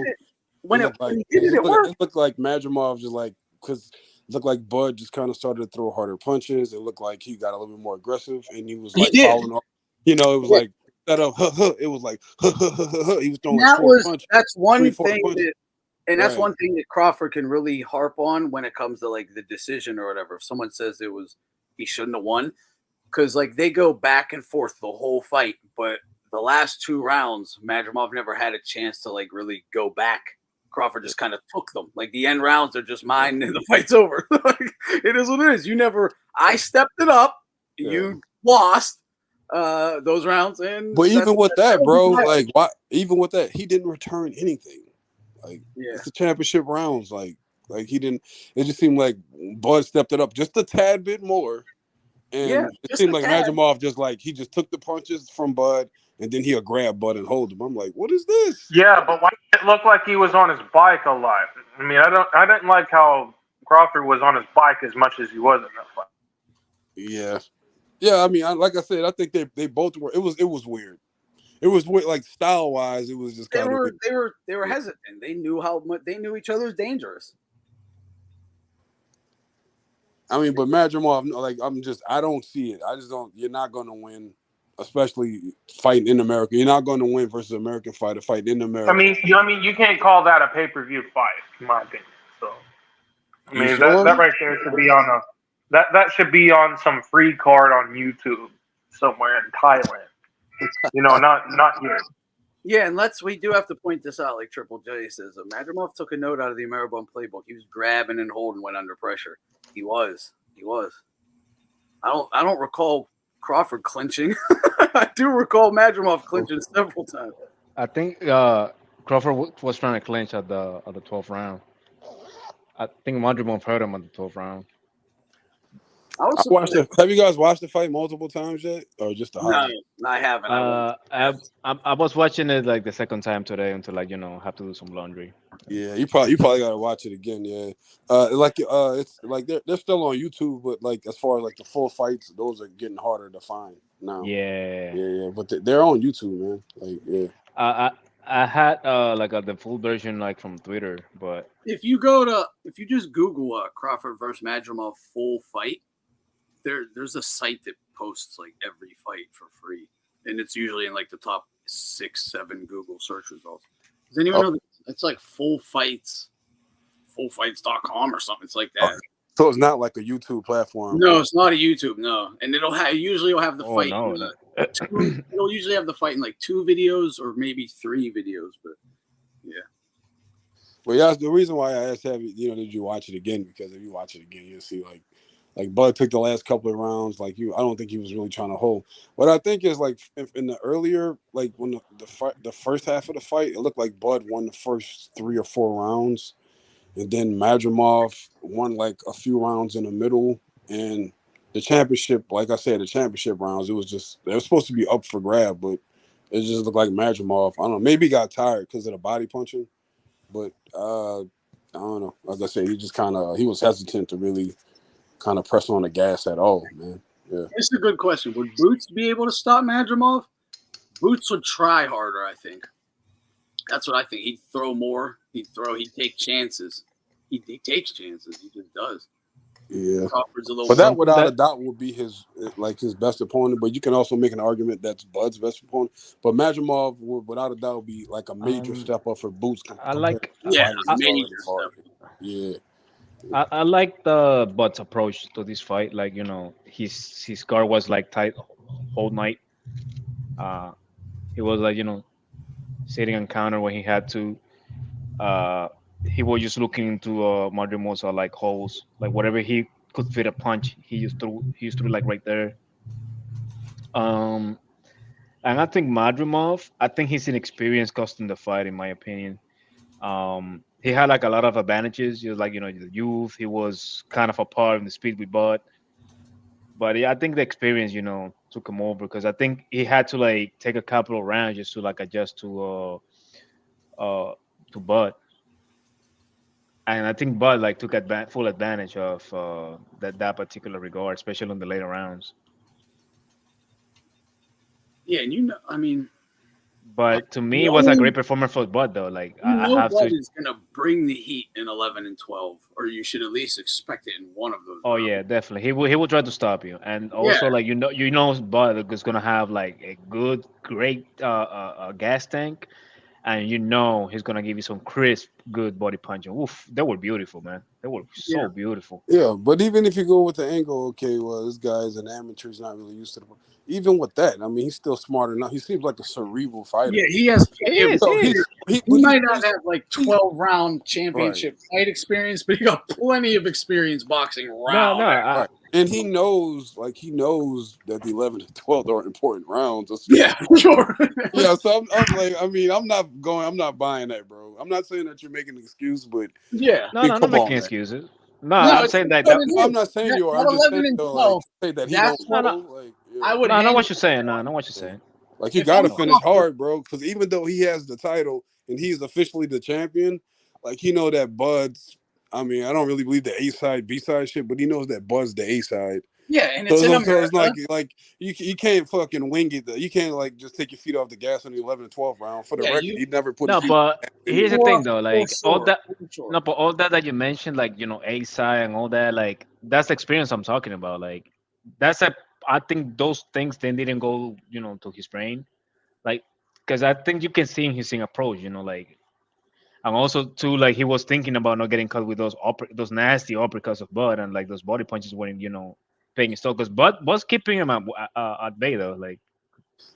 It looked like Madrimov just like, because it looked like Bud just kind of started to throw harder punches. It looked like he got a little bit more aggressive, and he was like falling off. It was like that up. It was like he was throwing like 4 punches. That's one thing that's one thing that Crawford can really harp on when it comes to like the decision or whatever. If someone says he shouldn't have won, because like they go back and forth the whole fight, but the last 2 rounds, Madrimov never had a chance to like really go back. Crawford just kind of took them. Like the end rounds are just mine and the fight's over. It is what it is. I stepped it up. Yeah. You lost those rounds. But even with that, bro, like even with that, he didn't return anything. Like it's the championship rounds. Like he didn't. It just seemed like Bud stepped it up just a tad bit more. And it seemed like Madrimov he just took the punches from Bud. And then he'll grab Bud and hold him. I'm like, what is this? Yeah, but why did it look like he was on his bike a lot? I mean, I didn't like how Crawford was on his bike as much as he was in that fight. Yeah. Yeah, I mean, like I said, I think they both were. It was weird. It was weird, like style wise. It was just kind of. They were hesitant. They knew how much they knew each other's dangerous. I mean, but Madrimov, like I don't see it. I just don't. You're not going to win. Especially fighting in America, you're not going to win versus an American fighter fighting in America. I mean, you can't call that a pay-per-view fight, in my opinion. So, I mean, that right there should be on that should be on some free card on YouTube somewhere in Thailand. Not here. Yeah, and we do have to point this out. Like Triple J says, Madrimov took a note out of the Ameribone playbook. He was grabbing and holding when under pressure. He was. I don't recall Crawford clinching. I do recall Madrimov clinching several times. I think Crawford was trying to clinch at the 12th round. I think Madrimov hurt him at the 12th round. Have you guys watched the fight multiple times yet, or just the highlight? No, I haven't. I was watching it like the second time today until have to do some laundry. Yeah, you probably gotta watch it again. Yeah, it's like they're still on YouTube, but like as far as like the full fights, those are getting harder to find now. Yeah. But they're on YouTube, man. Like, yeah. I had the full version like from Twitter, but if you just Google Crawford versus Madrimov full fight, there's a site that posts like every fight for free, and it's usually in like the top 6-7 Google search results. Does anyone know that it's like fullfights.com or something? It's like that. So it's not like a YouTube platform. No, it's not a YouTube. No, and it'll usually have the fight. It'll usually have the fight in like 2 videos or maybe 3 videos, but yeah. Well, yeah, the reason why I asked did you watch it again? Because if you watch it again, you'll see like Bud took the last couple of rounds. I don't think he was really trying to hold. What I think is like in the earlier, like when the first half of the fight, it looked like Bud won the first 3 or 4 rounds, and then Madrimov won like a few rounds in the middle. And the championship, like I said, the championship rounds, they were supposed to be up for grab, but it just looked like Madrimov. I don't know, maybe he got tired because of the body punching, but I don't know. Like I said, he was hesitant to really kind of press on the gas at all, man. Yeah. It's a good question. Would Boots be able to stop Madrimov? Boots would try harder, I think. That's what I think. He'd throw more. He'd take chances. He takes chances. He just does. Yeah. But that without a doubt would be his best opponent. But you can also make an argument that's Bud's best opponent. But Madrimov would without a doubt be like a major step up for Boots. I like the Bud's approach to this fight. Like, his guard was like tight whole night. He was like, sitting on counter when he had to. He was just looking into Madrimov's like holes, like whatever he could fit a punch, he used to like right there. Um, and I think Madrimov, I think his inexperience cost him the fight, in my opinion. He had like a lot of advantages. He was like, the youth. He was kind of apart in the speed with Bud. But yeah, I think the experience, took him over because I think he had to like take a couple of rounds just to like adjust to Bud. And I think Bud like took full advantage of that particular regard, especially in the later rounds. Yeah, and I mean, But to me, it was a great performance for Bud, though. Like I have Bud to. is gonna bring the heat in 11 and 12, or you should at least expect it in one of those. Oh rounds. yeah, definitely. He will try to stop you, and also like Bud is gonna have like a great gas tank, and he's gonna give you some crisp, good body punching. Oof, they were beautiful, man. They were so beautiful. Yeah, but even if you go with the angle, okay, well, this guy's an amateur, he's not really used to the. Even with that, I mean, he's still smart enough. He seems like a cerebral fighter. Yeah, he has. He might not have like 12-round championship fight experience, but he got plenty of experience boxing round. Right. And he knows that the 11 to 12 are important rounds. Yeah, sure. Yeah, so I'm like, I mean, I'm not buying that, bro. I'm not saying that you're making an excuse, but No, I'm not making excuses. No, I'm saying that. I'm not saying you are. I'm just saying say that he don't know. I would. No, I know what you're saying. No, I know what you're saying. Like you got to finish hard, bro. Because even though he has the title and he's officially the champion, like he know that Bud's. I mean, I don't really believe the A side, B side shit, but he knows that Bud's the A side. Yeah, and it's in America. So it's like you can't fucking wing it. You can't like just take your feet off the gas on the 11 and 12 round. For the record, he never put. No, but here's the thing though, like all that. Sure. No, but all that you mentioned, like A side and all that, like that's the experience I'm talking about. Like I think those things then didn't go, to his brain, like because I think you can see in his approach, like. And also too, like he was thinking about not getting caught with those nasty uppercuts of Bud and like those body punches weren't, paying his toll because Bud was keeping him at bay though. Like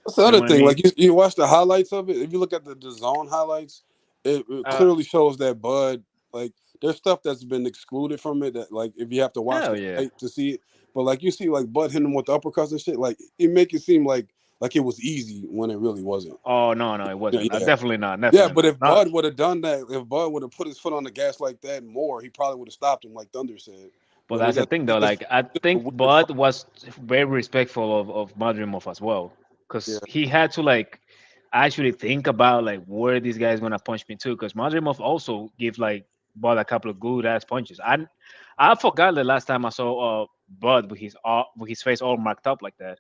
that's the other thing. Like you watch the highlights of it. If you look at the zone highlights, it clearly shows that Bud like there's stuff that's been excluded from it. That like if you have to watch the fight to see it, but like you see like Bud hitting him with the uppercuts and shit. Like it make it seem like it was easy when it really wasn't. Oh no, it wasn't. Yeah. Definitely not. Yeah, but if Bud would have done that, if Bud would have put his foot on the gas like that more, he probably would have stopped him, like Thunder said. But that's the thing, though. Like I think Bud was very respectful of Madrimov as well, because he had to like actually think about like where this guy's gonna punch me to, because Madrimov also gave like Bud a couple of good ass punches. I forgot the last time I saw Bud with his face all marked up like that.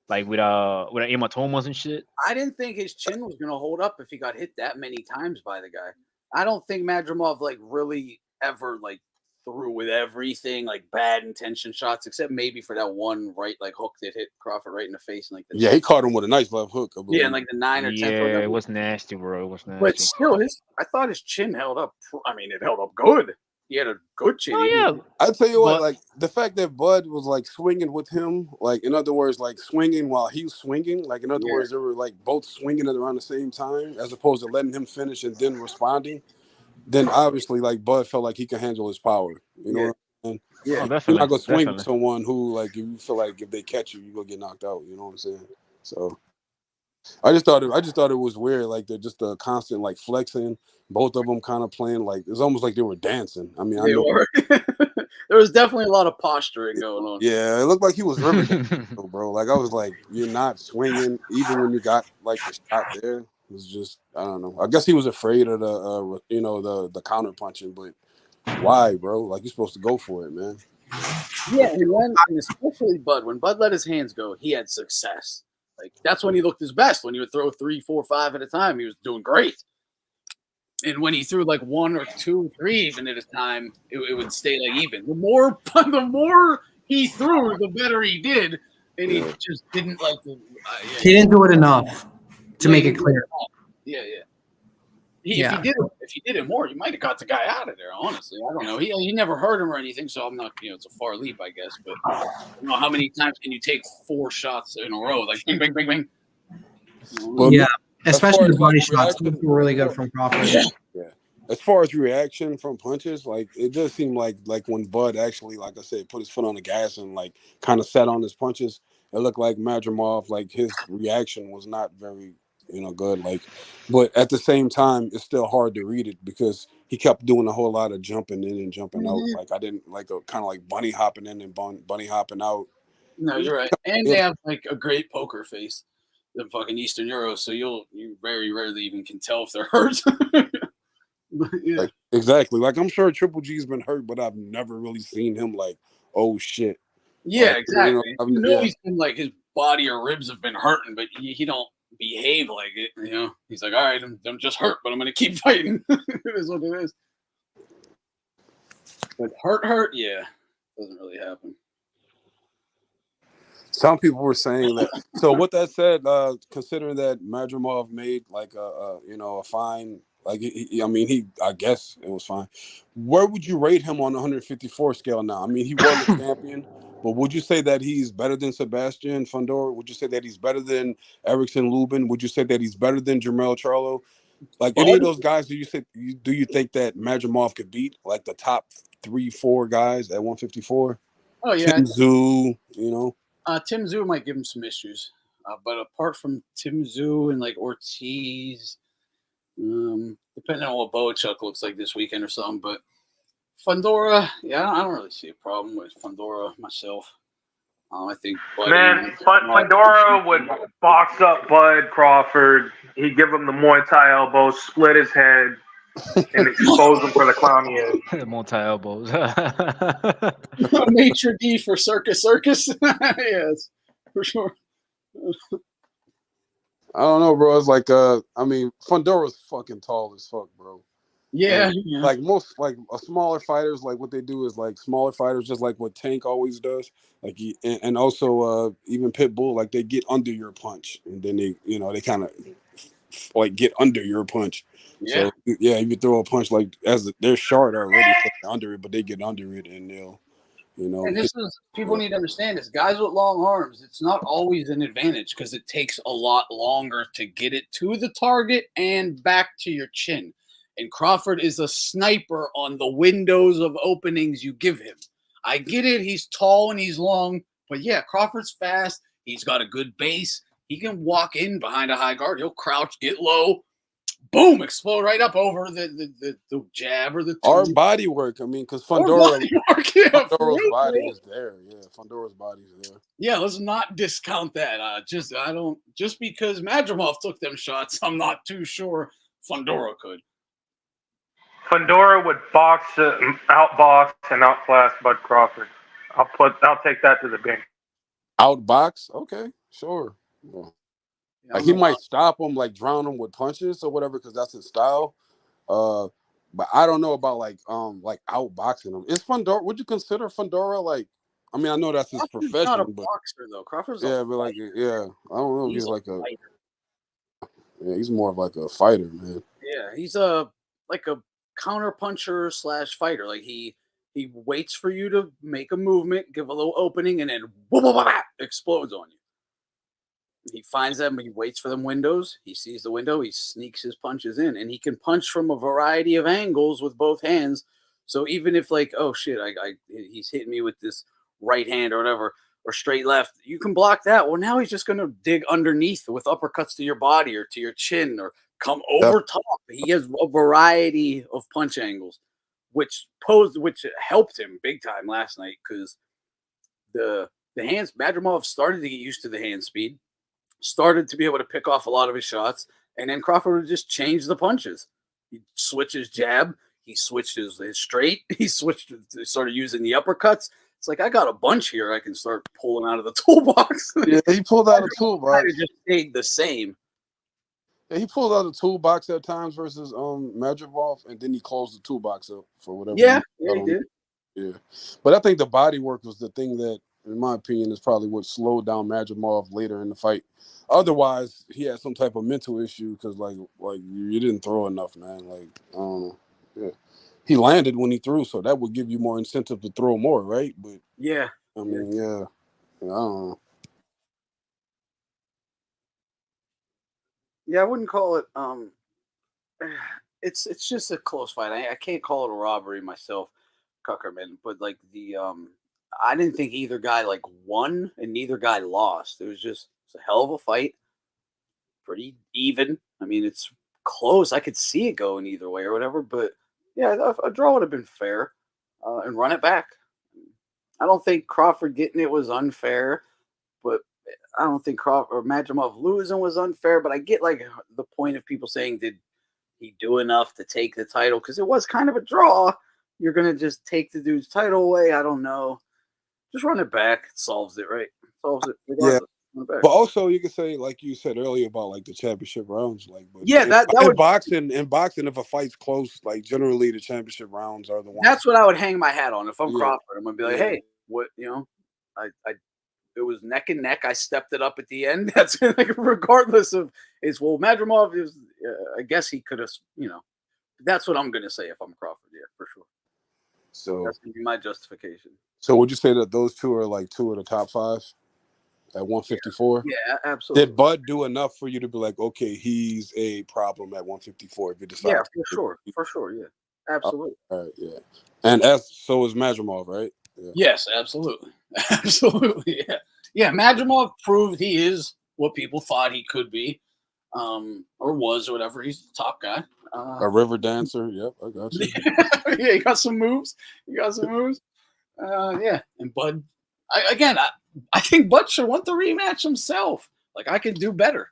Like with hematomas and shit. I didn't think his chin was gonna hold up if he got hit that many times by the guy. I don't think Madrimov like really ever like threw with everything like bad intention shots, except maybe for that one right like hook that hit Crawford right in the face and like he caught him with a nice left hook. Yeah, and like the 9 or 10. Yeah, it was nasty, bro. It was nasty. But still, I thought his chin held up. I mean, it held up good. He had a good chin. Oh yeah. I tell you what, like the fact that Bud was like swinging with him, like in other words, like swinging while he was swinging, like in other words, they were like both swinging at around the same time, as opposed to letting him finish and then responding. Then obviously, like Bud felt like he could handle his power. You know what I'm saying? Yeah, definitely. You're not gonna swing with someone who, like, if you feel like if they catch you, you gonna get knocked out. You know what I'm saying? So. I just thought it was weird, like they're just a constant like flexing. Both of them kind of playing like it's almost like they were dancing. I mean, I know there was definitely a lot of posturing going on. Yeah, it looked like he was riveting, bro. Like I was like, you're not swinging even when you got like the shot there. It was just I don't know. I guess he was afraid of the counter punching, but why, bro? Like you're supposed to go for it, man. Yeah, and especially Bud. When Bud let his hands go, he had success. Like that's when he looked his best. When he would throw 3, 4, 5 at a time, he was doing great. And when he threw like 1 or 2, 3 even at a time, it would stay like even. The more he threw, the better he did, and he just didn't like. He didn't do it enough to make it clear. Yeah. If he did it more, he might have got the guy out of there. Honestly, I don't know. He never hurt him or anything, so I'm not. It's a far leap, I guess. But I don't know how many times can you take 4 shots in a row, like bing, bing, bing, bing. Yeah, especially the body shots were really good from Crawford. Yeah. As far as reaction from punches, like it does seem like when Bud actually, like I said, put his foot on the gas and like kind of sat on his punches, it looked like Madrimov, like his reaction was not very, good. Like, but at the same time, it's still hard to read it because he kept doing a whole lot of jumping in and jumping out. Like I didn't like a kind of like bunny hopping in and bunny hopping out. No, you're right. And they have like a great poker face, the fucking Eastern Euros. So you very rarely even can tell if they're hurt. But, yeah. Like, exactly. Like I'm sure Triple G's been hurt, but I've never really seen him like, oh shit. Yeah, like, exactly. Yeah. He's been like his body or ribs have been hurting, but he don't behave like it. He's like, all right, I'm just hurt, but I'm gonna keep fighting. It is what it is. But hurt, yeah, doesn't really happen. Some people were saying that. So with that said, considering that Madrimov made like a fine, like I guess it was fine. Where would you rate him on the 154 scale now? I mean, he was a champion, but would you say that he's better than Sebastian Fundora? Would you say that he's better than Erickson Lubin? Would you say that he's better than Jermell Charlo? Like any of those guys, do you think that Madrimov could beat like the top 3-4 guys at 154? Oh yeah, Tim Tszyu, Tim Tszyu might give him some issues, but apart from Tim Tszyu and like Ortiz, depending on what Boachuk looks like this weekend or something, but Fundora, yeah, I don't really see a problem with Fundora myself. I think Fundora would box up Bud Crawford. He'd give him the Muay Thai elbow, split his head, and expose him for the clown he is. Multi elbows. Maitre D for Circus. Yes, for sure. I don't know, bro. It's like Fundora's fucking tall as fuck, bro. Yeah, Like most smaller fighters, like what they do is like smaller fighters, just like what Tank always does. Like and also even Pitbull, like they get under your punch, and then they kind of like get under your punch. Yeah. So yeah, if you throw a punch like they're short already under it, but they get under it and they'll. And this is people need to understand this. Guys with long arms, it's not always an advantage because it takes a lot longer to get it to the target and back to your chin. And Crawford is a sniper on the windows of openings you give him. I get it. He's tall and he's long, but yeah, Crawford's fast. He's got a good base. He can walk in behind a high guard. He'll crouch, get low, boom, explode right up over the jab or the our body work. I mean, because Fundora's body is there. Yeah, Fundora's body is there. Yeah, let's not discount that. Just because Madrimov took them shots, I'm not too sure Fundora could. Fundora would outbox and outclass Bud Crawford. I'll take that to the bank. Outbox? Okay, sure. Yeah. Like he might stop him, like drown him with punches or whatever, because that's his style. But I don't know about like outboxing him. Is Fundora? Would you consider Fundora like? I mean, I know that's his profession, not a but boxer though. Crawford's I don't know. He's like he's more of like a fighter, man. Yeah, he's a counter puncher / fighter. Like he waits for you to make a movement, give a little opening, and then explodes on you. He finds them, he waits for them windows. He sees the window, he sneaks his punches in, and he can punch from a variety of angles with both hands. So even if like, oh shit, he's hitting me with this right hand or whatever, or straight left, you can block that. Well, now he's just going to dig underneath with uppercuts to your body or to your chin or come over top. He has a variety of punch angles, which helped him big time last night because the hands, Madrimov started to get used to the hand speed, started to be able to pick off a lot of his shots, and then Crawford would just change the punches. He switched his jab, he switched his straight, he started using the uppercuts. It's like I got a bunch here I can start pulling out of the toolbox. Yeah, he pulled out a toolbox. It just stayed the same. Yeah, he pulled out a toolbox at times versus Madrimov, and then he closed the toolbox up for whatever. Yeah, he did. Yeah, but I think the body work was the thing that, in my opinion, is probably what slowed down Madrimov later in the fight. Otherwise, he had some type of mental issue because, like you didn't throw enough, man. Like, I don't know. Yeah, he landed when he threw, so that would give you more incentive to throw more, right? But yeah, I mean, yeah, I don't know. Yeah, I wouldn't call it. It's just a close fight. I can't call it a robbery myself, Cuckerman. But like I didn't think either guy like won and neither guy lost. It's a hell of a fight. Pretty even. I mean, it's close. I could see it going either way or whatever, but yeah, a draw would have been fair and run it back. I don't think Crawford getting it was unfair, but I don't think Crawford or Madrimov losing was unfair. But I get like the point of people saying, did he do enough to take the title? Because it was kind of a draw. You're gonna just take the dude's title away. I don't know. Just run it back. It solves it, right? It solves it. Yeah. But also, you could say, like you said earlier, about like the championship rounds. Like, but yeah, that in boxing, if a fight's close, like generally the championship rounds are the ones. That's what I would hang my hat on. If I'm Crawford, I'm gonna be like, hey, what it was neck and neck. I stepped it up at the end. That's like, regardless of Madrimov is. I guess he could have, That's what I'm gonna say if I'm Crawford. Yeah, for sure. So that's gonna be my justification. So would you say that those two are like two of the top five at 154? Yeah, absolutely. Did Bud do enough for you to be like, okay, he's a problem at 154 if you decide? Yeah, for sure. Yeah, absolutely. All right, yeah. And so is Madrimov, right? Yeah. Yes, absolutely. Absolutely, yeah. Yeah, Madrimov proved he is what people thought he could be, or was, or whatever. He's the top guy. A river dancer. Yep, I got you. Yeah, he got some moves. Yeah, and Bud, I think Bud should want the rematch himself. Like, I could do better.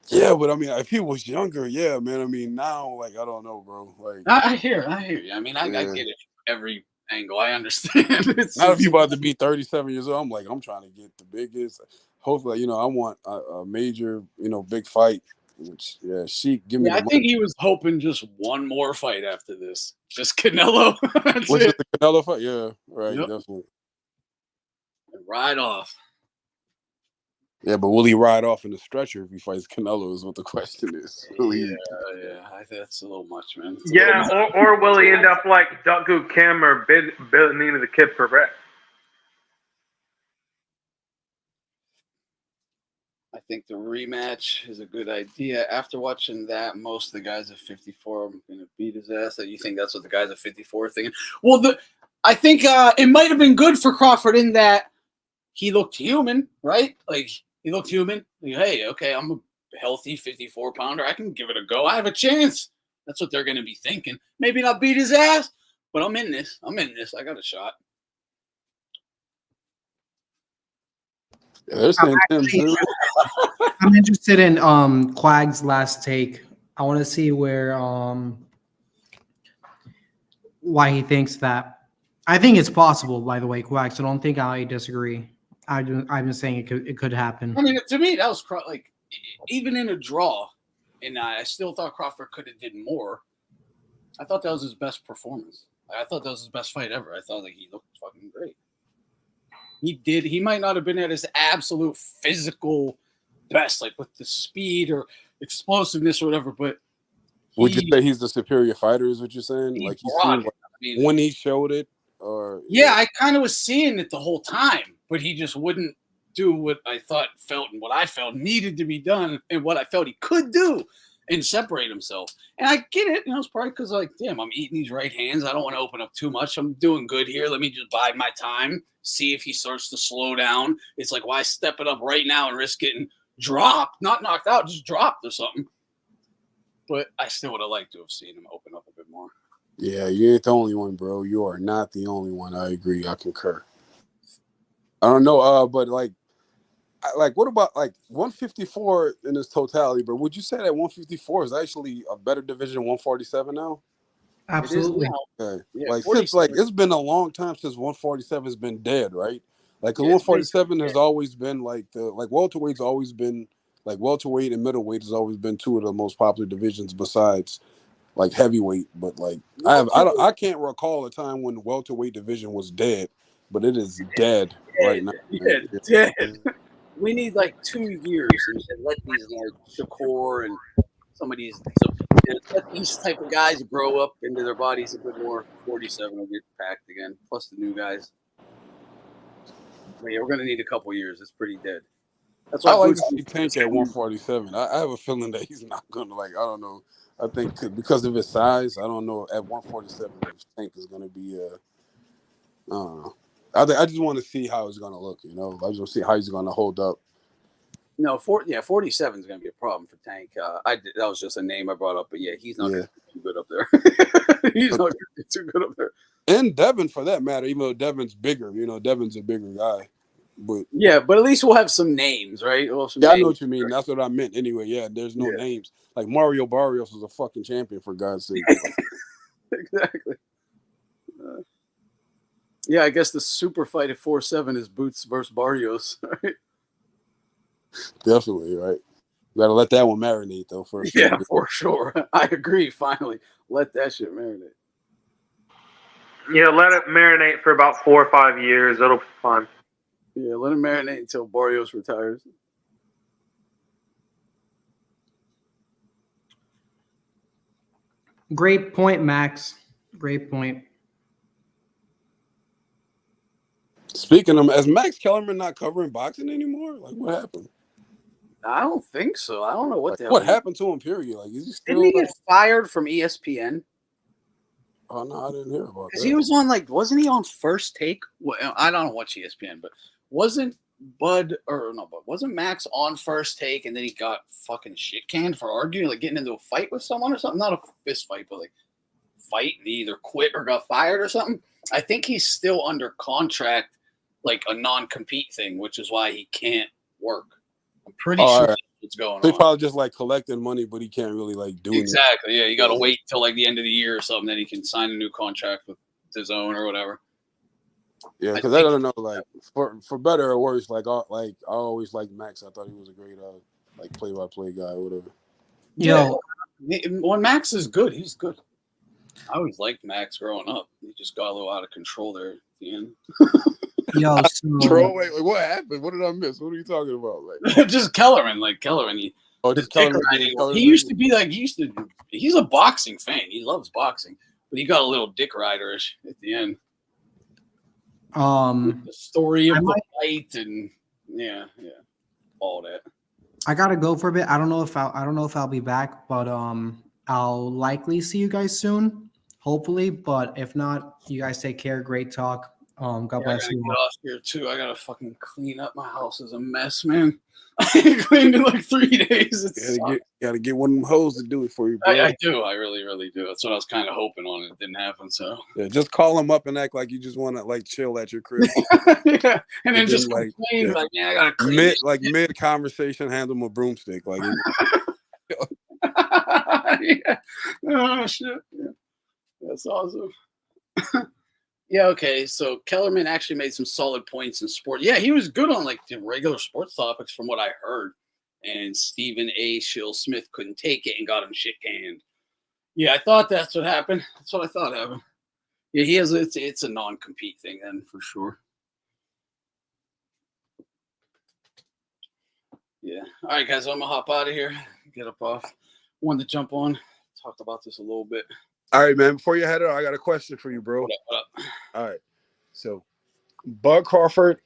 Yeah, but I mean, if he was younger, yeah, man. I mean, now, like, I don't know, bro. Like, I hear you. I mean, I get it from every angle. I understand. Now if you about to be 37 years old, I'm trying to get the biggest. Hopefully, I want a major, big fight. Which, Sheik, give me. Yeah, I think he was hoping just one more fight after this, just Canelo. Was it the Canelo fight? Yeah, right, definitely. And ride off. Yeah, but will he ride off in the stretcher if he fights Canelo? Is what the question is. Yeah, I think that's a little much, man. Or will he end up like Duggu Kim or Nina the Kid Perret? I think the rematch is a good idea. After watching that, most of the guys at 54 are going to beat his ass. You think that's what the guys at 54 are thinking? Well, I think it might have been good for Crawford in that he looked human, right? Like, he looked human. Like, hey, okay, I'm a healthy 54-pounder. I can give it a go. I have a chance. That's what they're going to be thinking. Maybe not beat his ass, but I'm in this. I got a shot. Yeah, they're saying I'm interested in Quag's last take. I want to see where why he thinks that. I think it's possible, by the way, Quag. So don't think I disagree. I've been saying it could happen. I mean, to me, that was like, even in a draw, and I still thought Crawford could have did more. I thought that was his best performance. I thought that was his best fight ever. I thought like he looked fucking great. He might not have been at his absolute physical best, like with the speed or explosiveness or whatever, but would you say he's the superior fighter, is what you're saying? Like, he seemed like when he showed it, or I kind of was seeing it the whole time, but he just wouldn't do what I felt needed to be done and what I felt he could do and separate himself. And I get it, it's probably because, like, damn, I'm eating these right hands. I don't want to open up too much. I'm doing good here. Let me just bide my time, see if he starts to slow down. It's like, why step it up right now and risk getting dropped, not knocked out, just dropped or something. But I still would have liked to have seen him open up a bit more. Yeah, you ain't the only one, bro. You are not the only one. I agree. I concur. I don't know, but like, what about like 154 in its totality, bro? Would you say that 154 is actually a better division than 147 now? Absolutely. Okay. Yeah, like, since like it's been a long time since 147 has been dead, right? Like, 147 has always been like welterweight's always been like welterweight and middleweight has always been two of the most popular divisions besides like heavyweight. But like I can't recall a time when the welterweight division was dead, but it is dead right now. Dead. We need like 2 years and let these like Shakur and some of these let these type of guys grow up into their bodies a bit more. 47 will get packed again, plus the new guys. We're gonna need a couple years. It's pretty dead. That's why I like to see Tank at 147. I have a feeling that he's not gonna, like, I don't know. I think because of his size, I don't know, at 147 if Tank is gonna be I don't know. I just want to see how it's gonna look. You know, I just want to see how he's gonna hold up. No, 47 is going to be a problem for Tank. That was just a name I brought up, but yeah, he's not going to be too good up there. He's not going to be too good up there. And Devin, for that matter, even though Devin's bigger, you know, Devin's a bigger guy. But yeah, but at least we'll have some names, right? We'll have some I names. know what you mean. That's what I meant. Anyway, yeah, there's no names. Like Mario Barrios was a fucking champion, for God's sake. Exactly. Yeah, I guess the super fight at 4-7 is Boots versus Barrios, right? Definitely, right. You gotta let that one marinate though first. Yeah, for sure. I agree. Finally, let that shit marinate. Yeah, let it marinate for about 4 or 5 years. It'll be fun. Yeah, let it marinate until Barrios retires. Great point, Max. Great point. Speaking of, is Max Kellerman not covering boxing anymore? Like, what happened? I don't think so. I don't know what the hell. What happened to him? Period. Like, is he still? Didn't he get fired from ESPN? Oh no, I didn't hear about that. Because he was on wasn't he on First Take? Well, I don't watch ESPN, but wasn't Max on First Take and then he got fucking shit canned for arguing, like getting into a fight with someone or something? Not a fist fight, but like fight, and he either quit or got fired or something. I think he's still under contract, like a non-compete thing, which is why he can't work. I'm pretty sure that's what's going on. He's probably just like collecting money, but he can't really like do anything. Exactly. Yeah, you got to wait till like the end of the year or something, then he can sign a new contract with DAZN or whatever. Yeah, because I don't know, like for better or worse, like I always liked Max. I thought he was a great like play-by-play guy or whatever. Yo, when Max is good, he's good. I always liked Max growing up. He just got a little out of control there at the end. Yo, wait, what happened? What did I miss? What are you talking about? Like, just Kellerman, He used to be like he's a boxing fan. He loves boxing, but he got a little dick riderish at the end. The story of the fight and yeah, all that. I gotta go for a bit. I don't know if I'll be back, but I'll likely see you guys soon, hopefully. But if not, you guys take care. Great talk. God bless you. I gotta get off here too. I gotta fucking clean up. My house is a mess, man. I ain't cleaned in like 3 days. Gotta get one of them hoes to do it for you, bro. I do. I really, really do. That's what I was kind of hoping on. It didn't happen. So yeah, just call them up and act like you just want to like chill at your crib. Yeah, and then just like complain, like, man, I gotta clean mid conversation, hand them a broomstick, like. Yeah. Oh shit. Yeah. That's awesome. Yeah, okay. So Kellerman actually made some solid points in sport. Yeah, he was good on like the regular sports topics from what I heard. And Stephen A. Shill Smith couldn't take it and got him shit canned. Yeah, I thought that's what happened. That's what I thought happened. Yeah, he has it's a non-compete thing then for sure. Yeah. All right, guys, I'm gonna hop out of here. Get up off. Wanted to jump on. Talked about this a little bit. All right, man. Before you head out, I got a question for you, bro. What up? All right. So, Bud Crawford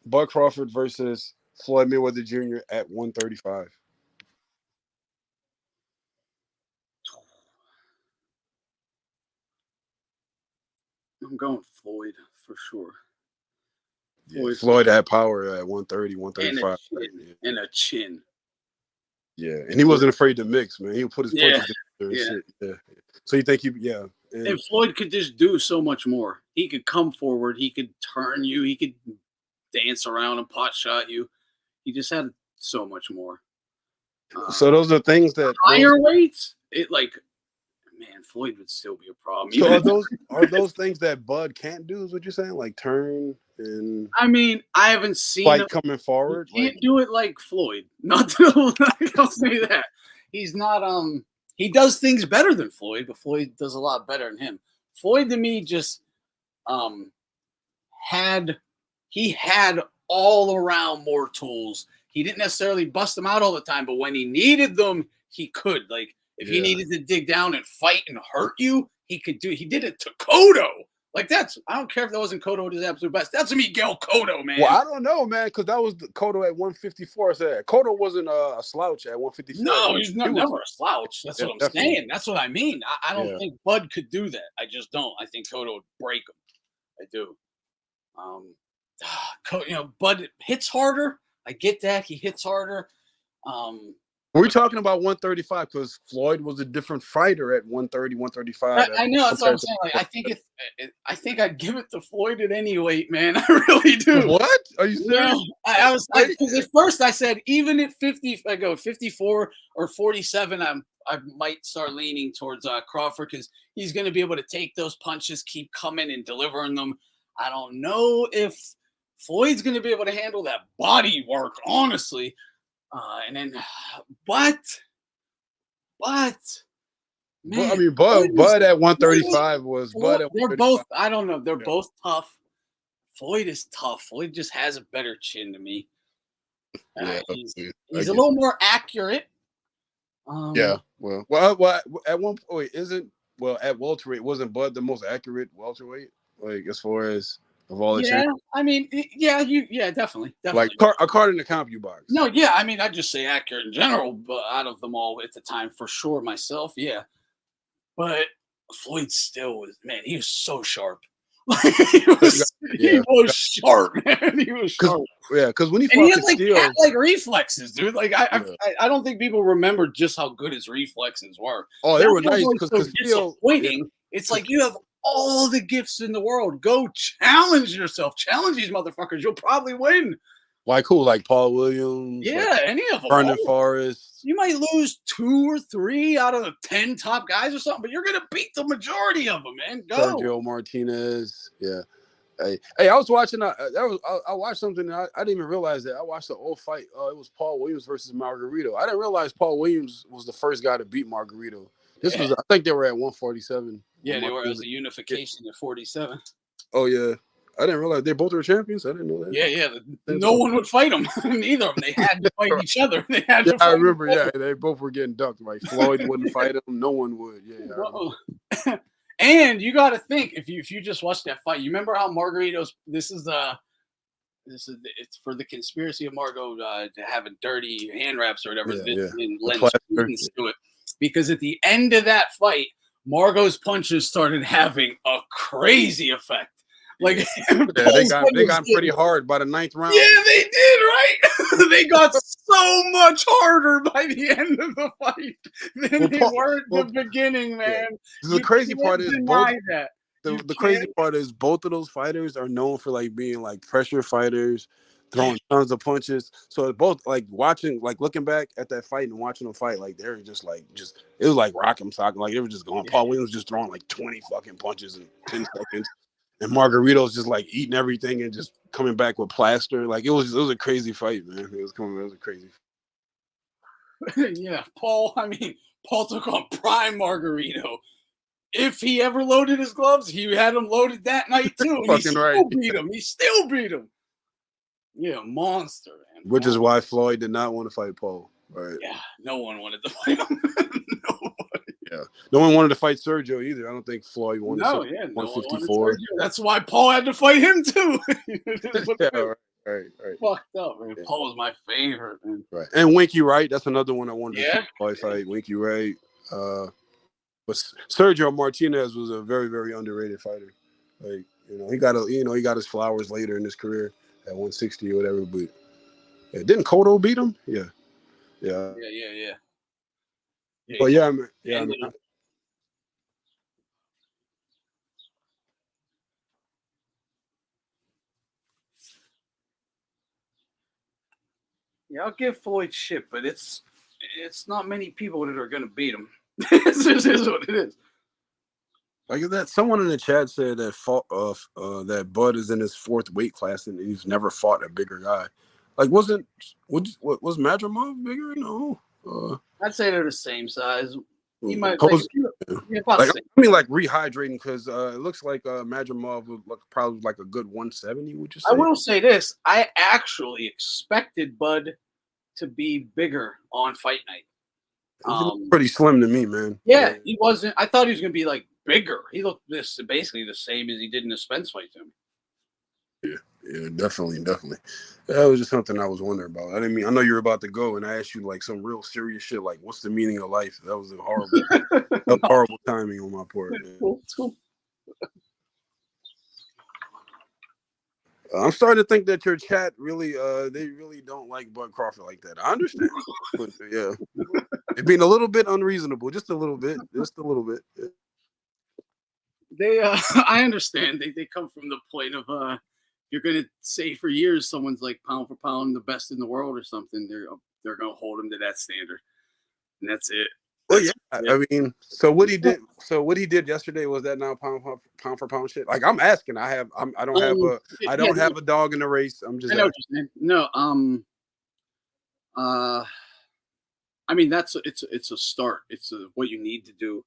versus Floyd Mayweather Jr. at 135. I'm going Floyd for sure. Floyd had power at 130, 135. And a chin. Yeah, and he wasn't afraid to mix, man. He would put his punches together and shit. Yeah. So you think and Floyd could just do so much more. He could come forward, he could turn you, he could dance around and pot shot you. He just had so much more. So those are things that higher weights, Floyd would still be a problem. So are those things that Bud can't do? Is what you're saying? Like turn and I mean, I haven't seen fight coming forward. He can't do it like Floyd. I'll say that. He's not he does things better than Floyd, but Floyd does a lot better than him. Floyd to me just had all around more tools. He didn't necessarily bust them out all the time, but when he needed them, he could. Like if he needed to dig down and fight and hurt you, he could do. He did it to Cotto. Like I don't care if that wasn't Cotto at his absolute best. That's Miguel Cotto, man. Well, I don't know, man, because that was Cotto at 154. So Cotto wasn't a slouch at 154. No, he's never a slouch. That's what I'm saying. That's what I mean. I don't think Bud could do that. I just don't. I think Cotto would break him. I do. Bud hits harder. I get that he hits harder. We're talking about 135 because Floyd was a different fighter at 130, 135. I know that's what I'm saying. Like, I think I'd give it to Floyd at any weight, man. I really do. What? Are you serious? Yeah, I was because at first I said even at 50, I go 54 or 47. I might start leaning towards Crawford because he's going to be able to take those punches, keep coming and delivering them. I don't know if Floyd's going to be able to handle that body work, honestly. But man, I mean, Bud at 135 was Bud. They're both. I don't know. They're both tough. Floyd is tough. Floyd just has a better chin to me. He's a little more accurate. Well, at one point at welterweight wasn't Bud the most accurate welterweight? Like as far as of all the champions? I mean, definitely. Like according to CompuBox. No, yeah, I mean, I'd just say accurate in general, but out of them all at the time, for sure, myself, yeah. But Floyd still was, man, he was so sharp. he was sharp, man. He was sharp. Yeah, because when he fought Castillo, he had like reflexes, dude. Like I don't think people remember just how good his reflexes were. Oh, they were nice because Castillo. It's like you have all the gifts in the world. Go challenge yourself. Challenge these motherfuckers. You'll probably win. Like who? Like Paul Williams? Yeah, like any of them. Vernon Forrest. You might lose 2 or 3 out of the 10 top guys or something, but you're gonna beat the majority of them, man. Go. Sergio Martinez. Yeah. Hey, I was watching. I watched something. I didn't even realize that. I watched the old fight. It was Paul Williams versus Margarito. I didn't realize Paul Williams was the first guy to beat Margarito. This was. I think they were at 147. Yeah, they were. It was a unification at 47. Oh yeah, I didn't realize they both were champions. I didn't know that. Yeah. No one would fight them. Neither of them. They had to fight each other. They had to. I remember. Yeah, they both were getting ducked. Like Floyd wouldn't fight him. No one would. Yeah. And you got to think if you just watched that fight, you remember how Margarito's. It's for the conspiracy of Margo to having dirty hand wraps or whatever. And lend credence to it. Because at the end of that fight, Margo's punches started having a crazy effect. Like they got pretty hard by the 9th round. Yeah, they did, right? They got so much harder by the end of the fight than they were at the beginning, man. Yeah. The crazy part is the crazy part is both of those fighters are known for like being like pressure fighters, throwing tons of punches. So both like watching, like looking back at that fight and watching them fight, like they were just it was like rock'em sock'em. Like they were just going. Paul Williams just throwing like 20 fucking punches in 10 seconds. And Margarito's just like eating everything and just coming back with plaster. Like it was a crazy fight, man. It was a crazy fight. Yeah, Paul took on prime Margarito. If he ever loaded his gloves, he had them loaded that night too. And he still beat him. Yeah, monster, man. Which is why Floyd did not want to fight Paul. Right. Yeah, no one wanted to fight him. Yeah, no one wanted to fight Sergio either. I don't think Floyd wanted. No 154. That's why Paul had to fight him too. Right. Fucked up, man. Yeah. Paul was my favorite, man. Right, and Winky Wright. That's another one I wanted to fight. Winky Wright. But Sergio Martinez was a very, very underrated fighter. Like he got his flowers later in his career at 160 or whatever. But didn't Cotto beat him? Yeah. But yeah, man. Yeah, I'll give Floyd shit, but it's not many people that are going to beat him. This is what it is. Like that, someone in the chat said that that Bud is in his 4th weight class and he's never fought a bigger guy. Like, was Madrimov bigger? No. I'd say they're the same size. He might like rehydrating because it looks like Madrimov would probably like a good 170. Would you say? I will say this: I actually expected Bud to be bigger on fight night. Pretty slim to me, man. Yeah, he wasn't. I thought he was going to be like bigger. He looked basically the same as he did in the Spence fight to me. Yeah, definitely. That was just something I was wondering about. I know you were about to go, and I asked you like some real serious shit, like what's the meaning of life? That was horrible timing on my part. Man. Cool. I'm starting to think that your chat really, they really don't like Bud Crawford like that. I understand, but yeah, it being a little bit unreasonable, just a little bit, Yeah. They, I understand. They come from the point of, you're gonna say for years someone's like pound for pound the best in the world or something. They're gonna hold him to that standard, and that's it. Well, yeah. I mean, so what he did yesterday, was that now pound for pound shit? Like, I'm asking. I don't have a dog in the race. I'm just. I know what you're saying. No, I mean it's a start. It's what you need to do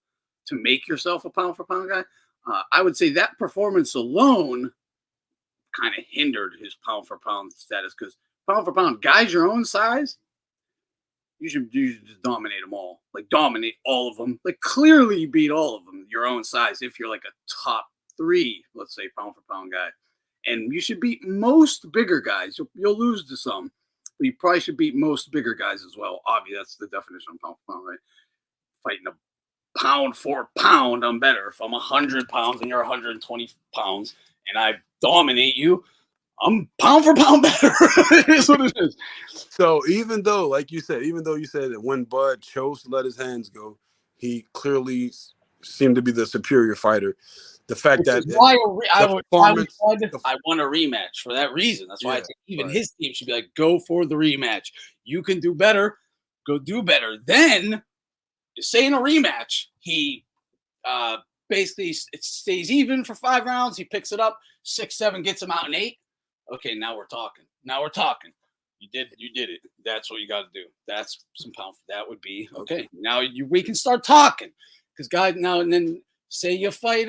to make yourself a pound for pound guy. I would say that performance alone kind of hindered his pound for pound status, because pound for pound guys your own size, you should just dominate them all. Like, dominate all of them. Like, clearly beat all of them your own size if you're like a top 3, let's say, pound for pound guy. And you should beat most bigger guys. You'll lose to some, but you probably should beat most bigger guys as well. Obviously, that's the definition of pound for pound, right? Fighting a pound for pound, I'm better. If I'm 100 pounds and you're 120 pounds and I dominate you, I'm pound for pound better. It is what it is. So even though, like you said, that when Bud chose to let his hands go, he clearly seemed to be the superior fighter. The fact that I want a rematch for that reason. That's why I think even his team should be like, go for the rematch. You can do better. Go do better. Then, say in a rematch, he basically it stays even for 5 rounds. He picks it up, 6, 7, gets him out in 8. Okay, now we're talking. You did it. That's what you got to do. That's some pound. That would be okay. Now we can start talking, because guys, now and then, say you fight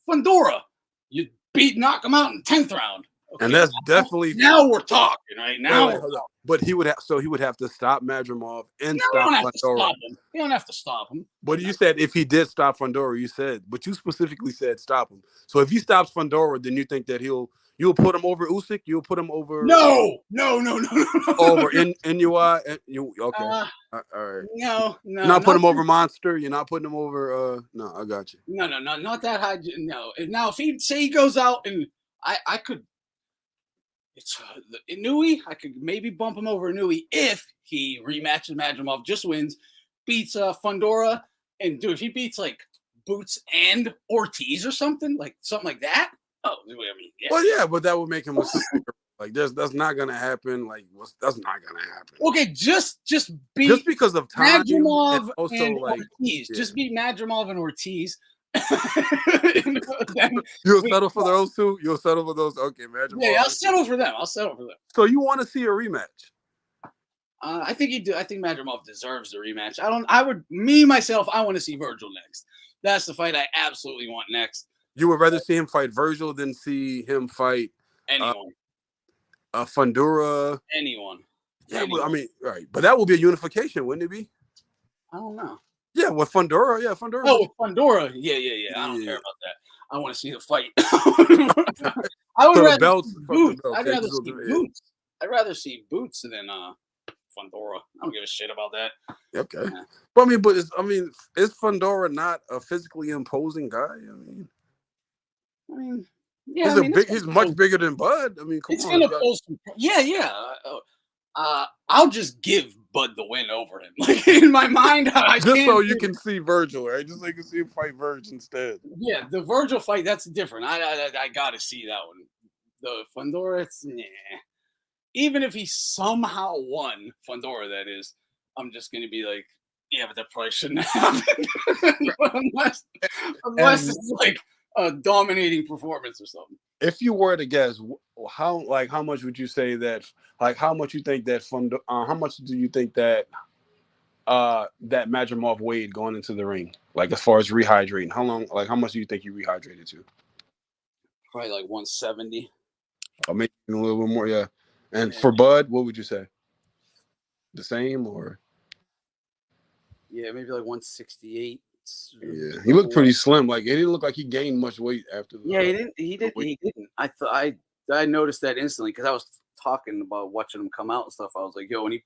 Fundora, you knock him out in 10th round. Okay, and that's definitely now we're talking right now. But he would have to stop Madrimov and stop Fundora. You don't have to stop him. But you said if he did stop Fundora, but you specifically said stop him. So if he stops Fundora, then you think that you'll put him over Usyk? You'll put him over? No. Over Inui? Okay. All right. No. You're not putting him over Monster. You're not putting him over. No, I got you. No, not that high. No. Now, if he goes out and I could. It's Inui. I could maybe bump him over Inui if he rematches Madrimov, just wins, beats Fundora, and dude, if he beats like Boots and Ortiz or something like that. Oh, I mean, yeah. Well, yeah, but that would make him a super. Like, that's not gonna happen. Like, that's not gonna happen. Okay, just beat just because of time. Madrimov and Ortiz. Yeah. Just beat Madrimov and Ortiz. You'll settle for those two. You'll settle for those. Okay, Madrimov. Yeah, I'll settle for them. So you want to see a rematch? I think you do. I think Madrimov deserves the rematch. I want to see Virgil next. That's the fight I absolutely want next. You would rather see him fight Virgil than see him fight anyone. Fundora. Anyone. Yeah, well, I mean, right. But that would be a unification, wouldn't it be? I don't know. Yeah, with Fundora. Yeah, Fundora. Oh, with Fundora. Yeah. I don't care about that. I want to see the fight. I would rather see Boots. I'd rather see Boots. I'd rather see Boots than Fundora. I don't give a shit about that. Okay. Yeah. But is Fundora not a physically imposing guy? Yeah. He's much bigger than Bud. I mean, come on. Yeah. I'll just give Bud the win over him. Like, in my mind, you can see Virgil, right? Just so you can see him fight Virgil instead. Yeah, the Virgil fight, that's different. I gotta see that one. The Fundora, even if he somehow won Fundora, that is, I'm just gonna be like, yeah, but that probably shouldn't happen. unless it's like a dominating performance or something. If you were to guess, how much would you say that? Like, how much you think that how much do you think that that Madrimov weighed going into the ring? Like, as far as rehydrating, how much do you think you rehydrated to? Probably like 170. Or maybe a little bit more, yeah. And for Bud, what would you say? The same or? Yeah, maybe like 168. Yeah, he looked pretty slim. Like, it didn't look like he gained much weight after the. Yeah, he didn't. I noticed that instantly, because I was talking about watching him come out and stuff. I was like, yo, when he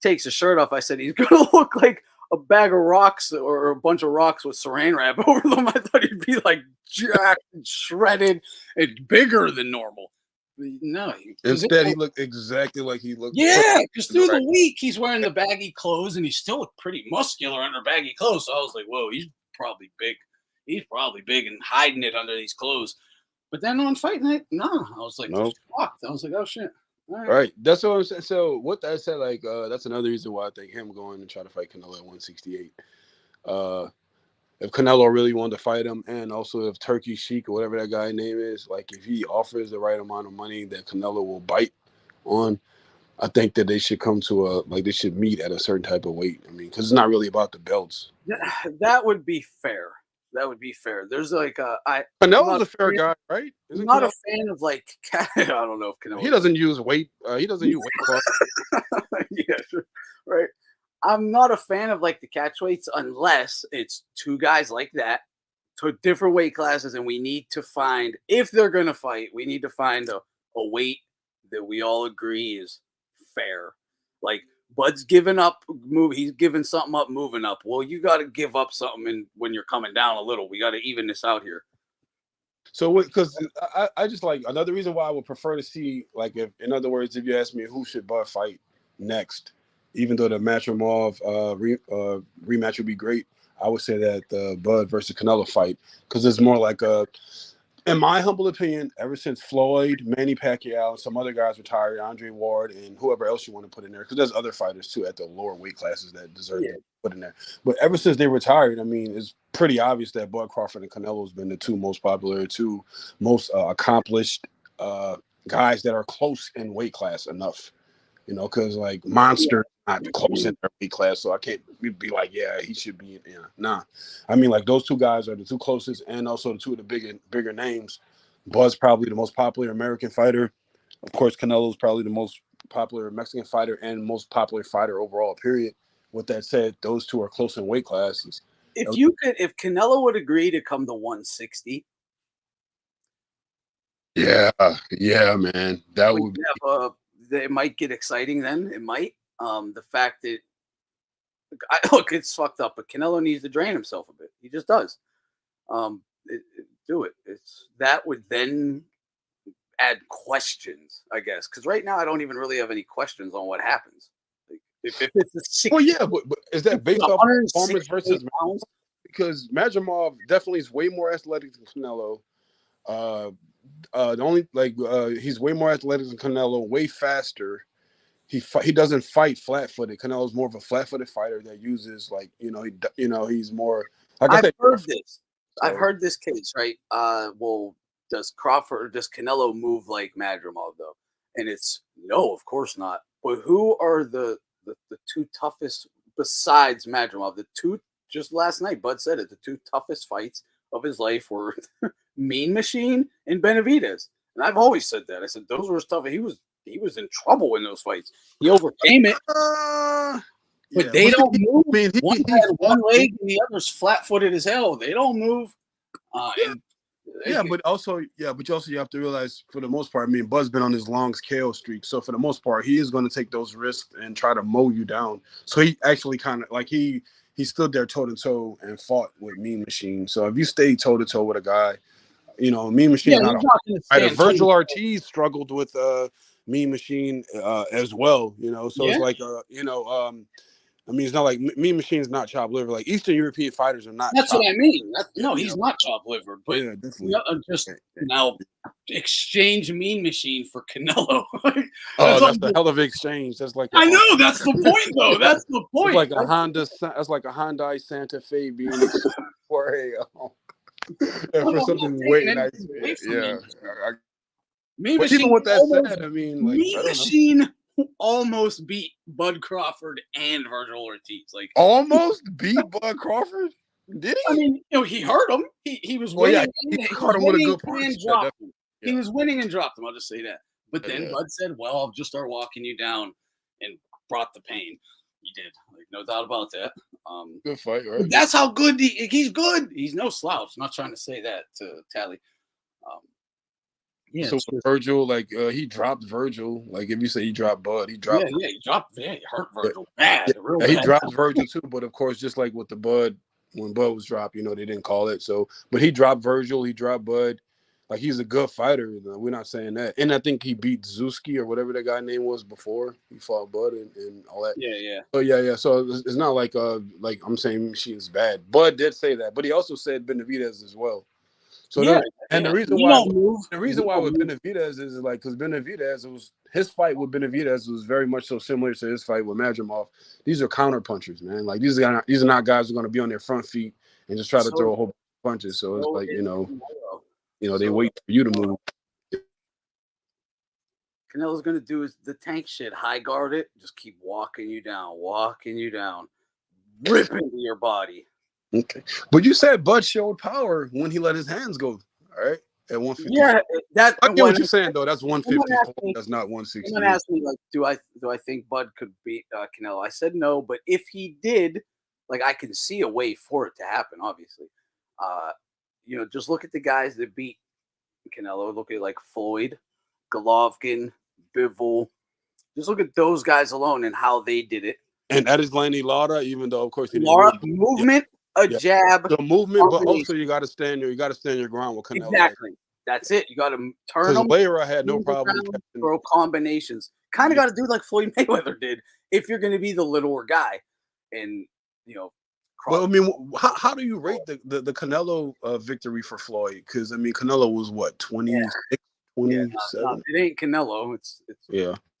takes his shirt off, I said he's gonna look like a bag of rocks or a bunch of rocks with saran wrap over them. I thought he'd be like jacked and shredded and bigger than normal. No. Instead, he looked exactly like he looked. Yeah, because through the week he's wearing the baggy clothes and he's still pretty muscular under baggy clothes. So I was like, whoa, he's probably big. He's probably big and hiding it under these clothes. But then on fight night, no, I was like, shocked. I was like, oh shit. All right. That's what I'm saying. So what that said, like, that's another reason why I think him going and try to fight Canelo at 168. If Canelo really wanted to fight him, and also if Turki Sheik or whatever that guy's name is, like if he offers the right amount of money that Canelo will bite on, I think that they should come to they should meet at a certain type of weight. I mean, because it's not really about the belts. That would be fair. That would be fair. There's like Canelo's a fair guy, right? I'm not a fan of like I don't know if Canelo. He doesn't use weight. He doesn't use weight class. Yeah, sure. Right. I'm not a fan of like the catch weights unless it's two guys like that to different weight classes, and we need to find, if they're gonna fight, we need to find a weight that we all agree is fair. Like Bud's giving up, he's giving something up, moving up. Well, you got to give up something when you're coming down a little. We got to even this out here. So, because I just like another reason why I would prefer to see, like, if in other words, if you ask me who should Bud fight next. Even though the Madrimov rematch would be great, I would say that the Bud versus Canelo fight, because it's more like in my humble opinion, ever since Floyd, Manny Pacquiao, and some other guys retired, Andre Ward, and whoever else you want to put in there, because there's other fighters too at the lower weight classes that deserve to put in there. But ever since they retired, I mean, it's pretty obvious that Bud Crawford and Canelo has been the two most popular, two most accomplished guys that are close in weight class enough. You know, because like Monster not close in their weight class, so I can't be like, yeah, he should be. Yeah, nah. I mean, like those two guys are the two closest, and also the two of the bigger names. Bud's probably the most popular American fighter. Of course, Canelo's probably the most popular Mexican fighter and most popular fighter overall. Period. With that said, those two are close in weight classes. If Canelo would agree to come to 160. Yeah, man, that would be. It might get exciting then. It might. The fact that look, it's fucked up, but Canelo needs to drain himself a bit. He just does. Do it. It's that would then add questions, I guess, because right now I don't even really have any questions on what happens. Like, if it's a 60, well, yeah, but is that based off performance versus pounds? Because Madrimov definitely is way more athletic than Canelo. He's way more athletic than Canelo, way faster. He doesn't fight flat-footed. Canelo's more of a flat-footed fighter that uses he's more. Like I've heard this. So. I've heard this case, right? Well, does Canelo move like Madrimov though? And it's no, of course not. But who are the two toughest besides Madrimov? The two just last night, Bud said it. The two toughest fights of his life were Mean Machine and Benavidez. And I've always said that. I said those were tough. He was in trouble in those fights. He overcame it. But they don't move. I mean, one had one leg and the other's flat-footed as hell. They don't move. But also you have to realize for the most part, I mean, Bud's been on his long KO streak. So for the most part, he is going to take those risks and try to mow you down. So he actually kind of like he stood there toe-to-toe and fought with Mean Machine. So if you stay toe-to-toe with a guy, Mean Machine not a fighter. Vergil Ortiz struggled with Mean Machine as well, So it's like I mean, it's not like Mean Machine's not chopped liver. Like Eastern European fighters are not. That's what I mean. He's not chopped liver. But yeah, definitely. Now exchange Mean Machine for Canelo. That's a hell of an exchange. That's like I know. That's the point, though. That's the point. It's like a Honda. That's like a Hyundai Santa Fe being for something way nice. Yeah. But even with that said, I mean, like, Mean Machine almost beat Bud Crawford and Vergil Ortiz. Like almost beat Bud Crawford? Did he? I mean, he hurt him. He was winning. Yeah, he caught him with a good punch. He was winning and dropped him. I'll just say that. But then Bud said, "Well, I'll just start walking you down," and brought the pain. He did. Like no doubt about that. Good fight, right? That's how good he's good. He's no slouch. I'm not trying to say that to Tally. So Vergil, like he dropped Vergil. Like if you say he dropped Bud, he dropped. Yeah, he dropped. Yeah, he hurt Vergil bad. He dropped Vergil too. But of course, just like with the Bud, when Bud was dropped, they didn't call it. So, but he dropped Vergil. He dropped Bud. Like he's a good fighter. We're not saying that. And I think he beat Zuski or whatever that guy name was before he fought Bud and all that. Yeah. Oh yeah. So it's not like I'm saying she is bad. Bud did say that, but he also said Benavidez as well. So the reason why with Benavidez is like because Benavidez his fight with Benavidez was very much so similar to his fight with Madrimov. These are counter punchers, man. Like these are not guys who are going to be on their front feet and just try to throw a whole bunch of punches. So it's like they wait for you to move. Canelo's gonna do is the tank shit, high guard it, just keep walking you down, rip into your body. Okay, but you said Bud showed power when he let his hands go. All right, at 150. Yeah, I get what you're saying though. That's 150. That's not 160. Someone asked me like, do I think Bud could beat Canelo? I said no, but if he did, like I can see a way for it to happen. Obviously, just look at the guys that beat Canelo. Look at like Floyd, Golovkin, Bivol. Just look at those guys alone and how they did it. And that is Lanny Lara, even though of course he Lara movement, jab, the movement, but also you got to stand your ground with Canelo. Exactly. That's it. You got to turn them. Lara had no problem throw combinations. Kind of got to do like Floyd Mayweather did if you're going to be the littler guy, and Well, I mean, how do you rate the Canelo victory for Floyd? Because I mean, Canelo was what 26. 27. It ain't Canelo. It's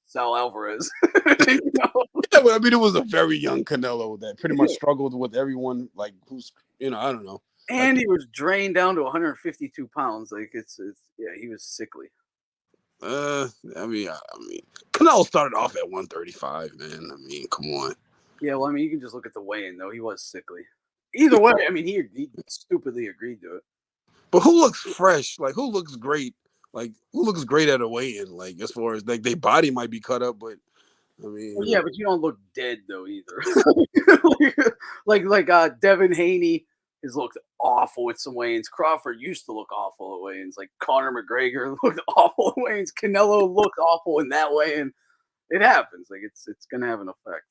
Sal Alvarez. Yeah, but I mean, it was a very young Canelo that pretty much struggled with everyone. Like who's I don't know. And he was drained down to 152 pounds. Like he was sickly. I mean, Canelo started off at 135. Man, I mean, come on. Yeah, well, I mean, you can just look at the weigh-in though. He was sickly. Either way, I mean, he stupidly agreed to it. But who looks fresh? Like who looks great? Like who looks great at a weigh-in? Like as far as like their body might be cut up, but I mean, well, yeah, but you don't look dead though either. like Devin Haney has looked awful with some weigh-ins. Crawford used to look awful at weigh-ins. Like Conor McGregor looked awful at weigh-ins. Canelo looked awful in that weigh-in. It happens. Like it's gonna have an effect.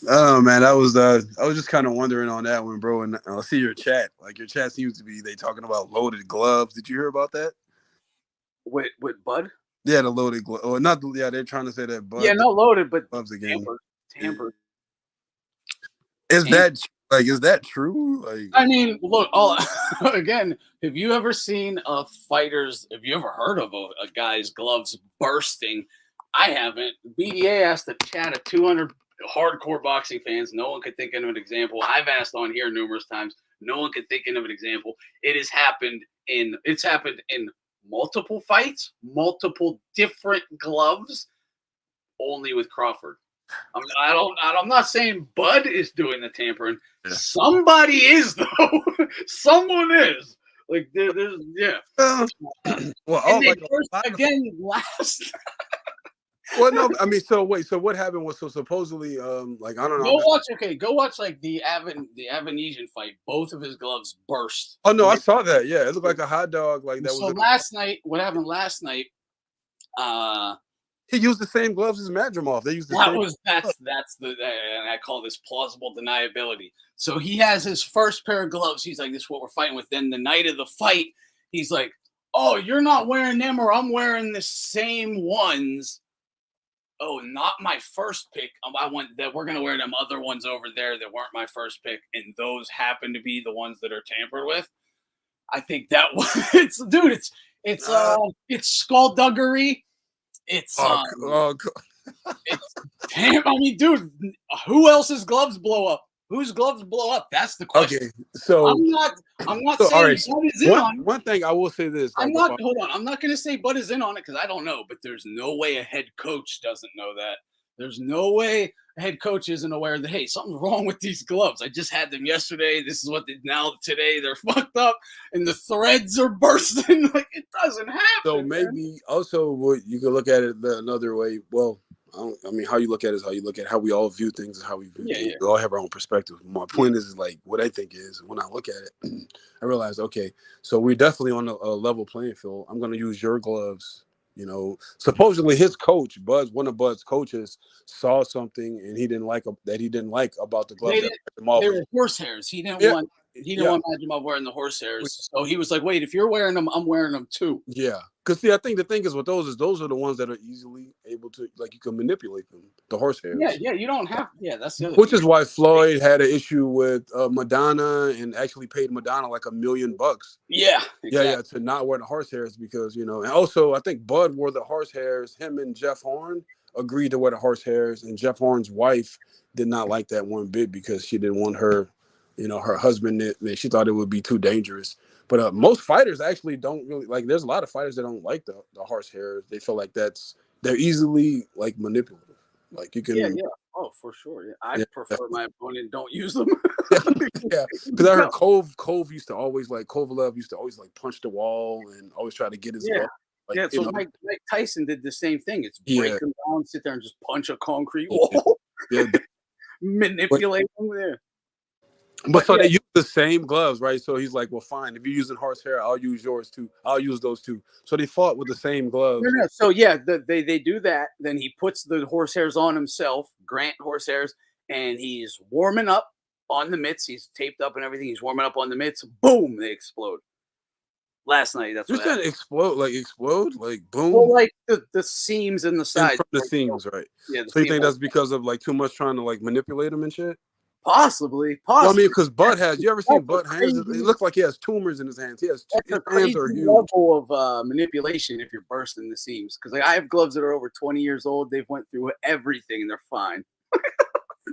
Oh man, I was just kind of wondering on that one, bro. And I see your chat. Like your chat seems to be talking about loaded gloves. Did you hear about that? With Bud? Yeah, the loaded glove. Or not? Yeah, they're trying to say that Bud. Yeah, no loaded, but gloves again. Tampered. Is that true? Like, I mean, look. Again, have you ever seen Have you ever heard of a guy's gloves bursting? I haven't. BDA asked the chat of 200 hardcore boxing fans. No one could think of an example. I've asked on here numerous times. No one could think of an example. It's happened in multiple fights, multiple different gloves, only with Crawford. I'm not saying Bud is doing the tampering. Yeah. Somebody is though. Someone is. Like there's last. Well, no, I mean, so wait, so what happened was supposedly, like I don't know. Go watch like the Avanesian fight. Both of his gloves burst. Oh no, I saw that. Yeah, it looked like a hot dog. Like that. So last night, what happened last night? He used the same gloves as Madrimov. They used that's and I call this plausible deniability. So he has his first pair of gloves. He's like, this is what we're fighting with. Then the night of the fight, he's like, oh, you're not wearing them, or I'm wearing the same ones. Oh, not my first pick. I want that we're gonna wear them other ones over there that weren't my first pick, and those happen to be the ones that are tampered with. I think that it's skullduggery. It's I mean, dude, who else's gloves blow up? Whose gloves blow up? That's the question. Okay, so I'm not saying right, Bud is in on it. One thing I will say this. I'm not going to say Bud is in on it because I don't know, but there's no way a head coach doesn't know that. There's no way a head coach isn't aware that, hey, something's wrong with these gloves. I just had them yesterday. This is what today they're fucked up and the threads are bursting. Like it doesn't happen. So maybe also what you can look at it another way. Well, I mean, how you look at it is how you look at how we all view things and how we view things. We all have our own perspective. My point is like what I think is when I look at it, I realize, okay, so we're definitely on a level playing field. I'm going to use your gloves You know, supposedly his coach, one of Bud's coaches, saw something and he didn't like about the gloves. They were horse-hairs. He didn't want Madrimov wearing the horse-hairs. So he was like, "Wait, if you're wearing them, I'm wearing them too." Yeah, because see, I think the thing is with those are the ones that are easily able to, like, you can manipulate them. The horse-hairs. Yeah, you don't have. Yeah, that's the other. Which is why Floyd had an issue with Madonna and actually paid Madonna like $1 million. Yeah, exactly. Yeah, to not wear the horse-hairs because, you know, and also I think Bud wore the horse-hairs. Him and Jeff Horn agreed to wear the horse-hairs, and Jeff Horn's wife did not like that one bit because she didn't want her, you know, her husband. She thought it would be too dangerous. But most fighters actually don't really like. There's a lot of fighters that don't like the horse-hairs. They feel like they're easily like manipulative. Like you can. Yeah. Oh, for sure. Yeah. I prefer my opponent don't use them. Yeah, because I heard Kovalev used to always like punch the wall and always try to get his. Like, so Mike Tyson did the same thing. It's break him down, sit there and just punch a concrete wall. Manipulate them there. But so they use the same gloves, right? So he's like, well, fine. If you're using horsehair, I'll use yours too. I'll use those too. So they fought with the same gloves. No. So yeah, they do that. Then he puts the horsehairs on himself, Grant horsehairs, and he's warming up on the mitts. He's taped up and everything. He's warming up on the mitts. Boom, they explode. Last night, that's what happened. Explode, like boom. Well, like the seams and the sides. From the seams, right? Yeah. So you think that's because of like too much trying to like manipulate them and shit? Possibly. Well, I mean, because Bud has. You ever seen Bud hands? It looks like he has tumors in his hands. His hands are huge. Level of manipulation if you're bursting the seams. Because I have gloves that are over 20 years old. They've went through everything and they're fine.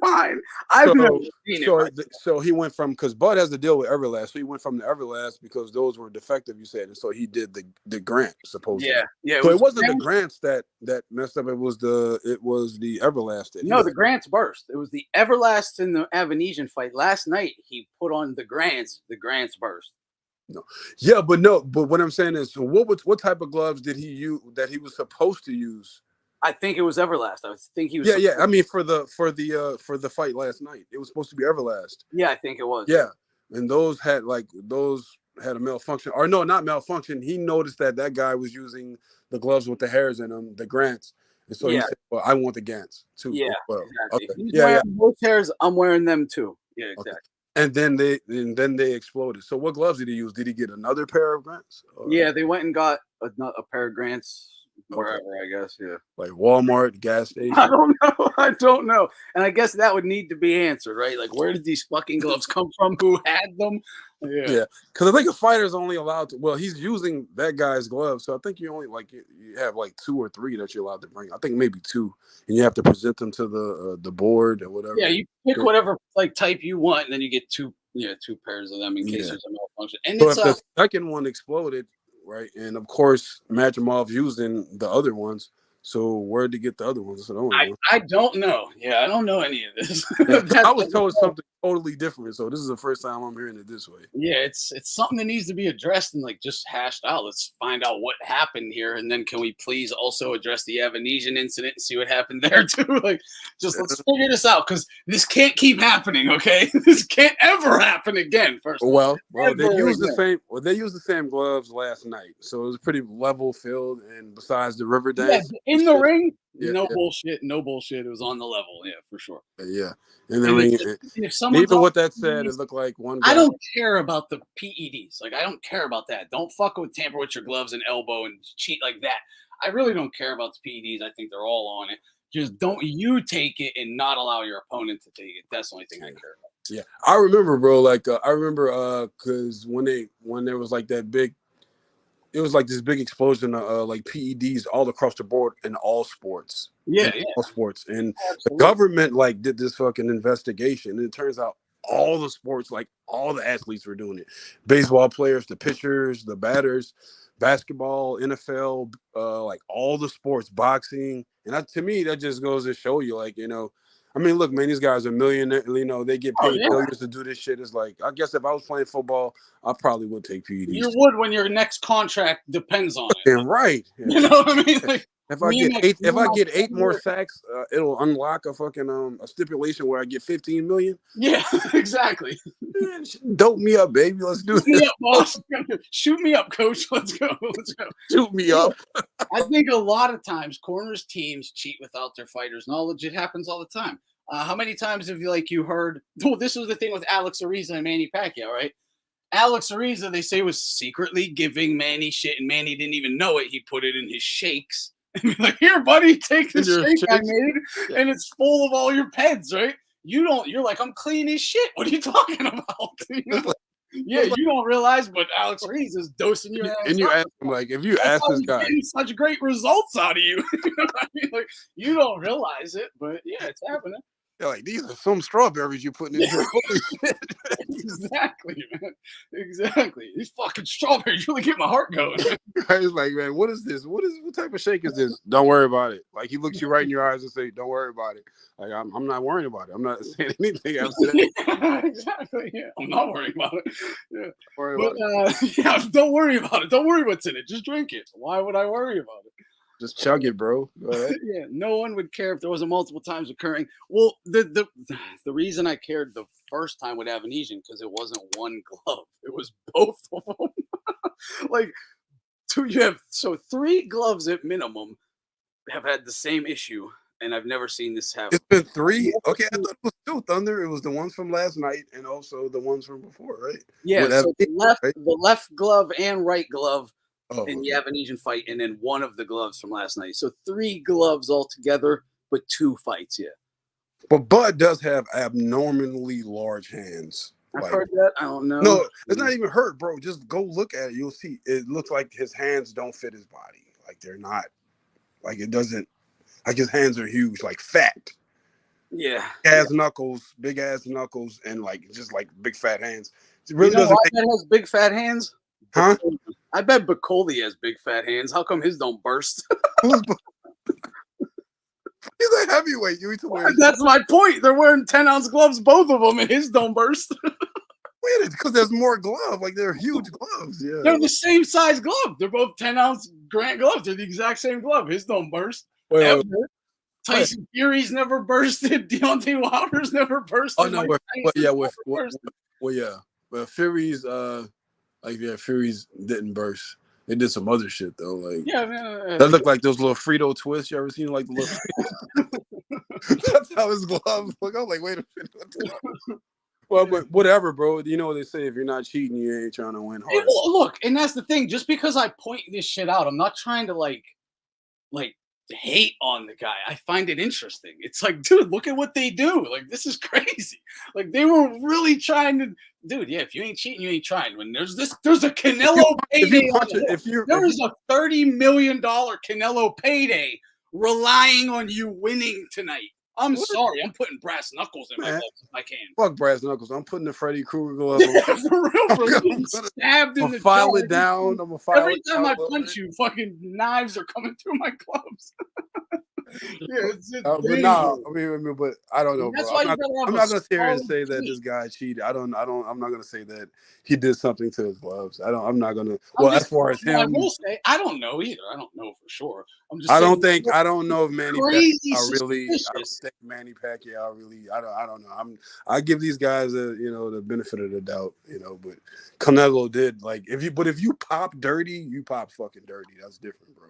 Fine. I've never seen it. So he went from, because Bud has to deal with Everlast. So he went from the Everlast because those were defective, you said, and so he did the Grant, supposedly. Yeah. So it wasn't the Grants that messed up. It was the Everlast. No, the Grants burst. It was the Everlast in the Avenesian fight last night. He put on the Grants. The Grants burst. No. Yeah, but what I'm saying is, what type of gloves did he use that he was supposed to use? I think it was Everlast. I think he was. Yeah. I mean, for the fight last night, it was supposed to be Everlast. Yeah, I think it was. Yeah, and those had a malfunction, or no, not malfunction. He noticed that guy was using the gloves with the hairs in them, the Grants, and so he said, "Well, I want the Gants too." Yeah, well. exactly. Okay. Those hairs, I'm wearing them too. Yeah, exactly. Okay. And then they exploded. So what gloves did he use? Did he get another pair of Grants? Yeah, they went and got a pair of Grants. Wherever, I guess, yeah. Like Walmart, gas station. I don't know. And I guess that would need to be answered, right? Like, where did these fucking gloves come from? Who had them? Yeah. Because I think a fighter's only allowed to. Well, he's using that guy's gloves, so I think you only you have like 2 or 3 that you're allowed to bring. I think maybe 2, and you have to present them to the board or whatever. Yeah, you pick whatever like type you want, and then you get 2 pairs of them in case there's a malfunction. And so if the second one exploded. Right, and of course, Madrimov using the other ones. So where'd they get the other ones? I don't know. Yeah, I don't know any of this. I was told something totally different. So this is the first time I'm hearing it this way. Yeah, it's something that needs to be addressed and like just hashed out. Let's find out what happened here, and then can we please also address the Avenesian incident and see what happened there too? Like, just let's figure this out because this can't keep happening. Okay, this can't ever happen again. Well, they used the same gloves last night, so it was pretty level field. And besides the river dance. Yeah, in the ring, bullshit, no bullshit. It was on the level, for sure. Yeah, in the ring. Even with that said, it looked like one guy. I don't care about the PEDs. Like, I don't care about that. Don't tamper with your gloves and elbow and cheat like that. I really don't care about the PEDs. I think they're all on it. Just don't you take it and not allow your opponent to take it. That's the only thing I care about. Yeah, I remember, bro. Like, I remember, because when there was like that big. It was like this big explosion of like PEDs all across the board in all sports. All sports. And the government like did this fucking investigation. And it turns out all the sports, like all the athletes were doing it. Baseball players, the pitchers, the batters, basketball, NFL, like all the sports, boxing. And to me, that just goes to show you, like, I mean, look, man, these guys are millionaires. They get paid millions to do this shit. It's like, I guess if I was playing football, I probably would take PEDs. You would when your next contract depends on it. And right. You know what I mean? Like, if I get 8 more sacks, it'll unlock a fucking a stipulation where I get 15 million. Yeah, exactly. Man, dope me up, baby. Let's do Shoot me this. up, boss. Shoot me up, coach. Let's go. Let's go. Shoot me up. I think a lot of times corners teams cheat without their fighters' knowledge. It happens all the time. How many times have you heard? Oh, this was the thing with Alex Ariza and Manny Pacquiao, right? Alex Ariza, they say, was secretly giving Manny shit, and Manny didn't even know it. He put it in his shakes. And be like, here, buddy, take the shake I made, and it's full of all your peds, right? You're like, I'm clean as shit. What are you talking about? You know? Yeah, you don't realize, but Alex Reeves is dosing your ass. And you ask him, like, if you ask this guy, getting such great results out of you. You know what I mean? Like, you don't realize it, but yeah, it's happening. They're like, these are some strawberries you're putting in here. Holy shit. Exactly, man. Exactly. These fucking strawberries really get my heart going. I was like, man, what is this? What type of shake is this? Don't worry about it. Like, he looks you right in your eyes and say, don't worry about it. Like, I'm not worrying about it. I'm not saying anything after that. Exactly. Yeah, I'm not worrying about it. Yeah. Don't worry about it. Don't worry what's in it. Just drink it. Why would I worry about it? Just chug it, bro. Go ahead. Yeah, no one would care if there was a multiple times occurring. Well, the reason I cared the first time with Avanesian because it wasn't one glove; it was both of them. Like three gloves at minimum have had the same issue, and I've never seen this happen. It's been three. Okay, I thought it was two Thunder. It was the ones from last night and also the ones from before, right? Yeah, so the left glove and right glove. In the Avanesian fight, and then one of the gloves from last night. So three gloves altogether, but two fights, yeah. But Bud does have abnormally large hands. I've heard that. I don't know. No, it's not even hurt, bro. Just go look at it. You'll see. It looks like his hands don't fit his body. Like they're not. Like it doesn't. Like his hands are huge, like fat. Yeah. Big ass knuckles, and like just like big fat hands. It really doesn't. Why that has big fat hands? Huh? I bet Bacoli has big fat hands. How come his don't burst? He's a heavyweight. That's my point. They're wearing 10-ounce gloves, both of them, and his don't burst. Wait, because there's more glove. Like they're huge gloves. Yeah, they're the same size glove. They're both 10-ounce Grant gloves. They're the exact same glove. His don't burst. Tyson Fury's never bursted. Deontay Wilder's never bursted. Oh no, But Fury's Fury's didn't burst. They did some other shit though. Like that looked like those little Frito twists. You ever seen like the little? That's how his gloves look. I was like, wait a minute. Well, but whatever, bro. You know what they say: if you're not cheating, you ain't trying to win hard. Look, and that's the thing. Just because I point this shit out, I'm not trying to like hate on the guy. I find it interesting. It's like, dude, look at what they do. Like, this is crazy. Like, they were really trying to, dude. Yeah, if you ain't cheating, you ain't trying. When there's a Canelo payday. There is a $30 million Canelo payday relying on you winning tonight. I'm sorry. I'm putting brass knuckles in my gloves if I can. Fuck brass knuckles. I'm putting the Freddy Krueger glove on. For real, stabbed in the file it down. I'm gonna file every time I punch you, fucking knives are coming through my gloves. But nah, but I don't know, bro. I'm not gonna sit here and say that this guy cheated. I'm not gonna say that he did something to his gloves. I'm not gonna. Well, as far as him, I will say I don't know either. I don't know for sure. I don't know if Manny Pacquiao really. I don't think Manny Pacquiao really. I don't know. I give these guys the benefit of the doubt. But Canelo did if you pop dirty, you pop fucking dirty. That's different, bro.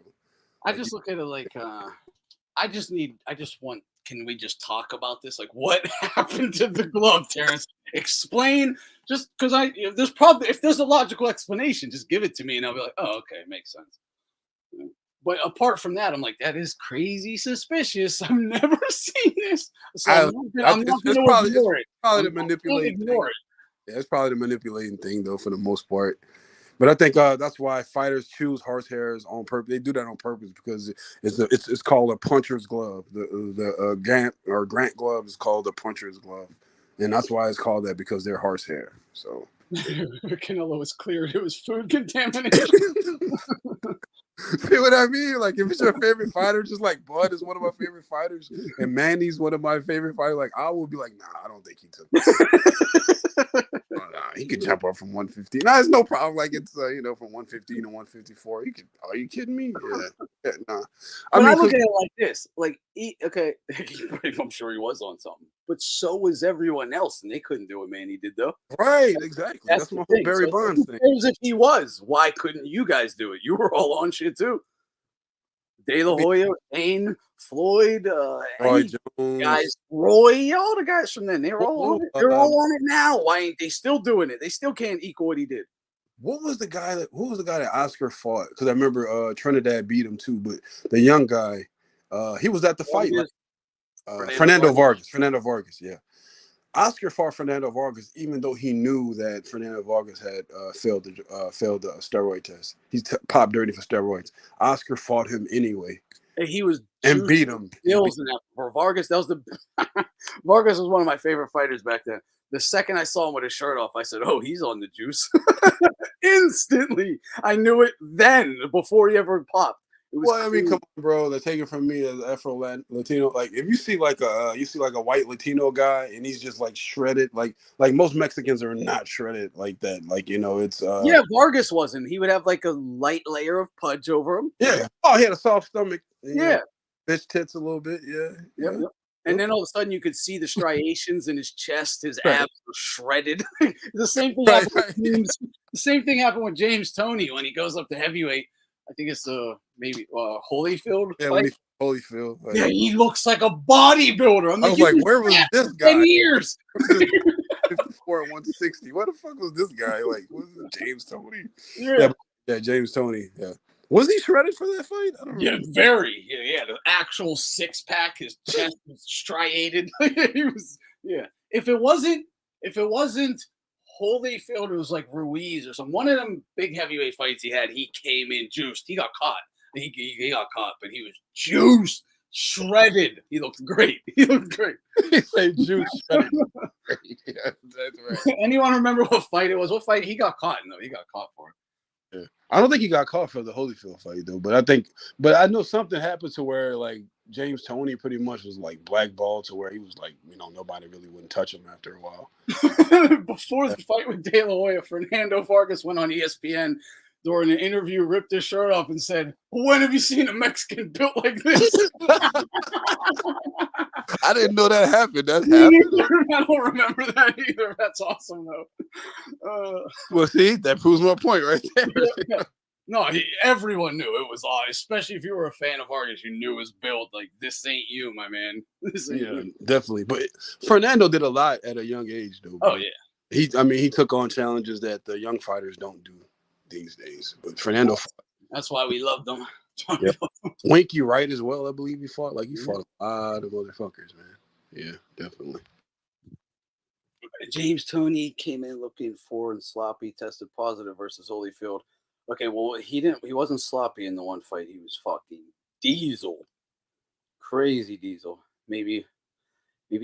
I just look at it like. Can we just talk about this? Like, what happened to the glove, Terence? Explain. Just because if there's a logical explanation, just give it to me, and I'll be like, oh, okay, makes sense. But apart from that, I'm like, that is crazy suspicious. I've never seen this. So I'm not going to ignore it. Probably the manipulating thing. Yeah, it's probably the manipulating thing, though, for the most part. But I think that's why fighters choose horsehairs on purpose. They do that on purpose because it's called a puncher's glove. The Grant glove is called a puncher's glove, and that's why it's called that because they're horsehair. So Canelo was cleared. It was food contamination. See what I mean? Like if it's your favorite fighter, just like Bud is one of my favorite fighters, and Manny's one of my favorite fighters. Like I will be like, nah, I don't think he took that. He could jump up from 115. Nah, it's no problem. Like it's from 115 to 154. Are you kidding me? Nah. I look at it like this. Like, okay, I'm sure he was on something. but so was everyone else, and they couldn't do what Manny did, though. Right, exactly. That's my whole Barry Bonds thing. If he was, why couldn't you guys do it? You were all on shit too. De La Hoya, Dane, Floyd, Roy Jones, guys, Roy, all the guys from then, they're all on it. They're all on it now. Why ain't they still doing it? They still can't equal what he did. Who was the guy that Oscar fought? Because I remember Trinidad beat him too, but the young guy, he was at the fight. Fernando Vargas, yeah. Oscar fought Fernando Vargas, even though he knew that Fernando Vargas had failed the steroid test. He popped dirty for steroids. Oscar fought him anyway. And he was and beat him. For Vargas, that was the Vargas was one of my favorite fighters back then. The second I saw him with his shirt off, I said, "Oh, he's on the juice." Instantly, I knew it then before he ever popped. Well, I mean, come on, bro. They're taking from me as Afro Latino. Like, if you see like a white Latino guy and he's just like shredded, like most Mexicans are not shredded like that. Like, you know, it's yeah. Vargas wasn't. He would have like a light layer of pudge over him. Yeah. Oh, he had a soft stomach. Yeah. Bitch tits a little bit. Yeah. Yep. And then all of a sudden, you could see the striations in his chest. His abs were shredded. The same thing happened with James. The same thing happened with James Toney when he goes up to heavyweight. I think it's maybe Holyfield. Yeah, when Holyfield. Like, yeah, he looks like a bodybuilder. I was like, where was this guy? 10 years. 54 at 160. What the fuck was this guy? Like, was it James Toney? Yeah, James Toney. Yeah. Was he shredded for that fight? I don't know. Yeah, very. Yeah, the actual six pack, his chest was striated. He was, yeah. If it wasn't Holyfield, it was like Ruiz or something. One of them big heavyweight fights he had, he came in juiced. He got caught. He got caught, but he was juiced, shredded. He looked great. He said juiced, shredded. Yeah, that's right. Anyone remember what fight it was? What fight he got caught in, though? He got caught for it. Yeah. I don't think he got caught for the Holyfield fight though, but I know something happened to where like James Toney pretty much was like blackballed to where he was like, you know, nobody really wouldn't touch him after a while. Before the fight with De La Hoya, Fernando Vargas went on ESPN during an interview, ripped his shirt off and said, "When have you seen a Mexican built like this?" I didn't know that happened. That happened. I don't remember that either. That's awesome though. Well, see, that proves my point right there. Yeah. No, everyone knew it was odd, especially if you were a fan of Vargas. You knew his build. Like, this ain't you, my man. This ain't you. Definitely. But Fernando did a lot at a young age, though. Oh yeah. He took on challenges that the young fighters don't do these days. But Fernando, that's why we loved them. Yep. Winky Wright as well, I believe he fought. Like, he fought a lot of motherfuckers, man. Yeah, definitely. James Toney came in looking foreign and sloppy, tested positive versus Holyfield. Okay, well, he wasn't sloppy in the one fight. He was fucking diesel. Crazy diesel. Maybe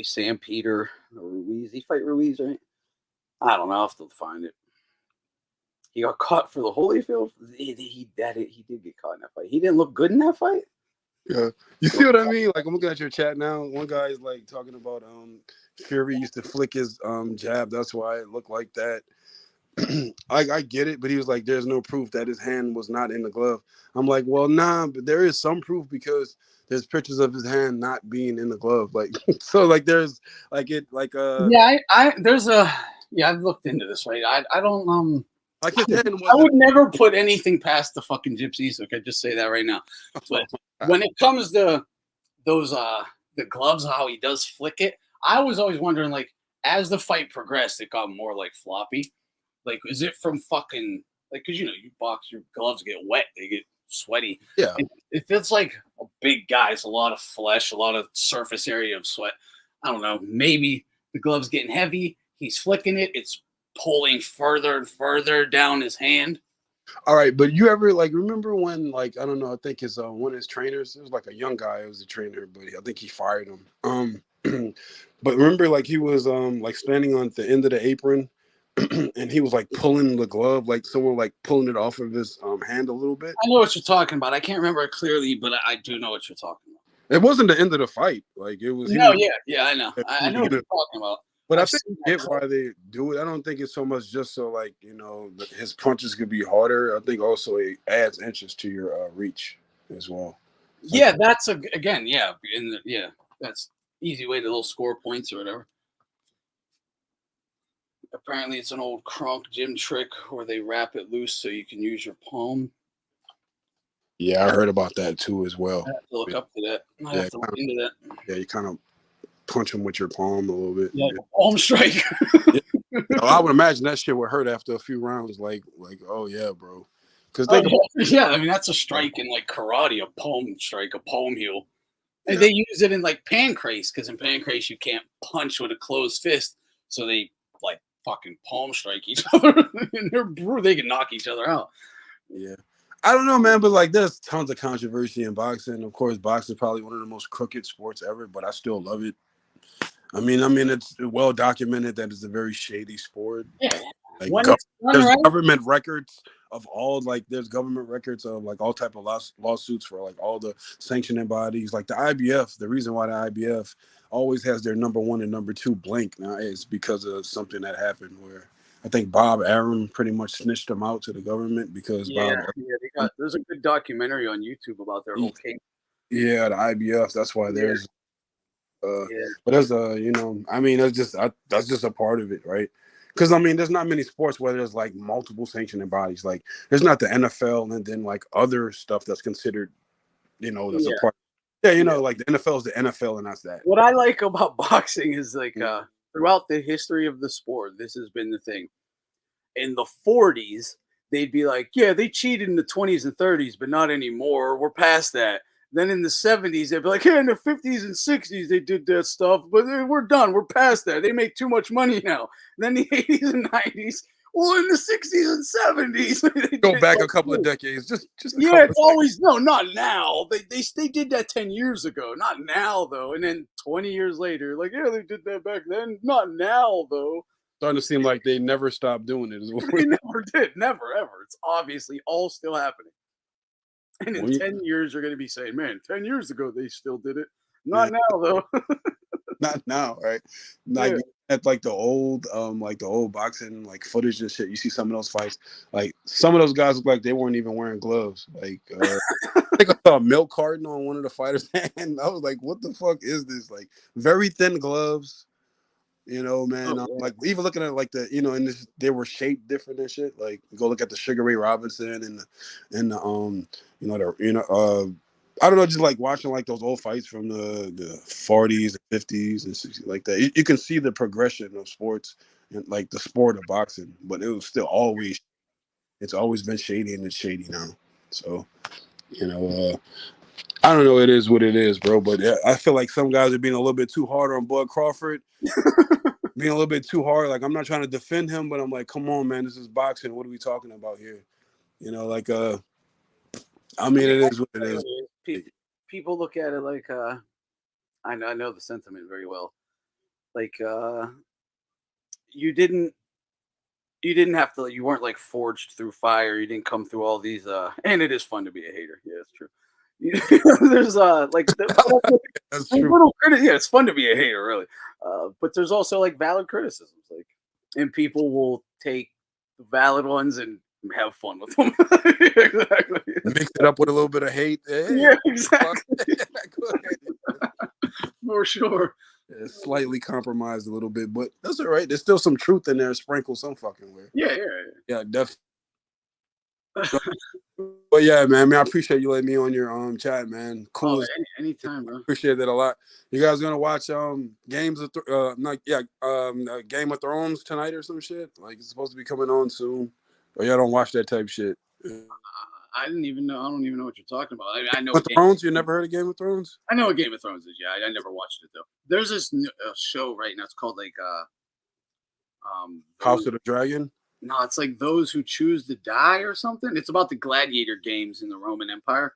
Sam Peter or Ruiz. He fight Ruiz, right? I don't know. I'll have to find it. He got caught for the Holyfield. He did get caught in that fight. He didn't look good in that fight. Yeah, you see what I mean? Like, I'm looking at your chat now. One guy is like talking about Fury used to flick his jab. That's why it looked like that. I get it, but he was like, "There's no proof that his hand was not in the glove." I'm like, "Well, nah, but there is some proof because there's pictures of his hand not being in the glove." Like, so like there's like it like I've looked into this, right? I don't like his hand I would never put anything past the fucking gypsies. Okay, just say that right now. But when it comes to those the gloves, how he does flick it, I was always wondering, like, as the fight progressed, it got more like floppy. Like, is it from fucking, like, because, you know, you box, your gloves get wet, they get sweaty. Yeah. If it's like a big guy, it's a lot of flesh, a lot of surface area of sweat. I don't know. Maybe the glove's getting heavy. He's flicking it. It's pulling further and further down his hand. All right, but you ever like remember when, like, I don't know, I think it's one of his trainers, it was like a young guy, it was a trainer, but I think he fired him. But remember, like, he was like standing on the end of the apron and he was like pulling the glove, like someone like pulling it off of his hand a little bit. I know what you're talking about. I can't remember it clearly, but I do know what you're talking about. It wasn't the end of the fight. Like, it was. No, yeah, I know. I know what you're talking about. But I think I get why they do it. I don't think it's so much just so, like, you know, his punches could be harder. I think also it adds inches to your reach as well. Yeah, that's that's Easy way to little score points or whatever. Apparently, it's an old crunk gym trick where they wrap it loose so you can use your palm. Yeah, I heard about that too as well. I have to look up to that. I have to look into that. Yeah, you kind of punch them with your palm a little bit. Yeah, palm strike. Yeah. I would imagine that shit would hurt after a few rounds. Like, oh yeah, bro. Because yeah, I mean that's a strike in like karate, a palm strike, a palm heel. And they use it in like pancrase because in pancrase you can't punch with a closed fist, so they like fucking palm strike each other, and they can knock each other out. Yeah. I don't know, man, but like there's tons of controversy in boxing. Of course, boxing is probably one of the most crooked sports ever, but I still love it. I mean, it's well documented that it's a very shady sport. Yeah. Like there's government records of all, like there's government records of like all type of lawsuits for like all the sanctioning bodies. Like the IBF, the reason why the IBF always has their number 1 and number 2 blank now is because of something that happened where I think Bob Arum pretty much snitched them out to the government because there's a good documentary on YouTube about their whole case. Yeah, the IBF. That's why there's but there's I mean that's just a part of it, right? Because I mean there's not many sports where there's like multiple sanctioning bodies. Like there's not the NFL and then like other stuff that's considered, that's a part. Yeah, like the NFL is the NFL and that's that. What I like about boxing is like throughout the history of the sport, this has been the thing. In the 40s, they'd be like, yeah, they cheated in the 20s and 30s, but not anymore. We're past that. Then in the 70s, they'd be like, hey, in the 50s and 60s, they did that stuff, but we're done. We're past that. They make too much money now. And then the 80s and 90s, well, in the 60s and 70s, go back a couple of decades. Just it's always not now. They did that 10 years ago, not now though. And then 20 years later, like they did that back then, not now though. Starting to seem like they never stopped doing it. They never did, never ever. It's obviously all still happening. And in 10 years, you're going to be saying, man, 10 years ago, they still did it. Not now, though. Not now, right? Like at like the old boxing like footage and shit. You see some of those fights. Like some of those guys look like they weren't even wearing gloves. Like I think I saw a milk carton on one of the fighters' hand. I was like, what the fuck is this? Like very thin gloves. Man. Like even looking at like the, and this, they were shaped different and shit. Like go look at the Sugar Ray Robinson and I don't know, just like watching like those old fights from the 40s and 50s and 60s like that. You can see the progression of sports and like the sport of boxing, but it was still always, it's always been shady and it's shady now. So, I don't know. It is what it is, bro. But I feel like some guys are being a little bit too hard on Bud Crawford. Being a little bit too hard. Like, I'm not trying to defend him, but I'm like, come on, man. This is boxing. What are we talking about here? I mean, it is what it is. People look at it like, I know the sentiment very well. Like, you didn't have to, you weren't like forged through fire. You didn't come through all these, and it is fun to be a hater. Yeah, it's true. There's that's true. It's fun to be a hater, really. But there's also like valid criticisms, like, and people will take the valid ones and have fun with them. Exactly. Mix it up with a little bit of hate. Hey, yeah, exactly. For sure. It's slightly compromised a little bit, but that's all right. There's still some truth in there, sprinkled some fucking way. Yeah, definitely. But yeah, man, I appreciate you letting me on your chat, man. Cool. Anytime, bro. Appreciate that a lot. You guys gonna watch Game of Thrones tonight or some shit? Like it's supposed to be coming on soon. Or y'all don't watch that type shit? I didn't even know. I don't even know what you're talking about. I know Game of Thrones. You never heard of Game of Thrones? I know what Game of Thrones is. Yeah, I never watched it though. There's this show right now. It's called like House of the Dragon. No, it's like Those Who Choose to Die or something. It's about the gladiator games in the Roman Empire.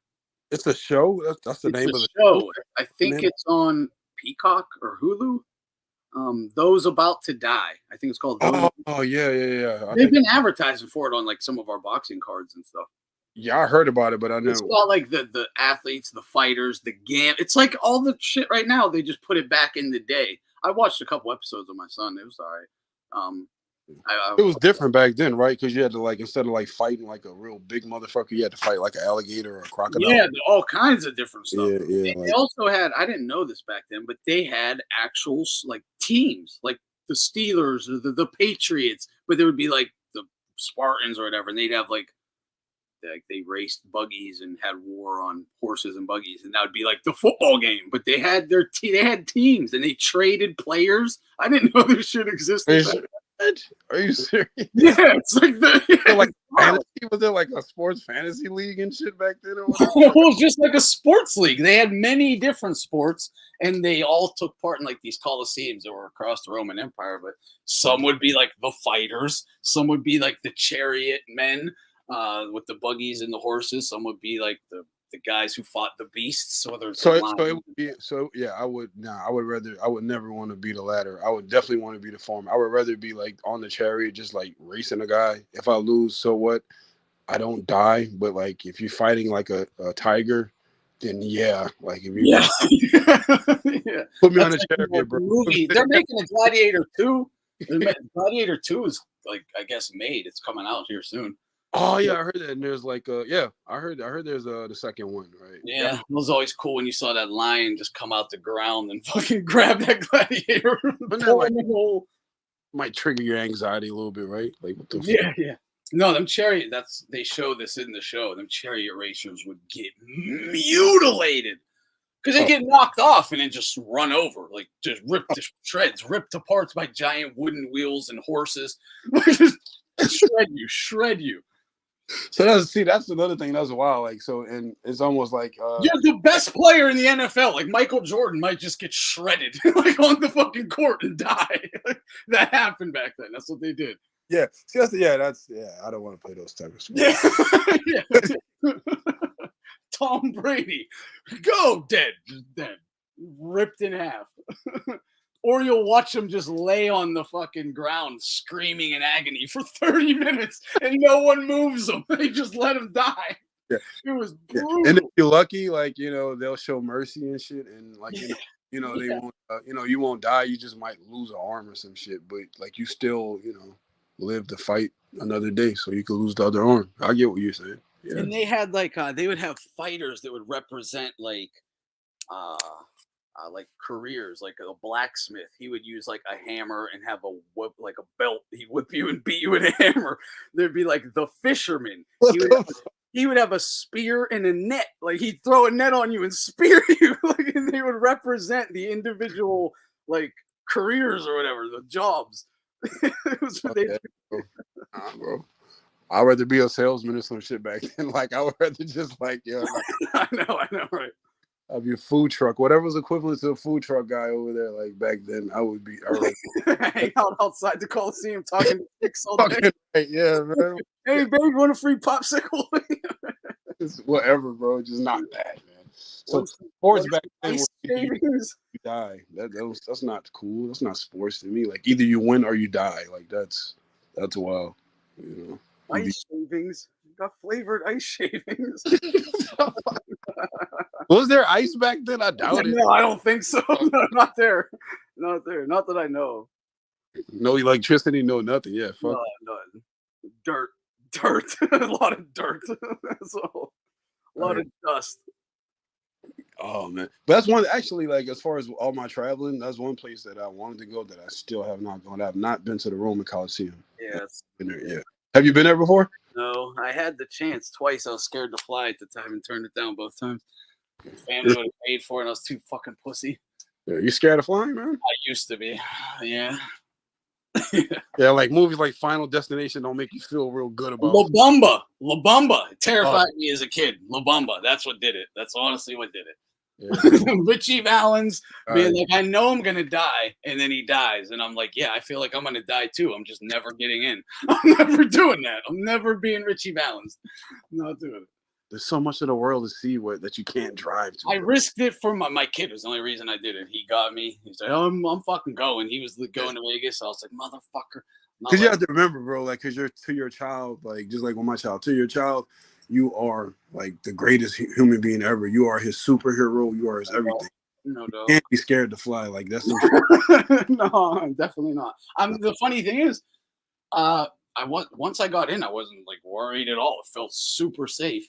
It's a show? That's the name of the show. I think it's on Peacock or Hulu. Those About to Die. I think it's called Those. Oh, yeah. They've been advertising for it on like some of our boxing cards and stuff. Yeah, I heard about it, but I know. It's got like the athletes, the fighters, the game. It's like all the shit right now. They just put it back in the day. I watched a couple episodes with my son. It was all right. It was different back then, right? Because you had to like instead of like fighting like a real big motherfucker, you had to fight like an alligator or a crocodile. Yeah, all kinds of different stuff. Yeah. They also had, I didn't know this back then, but they had actual like teams, like the Steelers or the Patriots, but there would be like the Spartans or whatever, and they'd have like they raced buggies and had war on horses and buggies, and that would be like the football game. But they had they had teams and they traded players. I didn't know this shit existed. Are you serious? Yeah, it's like like fantasy. Was there like a sports fantasy league and shit back then? Or whatever? It was just like a sports league. They had many different sports, and they all took part in like these coliseums that were across the Roman Empire. But some would be like the fighters, some would be like the chariot men with the buggies and the horses. Some would be like the guys who fought the beasts. Whether it's so it would be I would never want to be the latter. I would definitely want to be the former. I would rather be like on the chariot, just like racing a guy. If I lose, so what? I don't die. But like if you're fighting like a tiger, then like if you put me on a chariot, bro. Movie. They're making a Gladiator 2. Gladiator 2 is like I guess made. It's coming out here soon. Oh yeah, I heard that. And there's like I heard there's the second one, right? Yeah, it was always cool when you saw that lion just come out the ground and fucking grab that gladiator. Might trigger your anxiety a little bit, right? Like what the yeah. No, them chariot. They show this in the show. Them chariot racers would get mutilated because they get knocked off and then just run over, like just ripped to shreds, ripped to parts by giant wooden wheels and horses. Shred you. So that's another thing that's wild. Like and it's almost like you're the best player in the NFL. Like Michael Jordan might just get shredded like on the fucking court and die. That happened back then. That's what they did. Yeah. See, I don't want to play those type of sports. Yeah. Tom Brady, go dead, ripped in half. Or you'll watch them just lay on the fucking ground screaming in agony for 30 minutes and no one moves them. They just let them die. Yeah. It was brutal. And if you're lucky, like, they'll show mercy and shit. And like, they won't, you won't die. You just might lose an arm or some shit. But like, you still, live to fight another day. So you could lose the other arm. I get what you're saying. Yeah. And they had like, they would have fighters that would represent like careers, like a blacksmith. He would use like a hammer and have a whip, like a belt. He'd whip you and beat you with a hammer. There'd be like the fisherman. He would have a spear and a net. Like he'd throw a net on you and spear you. Like, and they would represent the individual like careers or whatever, the jobs. It was bro. I'd rather be a salesman or some shit back then. Like I would rather just like I know, right? I'd be a food truck, whatever was equivalent to a food truck guy over there. Like back then, I would hang out outside the Coliseum talking to chicks all day. Right, yeah, man. Hey, baby, want a free popsicle? Whatever, bro. Just not that, man. So sports back then, you die. That's not cool. That's not sports to me. Like either you win or you die. Like that's wild. Ice shavings. Got flavored ice shavings. Was there ice back then? I doubt it. No, I don't think so. No, not there. Not there. Not that I know. No electricity, no nothing. Yeah, fuck. No. Dirt. A lot of dirt. That's all. A lot of dust. Oh man, but that's one actually. Like as far as all my traveling, that's one place that I wanted to go that I still have not gone. I've not been to the Roman Coliseum. Yes. Been there, yeah. Have you been there before? No, I had the chance twice. I was scared to fly at the time and turned it down both times. Family would have paid for it. And I was too fucking pussy. Yeah, you scared of flying, man? I used to be. Yeah. Yeah, like movies like Final Destination don't make you feel real good about La Bamba terrified me as a kid. La Bamba, that's what did it. That's honestly what did it. Yeah. Richie Valens being like, I know I'm gonna die, and then he dies, and I'm like, yeah, I feel like I'm gonna die too. I'm just never getting in. I'm never doing that. I'm never being Richie Valens. I'm not doing it. There's so much of the world to see that you can't drive to. I risked it for my kid. It was the only reason I did it. He got me. He's like, I'm fucking going. He was going to Vegas. So I was like, motherfucker. Because you have to remember, bro, like, because you're to your child, like, just like with my child, to your child, you are like the greatest human being ever. You are his superhero. You are his everything. No, you can't be scared to fly. Like, that's no, I'm definitely not. The funny thing is, Once I got in, I wasn't like worried at all. It felt super safe.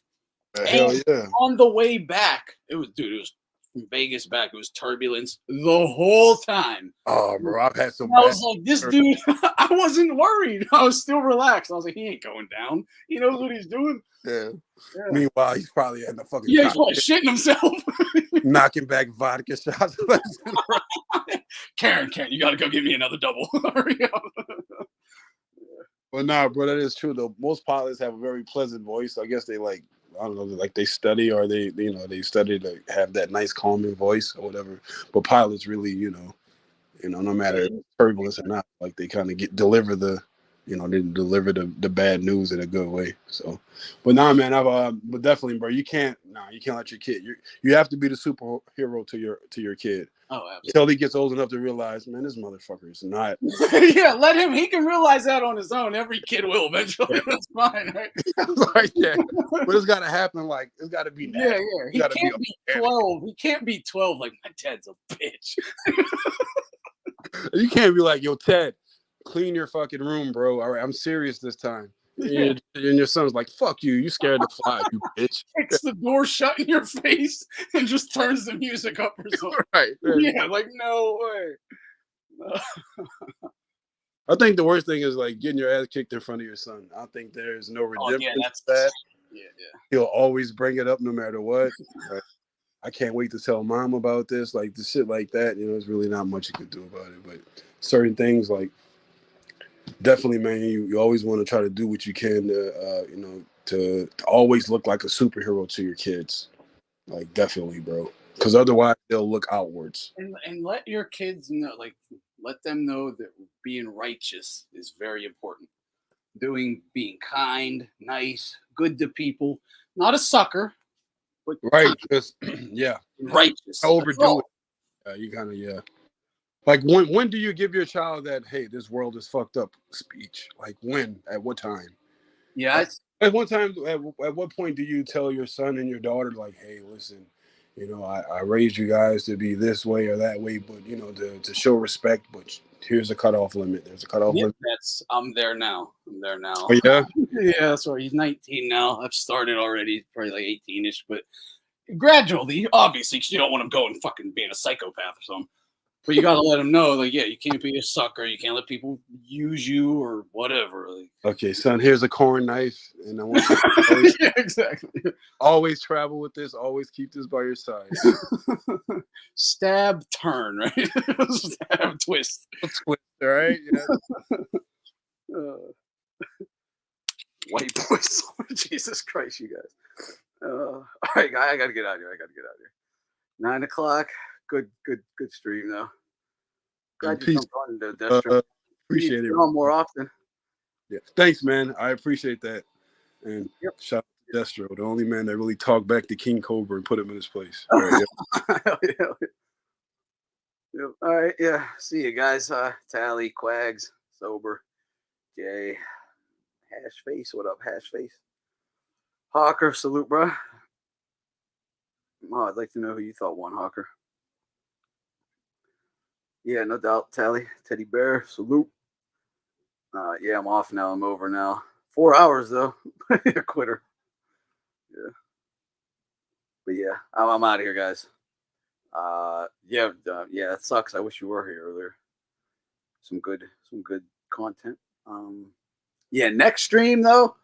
Hell yeah! On the way back, it was from Vegas back. It was turbulence the whole time. Oh, bro, I've had some. I was like, this dude. I wasn't worried. I was still relaxed. I was like, he ain't going down. He knows what he's doing. Yeah. Meanwhile, he's probably in the fucking. Yeah, he's probably shitting himself. Knocking back vodka shots. Karen, you gotta go give me another double. Hurry up. Well, nah, bro, that is true though. Most pilots have a very pleasant voice. I guess they like, I don't know, like they study or they study to have that nice calming voice or whatever. But pilots really, no matter if it's turbulence or not, like they kind of they deliver the bad news in a good way. So, but nah, man, but definitely, bro, you can't let your kid. You have to be the superhero to your kid. Oh, absolutely. Until he gets old enough to realize, man, this motherfucker is not. Yeah, let him. He can realize that on his own. Every kid will eventually. Yeah. That's fine, right? Like, yeah, but it's got to happen. Like, it's got to be natural. Yeah. He can't be 12. He can't be 12. Like, my dad's a bitch. You can't be like, yo, Ted, clean your fucking room, bro. All right, I'm serious this time. And your son's like, fuck you. You scared to fly, you bitch. Kicks the door shut in your face and just turns the music up or something. Right. Yeah, like, no way. No. I think the worst thing is like getting your ass kicked in front of your son. I think there's no redemption to that. Yeah. He'll always bring it up no matter what. I can't wait to tell mom about this. Like the shit like that, there's really not much you could do about it. But certain things, like, definitely, man, you always want to try to do what you can to always look like a superhero to your kids. Like, definitely, bro. Because otherwise they'll look outwards. And let your kids know, like, let them know that being righteous is very important. Being kind, nice, good to people, not a sucker, but right. Just righteous. Overdo it. You kind of Like, when do you give your child that, hey, this world is fucked up speech? Like, when? At what time? Yeah. At what time? At what point do you tell your son and your daughter, like, hey, listen, I raised you guys to be this way or that way, but to show respect. But here's a cutoff limit. There's a cutoff limit. I'm there now. Oh, yeah. Yeah. Sorry, he's 19 now. I've started already, probably like 18ish, but gradually, obviously, because you don't want him going fucking being a psychopath or something. But you got to let them know, like, yeah, you can't be a sucker. You can't let people use you or whatever. Like, okay, son, here's a corn knife, and I want you to always, yeah, exactly. Always travel with this. Always keep this by your side. Stab, turn, right? Stab, twist. Twist, all right? Yeah. White boys. Jesus Christ, you guys. All right, I got to get out of here. 9 o'clock. Good stream though. Glad you jumped on the Destro. Appreciate it. On more often. Yeah, thanks, man. I appreciate that. And shout out to Destro, the only man that really talked back to King Cobra and put him in his place. All right, Yep. All right, yeah. See you guys. Tally, Quags, Sober, Jay, Hashface. What up, Hashface? Hawker, salute, bro. Oh, I'd like to know who you thought won, Hawker. Yeah, no doubt. Tally, Teddy Bear, salute. Yeah, I'm off now. I'm over now. 4 hours though. Quitter. Yeah. But yeah, I'm out of here, guys. Yeah, that sucks. I wish you were here earlier. Some good content. Yeah, next stream though,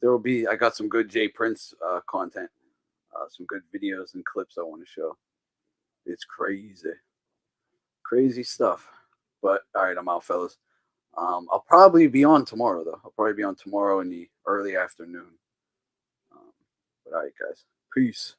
there will be. I got some good Jay Prince content. Some good videos and clips I want to show. It's crazy stuff. But all right, I'm out, fellas. I'll probably be on tomorrow though. I'll probably be on tomorrow in the early afternoon. But all right, guys. Peace.